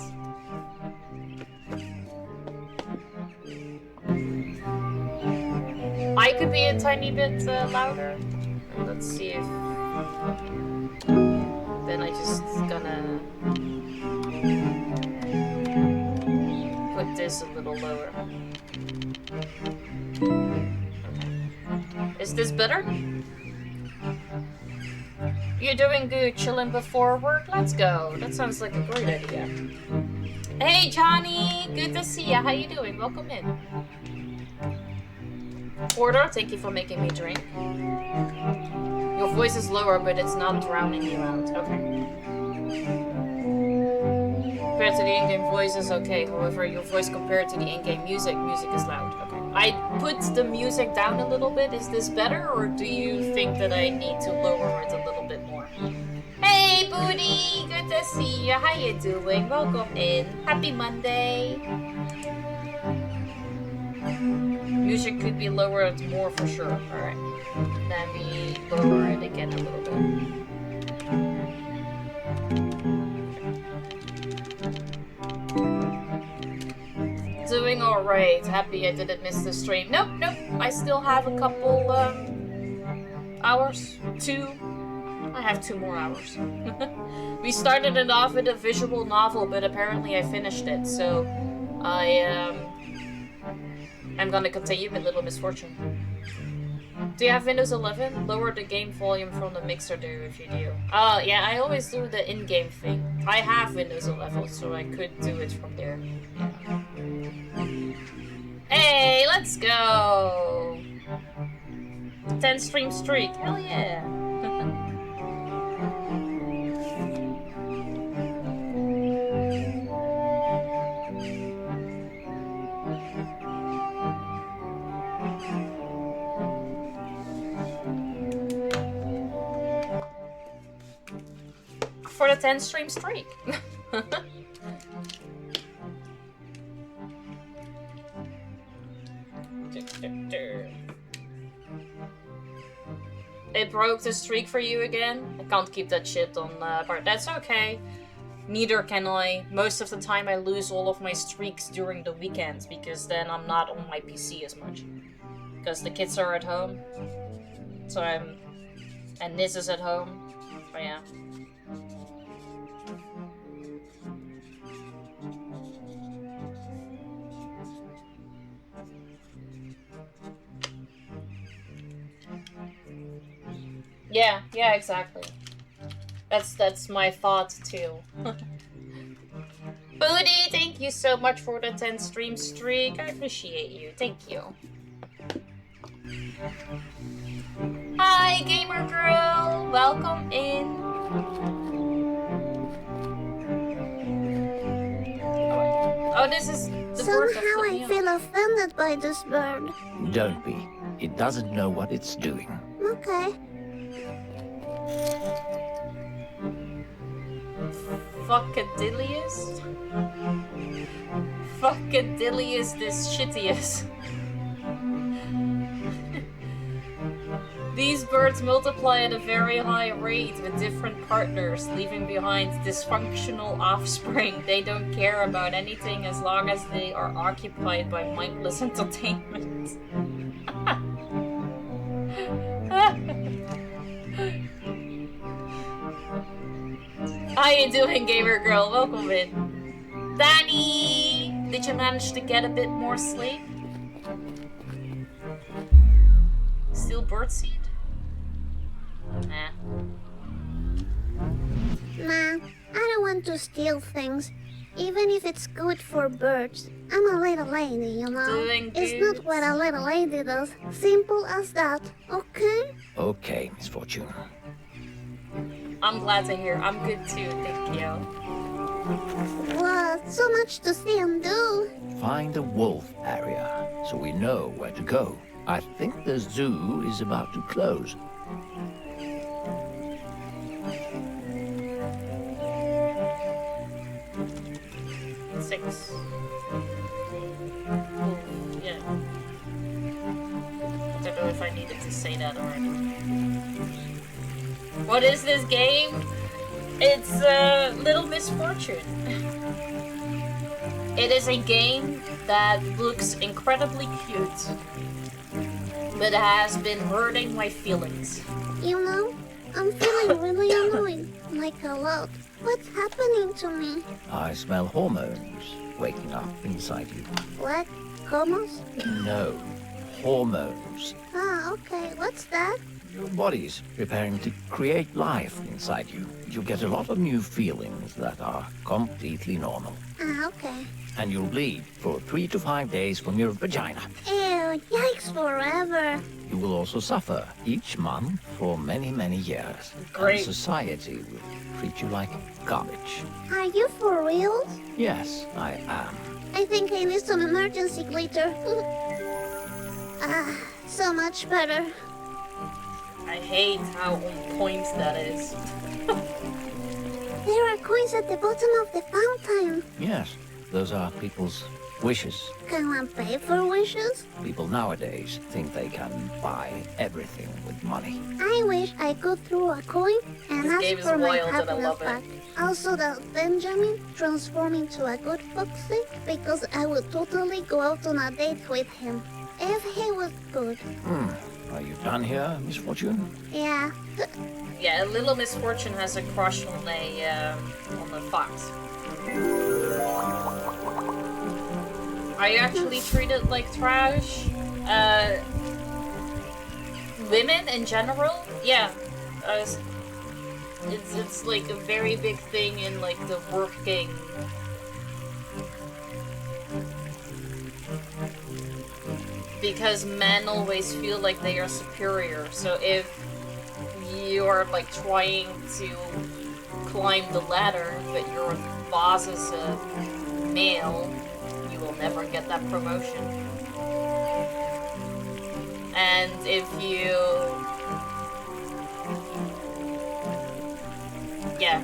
I could be a tiny bit louder. Let's see if... Then I just gonna... put this a little lower. Is this better? You're doing good, chilling before work? Let's go. That sounds like a great idea. Hey, Johnny! Good to see you. How you doing? Welcome in. Order, thank you for making me drink. Your voice is lower, but it's not drowning you out. Okay. Compared to the in-game voice is okay. However, your voice compared to the in-game music is loud. Okay. I put the music down a little bit. Is this better, or do you think that I need to lower it a little bit more? Hey, Booty! Good to see you. How you doing? Welcome in. Happy Monday. Music could be lowered more for sure. Alright. Let me lower it again a little bit. Doing alright. Happy I didn't miss the stream. Nope. I still have a couple hours. 2. I have 2 more hours. We started it off with a visual novel, but apparently I finished it, so I'm gonna continue with Little Misfortune. Do you have Windows 11? Lower the game volume from the mixer if you do. Yeah, I always do the in-game thing. I have Windows 11, so I could do it from there. Yeah. Hey, let's go! 10 stream streak, hell yeah! For the 10 stream streak. It broke the streak for you again? I can't keep that shit on part. That's okay. Neither can I. Most of the time I lose all of my streaks during the weekends because then I'm not on my PC as much. Because the kids are at home. So and Niz is at home. But yeah. Yeah, exactly. That's my thought too. Booty, thank you so much for the 10 stream streak. I appreciate you. Thank you. Hi, gamer girl. Welcome in. Oh, this is the bird that Somehow flew I me feel offended by this bird. Don't be. It doesn't know what it's doing. Okay. Fuckadilius? Fuckadilius this shittiest. These birds multiply at a very high rate with different partners, leaving behind dysfunctional offspring. They don't care about anything as long as they are occupied by mindless entertainment. How you doing, gamer girl? Welcome in. Danny! Did you manage to get a bit more sleep? Still birdseed? Nah. Nah, I don't want to steal things, even if it's good for birds. I'm a little lady, you know. Doing It's good. not what a little lady does. Simple as that, okay? Okay, Miss Fortune. I'm glad to hear. I'm good too, thank you. What? So much to see and do. Find a wolf area so we know where to go. I think the zoo is about to close. Six. Yeah. I don't know if I needed to say that already. What is this game? It's Little Misfortune. It is a game that looks incredibly cute, but has been hurting my feelings. You know, I'm feeling really annoyed. Like a lot. What's happening to me? I smell hormones waking up inside you. What? Homos? No, hormones. Ah, okay. What's that? Your body's preparing to create life inside you. You'll get a lot of new feelings that are completely normal. Ah, okay. And you'll bleed for 3 to 5 days from your vagina. Ew, yikes forever. You will also suffer each month for many, many years. Great. And society will treat you like garbage. Are you for real? Yes, I am. I think I need some emergency glitter. Ah, so much better. I hate how on point that is. There are coins at the bottom of the fountain. Yes, those are people's wishes. Can one pay for wishes? People nowadays think they can buy everything with money. I wish I could throw a coin and This ask game is for my wild and I happiness love it. back. Also that Benjamin transform into a good foxy because I would totally go out on a date with him. If he was good. Are you done here, Miss Fortune? Yeah. Yeah, Little Misfortune has a crush on a fox. Are you actually treated like trash? Women in general? Yeah. It's like a very big thing in like the working. Because men always feel like they are superior. So if you are like trying to climb the ladder, but your boss is a male, you will never get that promotion. And if you... Yeah.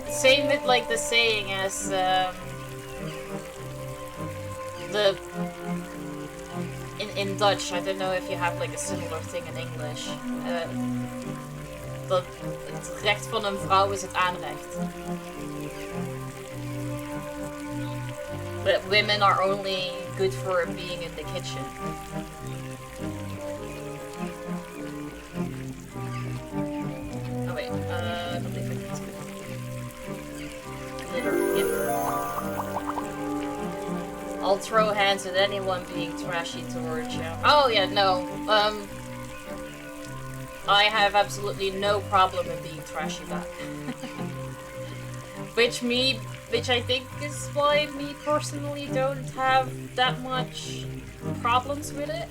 Same with like the saying as in Dutch, I don't know if you have like a similar thing in English. Dat het recht van een vrouw is het aanrecht. But women are only good for being in the kitchen. Oh wait, I don't think it's good. Glitter, yep. I'll throw hands at anyone being trashy towards you. Oh yeah, no. I have absolutely no problem in being trashy back. Which I think is why me personally don't have that much problems with it.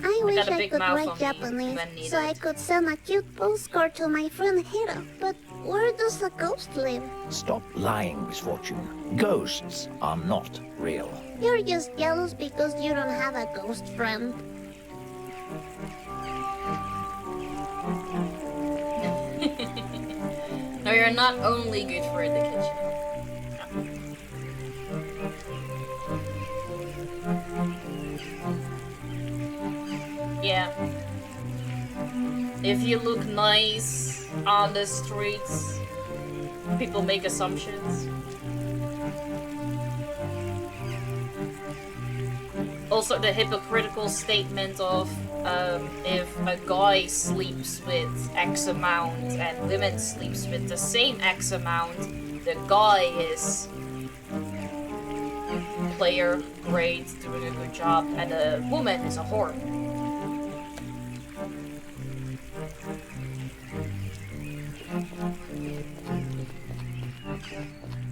I wish got a I big could mouth on write me Japanese when needed. so I could send a cute postcard to my friend Hiro. But where does a ghost live? Stop lying, Misfortune. Ghosts are not real. You're just jealous because you don't have a ghost friend. No, you're not only good for the kitchen. Yeah. If you look nice on the streets, people make assumptions. Also, the hypocritical statement of if a guy sleeps with X amount and women sleeps with the same X amount, the guy is player, great, doing a good job, and the woman is a whore.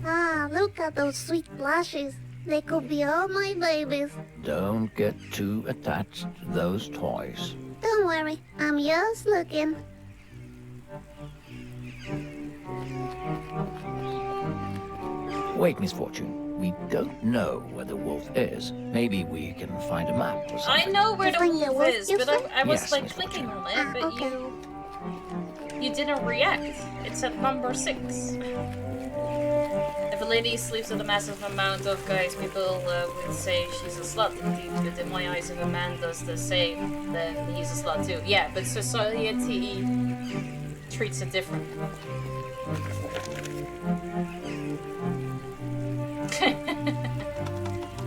Ah, look at those sweet blushes. They could be all my babies. Don't get too attached to those toys. Don't worry, I'm just looking. Wait, Misfortune. We don't know where the wolf is. Maybe we can find a map or I something. know where the Find the wolf wolf, is, you but said? I was Yes, like Miss clicking on Ah, it, but okay. you didn't react. It's at number 6. If a lady sleeps with a massive amount of guys, people would say she's a slut indeed, but in my eyes if a man does the same, then he's a slut too. Yeah, but society treats it differently.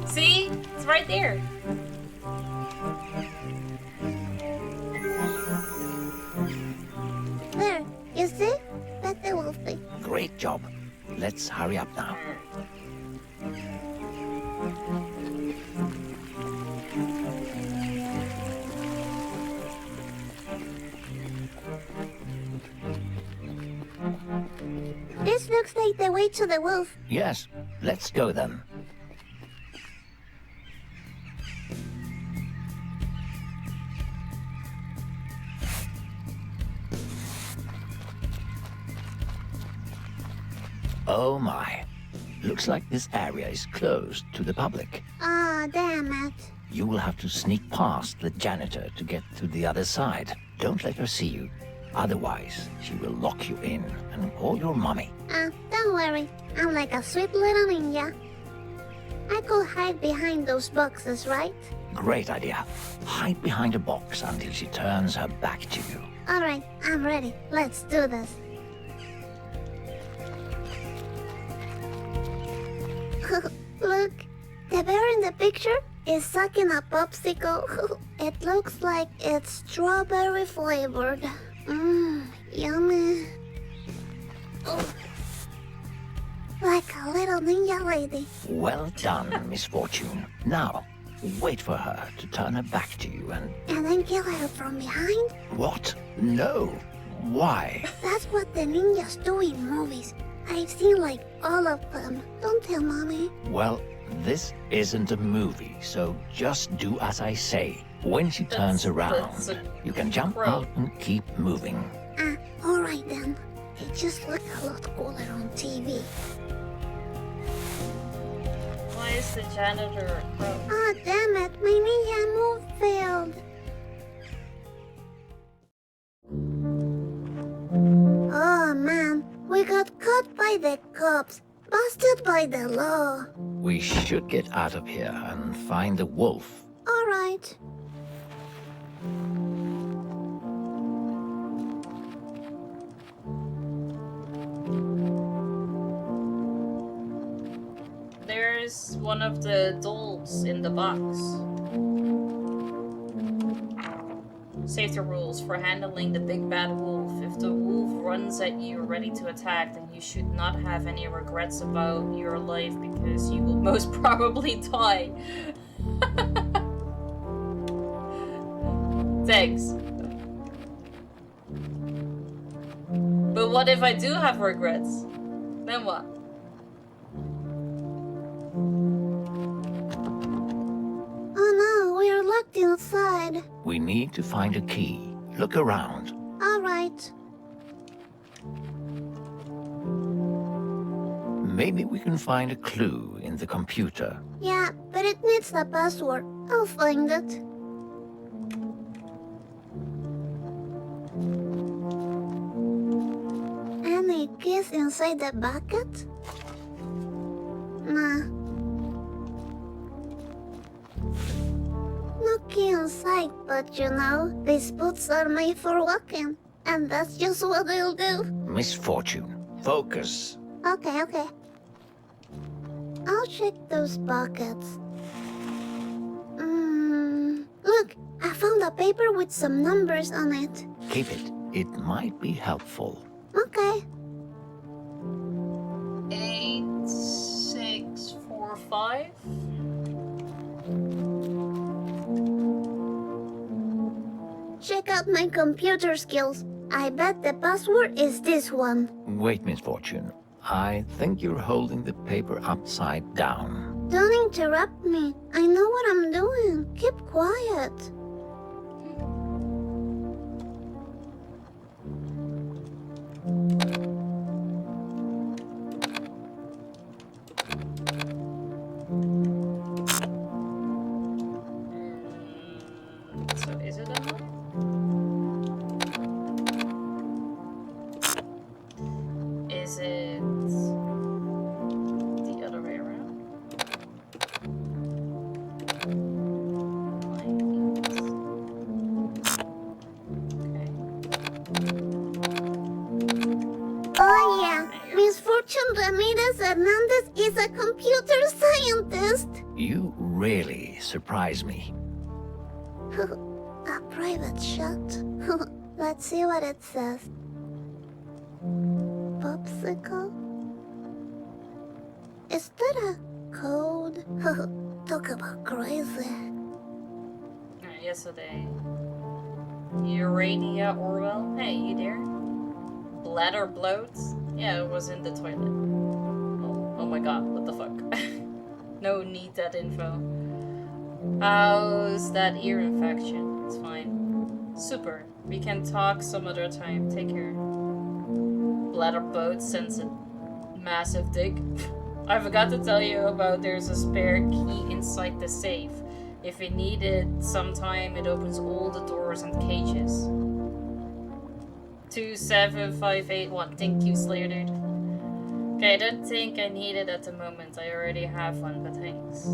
See? It's right there. There, you see? That's the wolfie. Great job. Let's hurry up now. This looks like the way to the wolf. Yes, let's go then. Oh my. Looks like this area is closed to the public. Ah, damn it. You will have to sneak past the janitor to get to the other side. Don't let her see you. Otherwise, she will lock you in and call your mommy. Don't worry. I'm like a sweet little ninja. I could hide behind those boxes, right? Great idea. Hide behind a box until she turns her back to you. Alright, I'm ready. Let's do this. Look, the bear in the picture is sucking a popsicle. It looks like it's strawberry flavored. Mmm, yummy. Oh. Like a little ninja lady. Well done, Misfortune. Now, wait for her to turn her back to you and... And then kill her from behind? What? No. Why? That's what the ninjas do in movies. I've seen like all of them. Don't tell mommy. Well, this isn't a movie, so just do as I say. When she turns around, that's a you can jump pro. out and keep moving. Alright then. It just looked a lot cooler on TV. Why is the janitor a pro? Ah, damn it. My ninja move failed. Oh man, we got caught by the cops. Busted by the law. We should get out of here and find the wolf. Alright. There's one of the dolls in the box. Safety rules for handling the big bad wolf. If the wolf runs at you ready to attack, then you should not have any regrets about your life because you will most probably die. Thanks. But what if I do have regrets? Then what? Oh no, we're locked inside. We need to find a key. Look around. All right. Maybe we can find a clue in the computer. Yeah, but it needs the password. I'll find it. Any keys inside the bucket? Nah. No key inside, but you know, these boots are made for walking. And that's just what they'll do. Miss Fortune, focus. Okay. I'll check those buckets. Look, I found a paper with some numbers on it. Keep it. It might be helpful. Okay. 8645. Check out my computer skills. I bet the password is this one. Wait, Miss Fortune. I think you're holding the paper upside down. Don't interrupt me. I know what I'm doing. Keep quiet. So is it enough? Is it the other way around? Oh yeah, Miss Fortune Ramirez Hernandez is a computer scientist. You really surprise me. A private shot. Let's see what it says. Popsicle? Is that a code? Talk about crazy. Yesterday. Urania Orwell. Hey, you there? Bladder bloats? Yeah, it was in the toilet. Oh my god, what the fuck? No need that info. How's that ear infection? It's fine. Super. We can talk some other time. Take care. Bladder boat sends a massive dig. I forgot to tell you about there's a spare key inside the safe. If you need it sometime, it opens all the doors and cages. 27581. Thank you, Slayer dude. Okay, I don't think I need it at the moment. I already have one, but thanks.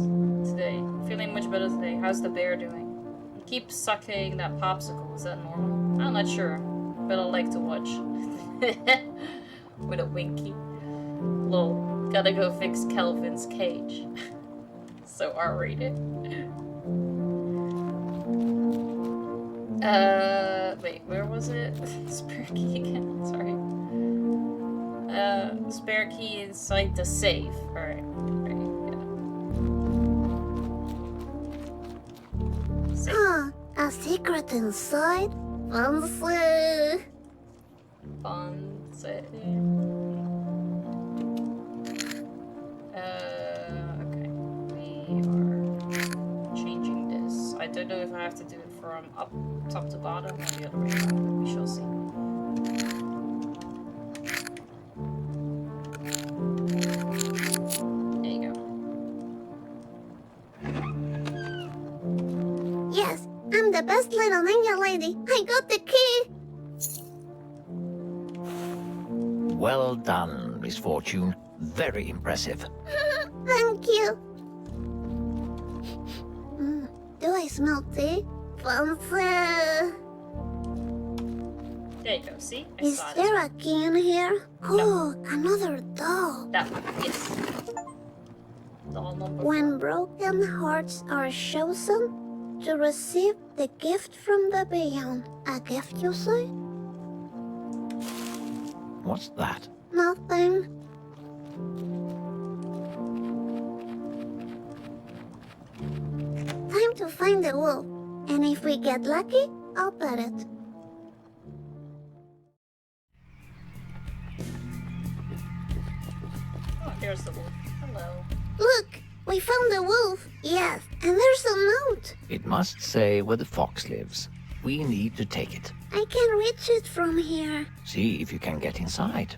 Today. Feeling much better today. How's the bear doing? You keep sucking that popsicle. Is that normal? I'm not sure, but I like to watch. With a winky. Lol. Gotta go fix Kelvin's cage. So R-rated. Wait, where was it? Spare key again, sorry. Spare key inside the safe. Alright, yeah. Huh, a secret inside? Fancy. Fancy. Okay. We are changing this. I don't know if I have to do it from up top to bottom or the other way around. We shall see. There you go. Yes, I'm the best little ninja lady. I got the key. Well done, Miss Fortune. Very impressive. Thank you. Do I smell tea? Fancy. There you go. See? I Is saw it. there a key in here? Oh, another doll. That one. Yes. Doll number When 4. broken hearts are chosen to receive the gift from the beyond. A gift, you say? What's that? Nothing. Time to find the wolf. And if we get lucky, I'll pet it. Here's the wolf. Hello. Look, we found the wolf. Yes, and there's a note. It must say where the fox lives. We need to take it. I can reach it from here. See if you can get inside.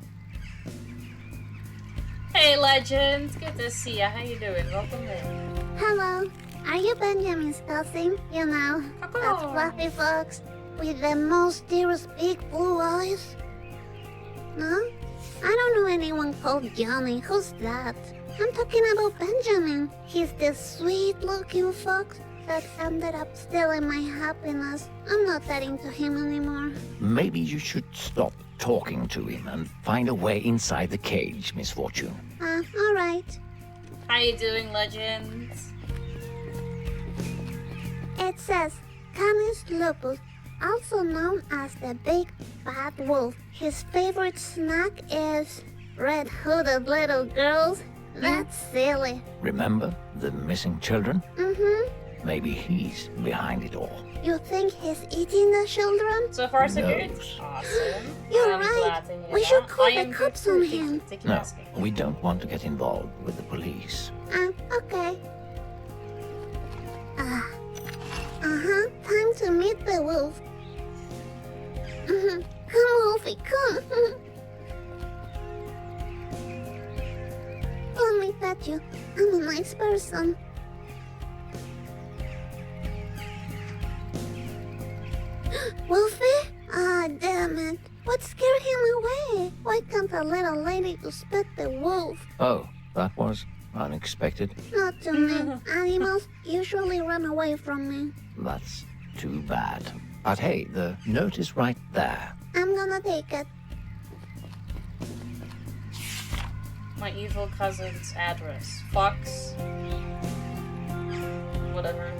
Hey, Legend. Good to see ya. How you doing? Welcome in. Hello. Are you Benjamin's cousin? You know, that fluffy fox with the most dearest big blue eyes? No? I don't know anyone called Johnny. Who's that? I'm talking about Benjamin. He's the sweet-looking fox that ended up stealing my happiness. I'm not that into him anymore. Maybe you should stop talking to him and find a way inside the cage, Miss Fortune. Alright. How you doing, Legend? It says Canis lupus, also known as the big bad wolf. His favorite snack is red-hooded little girls. That's silly. Remember the missing children? Mm-hmm. Maybe he's behind it all. You think he's eating the children? So far, so good. Knows. Awesome. You're I'm right. glad to hear We that. should call I the am good cops too. on Thank you. him. Thank you for No, asking. we don't want to get involved with the police. Okay. Time to meet the wolf. Come, Wolfie, come. Let me pet you. I'm a nice person. Wolfie? Ah, damn it. What scared him away? Why can't a little lady just pet the wolf? Oh, that was unexpected. Not to me. Animals usually run away from me. That's too bad. But hey, the note is right there. I'm gonna take it. My evil cousin's address. Fox. Whatever.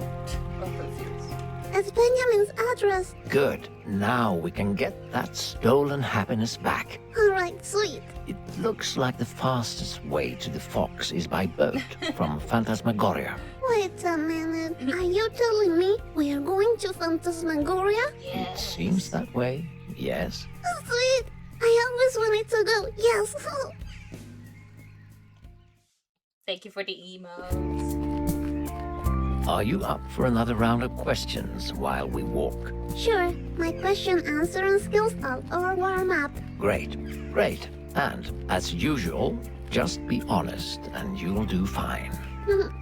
I'm confused. It's Benjamin's address. Good. Now we can get that stolen happiness back. Alright, sweet. It looks like the fastest way to the fox is by boat from Phantasmagoria. Wait a minute. Are you telling me we are going to Phantasmagoria? It seems that way, yes. Oh, sweet. I always wanted to go. Yes. Thank you for the emails. Are you up for another round of questions while we walk? Sure. My question answering skills are all warm up. Great, great. And, as usual, just be honest and you'll do fine.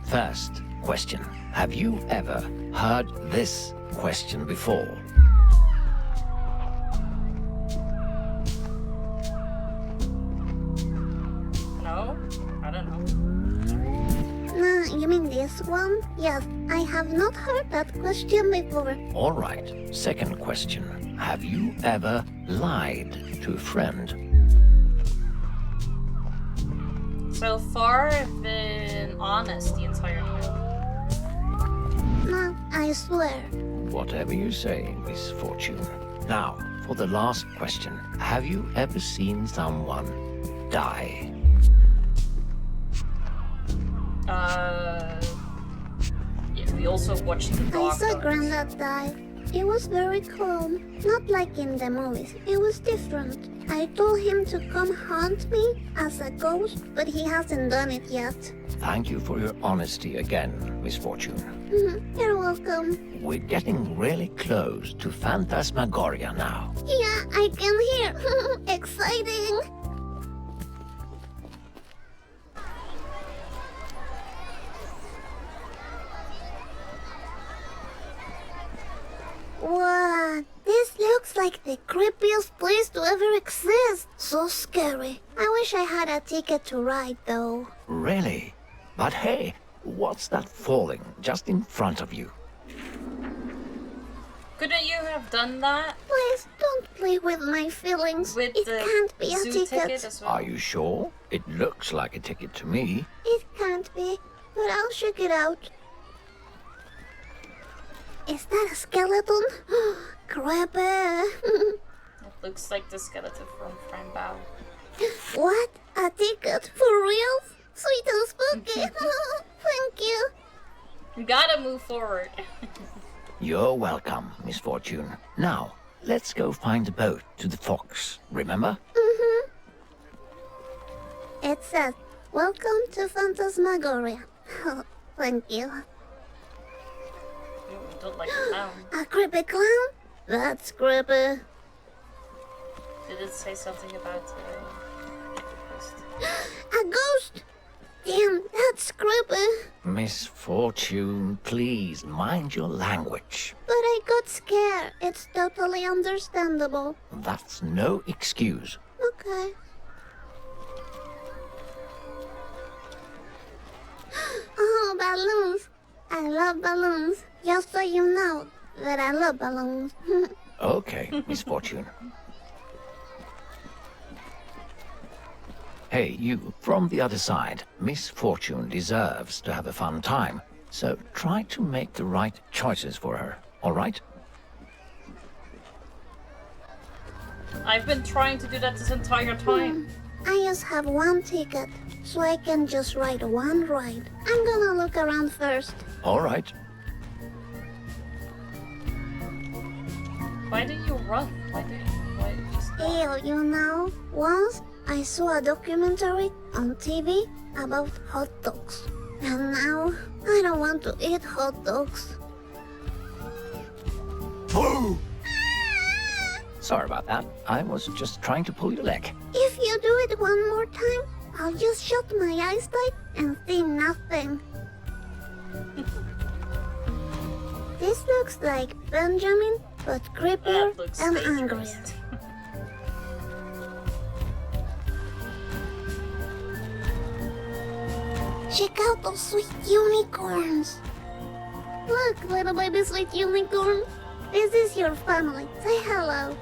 First question. Have you ever heard this question before? No? I don't know. You mean this one? Yes, I have not heard that question before. All right. Second question. Have you ever lied to a friend? So far, I've been honest the entire time. No, I swear. Whatever you say, Miss Fortune. Now, for the last question. Have you ever seen someone die? Yeah, we also watched the I dog. saw die. Granddad die. It was very calm. Not like in the movies. It was different. I told him to come haunt me as a ghost, but he hasn't done it yet. Thank you for your honesty again, Miss Fortune. You're welcome. We're getting really close to Phantasmagoria now. Yeah, I can hear. Exciting. Wow, this looks like the creepiest place to ever exist. So scary. I wish I had a ticket to ride, though. Really? But hey, what's that falling just in front of you? Couldn't you have done that Please don't play with my feelings. with It the can't be a zoo ticket ticket. as well? Are you sure? It looks like a ticket to me. It can't be, but I'll check it out. Is that a skeleton? Creepy. It looks like the skeleton from Frank Bao. What? A ticket? For real? Sweet and spooky. Thank you. We gotta move forward. You're welcome, Miss Fortune. Now, let's go find a boat to the fox, remember? It says Welcome to Phantasmagoria. Oh, thank you. You don't like the clown. A creepy clown? That's creepy. Did it say something about ghost? A ghost? Damn, that's creepy. Miss Fortune, please mind your language. But I got scared. It's totally understandable. That's no excuse. Okay. Oh, balloons. I love balloons. Just so you know that I love balloons. Okay, Miss Fortune. Hey, you, from the other side. Miss Fortune deserves to have a fun time, so try to make the right choices for her, all right? I've been trying to do that this entire time. I just have one ticket, so I can just ride one ride. I'm gonna look around first. All right. Why do you run? Why just Ew, you know, once I saw a documentary on TV about hot dogs. And now I don't want to eat hot dogs. Boo! Sorry about that. I was just trying to pull your leg. If you do it one more time, I'll just shut my eyes tight and see nothing. This looks like Benjamin, but creepier that looks and dangerous. angrier. Check out those sweet unicorns. Look, little baby sweet unicorn. This is your family. Say hello.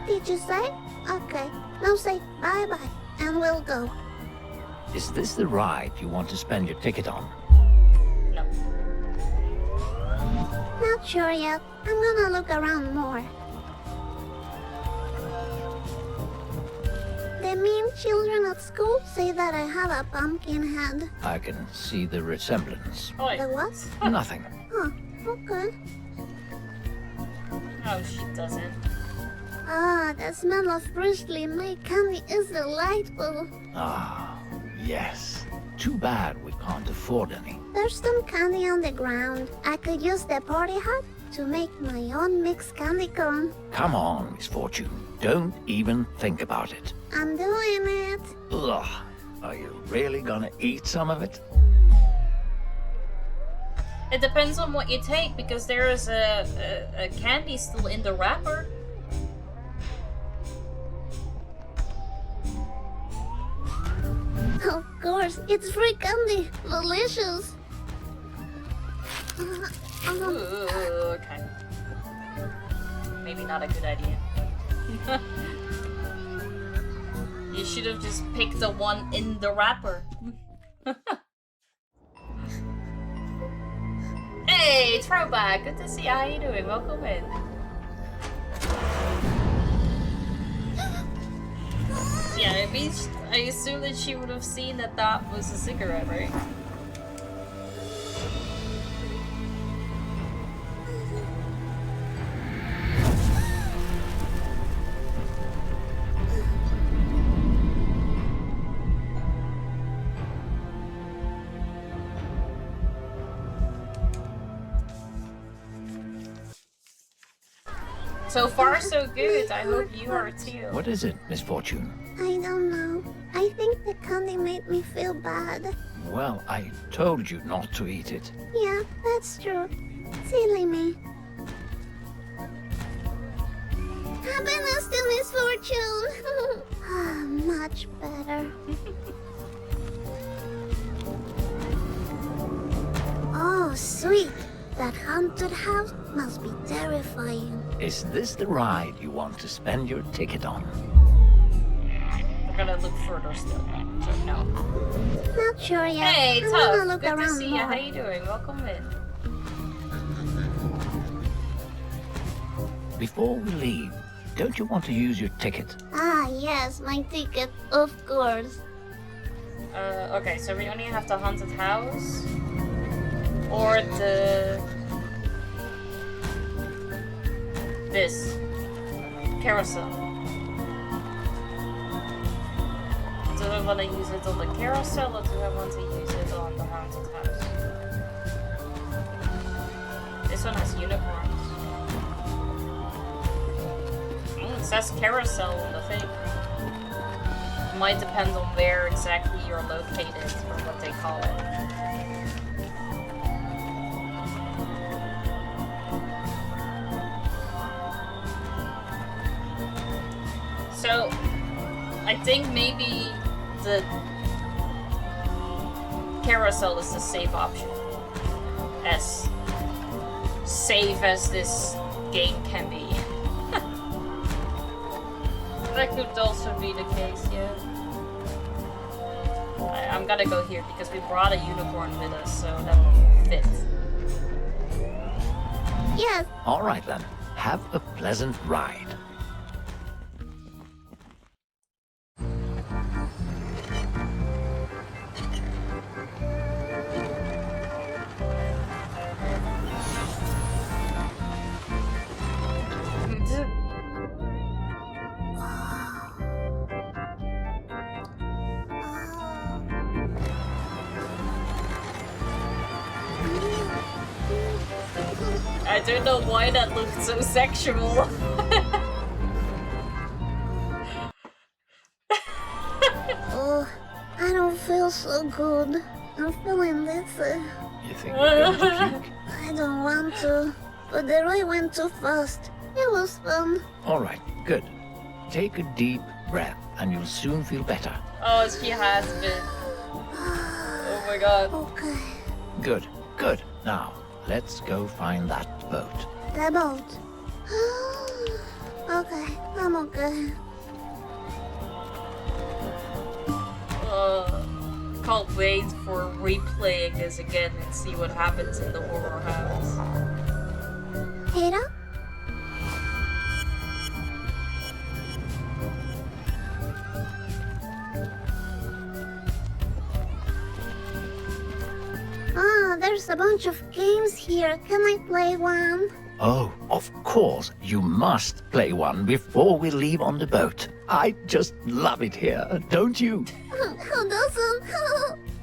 Did you say? Okay. Now say bye-bye, and we'll go. Is this the ride you want to spend your ticket on? No. Not sure yet. I'm gonna look around more. The mean children at school say that I have a pumpkin head. I can see the resemblance. Oi. The what? Nothing. Huh, okay. No, she doesn't. Ah, the smell of freshly made candy is delightful. Ah, yes. Too bad we can't afford any. There's some candy on the ground. I could use the party hat to make my own mixed candy corn. Come on, Miss Fortune. Don't even think about it. I'm doing it. Ugh. Are you really gonna eat some of it? It depends on what you take, because there is a candy still in the wrapper. Of course, it's free candy. Delicious. Ooh, okay. Maybe not a good idea. You should have just picked the one in the wrapper. Hey, Throwback! Good to see you. How you doing? Welcome in. Yeah, it means I assume that she would have seen that that was a cigarette, right? So far, so good. I hope you are too. What is it, Miss Fortune? I don't know. I think the candy made me feel bad. Well, I told you not to eat it. Yeah, that's true. Silly me. Happiness to misfortune. Ah, much better. Oh, sweet. That haunted house must be terrifying. Is this the ride you want to spend your ticket on? We're gonna look further still. So no. Not sure yet. Hey, I'm gonna Tough. look Good to around see you. more. How you doing? Welcome in. Before we leave, don't you want to use your ticket? Ah, yes, my ticket, of course. Okay, so we only have the haunted house or this carousel. So do I want to use it on the carousel or do I want to use it on the haunted house? This one has unicorns. It says carousel on the thing. It might depend on where exactly you're located or what they call it. So, I think maybe the carousel is the safe option. As safe as this game can be. That could also be the case, yeah. I'm gonna go here because we brought a unicorn with us, so that will fit. Yes, All right then. Have a pleasant ride. I don't know why that looked so sexual. oh, I don't feel so good. I'm feeling dizzy. You think you're going to puke? I don't want to, but the ride went too fast. It was fun. All right, good. Take a deep breath and you'll soon feel better. Oh, she has been. Oh my god. Okay, Good, good. Now, let's go find that boat. the boat. Okay, I'm okay. Can't wait for replaying this again and see what happens in the horror house. Hira? Ah, there's a bunch of games here. Can I play one? Oh, of course, you must play one before we leave on the boat. I just love it here, don't you? Who doesn't?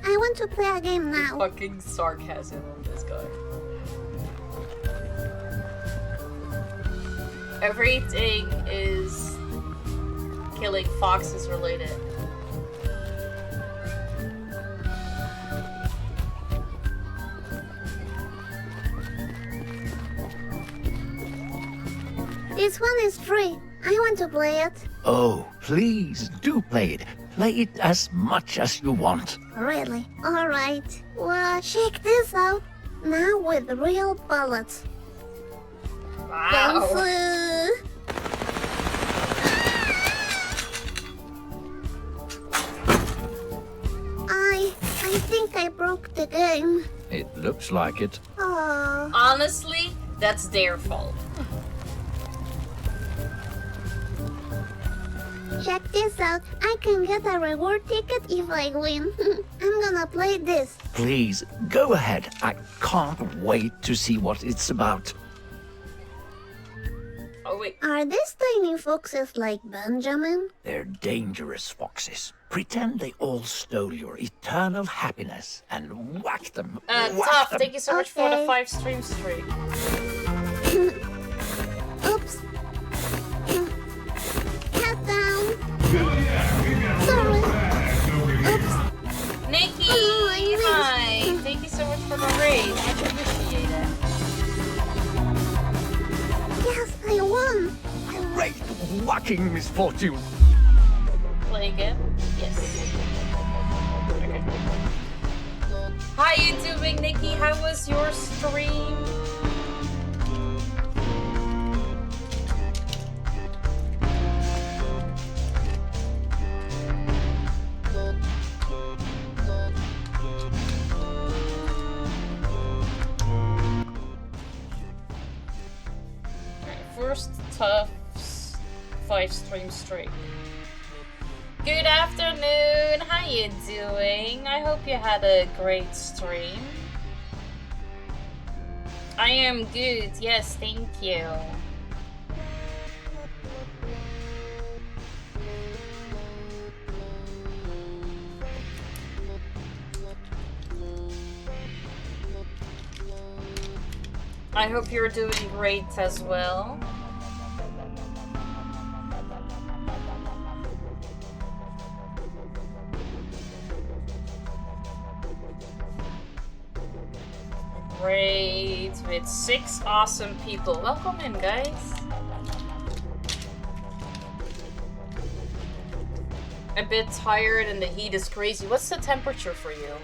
I want to play a game now. Fucking sarcasm on this guy. Everything is killing foxes related. This one is free. I want to play it. Oh, please do play it. Play it as much as you want. Really? Alright. Well, check this out. Now with real bullets. Wow. I think I broke the game. It looks like it. Oh. Honestly, that's their fault. Check this out. I can get a reward ticket if I win. I'm gonna play this. Please, go ahead. I can't wait to see what it's about. Oh wait. Are these tiny foxes like Benjamin? They're dangerous foxes. Pretend they all stole your eternal happiness and whack them. Whack Tough, them. thank you so much for the Okay. 5 stream streak. Oops. Head down. Hell yeah, we've got a real badass over here. Nikki! Oh, I missed. Hi! Thank you so much for the raid. Much appreciated. Yes, I won. Great whacking misfortune. Play again? Yes. Okay. How you doing, Nikki? How was your stream? First tough 5 stream streak. Good afternoon, how you doing? I hope you had a great stream. I am good, yes, thank you. I hope you're doing great as well. Great, with 6 awesome people. Welcome in, guys. A bit tired and the heat is crazy. What's the temperature for you?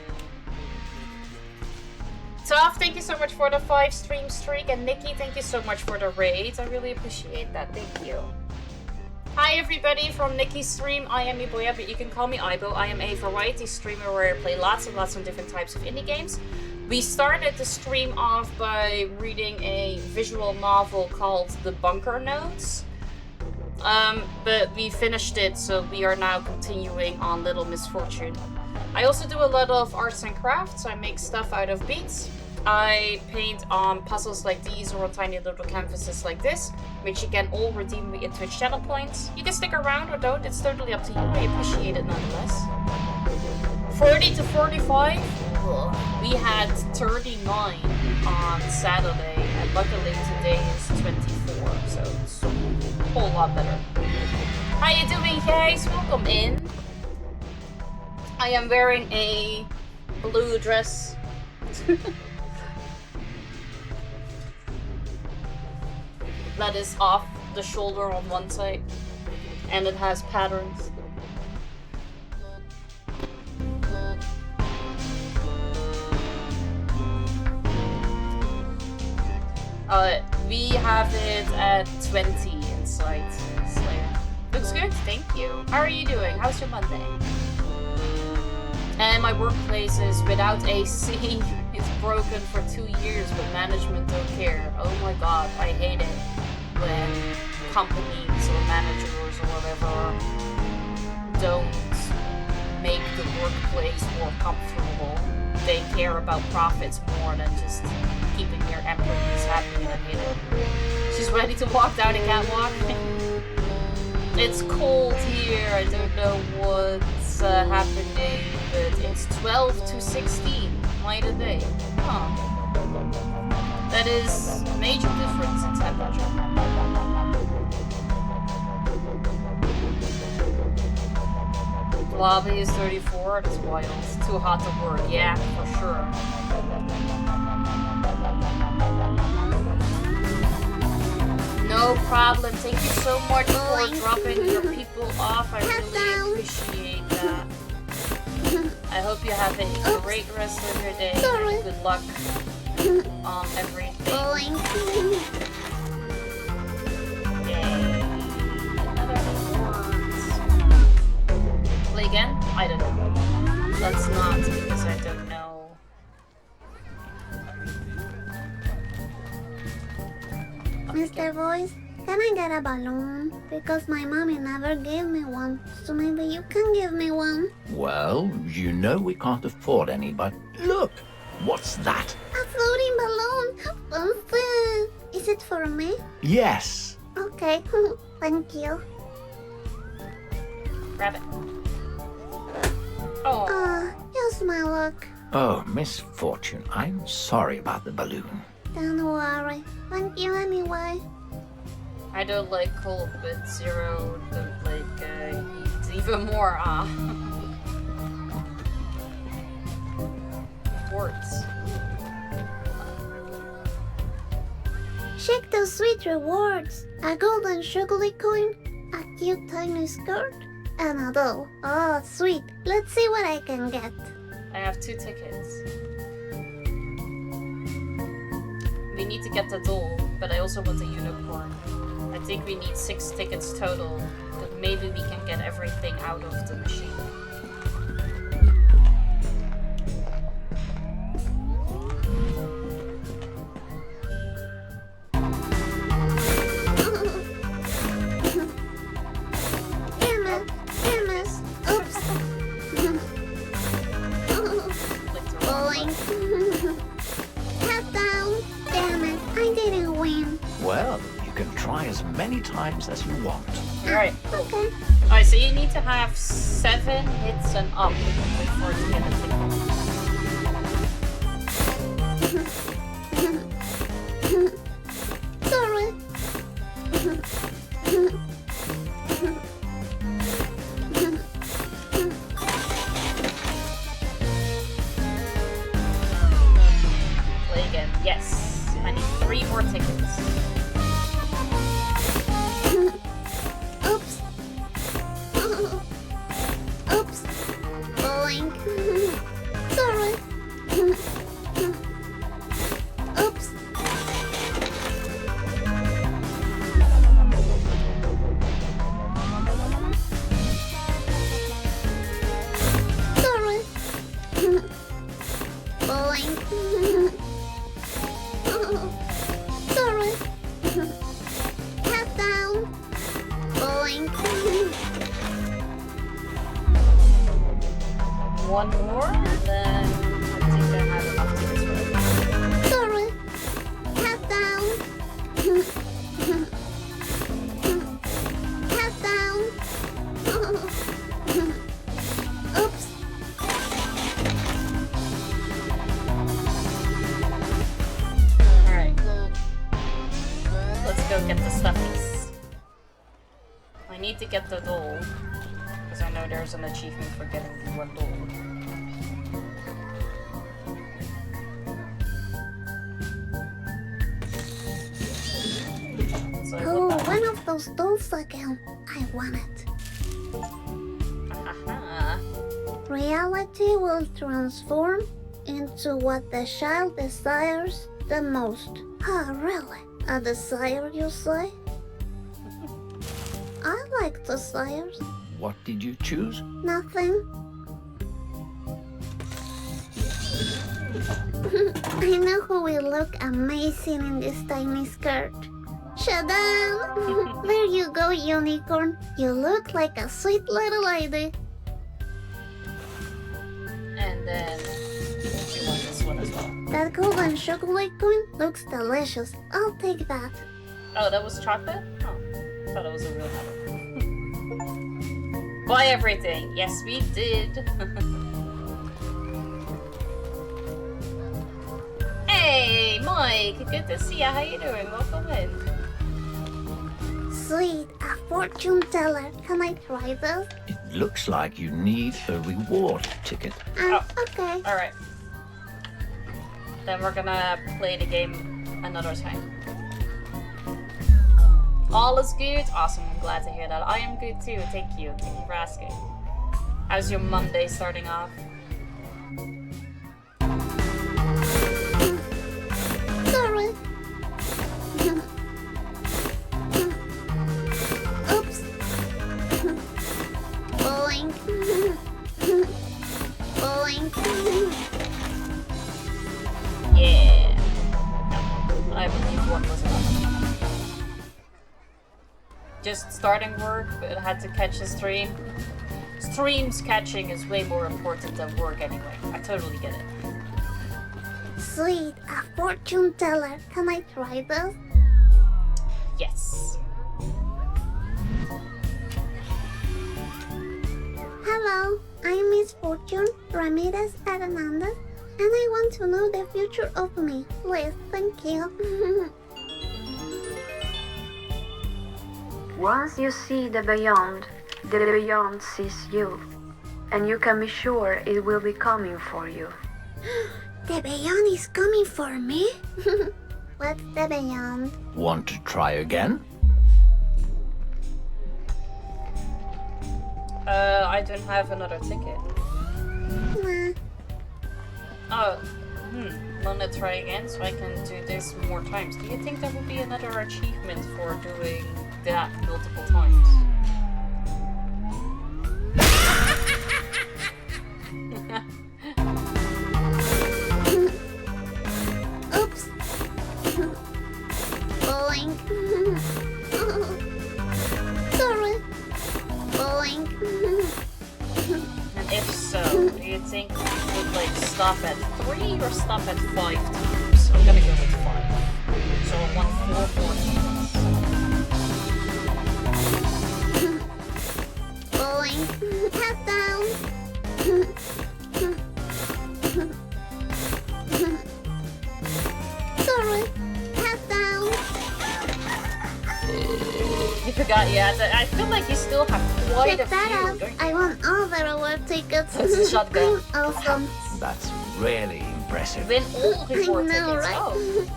Toph, thank you so much for the 5 stream streak. And Nikki, thank you so much for the raid. I really appreciate that. Thank you. Hi everybody from Nikki's stream. I am Iboya, but you can call me Ibo. I am a variety streamer where I play lots and lots of different types of indie games. We started the stream off by reading a visual novel called The Bunker Notes. But we finished it, so we are now continuing on Little Misfortune. I also do a lot of arts and crafts. I make stuff out of beads. I paint on puzzles like these or on tiny little canvases like this, which you can all redeem via Twitch channel points. You can stick around or don't, it's totally up to you. I appreciate it nonetheless. 40 to 45? We had 39 on Saturday, and luckily today is 24, so it's a whole lot better. How you doing, guys? Welcome in. I am wearing a blue dress. That is off the shoulder on one side, and it has patterns. We have it at 20 inside Slayer. Looks good, thank you. How are you doing? How's your Monday? And my workplace is without AC. It's broken for 2 years, but management don't care. Oh my god, I hate it when companies or managers or whatever don't make the workplace more comfortable. They care about profits more than just keeping their employees happy, and I hate it. She's ready to walk down the catwalk. It's cold here, I don't know what's happening, but it's 12 to 16 night and day. Huh. That is a major difference in temperature. Lobby is 34, that's wild. It's too hot to work, yeah, for sure. No problem, thank you so much for dropping your people off. I really appreciate that. I hope you have a great rest of your day. And good luck on everything. Yay. Another award. Play again? I don't know. Let's not, because I don't know. Mr. Voice, can I get a balloon? Because my mommy never gave me one, so maybe you can give me one. Well, you know we can't afford any, but look! What's that? A floating balloon! What's this? Is it for me? Yes! Okay, thank you. Grab it. Oh. Just my luck. Oh, Miss Fortune, I'm sorry about the balloon. Don't worry. Thank you anyway. I don't like cold, but Zero don't like heat even more. Words. Check those sweet rewards. A golden sugary coin, a cute tiny skirt, and a doll. Oh, sweet. Let's see what I can get. I have 2 tickets. We need to get the doll, but I also want the unicorn. I think we need 6 tickets total, but maybe we can get everything out of the machine. Well, you can try as many times as you want. Alright, cool. Alright, so you need to have 7 hits and up before you get a ticket. Yes. I need 3 more tickets. Oops. Oops. Boink. Sorry. Oops. Sorry. Boink. Sorry. Head down. Boink. One more, and then I think I have enough tickets for it. Sorry. Head down. Head down. Oops. Alright. Let's go get the stuffies. I need to get the doll. Because I know there's an achievement for getting the one doll. So I Oh, got that one of those dolls again. I want it. Aha. Reality will transform into what the child desires the most. Ah, really? A desire, you say? I like desires. What did you choose? Nothing. I know who will look amazing in this tiny skirt. Shadam! There you go, unicorn. You look like a sweet little lady. And then you want this one as well. That golden chocolate coin looks delicious. I'll take that. Oh, that was chocolate? Oh, I thought it was a real number. Buy everything. Yes, we did. Hey, Mike. Good to see you. How you doing? Welcome in. Sweet, a fortune teller. Can I try this? It looks like you need a reward ticket. Okay. All right. Then we're gonna play the game another time. All is good? Awesome, I'm glad to hear that. I am good too, thank you. Thank you for asking. How's your Monday starting off? Sorry. Oops. Boink. Boink. Yeah. I believe one was enough. Just starting work, but I had to catch a stream. Streams catching is way more important than work anyway. I totally get it. Sweet, a fortune teller. Can I try this? Yes. Hello, I'm Miss Fortune Ramirez Hernandez, and I want to know the future of me. Please, thank you. Once you see the beyond sees you, and you can be sure it will be coming for you. The beyond is coming for me? What's the beyond? Want to try again? I don't have another ticket. Nah. Oh, wanna try again so I can do this more times. Do you think there will be another achievement for doing that multiple times? Oops. Boink. Sorry. Boink. And if so, do you think we would like stop at 3 or stop at 5 times? I'm gonna go with 5. So I want 4 more times. Boink. Head down. Sorry. Head down. You forgot, yeah. I feel like you still have quite Check a that few, out. don't you? I want all the reward tickets. It's a shotgun. Awesome. That's really impressive. Win all reward I know, tickets. right? Oh.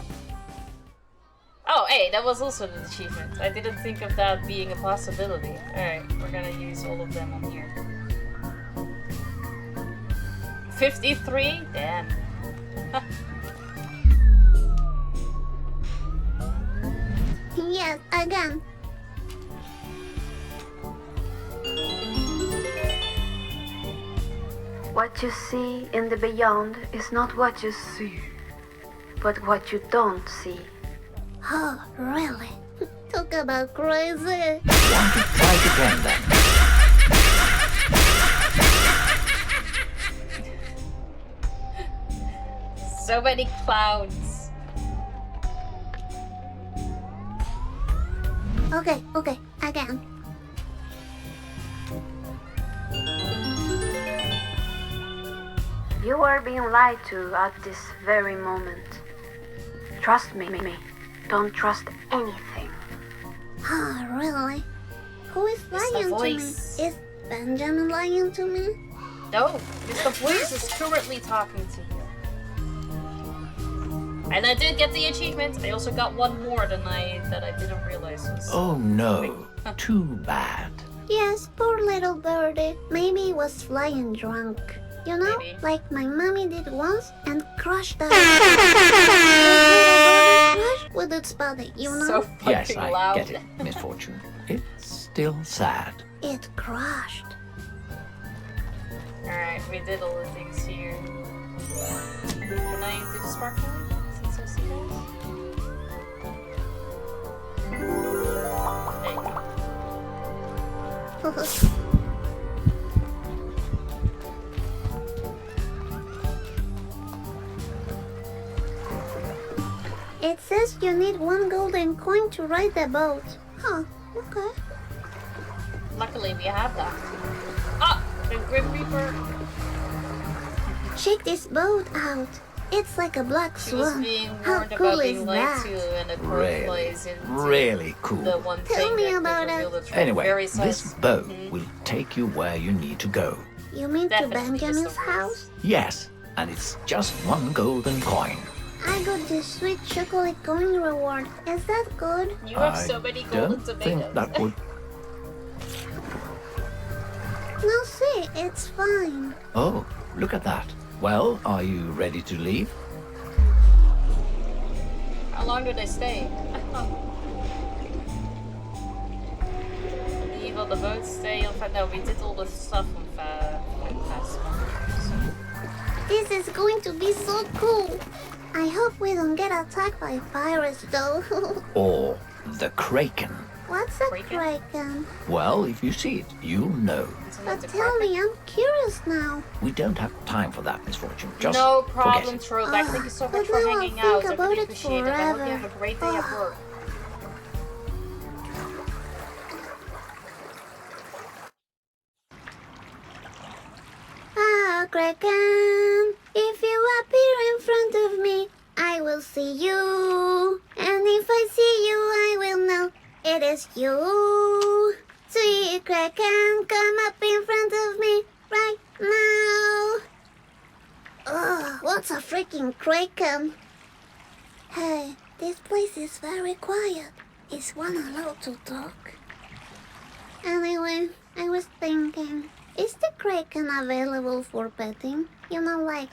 Oh, hey, that was also an achievement. I didn't think of that being a possibility. Alright, we're gonna use all of them on here. 53? Damn. Yes, again. What you see in the beyond is not what you see, but what you don't see. Oh, really? Talk about crazy. Want to try it again then? So many clowns. Okay, again. You are being lied to at this very moment. Trust me. Don't trust anything. Oh, really? Who is the lying to me? voice. Is Benjamin lying to me? No, Mr. Voice is currently talking to you. And I did get the achievement. I also got one more that I didn't realize was. Oh no, too bad. Yes, poor little birdie. Maybe he was flying drunk. You know, Maybe. like my mommy did once and crushed that little birdie crushed with its body, you know? So fucking Yes, I loud. get it, Misfortune. It's still sad. It crushed. Alright, we did all the things here. Can I do the sparkle? Since I see those? There you go. It says you need 1 golden coin to ride the boat. Huh, okay. Luckily, we have that. Ah! The Grim Reaper! Check this boat out. It's like a black She was swan. being How warned cool about is being lied that? to, and the crow Really, flies into really cool. the one Tell thing me that about could it. reveal the truth. Anyway, Very this sus. boat will take you where you need to go. You mean to Definitely Benjamin's Mr. Voice. house? Yes, and it's just 1 golden coin. I got this sweet chocolate coin reward. Is that good? You have I so many golden don't tomatoes. think that would... No, see, it's fine. Oh, look at that. Well, are you ready to leave? How long do they stay? Leave on the boat, stay on. No, we did all the stuff on Fast. This is going to be so cool. I hope we don't get attacked by pirates, though. Or the Kraken? What's a Kraken? kraken? Well, if you see it, you'll know. Isn't But that the tell carpet? me, I'm curious now. We don't have time for that, Misfortune. Just No forget problem, it. Throwback. Thank you so much But for I will hanging think out. I about really it appreciate it. I hope you forever. have a great day at work. Ah, kraken, if you appear in front of me, I will see you. And if I see you, I will know it is you. See, kraken, come up in front of me right now. Ugh, what's a freaking kraken? Hey, this place is very quiet. Is one allowed to talk? Anyway, I was thinking, is the kraken available for petting? You know, like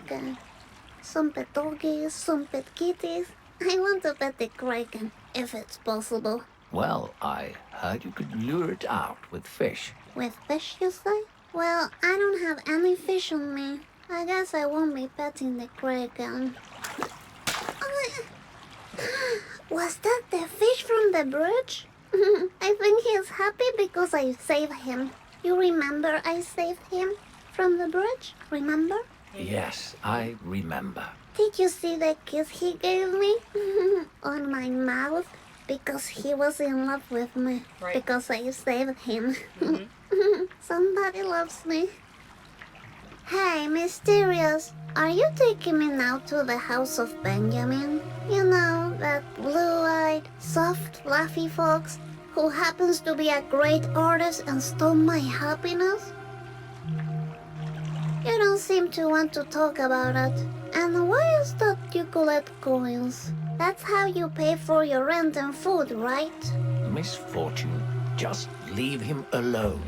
some pet doggies, some pet kitties. I want to pet the kraken, if it's possible. Well, I heard you could lure it out with fish. With fish, you say? Well, I don't have any fish on me. I guess I won't be petting the kraken. Was that the fish from the bridge? I think he's happy because I saved him. You remember I saved him from the bridge? Remember? Yes, I remember. Did you see the kiss he gave me? On my mouth? Because he was in love with me. Right. Because I saved him. Mm-hmm. Somebody loves me. Hey, Mysterious, are you taking me now to the house of Benjamin? You know, that blue-eyed, soft, fluffy fox who happens to be a great artist and stole my happiness? You don't seem to want to talk about it. And why is that you collect coins? That's how you pay for your rent and food, right? Miss Fortune, just leave him alone.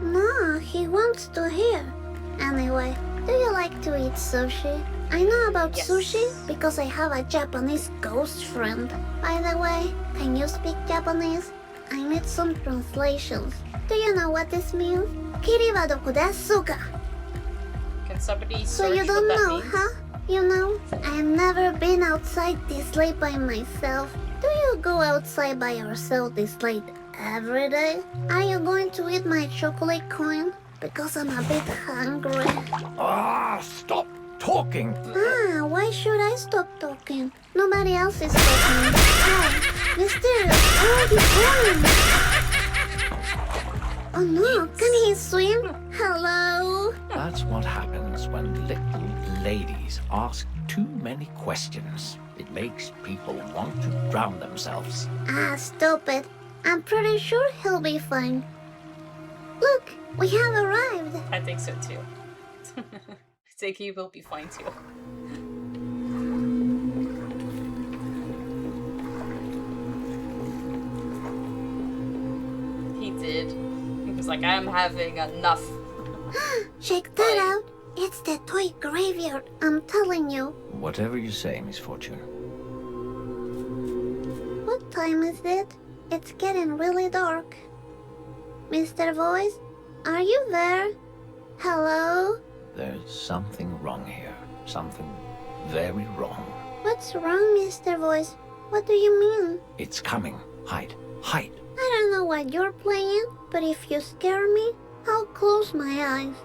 No, he wants to hear. Anyway, do you like to eat sushi? I know about Yes. sushi because I have a Japanese ghost friend. By the way, can you speak Japanese? I need some translations. Do you know what this means? Kiri wa doko desu ka? Can somebody So search you don't what that know, means? huh? You know, I've never been outside this late by myself. Do you go outside by yourself this late every day? Are you going to eat my chocolate coin? Because I'm a bit hungry. Ah, stop talking. Why should I stop talking? Nobody else is talking. Hey, Mysterious, where are you going? Oh no, can he swim? Hello? That's what happens when little ladies ask too many questions. It makes people want to drown themselves. Stupid. I'm pretty sure he'll be fine. Look, we have arrived. I think so too. I think he will be fine too. He did. He was like, I'm having enough. Check that Toy. out. It's the toy graveyard, I'm telling you. Whatever you say, Miss Fortune. What time is it? It's getting really dark. Mr. Voice, are you there? Hello? There's something wrong here. Something very wrong. What's wrong, Mr. Voice? What do you mean? It's coming. Hide. Hide. I don't know what you're playing, but if you scare me, I'll close my eyes.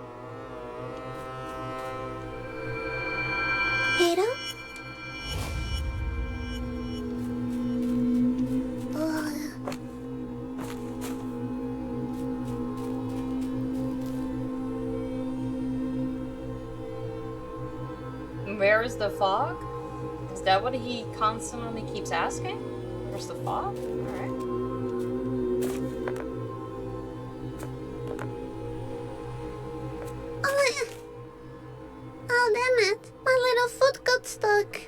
Ada? Where is the fog? Is that what he constantly keeps asking? Where's the fog? Alright. Oh, damn it. My little foot got stuck.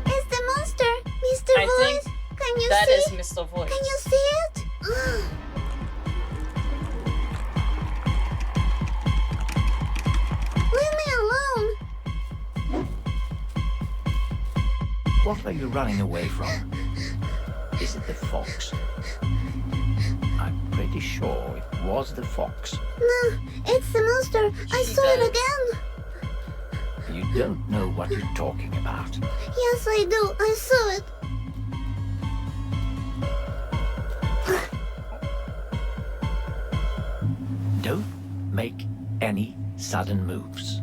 It's the monster, Mr. I Voice. think Can you that see? is Mr. Voice. Can you see it? Leave me alone. What are you running away from? Is it the fox? I'm pretty sure it was the fox. No, it's the monster. I She saw it does. again. You don't know what you're talking about. Yes, I do. I saw it. Don't make any sudden moves.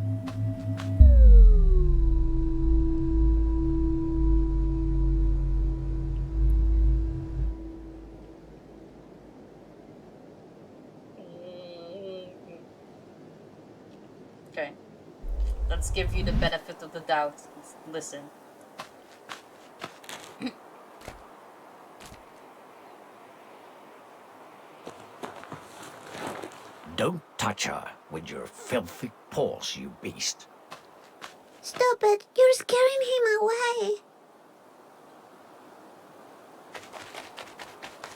Okay. Let's give you the benefit of the doubt. Let's listen. Don't touch her with your filthy paws, you beast. Stop it. You're scaring him away.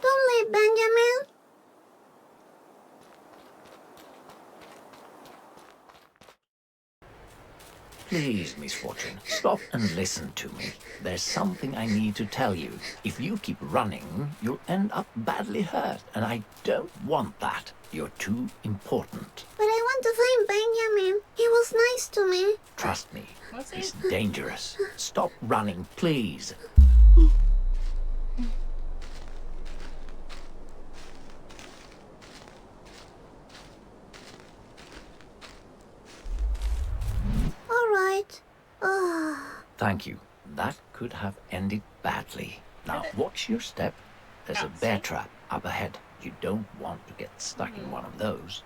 Don't leave, Benjamin. Please, Miss Fortune, stop and listen to me. There's something I need to tell you. If you keep running, you'll end up badly hurt, and I don't want that. You're too important. But I want to find Benjamin. He was nice to me. Trust me, What's he? it's dangerous. Stop running, please. All right. Ah. Thank you. That could have ended badly. Now, watch your step. There's a bear trap up ahead. You don't want to get stuck in one of those.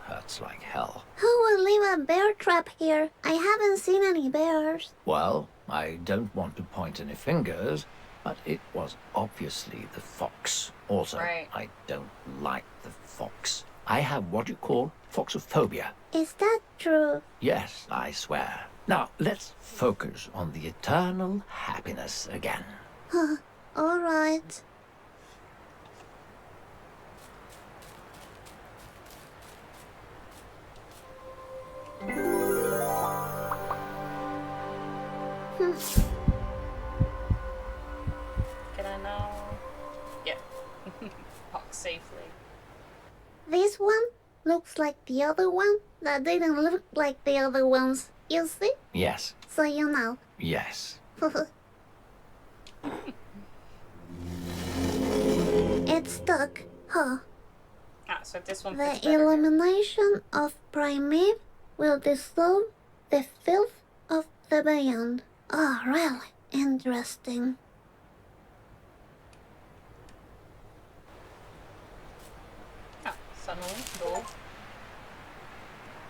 Hurts like hell. Who will leave a bear trap here? I haven't seen any bears. Well, I don't want to point any fingers, but it was obviously the fox. Also, Right. I don't like the fox. I have what you call foxophobia. Is that true? Yes, I swear. Now, let's focus on the eternal happiness again. Huh. All right. Can I now? Yeah. Walk safely. This one looks like the other one that didn't look like the other ones. You see? Yes, So you know. yes. It's stuck. Huh. Ah, so this one The fits better. illumination of Primate will dissolve the filth of the beyond. Oh, really interesting. Ah, suddenly, gold.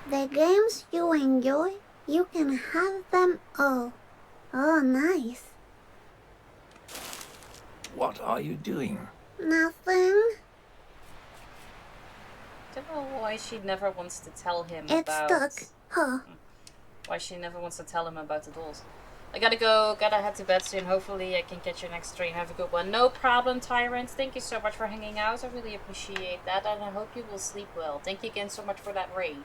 The games you enjoy, you can have them all. Oh, nice. What are you doing? Nothing. Don't know why she never wants to tell him It's about. stuck. Huh. Why she never wants to tell him about the dolls. I gotta go, gotta head to bed soon. Hopefully I can catch your next stream. Have a good one. No problem, Tyrant. Thank you so much for hanging out. I really appreciate that, and I hope you will sleep well. Thank you again so much for that raid.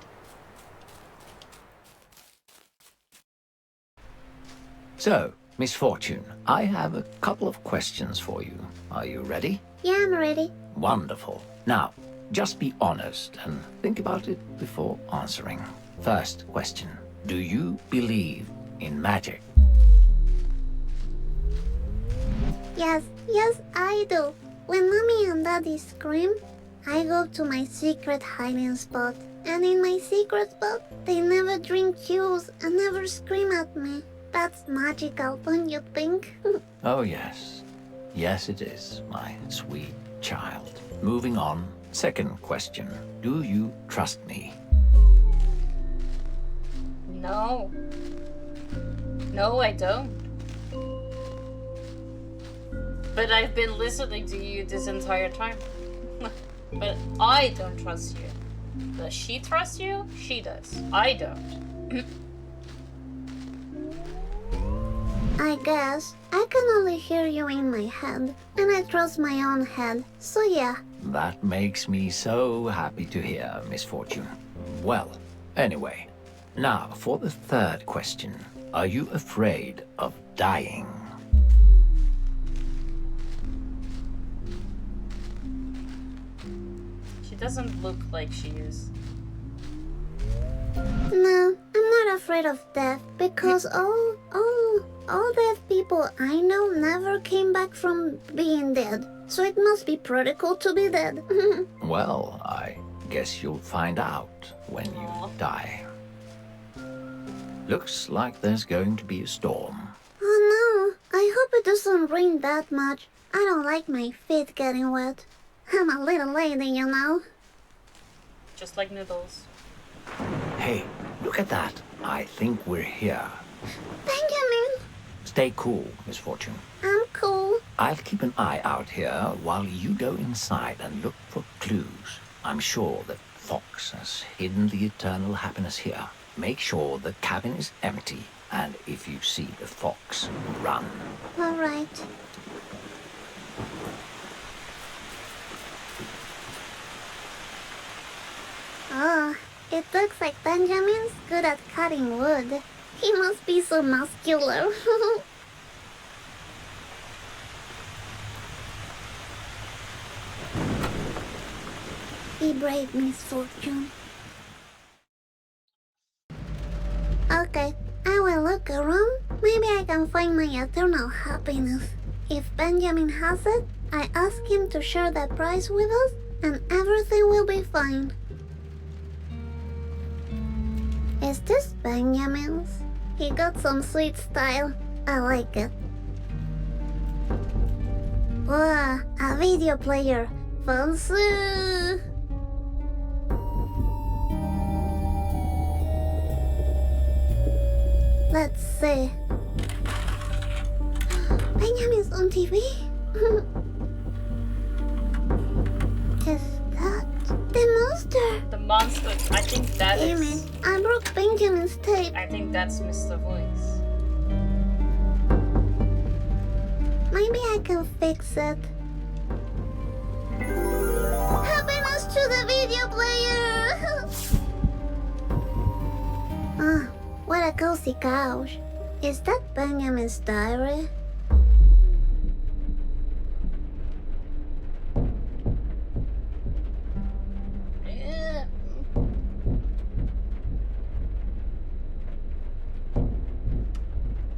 So, Miss Fortune, I have a couple of questions for you. Are you ready? Yeah, I'm ready. Wonderful. Now, just be honest and think about it before answering. First question. Do you believe in magic? Yes, I do. When Mommy and Daddy scream, I go to my secret hiding spot. And in my secret spot, they never drink juice and never scream at me. That's magical, don't you think? Oh, yes. Yes, it is, my sweet child. Moving on. Second question. Do you trust me? No. No, I don't. But I've been listening to you this entire time. But I don't trust you. Does she trust you? She does. I don't. I guess I can only hear you in my head, and I trust my own head, so yeah. That makes me so happy to hear, Miss Fortune. Well, anyway, now for the third question. Are you afraid of dying? She doesn't look like she is. No, I'm not afraid of death because all dead people I know never came back from being dead. So it must be pretty cool to be dead. Well, I guess you'll find out when you die. Looks like there's going to be a storm. Oh no, I hope it doesn't rain that much. I don't like my feet getting wet. I'm a little lady, you know. Just like noodles. Hey, look at that. I think we're here. Benjamin, Stay cool, Miss Fortune. I'm cool. I'll keep an eye out here while you go inside and look for clues. I'm sure that Fox has hidden the eternal happiness here. Make sure the cabin is empty, and if you see the fox, run. All right. Oh, it looks like Benjamin's good at cutting wood. He must be so muscular. Be brave, Miss Fortune. Okay, I will look around. Maybe I can find my eternal happiness. If Benjamin has it, I ask him to share the prize with us, and everything will be fine. Is this Benjamin's? He got some sweet style. I like it. Wow, a video player. Fancy! Let's see. Benjamin's on TV? Is that the monster! The monster. I think that Damn is. it, I broke Benjamin's tape. I think that's Mr. Voice. Maybe I can fix it. Happiness to the video player! Ah, what a cozy couch. Is that Benjamin's diary?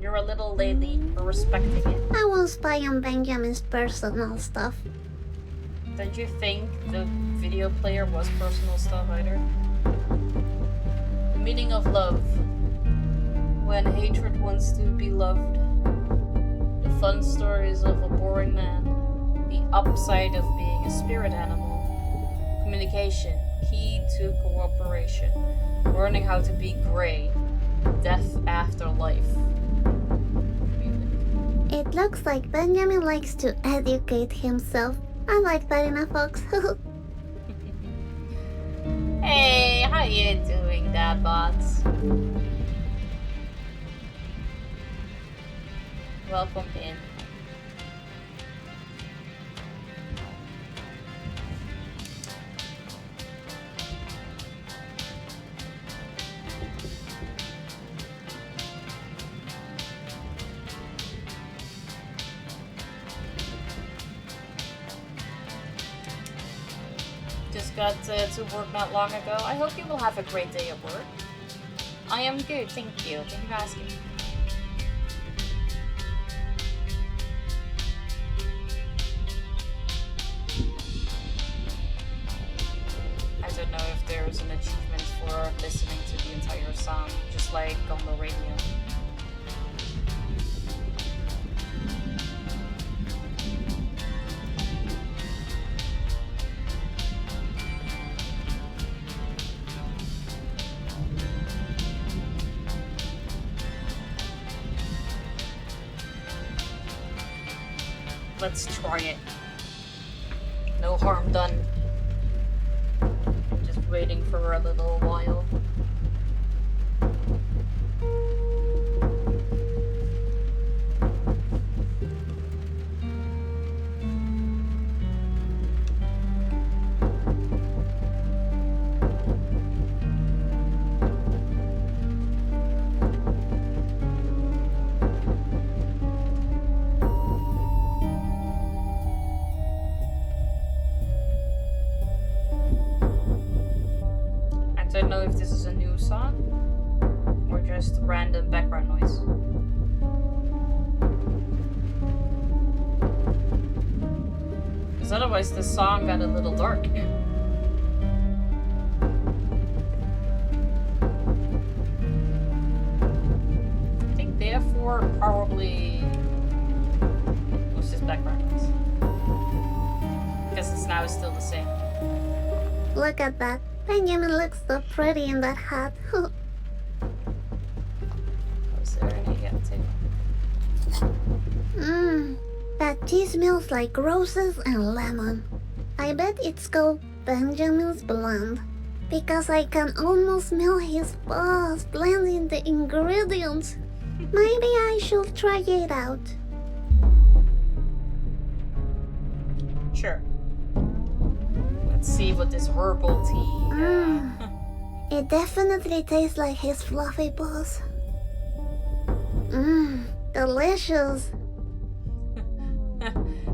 You're a little lady for respecting it. I won't spy on Benjamin's personal stuff. Don't you think the video player was personal stuff either? The meaning of love. When hatred wants to be loved. The fun stories of a boring man. The upside of being a spirit animal. Communication, key to cooperation. Learning how to be grey. Death after life. It looks like Benjamin likes to educate himself. I like that in a fox. Hey, how you doing, Dadbots? Welcome in. Just got to work not long ago. I hope you will have a great day at work. I am good, thank you. Thank you for asking. I don't know if there's an achievement for listening to the entire song, just like on the radio. Let's try it. No harm done. Just waiting for a little while. I don't know if this is a new song or just random background noise. Because otherwise the song got a little dark. I think therefore probably was just background noise. Because it's now still the same. Look at that. Benjamin looks so pretty in that hat. Was there any yet too? That tea smells like roses and lemon. I bet it's called Benjamin's Blend. Because I can almost smell his boss blending the ingredients. Maybe I should try it out. Sure. Let's see what this herbal tea. It definitely tastes like his fluffy boss. Delicious.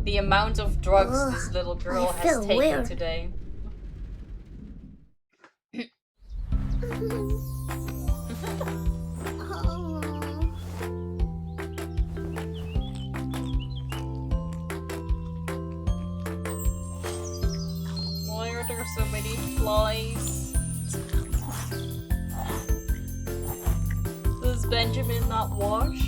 The amount of drugs Ugh, this little girl I has feel taken weird. today. Why are there so many flies? Does Benjamin not wash?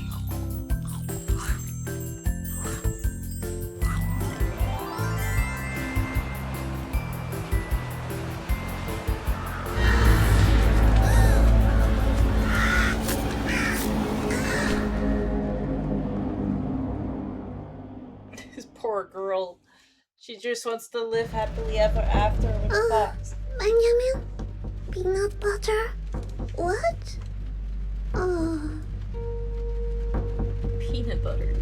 This poor girl. She just wants to live happily ever after with a fox. Benjamin? Peanut butter? What? Oh. Peanut butter.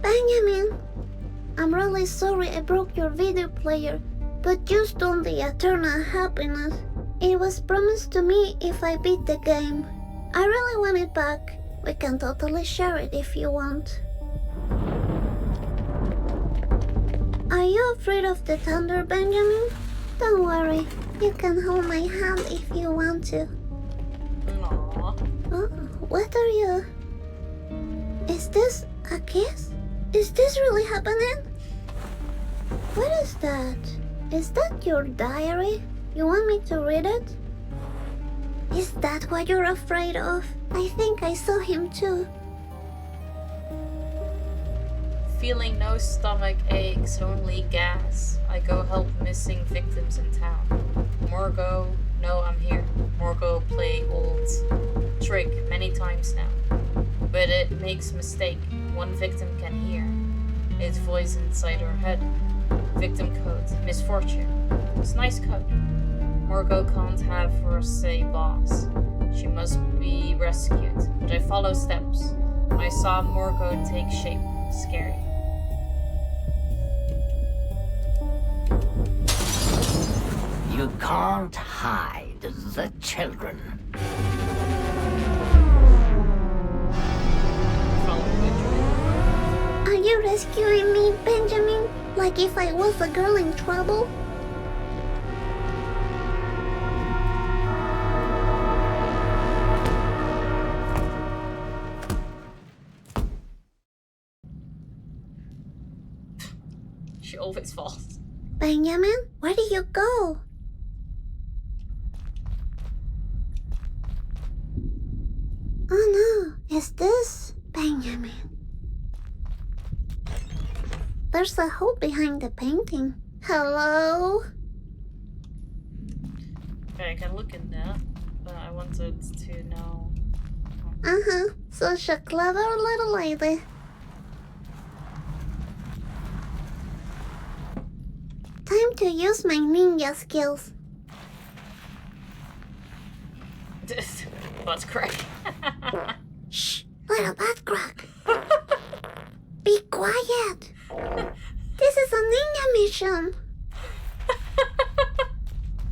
Benjamin, I'm really sorry I broke your video player, but just on the eternal happiness. It was promised to me if I beat the game. I really want it back. We can totally share it if you want. Are you afraid of the thunder, Benjamin? Don't worry, you can hold my hand if you want to. Aww. Oh, what are you? Is this a kiss? Is this really happening? What is that? Is that your diary? You want me to read it? Is that what you're afraid of? I think I saw him too. Feeling no stomach aches, only gas. I go help missing victims in town. Morgo, no, I'm here. Morgo play old trick many times now. But it makes mistake. One victim can hear its voice inside her head. Victim code, misfortune. It's nice code. Morgo can't have her say boss. She must be rescued. But I follow steps. I saw Morgo take shape. Scary. You can't hide the children. Are you rescuing me, Benjamin? Like if I was a girl in trouble? She always falls. Benjamin, where do you go? Oh no, is this Benjamin? There's a hole behind the painting. Hello? Okay, I can look in that, but I wanted to know. Uh-huh, such a clever little lady. Time to use my ninja skills. Butt crack. Shh, little butt crack. Be quiet. This is a ninja mission.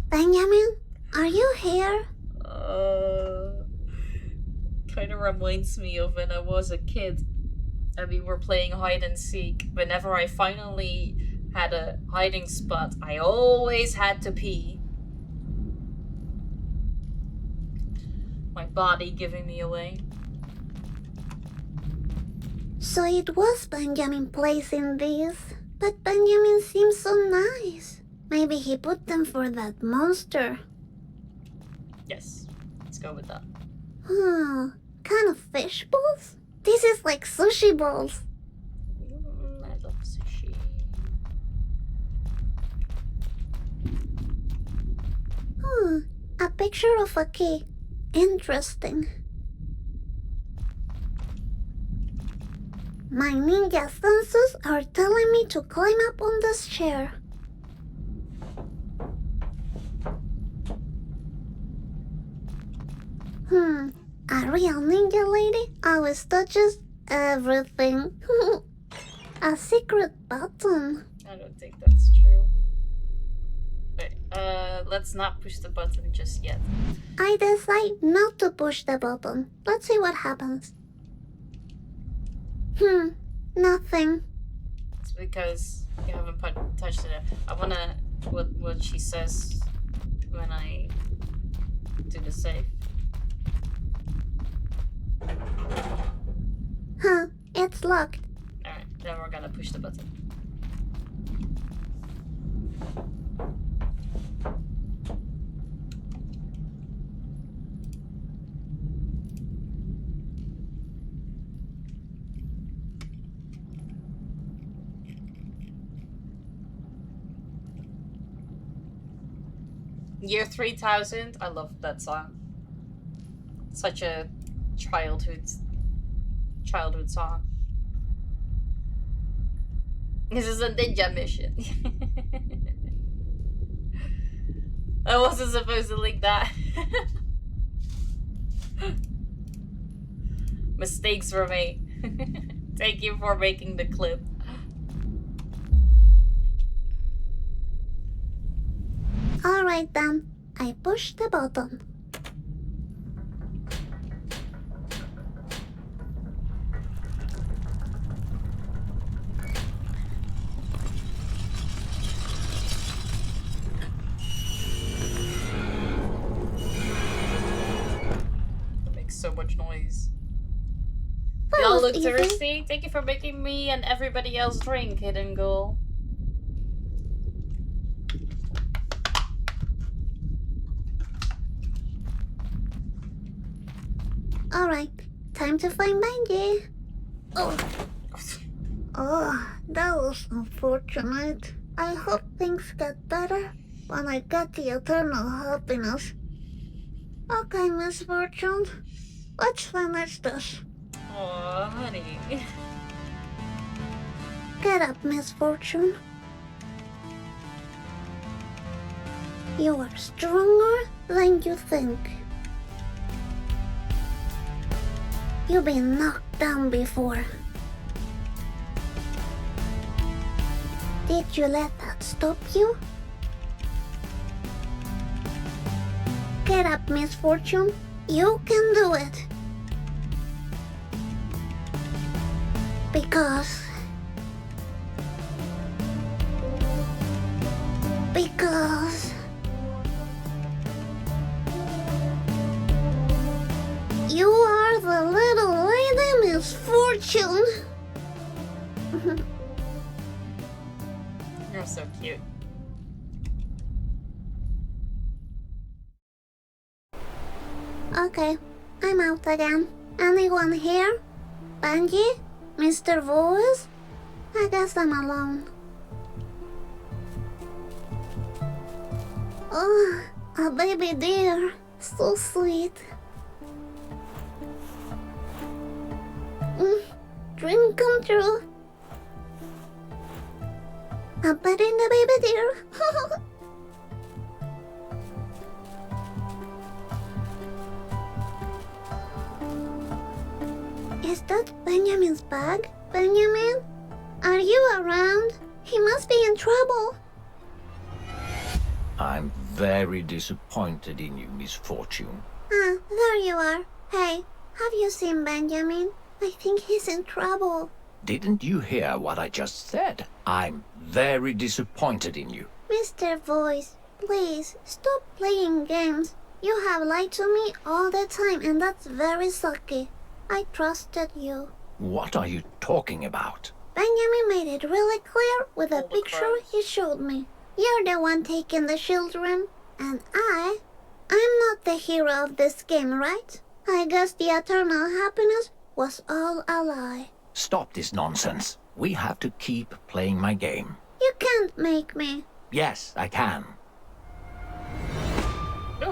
Benjamin, are you here? Kind of reminds me of when I was a kid and we were playing hide and seek. Whenever I finally had a hiding spot, I always had to pee. My body giving me away. So it was Benjamin placing these. But Benjamin seems so nice. Maybe he put them for that monster. Yes, let's go with that. Kind of fish balls? This is like sushi balls. I love sushi. A picture of a key. Interesting. My ninja senses are telling me to climb up on this chair. A real ninja lady always touches everything. A secret button. I don't think that's true. Wait, let's not push the button just yet. I decide not to push the button. Let's see what happens. Nothing. It's because you haven't touched it. I wanna what she says when I do the save. It's locked. Alright, then we're gonna push the button. Year 3000, I love that song. Such a childhood song. This is a ninja mission. I wasn't supposed to link that. Mistakes were made. Thank you for making the clip. Alright then, I push the button. It makes so much noise. That Y'all was look easy. thirsty? Thank you for making me and everybody else drink, Hidden Goal. Alright, time to find Benji. Oh. Oh, that was unfortunate. I hope things get better when I get the eternal happiness. Okay, Miss Fortune, let's finish this. Aw, honey. Get up, Miss Fortune. You are stronger than you think. You've been knocked down before. Did you let that stop you? Get up, Miss Fortune. You can do it. Because you are the little lady Miss Fortune. You're so cute. Okay, I'm out again. Anyone here? Benji? Mr. Voice? I guess I'm alone. Oh, a baby deer. So sweet. Dream come true. I'm petting the baby deer. Is that Benjamin's bag? Benjamin? Are you around? He must be in trouble. I'm very disappointed in you, Miss Fortune. Ah, there you are. Hey, have you seen Benjamin? I think he's in trouble. Didn't you hear what I just said? I'm very disappointed in you. Mr. Voice, please stop playing games. You have lied to me all the time and that's very sucky. I trusted you. What are you talking about? Benjamin made it really clear with a Holy picture crap. he showed me. You're the one taking the children, and I'm not the hero of this game, right? I guess the eternal happiness was all a lie. Stop this nonsense. We have to keep playing my game. You can't make me. Yes, I can.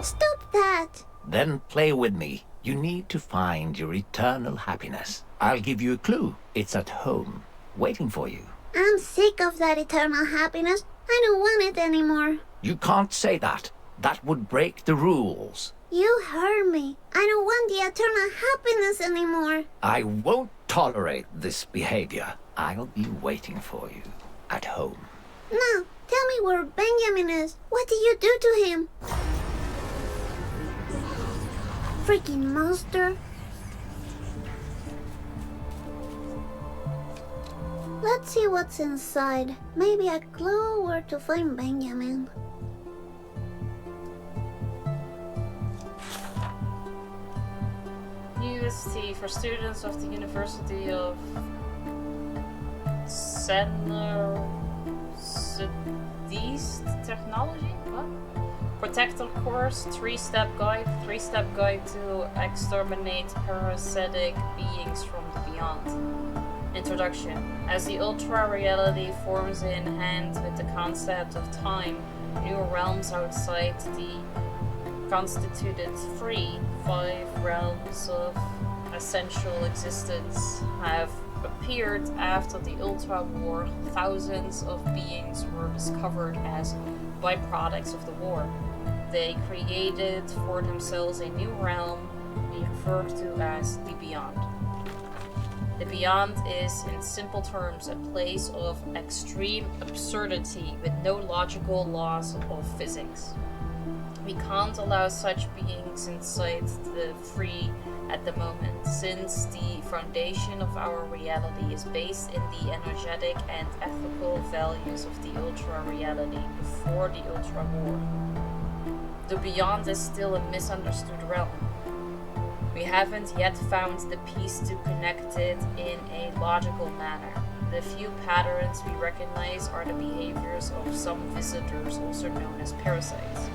Stop that! Then play with me. You need to find your eternal happiness. I'll give you a clue. It's at home, waiting for you. I'm sick of that eternal happiness. I don't want it anymore. You can't say that. That would break the rules. You heard me. I don't want the eternal happiness anymore. I won't tolerate this behavior. I'll be waiting for you at home. Now, tell me where Benjamin is. What did you do to him? Freaking monster. Let's see what's inside. Maybe a clue where to find Benjamin. UST for students of the University of Southeast Technology? What? Protector course, 3-step guide to exterminate parasitic beings from the beyond. Introduction. As the ultra-reality forms in hand with the concept of time, new realms outside the constituted free 5 realms of essential existence have appeared after the Ultra War, thousands of beings were discovered as byproducts of the war. They created for themselves a new realm referred to as the Beyond. The Beyond is, in simple terms, a place of extreme absurdity with no logical laws of physics. We can't allow such beings inside the free at the moment, since the foundation of our reality is based in the energetic and ethical values of the Ultra reality before the Ultra War. The Beyond is still a misunderstood realm. We haven't yet found the piece to connect it in a logical manner. The few patterns we recognize are the behaviors of some visitors, also known as parasites.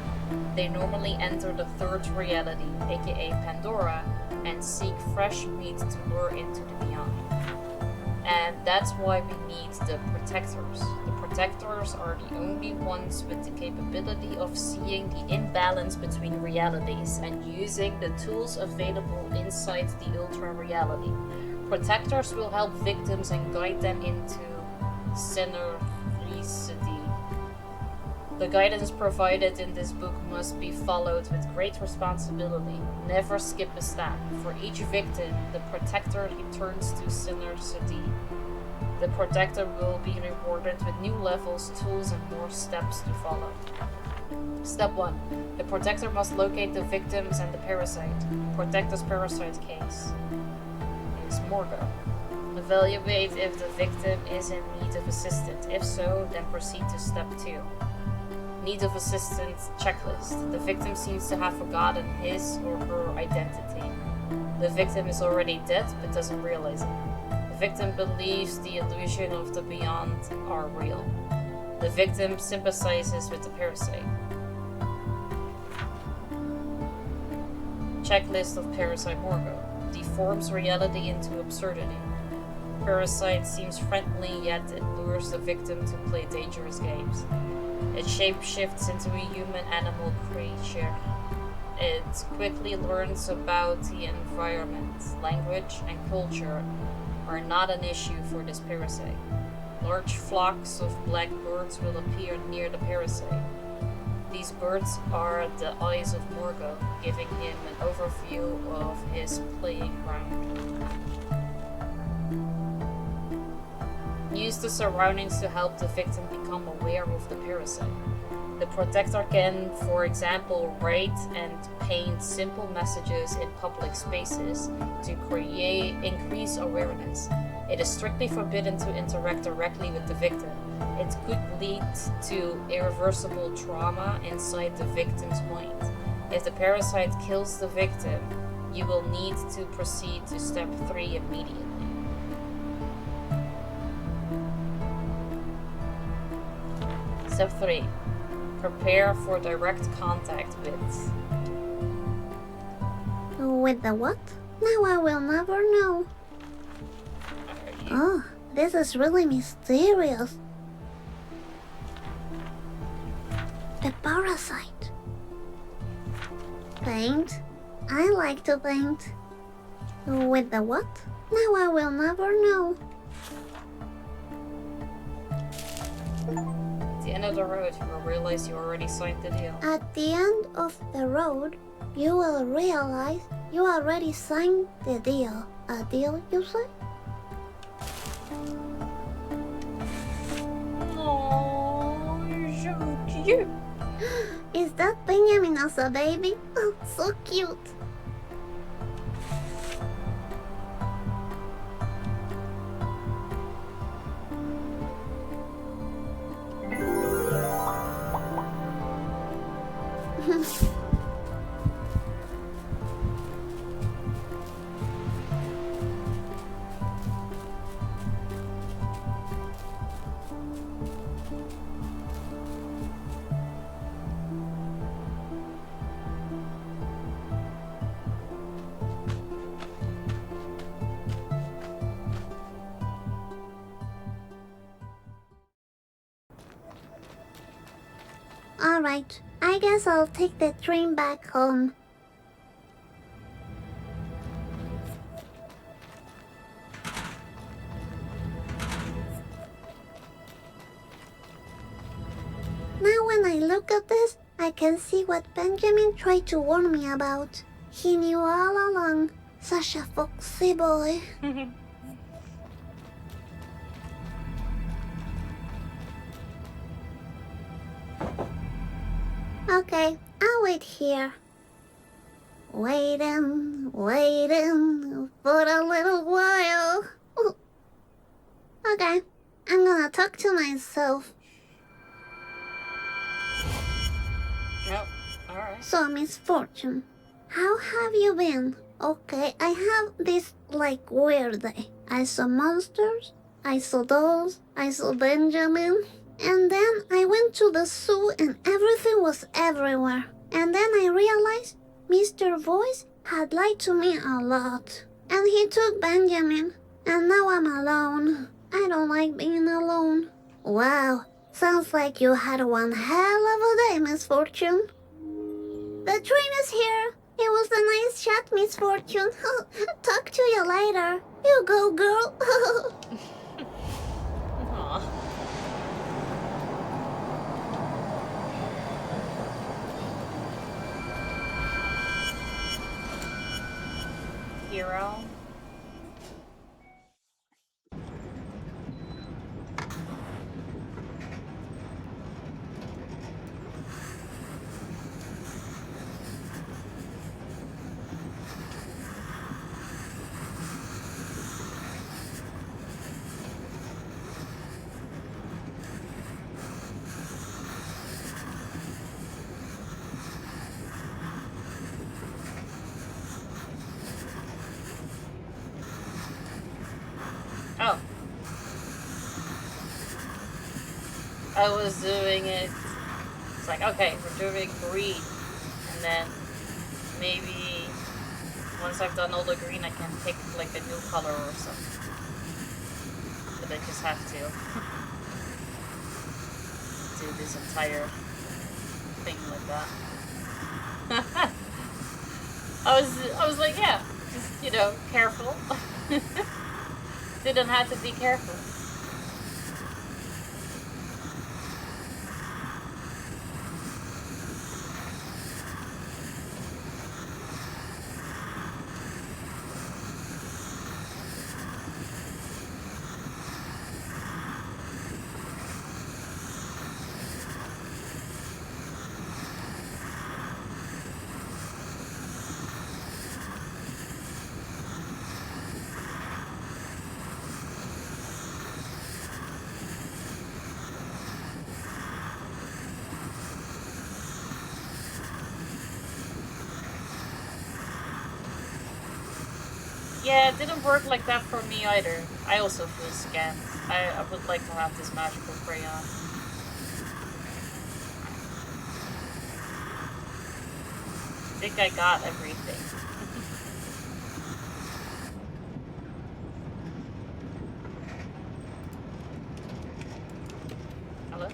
They normally enter the third reality, aka Pandora, and seek fresh meat to lure into the Beyond. And that's why we need the Protectors. The Protectors are the only ones with the capability of seeing the imbalance between realities and using the tools available inside the Ultra reality. Protectors will help victims and guide them into synergicity. The guidance provided in this book must be followed with great responsibility. Never skip a step. For each victim, the Protector returns to synergicity. The Protector will be rewarded with new levels, tools, and more steps to follow. Step 1. The Protector must locate the victims and the parasite. Protector's parasite case is Morgo. Evaluate if the victim is in need of assistance. If so, then proceed to step 2. Need of assistance checklist. The victim seems to have forgotten his or her identity. The victim is already dead but doesn't realize it. The victim believes the illusion of the Beyond are real. The victim sympathizes with the parasite. Checklist of Parasite Morgo. Deforms reality into absurdity. Parasite seems friendly, yet it lures the victim to play dangerous games. It shapeshifts into a human animal creature. It quickly learns about the environment. Language and culture are not an issue for this parasite. Large flocks of black birds will appear near the parasite. These birds are the eyes of Morgo, giving him an overview of his playing ground. Use the surroundings to help the victim become aware of the parasite. The Protector can, for example, write and paint simple messages in public spaces to increase awareness. It is strictly forbidden to interact directly with the victim. It could lead to irreversible trauma inside the victim's mind. If the parasite kills the victim, you will need to proceed to step 3 immediately. Step 3. Prepare for direct contact with. With the what? Now I will never know. Oh, this is really mysterious. The parasite. Paint? I like to paint. With the what? Now I will never know. At the end of the road, you will realize you already signed the deal. At the end of the road, you will realize you already signed the deal. A deal, you say? Aww, so cute. Is that Benjamin as a baby? Oh, so cute. Alright, I guess I'll take the train back home. when I look at this, I can see what Benjamin tried to warn me about. He knew all along. Such a foxy boy. Okay, I'll wait here. Waiting for a little while. Okay, I'm gonna talk to myself. Yep. Alright. So, Miss Fortune, how have you been? Okay, I have this like weird day. I saw monsters, I saw dolls, I saw Benjamin, and then I went to the zoo and everything was everywhere. And then I realized Mr. Voice had lied to me a lot. And he took Benjamin, and now I'm alone. I don't like being alone. Wow, sounds like you had one hell of a day, Miss Fortune. The train is here. It was a nice chat, Miss Fortune. Talk to you later. You go, girl. Aw. Hero. Oh. I was doing it. It's like, okay, we're doing green. And then maybe once I've done all the green, I can pick like a new color or something. But I just have to do this entire thing like that. I was like, yeah, just, you know, careful. Didn't have to be careful. Yeah, it didn't work like that for me either. I also feel scanned. I would like to have this magical crayon. I think I got everything. Hello?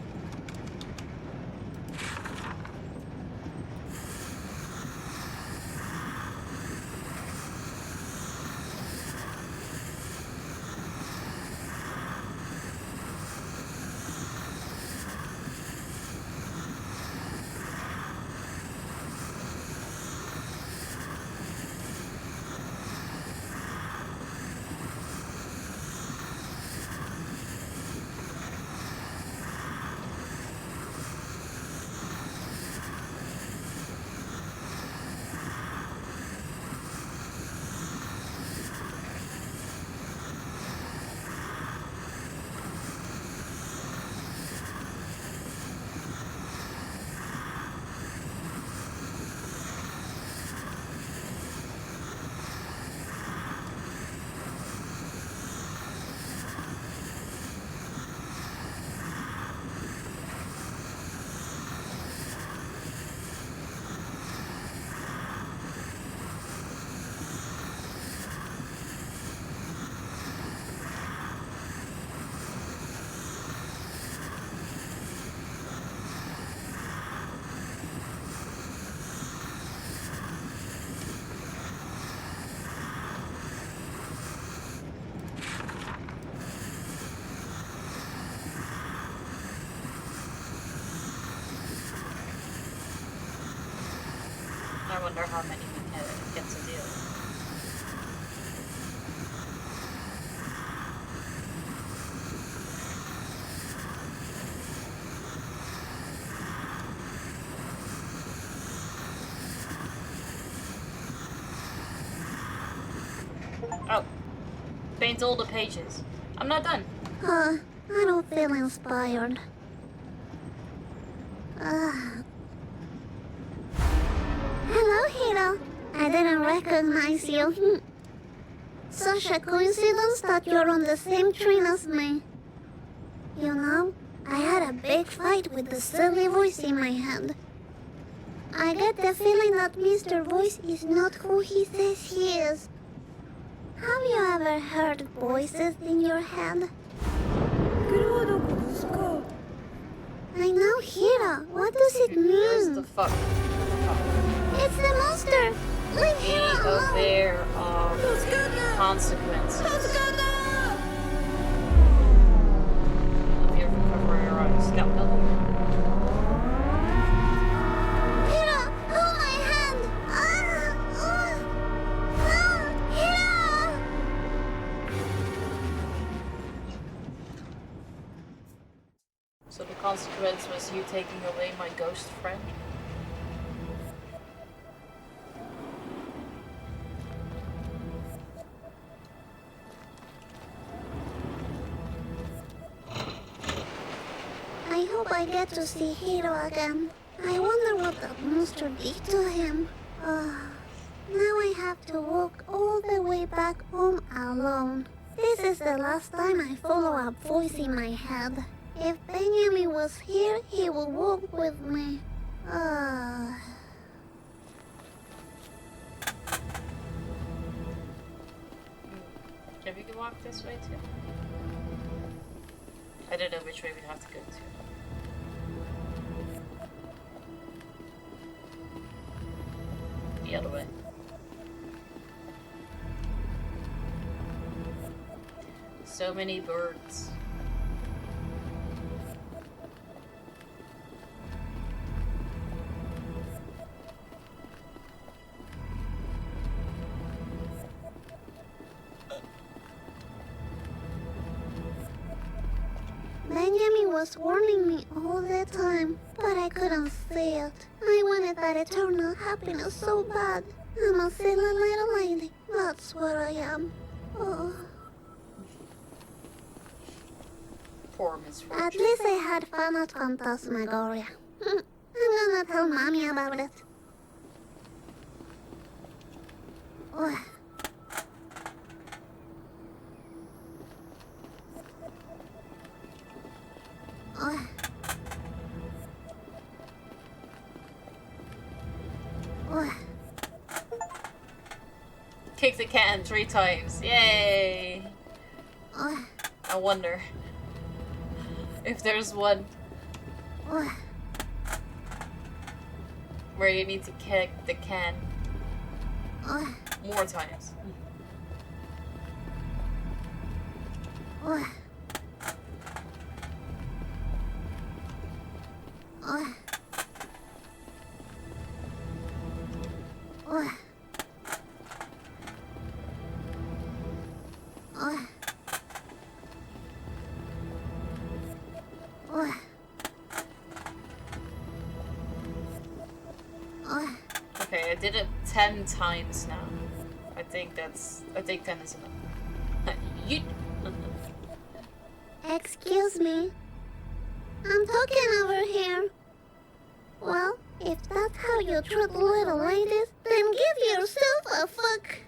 wonder how many we can get to do. Oh. Paint all the pages. I'm not done. I don't feel inspired. Hello, Hiro. I didn't recognize you. Such a coincidence that you're on the same train as me. You know, I had a big fight with the silly voice in my head. I get the feeling that Mr. Voice is not who he says he is. Have you ever heard voices in your head? I know, Hiro. What does it Where's the mean? fuck? It's the monster! Leave Be Hiro alone! aware of consequences of your recovery or scout building. Hiro, hold my hand! No! Hiro! So the consequence was you taking away my ghost friend? I hope I get to see Hiro again. I wonder what that monster did to him. Now I have to walk all the way back home alone. This is the last time I follow a voice in my head. If Benjamin was here, he would walk with me. Can we walk this way too? I don't know which way we'd have to go to. The other way. So many birds. Benjamin was warning me all the time, but I couldn't see it. I wanted that eternal happiness so bad. I'm a silly little lady. That's what I am. Oh. Poor misfortune. At least I had fun at Phantasmagoria. I'm gonna tell Mommy about it. Oh. Oh. Oh. Kick the can 3 times. Yay! Oh. I wonder if there's one Oh. where you need to kick the can Oh. more times. Oh. Oh. Oh. Oh. Oh. Oh. Okay, I did it 10 times now. I think 10 is enough. You. Excuse me. I'm talking over here. Well, if that's how you treat little ladies, then give yourself a fuck.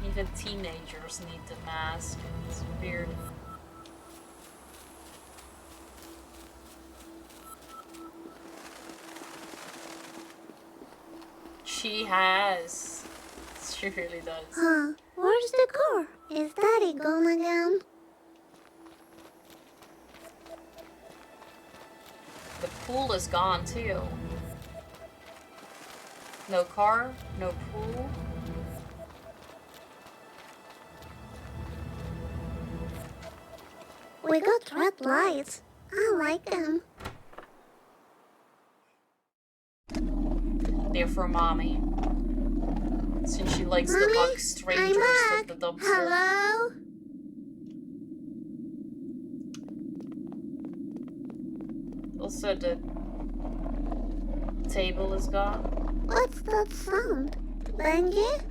Even teenagers need the mask. It's weird. She has. She really does. Huh? Where's the car? Is Daddy gone again? The pool is gone too. No car, no pool. We got red lights. I like them. They're for Mommy. Since she likes to Mommy, hug I'm strangers back. at the dumpster. Hello? Also, the table is gone. What's that sound? Benji?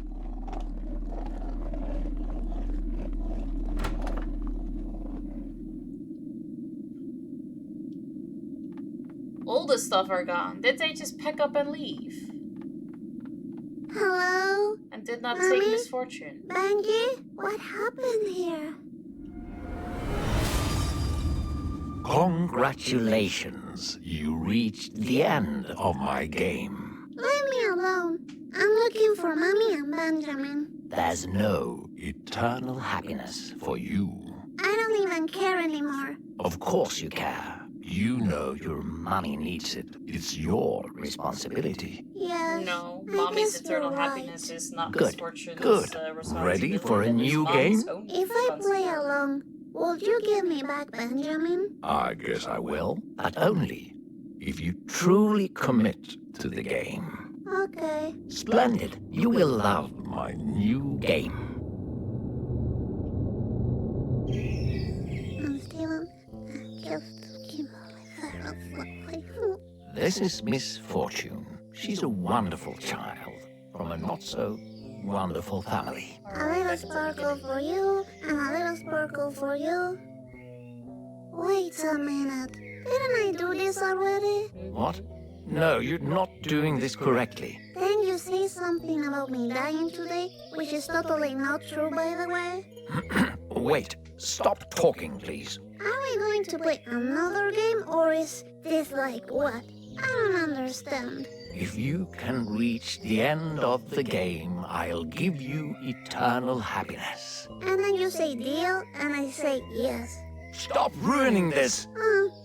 All the stuff are gone. Did they just pack up and leave? Hello? And did not Mommy? take misfortune? Benji? What happened here? Congratulations, you reached the end of my game. Leave me alone. I'm looking for Mommy and Benjamin. There's no eternal happiness for you. I don't even care anymore. Of course you care. You know your mommy needs it. It's your responsibility. Yes. No, I Mommy's guess eternal you're right. happiness is not Good, misfortune's good. responsibility. Ready for a It is new Mommy's game? own If I play responsibility. along, would you give me back Benjamin? I guess I will. But only if you truly commit to the game. Okay. Splendid. You will love my new game. I'm Steven. Just keep This is Miss Fortune. She's a wonderful child from a not-so-wonderful family. A little sparkle for you, and a little sparkle for you. Wait a minute. Didn't I do this already? What? No, you're not doing this correctly. Didn't you say something about me dying today? Which is totally not true, by the way. Wait, stop talking, please. Are we going to play another game, or is this like what? I don't understand. If you can reach the end of the game, I'll give you eternal happiness. And then you say deal, and I say yes. Stop ruining this!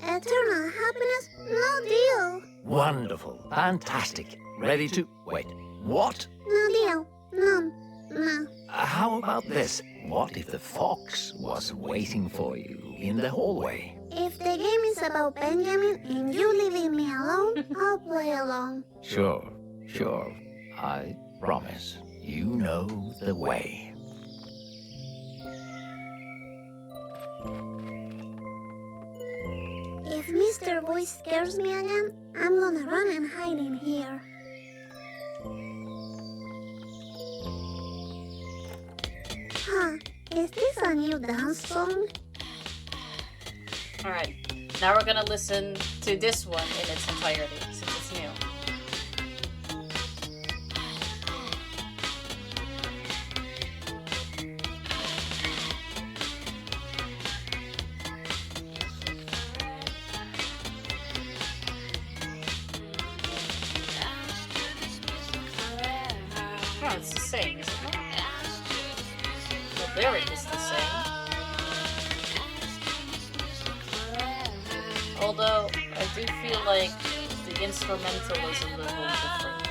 Eternal happiness? No deal. Wonderful, fantastic. Ready to... Wait, what? No deal. No. No. How about this? What if the fox was waiting for you in the hallway? If the game is about Benjamin and you leaving me alone, I'll play along. Sure, sure. I promise. You know the way. If Mr. Voice scares me again, I'm gonna run and hide in here. Huh, is this a new dance song? Alright, now we're gonna listen to this one in its entirety, since it's new. Oh, it's the same, isn't it? The lyric is the same. Although, I do feel like the instrumental is a little different.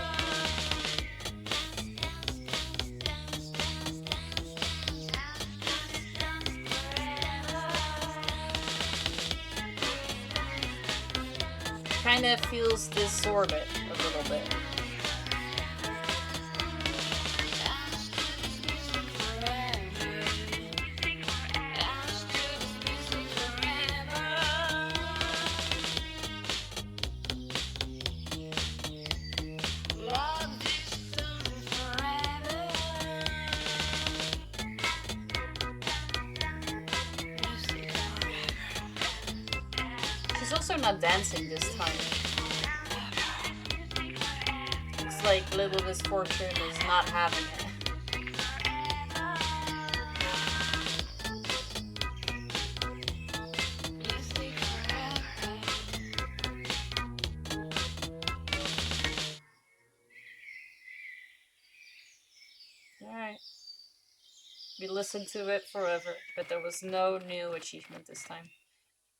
Kinda feels distorted a little bit. She's also not dancing this time. It's like Little Misfortune is not having it. Alright. We listened to it forever, but there was no new achievement this time.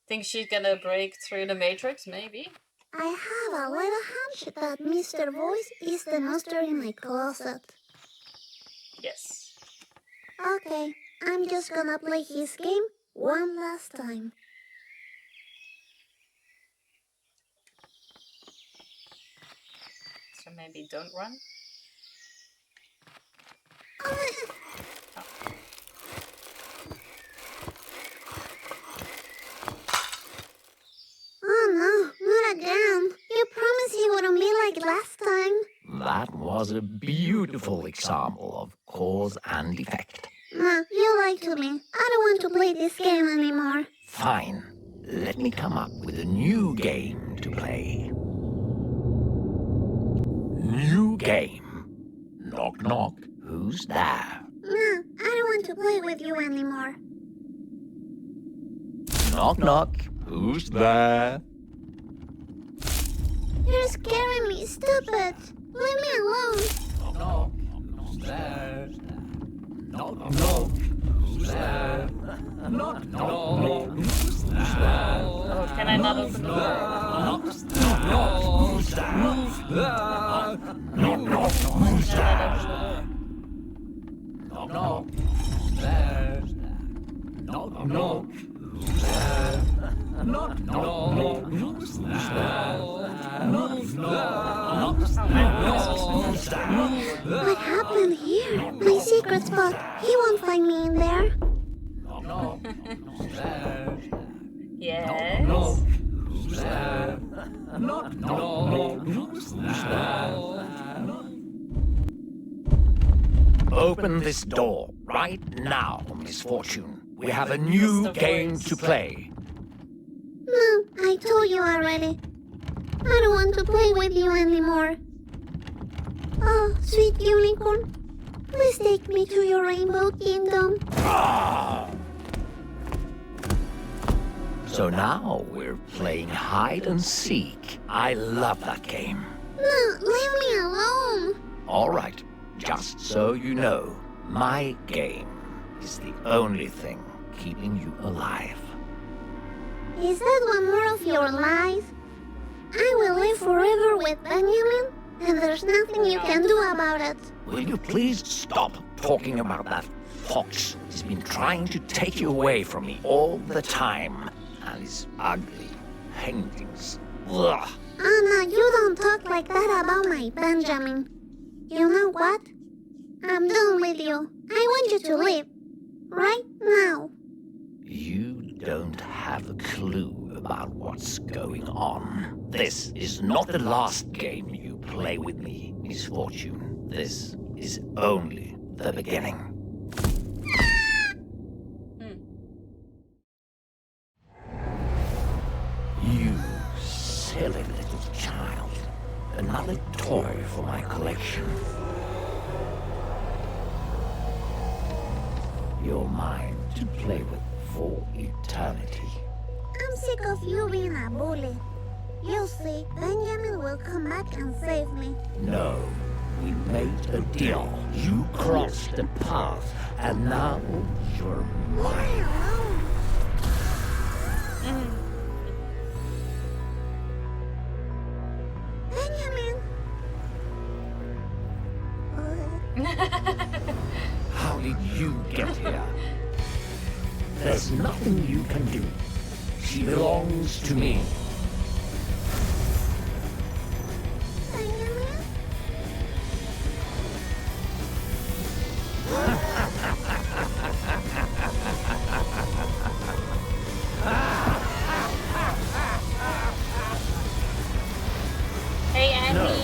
Think she's gonna break through the Matrix? Maybe. I have a little hunch that Mr. Voice is the monster in my closet. Yes. Okay, I'm just gonna play his game one last time. So maybe don't run. Oh no, not again. You promised he wouldn't be like last time. That was a beautiful example of cause and effect. Nah, you lied to me. I don't want to play this game anymore. Fine. Let me come up with a new game to play. New game. Knock knock. Who's there? Nah, I don't want to play with you anymore. Knock knock. Who's there? You're scaring me. Stop it. Leave me alone. Knock knock. Who's there? Knock knock. Who's there? Knock knock. Who's there? Oh, can I not open the door? Knock knock. Who's there? Knock knock. Who's there? Knock knock. Who's there? Knock knock. Who's there? Knock knock. Who's there? What happened here? My secret spot. He won't find me in there. Yes. Open this door right now, Miss Fortune. We have a new game to play. No, I told you already. I don't want to play with you anymore. Oh, sweet unicorn. Please take me to your rainbow kingdom. So now we're playing hide and seek. I love that game. No, leave me alone. All right, just so you know, my game is the only thing keeping you alive. Is that one more of your lies? I will live forever with Benjamin, and there's nothing you can do about it. Will you please stop talking about that fox? He's been trying to take you away from me all the time. And his ugly paintings. Ugh. Anna, you don't talk like that about my Benjamin. You know what? I'm done with you. I want you to leave. Right now. You don't have a clue about what's going on. This is not the last game you play with me, Miss Fortune. This is only the beginning. You silly little child. Another toy for my collection. You're mine to play with for eternity. I'm sick of you being a bully. You'll see, Benjamin will come back and save me. No, we made a deal. You crossed the path, and now you're Leave me mine. alone. Benjamin! How did you get here? There's nothing you can do. She belongs to me. Benjamin? Hey, Andy.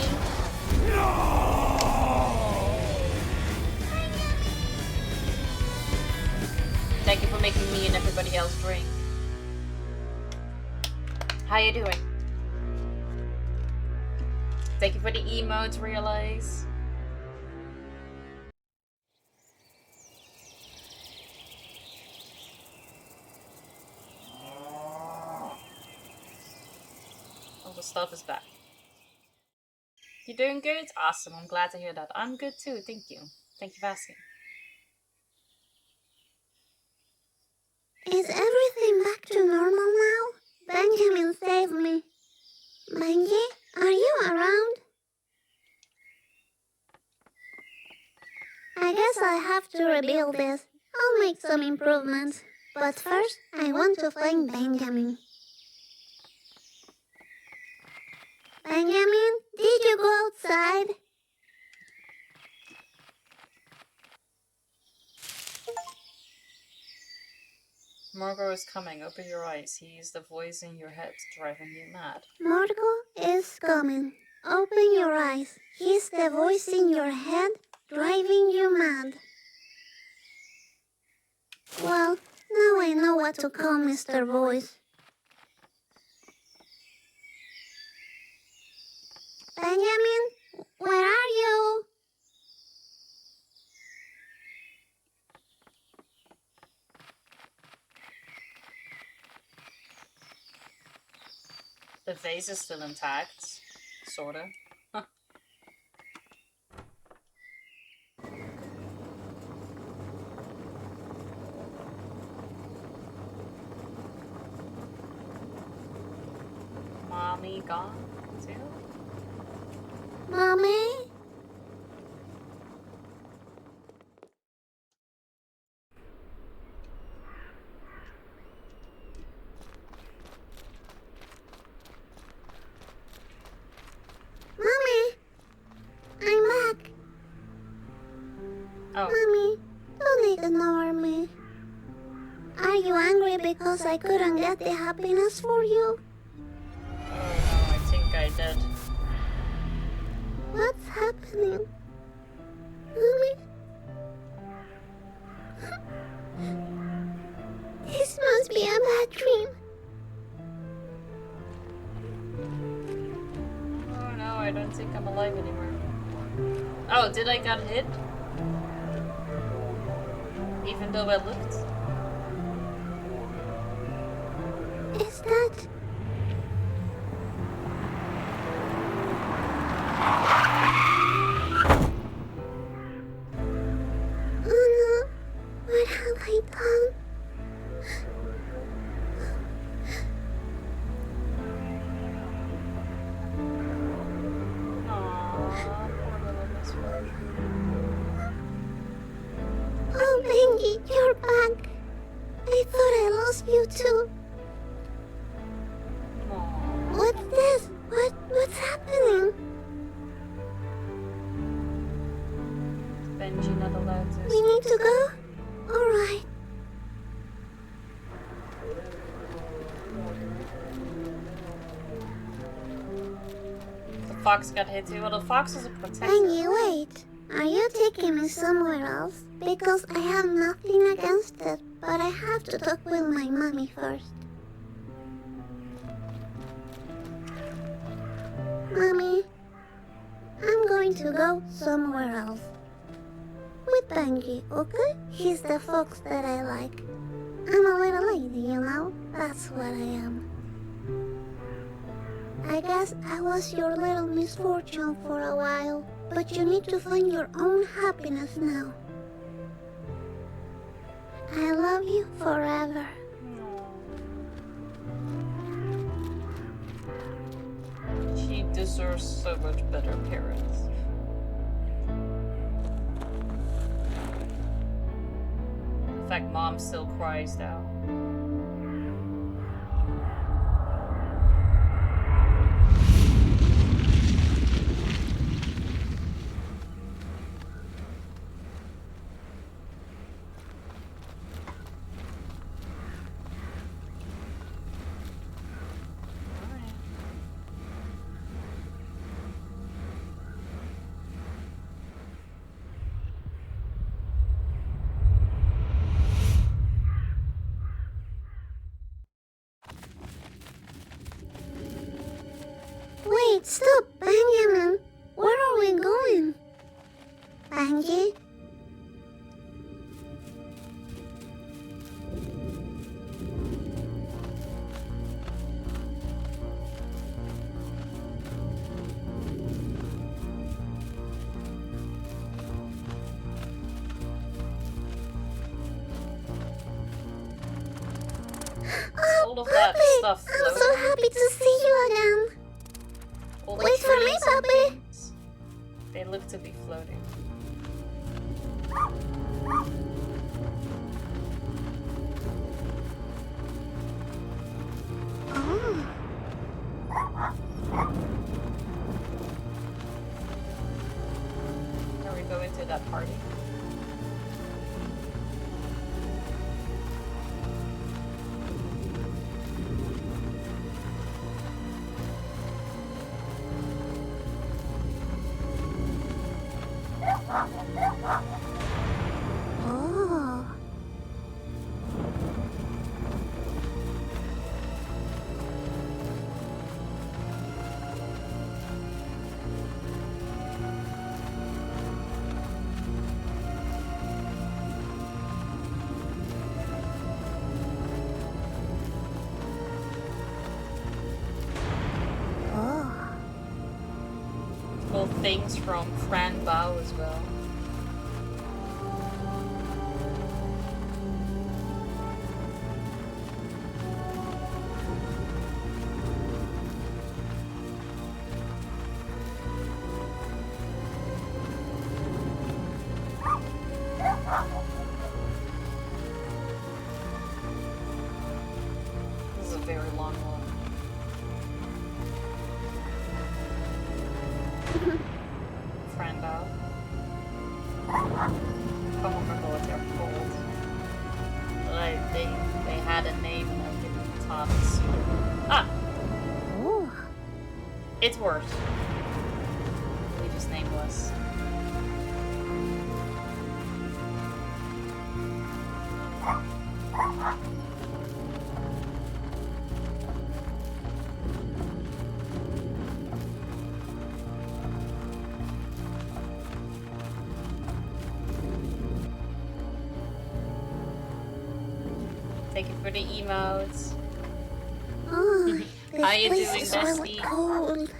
Thank you for making me and everybody else drink. How you doing? Thank you for the emotes, Realize. All the stuff is back. You doing good? Awesome. I'm glad to hear that. I'm good too. Thank you. Thank you for asking. Is everything back to normal now? Benjamin saved me. Benji, are you around? I guess I have to rebuild this. I'll make some improvements. But first, I want to find Benjamin. Benjamin, did you go outside? Margot is coming. Open your eyes. He's the voice in your head driving you mad. Margot is coming. Open your eyes. He's the voice in your head driving you mad. Well, now I know what to call Mr. Voice. Benjamin, where are you? The vase is still intact. Sorta. Mommy gone too? Mommy? Mommy, I'm back. Oh. Mommy, don't ignore me. Are you angry because I couldn't get the happiness for you? Oh no, I think I did. What's happening? Mommy? This must be a bad dream. Oh no, I don't think I'm alive anymore. Oh, did I get hit? Even though I looked? Is that... Oh no, what have I done? Aww, poor little Miss Rose. Oh, Benji, you're back. I thought I lost you too. Aww. What's this? What's happening? Benji not allowed to. We need to go? Alright. The fox got hit too. Well, the fox is a protector. Benji, wait. Are you taking me somewhere else? Because I have nothing against it, but I have to talk with my mommy first. Mommy, I'm going to go somewhere else. With Benji, okay? He's the fox that I like. I'm a little lady, you know? That's what I am. I guess I was your little misfortune for a while, but you need to find your own happiness now. I love you forever. She deserves so much better parents. In fact, Mom still cries now. Wait, stop, Benjamin. Where are we going? Benji? All of that Puppy, stuff I'm so floating. happy to see you again. All the Wait for me, trees and puppy. things, they look to be floating. go into that party. Oh. Oh. Cool things from Fran Bao as well. This is a very long one. Fran Bao. I don't remember what they're called. But they had a name and I didn't top it soon. Ah! Oh. It's worse. I believe his name was. Thank you for the emotes. Oh, this How you place doing, is really bestie? cold.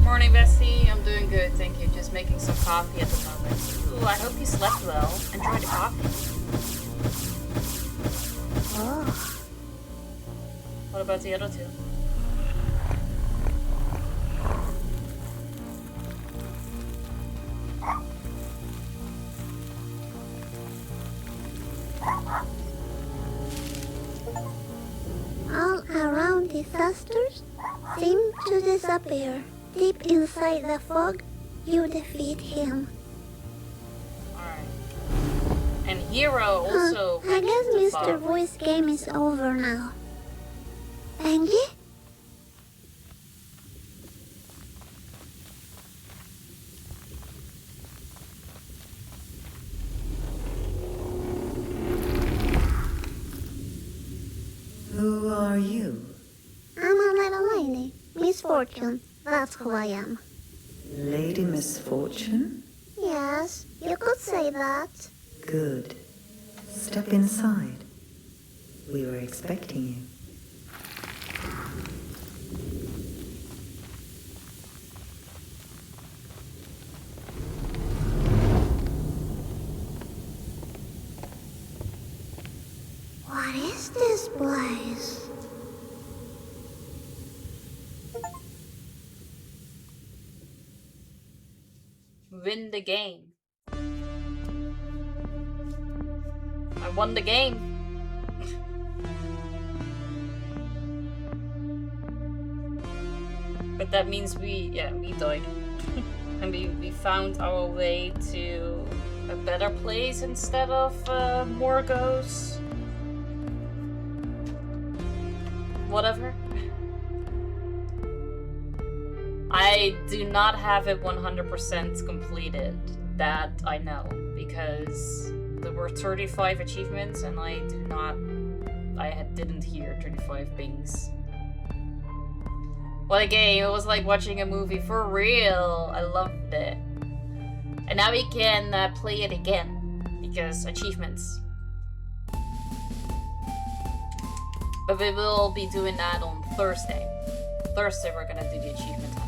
Morning, Bessie. I'm doing good, thank you. Just making some coffee at the moment. Ooh, I hope you slept well. Enjoy the coffee. Oh. What about the other two? All around disasters seem to disappear. Deep inside the fog, you defeat him. Alright. And Hero also I went guess into Mr. fog. Voice game is over now. Benji? Who are you? I'm a little lady. Misfortune. That's who I am. Lady Misfortune? Yes, you could say that. Good. Step inside. We were expecting you. What is this place? Win the game. I won the game. But that means we died. And we found our way to a better place instead of Morgos. Whatever. I do not have it 100% completed. That I know. Because there were 35 achievements and I didn't hear 35 bings. What a game. It was like watching a movie for real. I loved it. And now we can play it again. Because achievements. But we will be doing that on Thursday. Thursday we're gonna do the achievement hunt.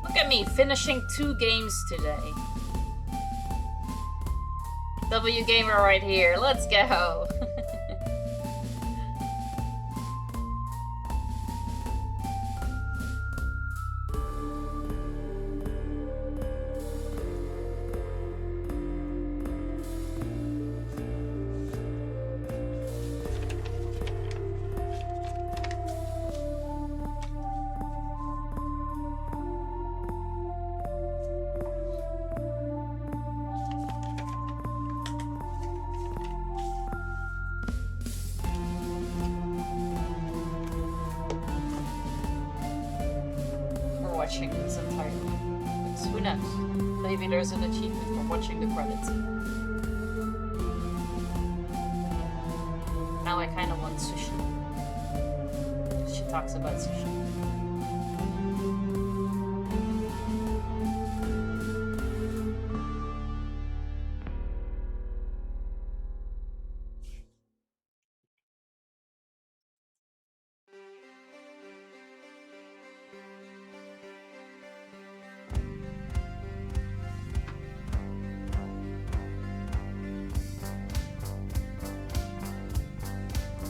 Look at me, finishing 2 games today. W Gamer right here. Let's go. We're watching this entirely. Because who knows? Maybe there's an achievement for watching the credits. Now I kind of want sushi. She talks about sushi.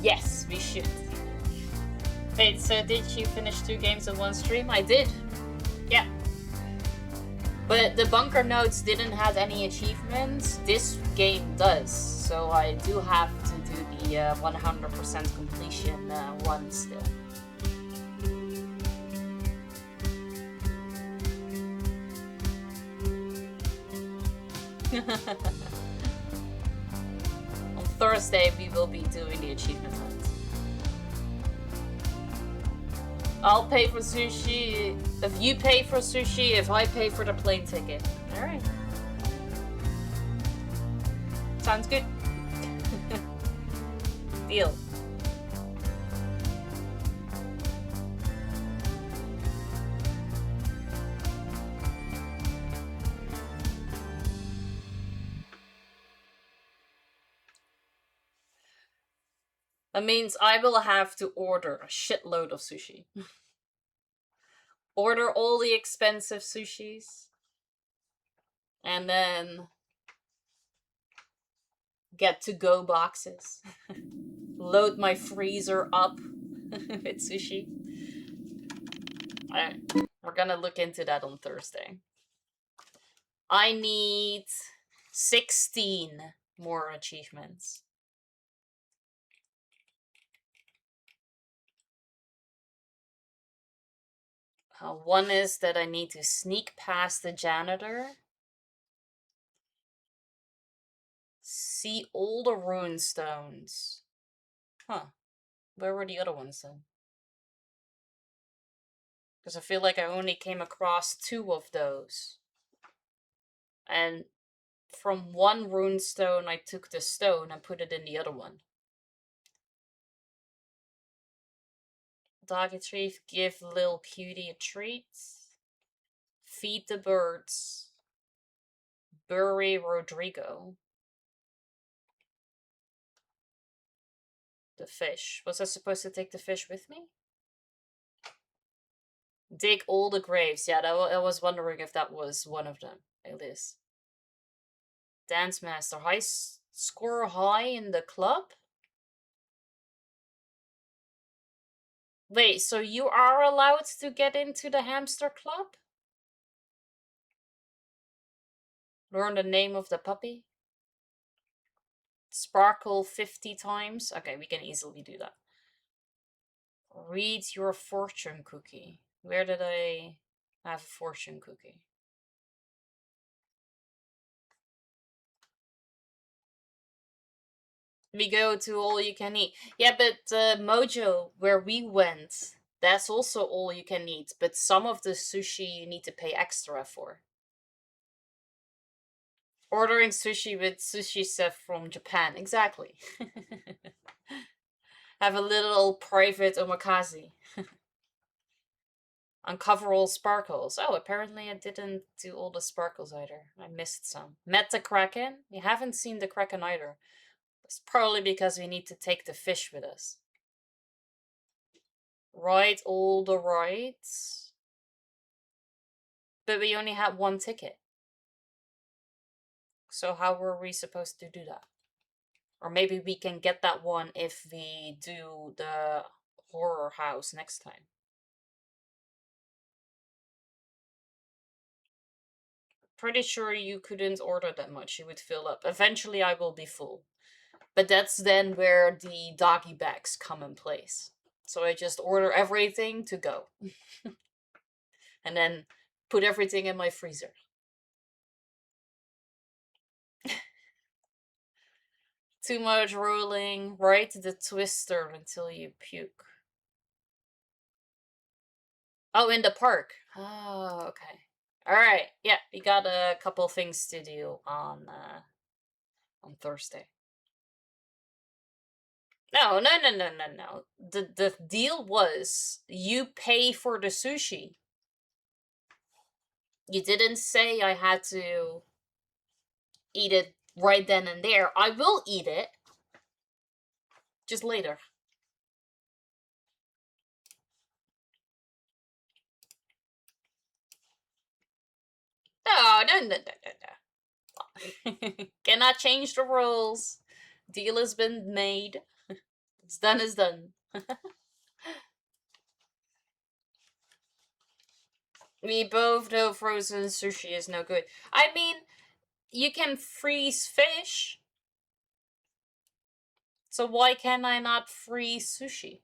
Yes, we should. Wait, so did you finish 2 games in one stream? I did. Yeah. But the Bunker Notes didn't have any achievements. This game does. So I do have to do the 100% completion one still. On Thursday, we will be doing the achievement hunt. I'll pay for sushi if you pay for sushi, if I pay for the plane ticket. Alright. Sounds good. Deal. That means I will have to order a shitload of sushi. Order all the expensive sushis. And then get to-go boxes. Load my freezer up with sushi. Alright, we're gonna look into that on Thursday. I need 16 more achievements. One is that I need to sneak past the janitor. See all the rune stones. Huh. Where were the other ones then? Because I feel like I only came across 2 of those. And from one rune stone, I took the stone and put it in the other one. Dog retrieve, give Lil Cutie a treat. Feed the birds. Bury Rodrigo. The fish. Was I supposed to take the fish with me? Dig all the graves. Yeah, I was wondering if that was one of them. It is. Dance Master. Score high in the club? Wait, so you are allowed to get into the hamster club? Learn the name of the puppy? Sparkle 50 times? Okay, we can easily do that. Read your fortune cookie. Where did I have a fortune cookie? We go to all you can eat. Yeah, but Mojo, where we went, that's also all you can eat. But some of the sushi you need to pay extra for. Ordering sushi with sushi chef from Japan. Exactly. Have a little private omakase. Uncover all sparkles. Oh, apparently I didn't do all the sparkles either. I missed some. Met the Kraken. You haven't seen the Kraken either. It's probably because we need to take the fish with us. Right all the rights. But we only had 1 ticket. So how were we supposed to do that? Or maybe we can get that one if we do the horror house next time. Pretty sure you couldn't order that much, you would fill up. Eventually I will be full. But that's then where the doggy bags come in place. So I just order everything to go. And then put everything in my freezer. Too much rolling, right the twister until you puke. Oh, in the park. Oh, okay. Alright, yeah, we got a couple things to do on Thursday. No. The deal was you pay for the sushi. You didn't say I had to eat it right then and there. I will eat it. Just later. No. Cannot change the rules. Deal has been made. It's done is done. We both know frozen sushi is no good. I mean, you can freeze fish. So why can I not freeze sushi?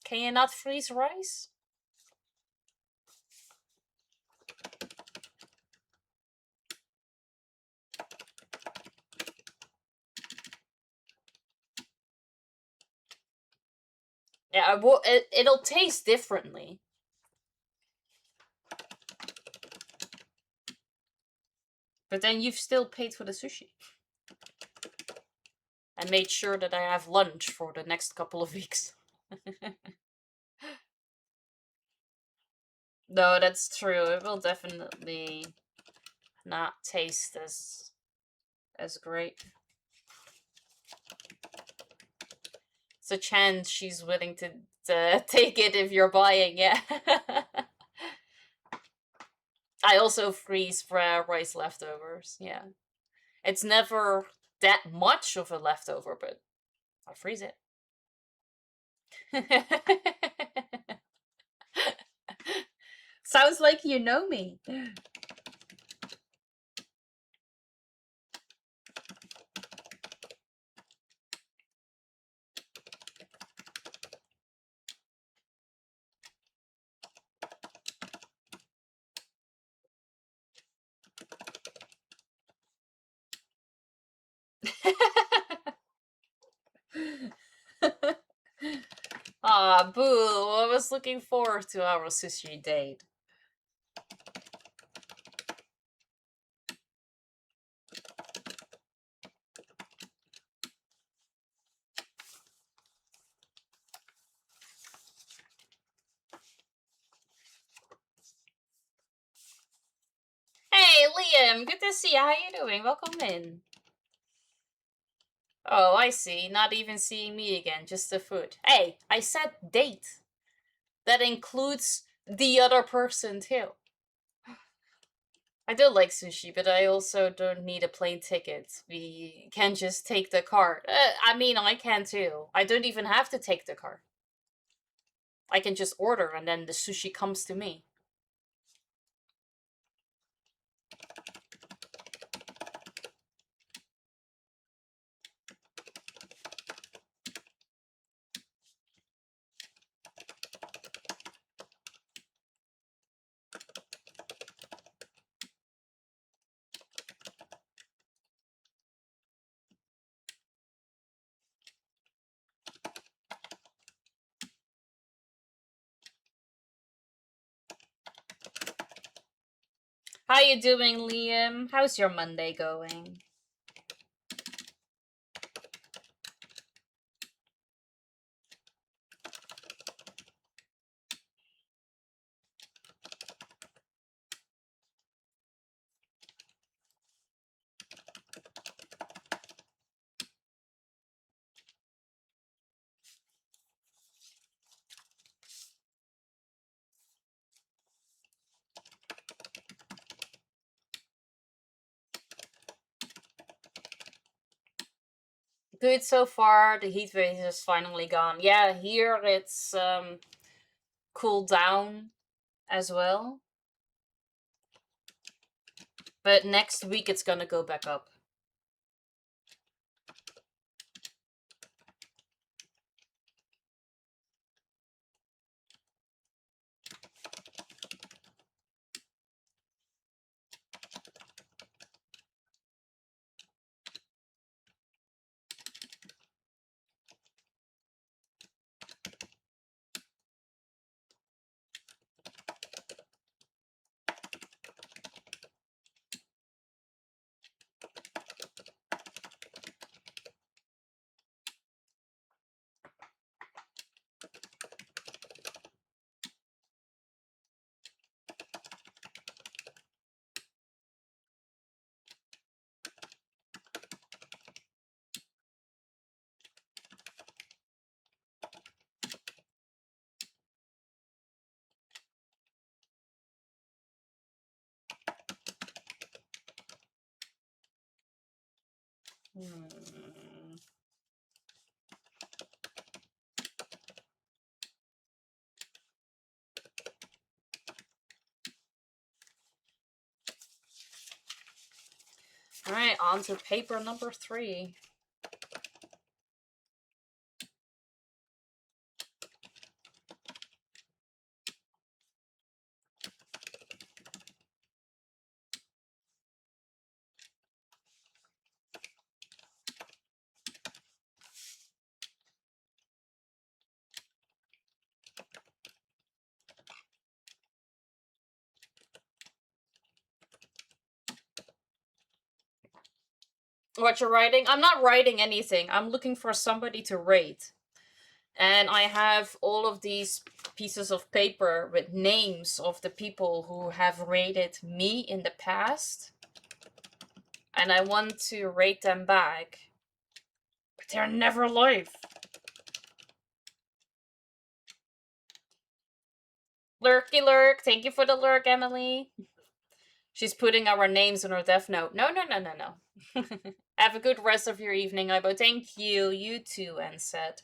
Can you not freeze rice? Yeah, well, it'll taste differently. But then you've still paid for the sushi. And made sure that I have lunch for the next couple of weeks. No, that's true. It will definitely not taste as great. It's a chance she's willing to take it if you're buying it. I also freeze rice leftovers, yeah. It's never that much of a leftover, but I freeze it. Sounds like you know me. Aw, boo. I was looking forward to our sushi date. Hey, Liam, good to see you. How you doing? Welcome in. Oh, I see. Not even seeing me again, just the food. Hey, I said date. That includes the other person too. I do like sushi, but I also don't need a plane ticket. We can just take the car. I mean, I can too. I don't even have to take the car. I can just order and then the sushi comes to me. How you doing, Liam? How's your Monday going? good so far. The heat wave is finally gone. Yeah, here it's cooled down as well. But next week it's gonna go back up. Alright, on to paper number 3. What you're writing? I'm not writing anything. I'm looking for somebody to rate. And I have all of these pieces of paper with names of the people who have rated me in the past. And I want to rate them back. But they're never live. Lurky lurk. Thank you for the lurk, Emily. She's putting our names on her death note. No. Have a good rest of your evening, Ibo. Thank you. You too, Enset.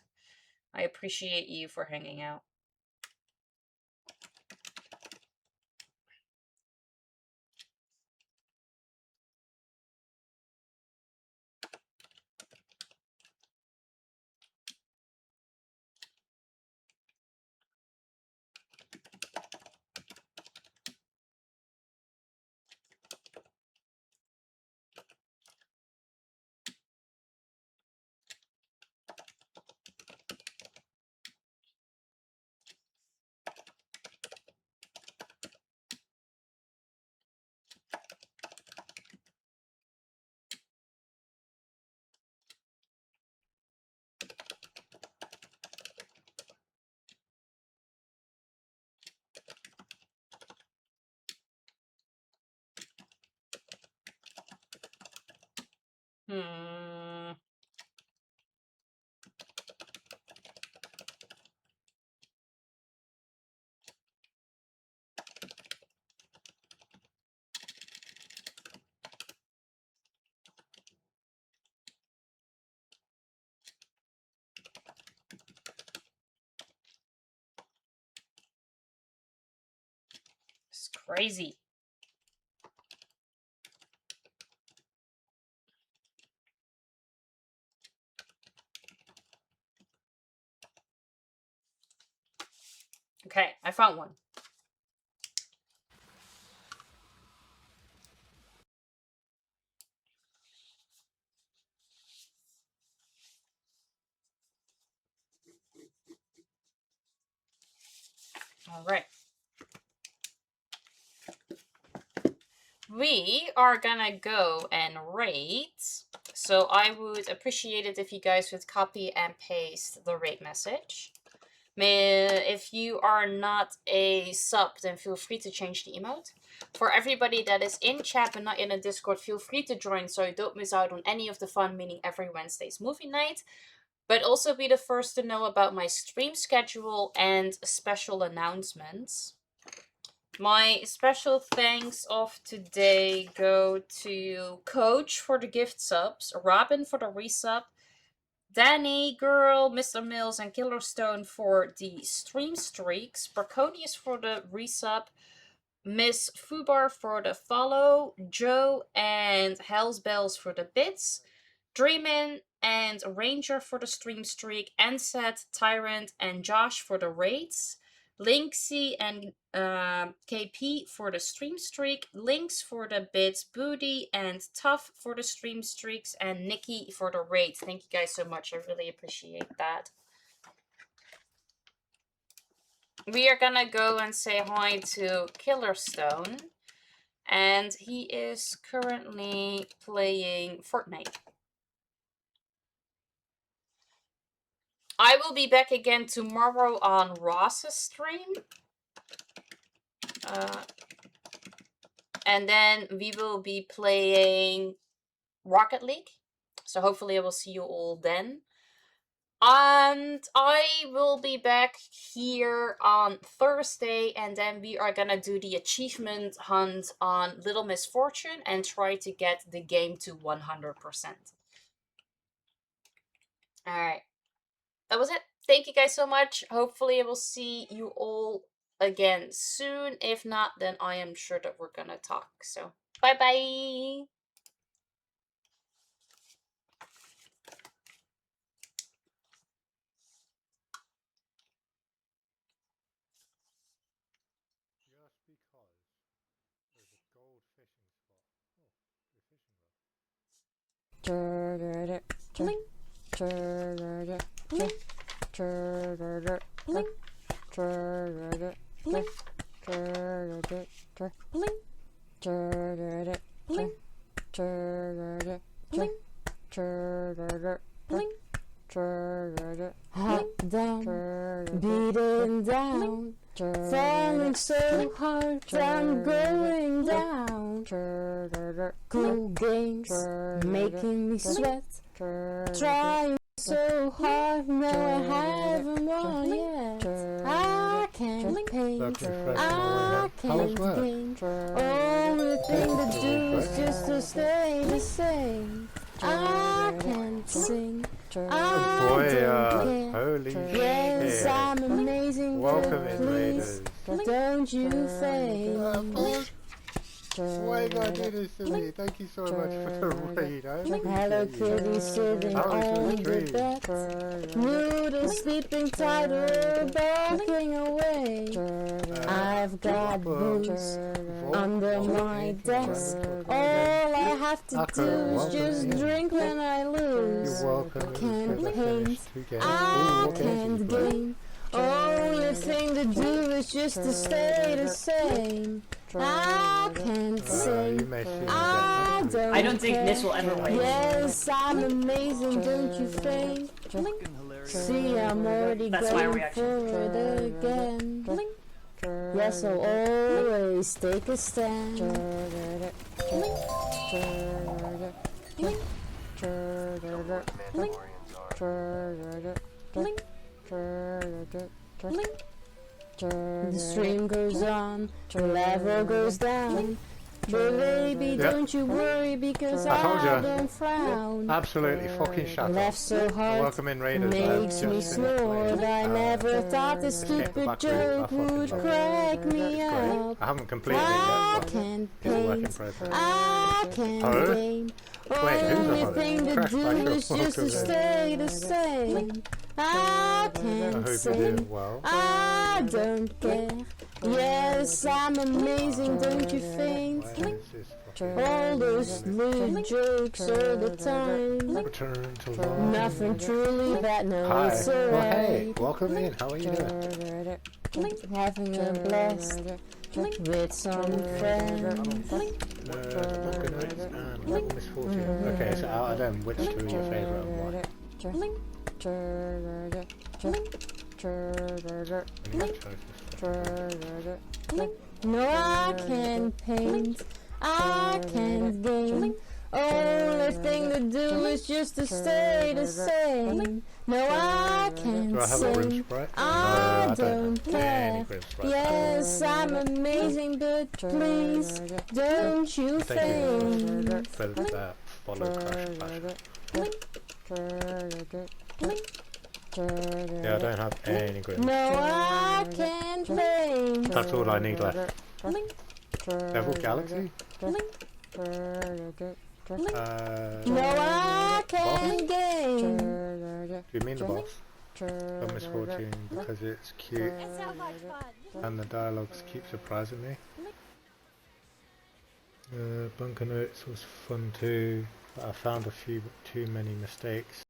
I appreciate you for hanging out. It's crazy. Okay, I found one. All right. We are gonna go and rate. So I would appreciate it if you guys would copy and paste the rate message. If you are not a sub, then feel free to change the emote. For everybody that is in chat but not in a Discord, feel free to join so you don't miss out on any of the fun, meaning every Wednesday's movie night. But also be the first to know about my stream schedule and special announcements. My special thanks of today go to Coach for the gift subs, Robin for the resub, Danny, Girl, Mr. Mills, and Killerstone for the stream streaks. Braconius for the resub. Miss Fubar for the follow. Joe and Hell's Bells for the bits. Dreamin and Ranger for the stream streak. Anset, Tyrant, and Josh for the raids. Linksy and KP for the stream streak. Lynx for the bits. Booty and Tough for the stream streaks. And Nikki for the raids. Thank you guys so much. I really appreciate that. We are gonna go and say hi to Killerstone. And he is currently playing Fortnite. I will be back again tomorrow on Ross's stream. And then we will be playing Rocket League. So hopefully I will see you all then. And I will be back here on Thursday. And then we are gonna do the achievement hunt on Little Miss Fortune. And try to get the game to 100%. Alright. That was it. Thank you guys so much. Hopefully I will see you all again soon. If not, then I am sure that we're gonna talk. So, bye-bye. Hot down, beating down, falling so hard, I'm going down. Cool games, making me sweat, trying so hard, no I haven't won yet. I can't paint, I can't paint, only thing to do is just to stay the same. I can't sing, I don't care. Holy Yes, shit. I'm amazing, Welcome but in, please Raiders. don't you faint. Why God did this to me? Thank you so much for the raid. I Hello appreciate you. Kitty sitting How was your on the stream? bed, noodle sleeping tighter, barking away. I've got booze under my desk. All I have to do is just drink when I lose. You're welcome. I can't paint, Again. I Ooh, can't game. Only thing to do is just to stay the same. I can't You sing, messing I don't I don't think care. this will ever win. Yes, I'm amazing, don't you think? See, I'm already That's my going reaction. for it again. Yes, I'll always take a stand. The stream goes on, the level goes down. But baby, don't you worry because I told I ya. don't frown. Absolutely fucking shut Laugh up. so hard, Welcome in, Raiders. makes I've me just finished snort. playing. I never thought this Escape the stupid Back Room. I joke fucking would love it. crack me It's great. up. I haven't completed it I yet, but can't it's a work in paint, progress. I can't Hello? game. Wait, who's Only the thing to Crash do Back is Room. just to Welcome in. stay the same. I I can't hope you're sing, doing well. I don't care. Yes, I'm amazing, don't you think? Where is this fucking- All those little jokes all the time. Return to life. Nothing truly bad, no, Hi. it's Well, hey, alright. welcome in. How are you doing? Having a blast with some friends. Not good and Little Misfortune. Okay, so out of them, which two are your favourite and why? Any good choices? No, I can't paint, I can't game. Only thing to do is just to stay the same. No, I can't Do I have a Grim sing, Sprite? I No, don't have any care. Grim Sprites. Yes, I'm amazing, but please don't you Thank you faint. for that follow Crash Bash. Yeah, I don't have any green. No, I can't blame. That's all I need left. Devil Galaxy? No, I can't game. Do you mean the boss? Of Misfortune, because it's cute and the dialogues keep surprising me. Bunker Notes was fun too, but I found a few too many mistakes.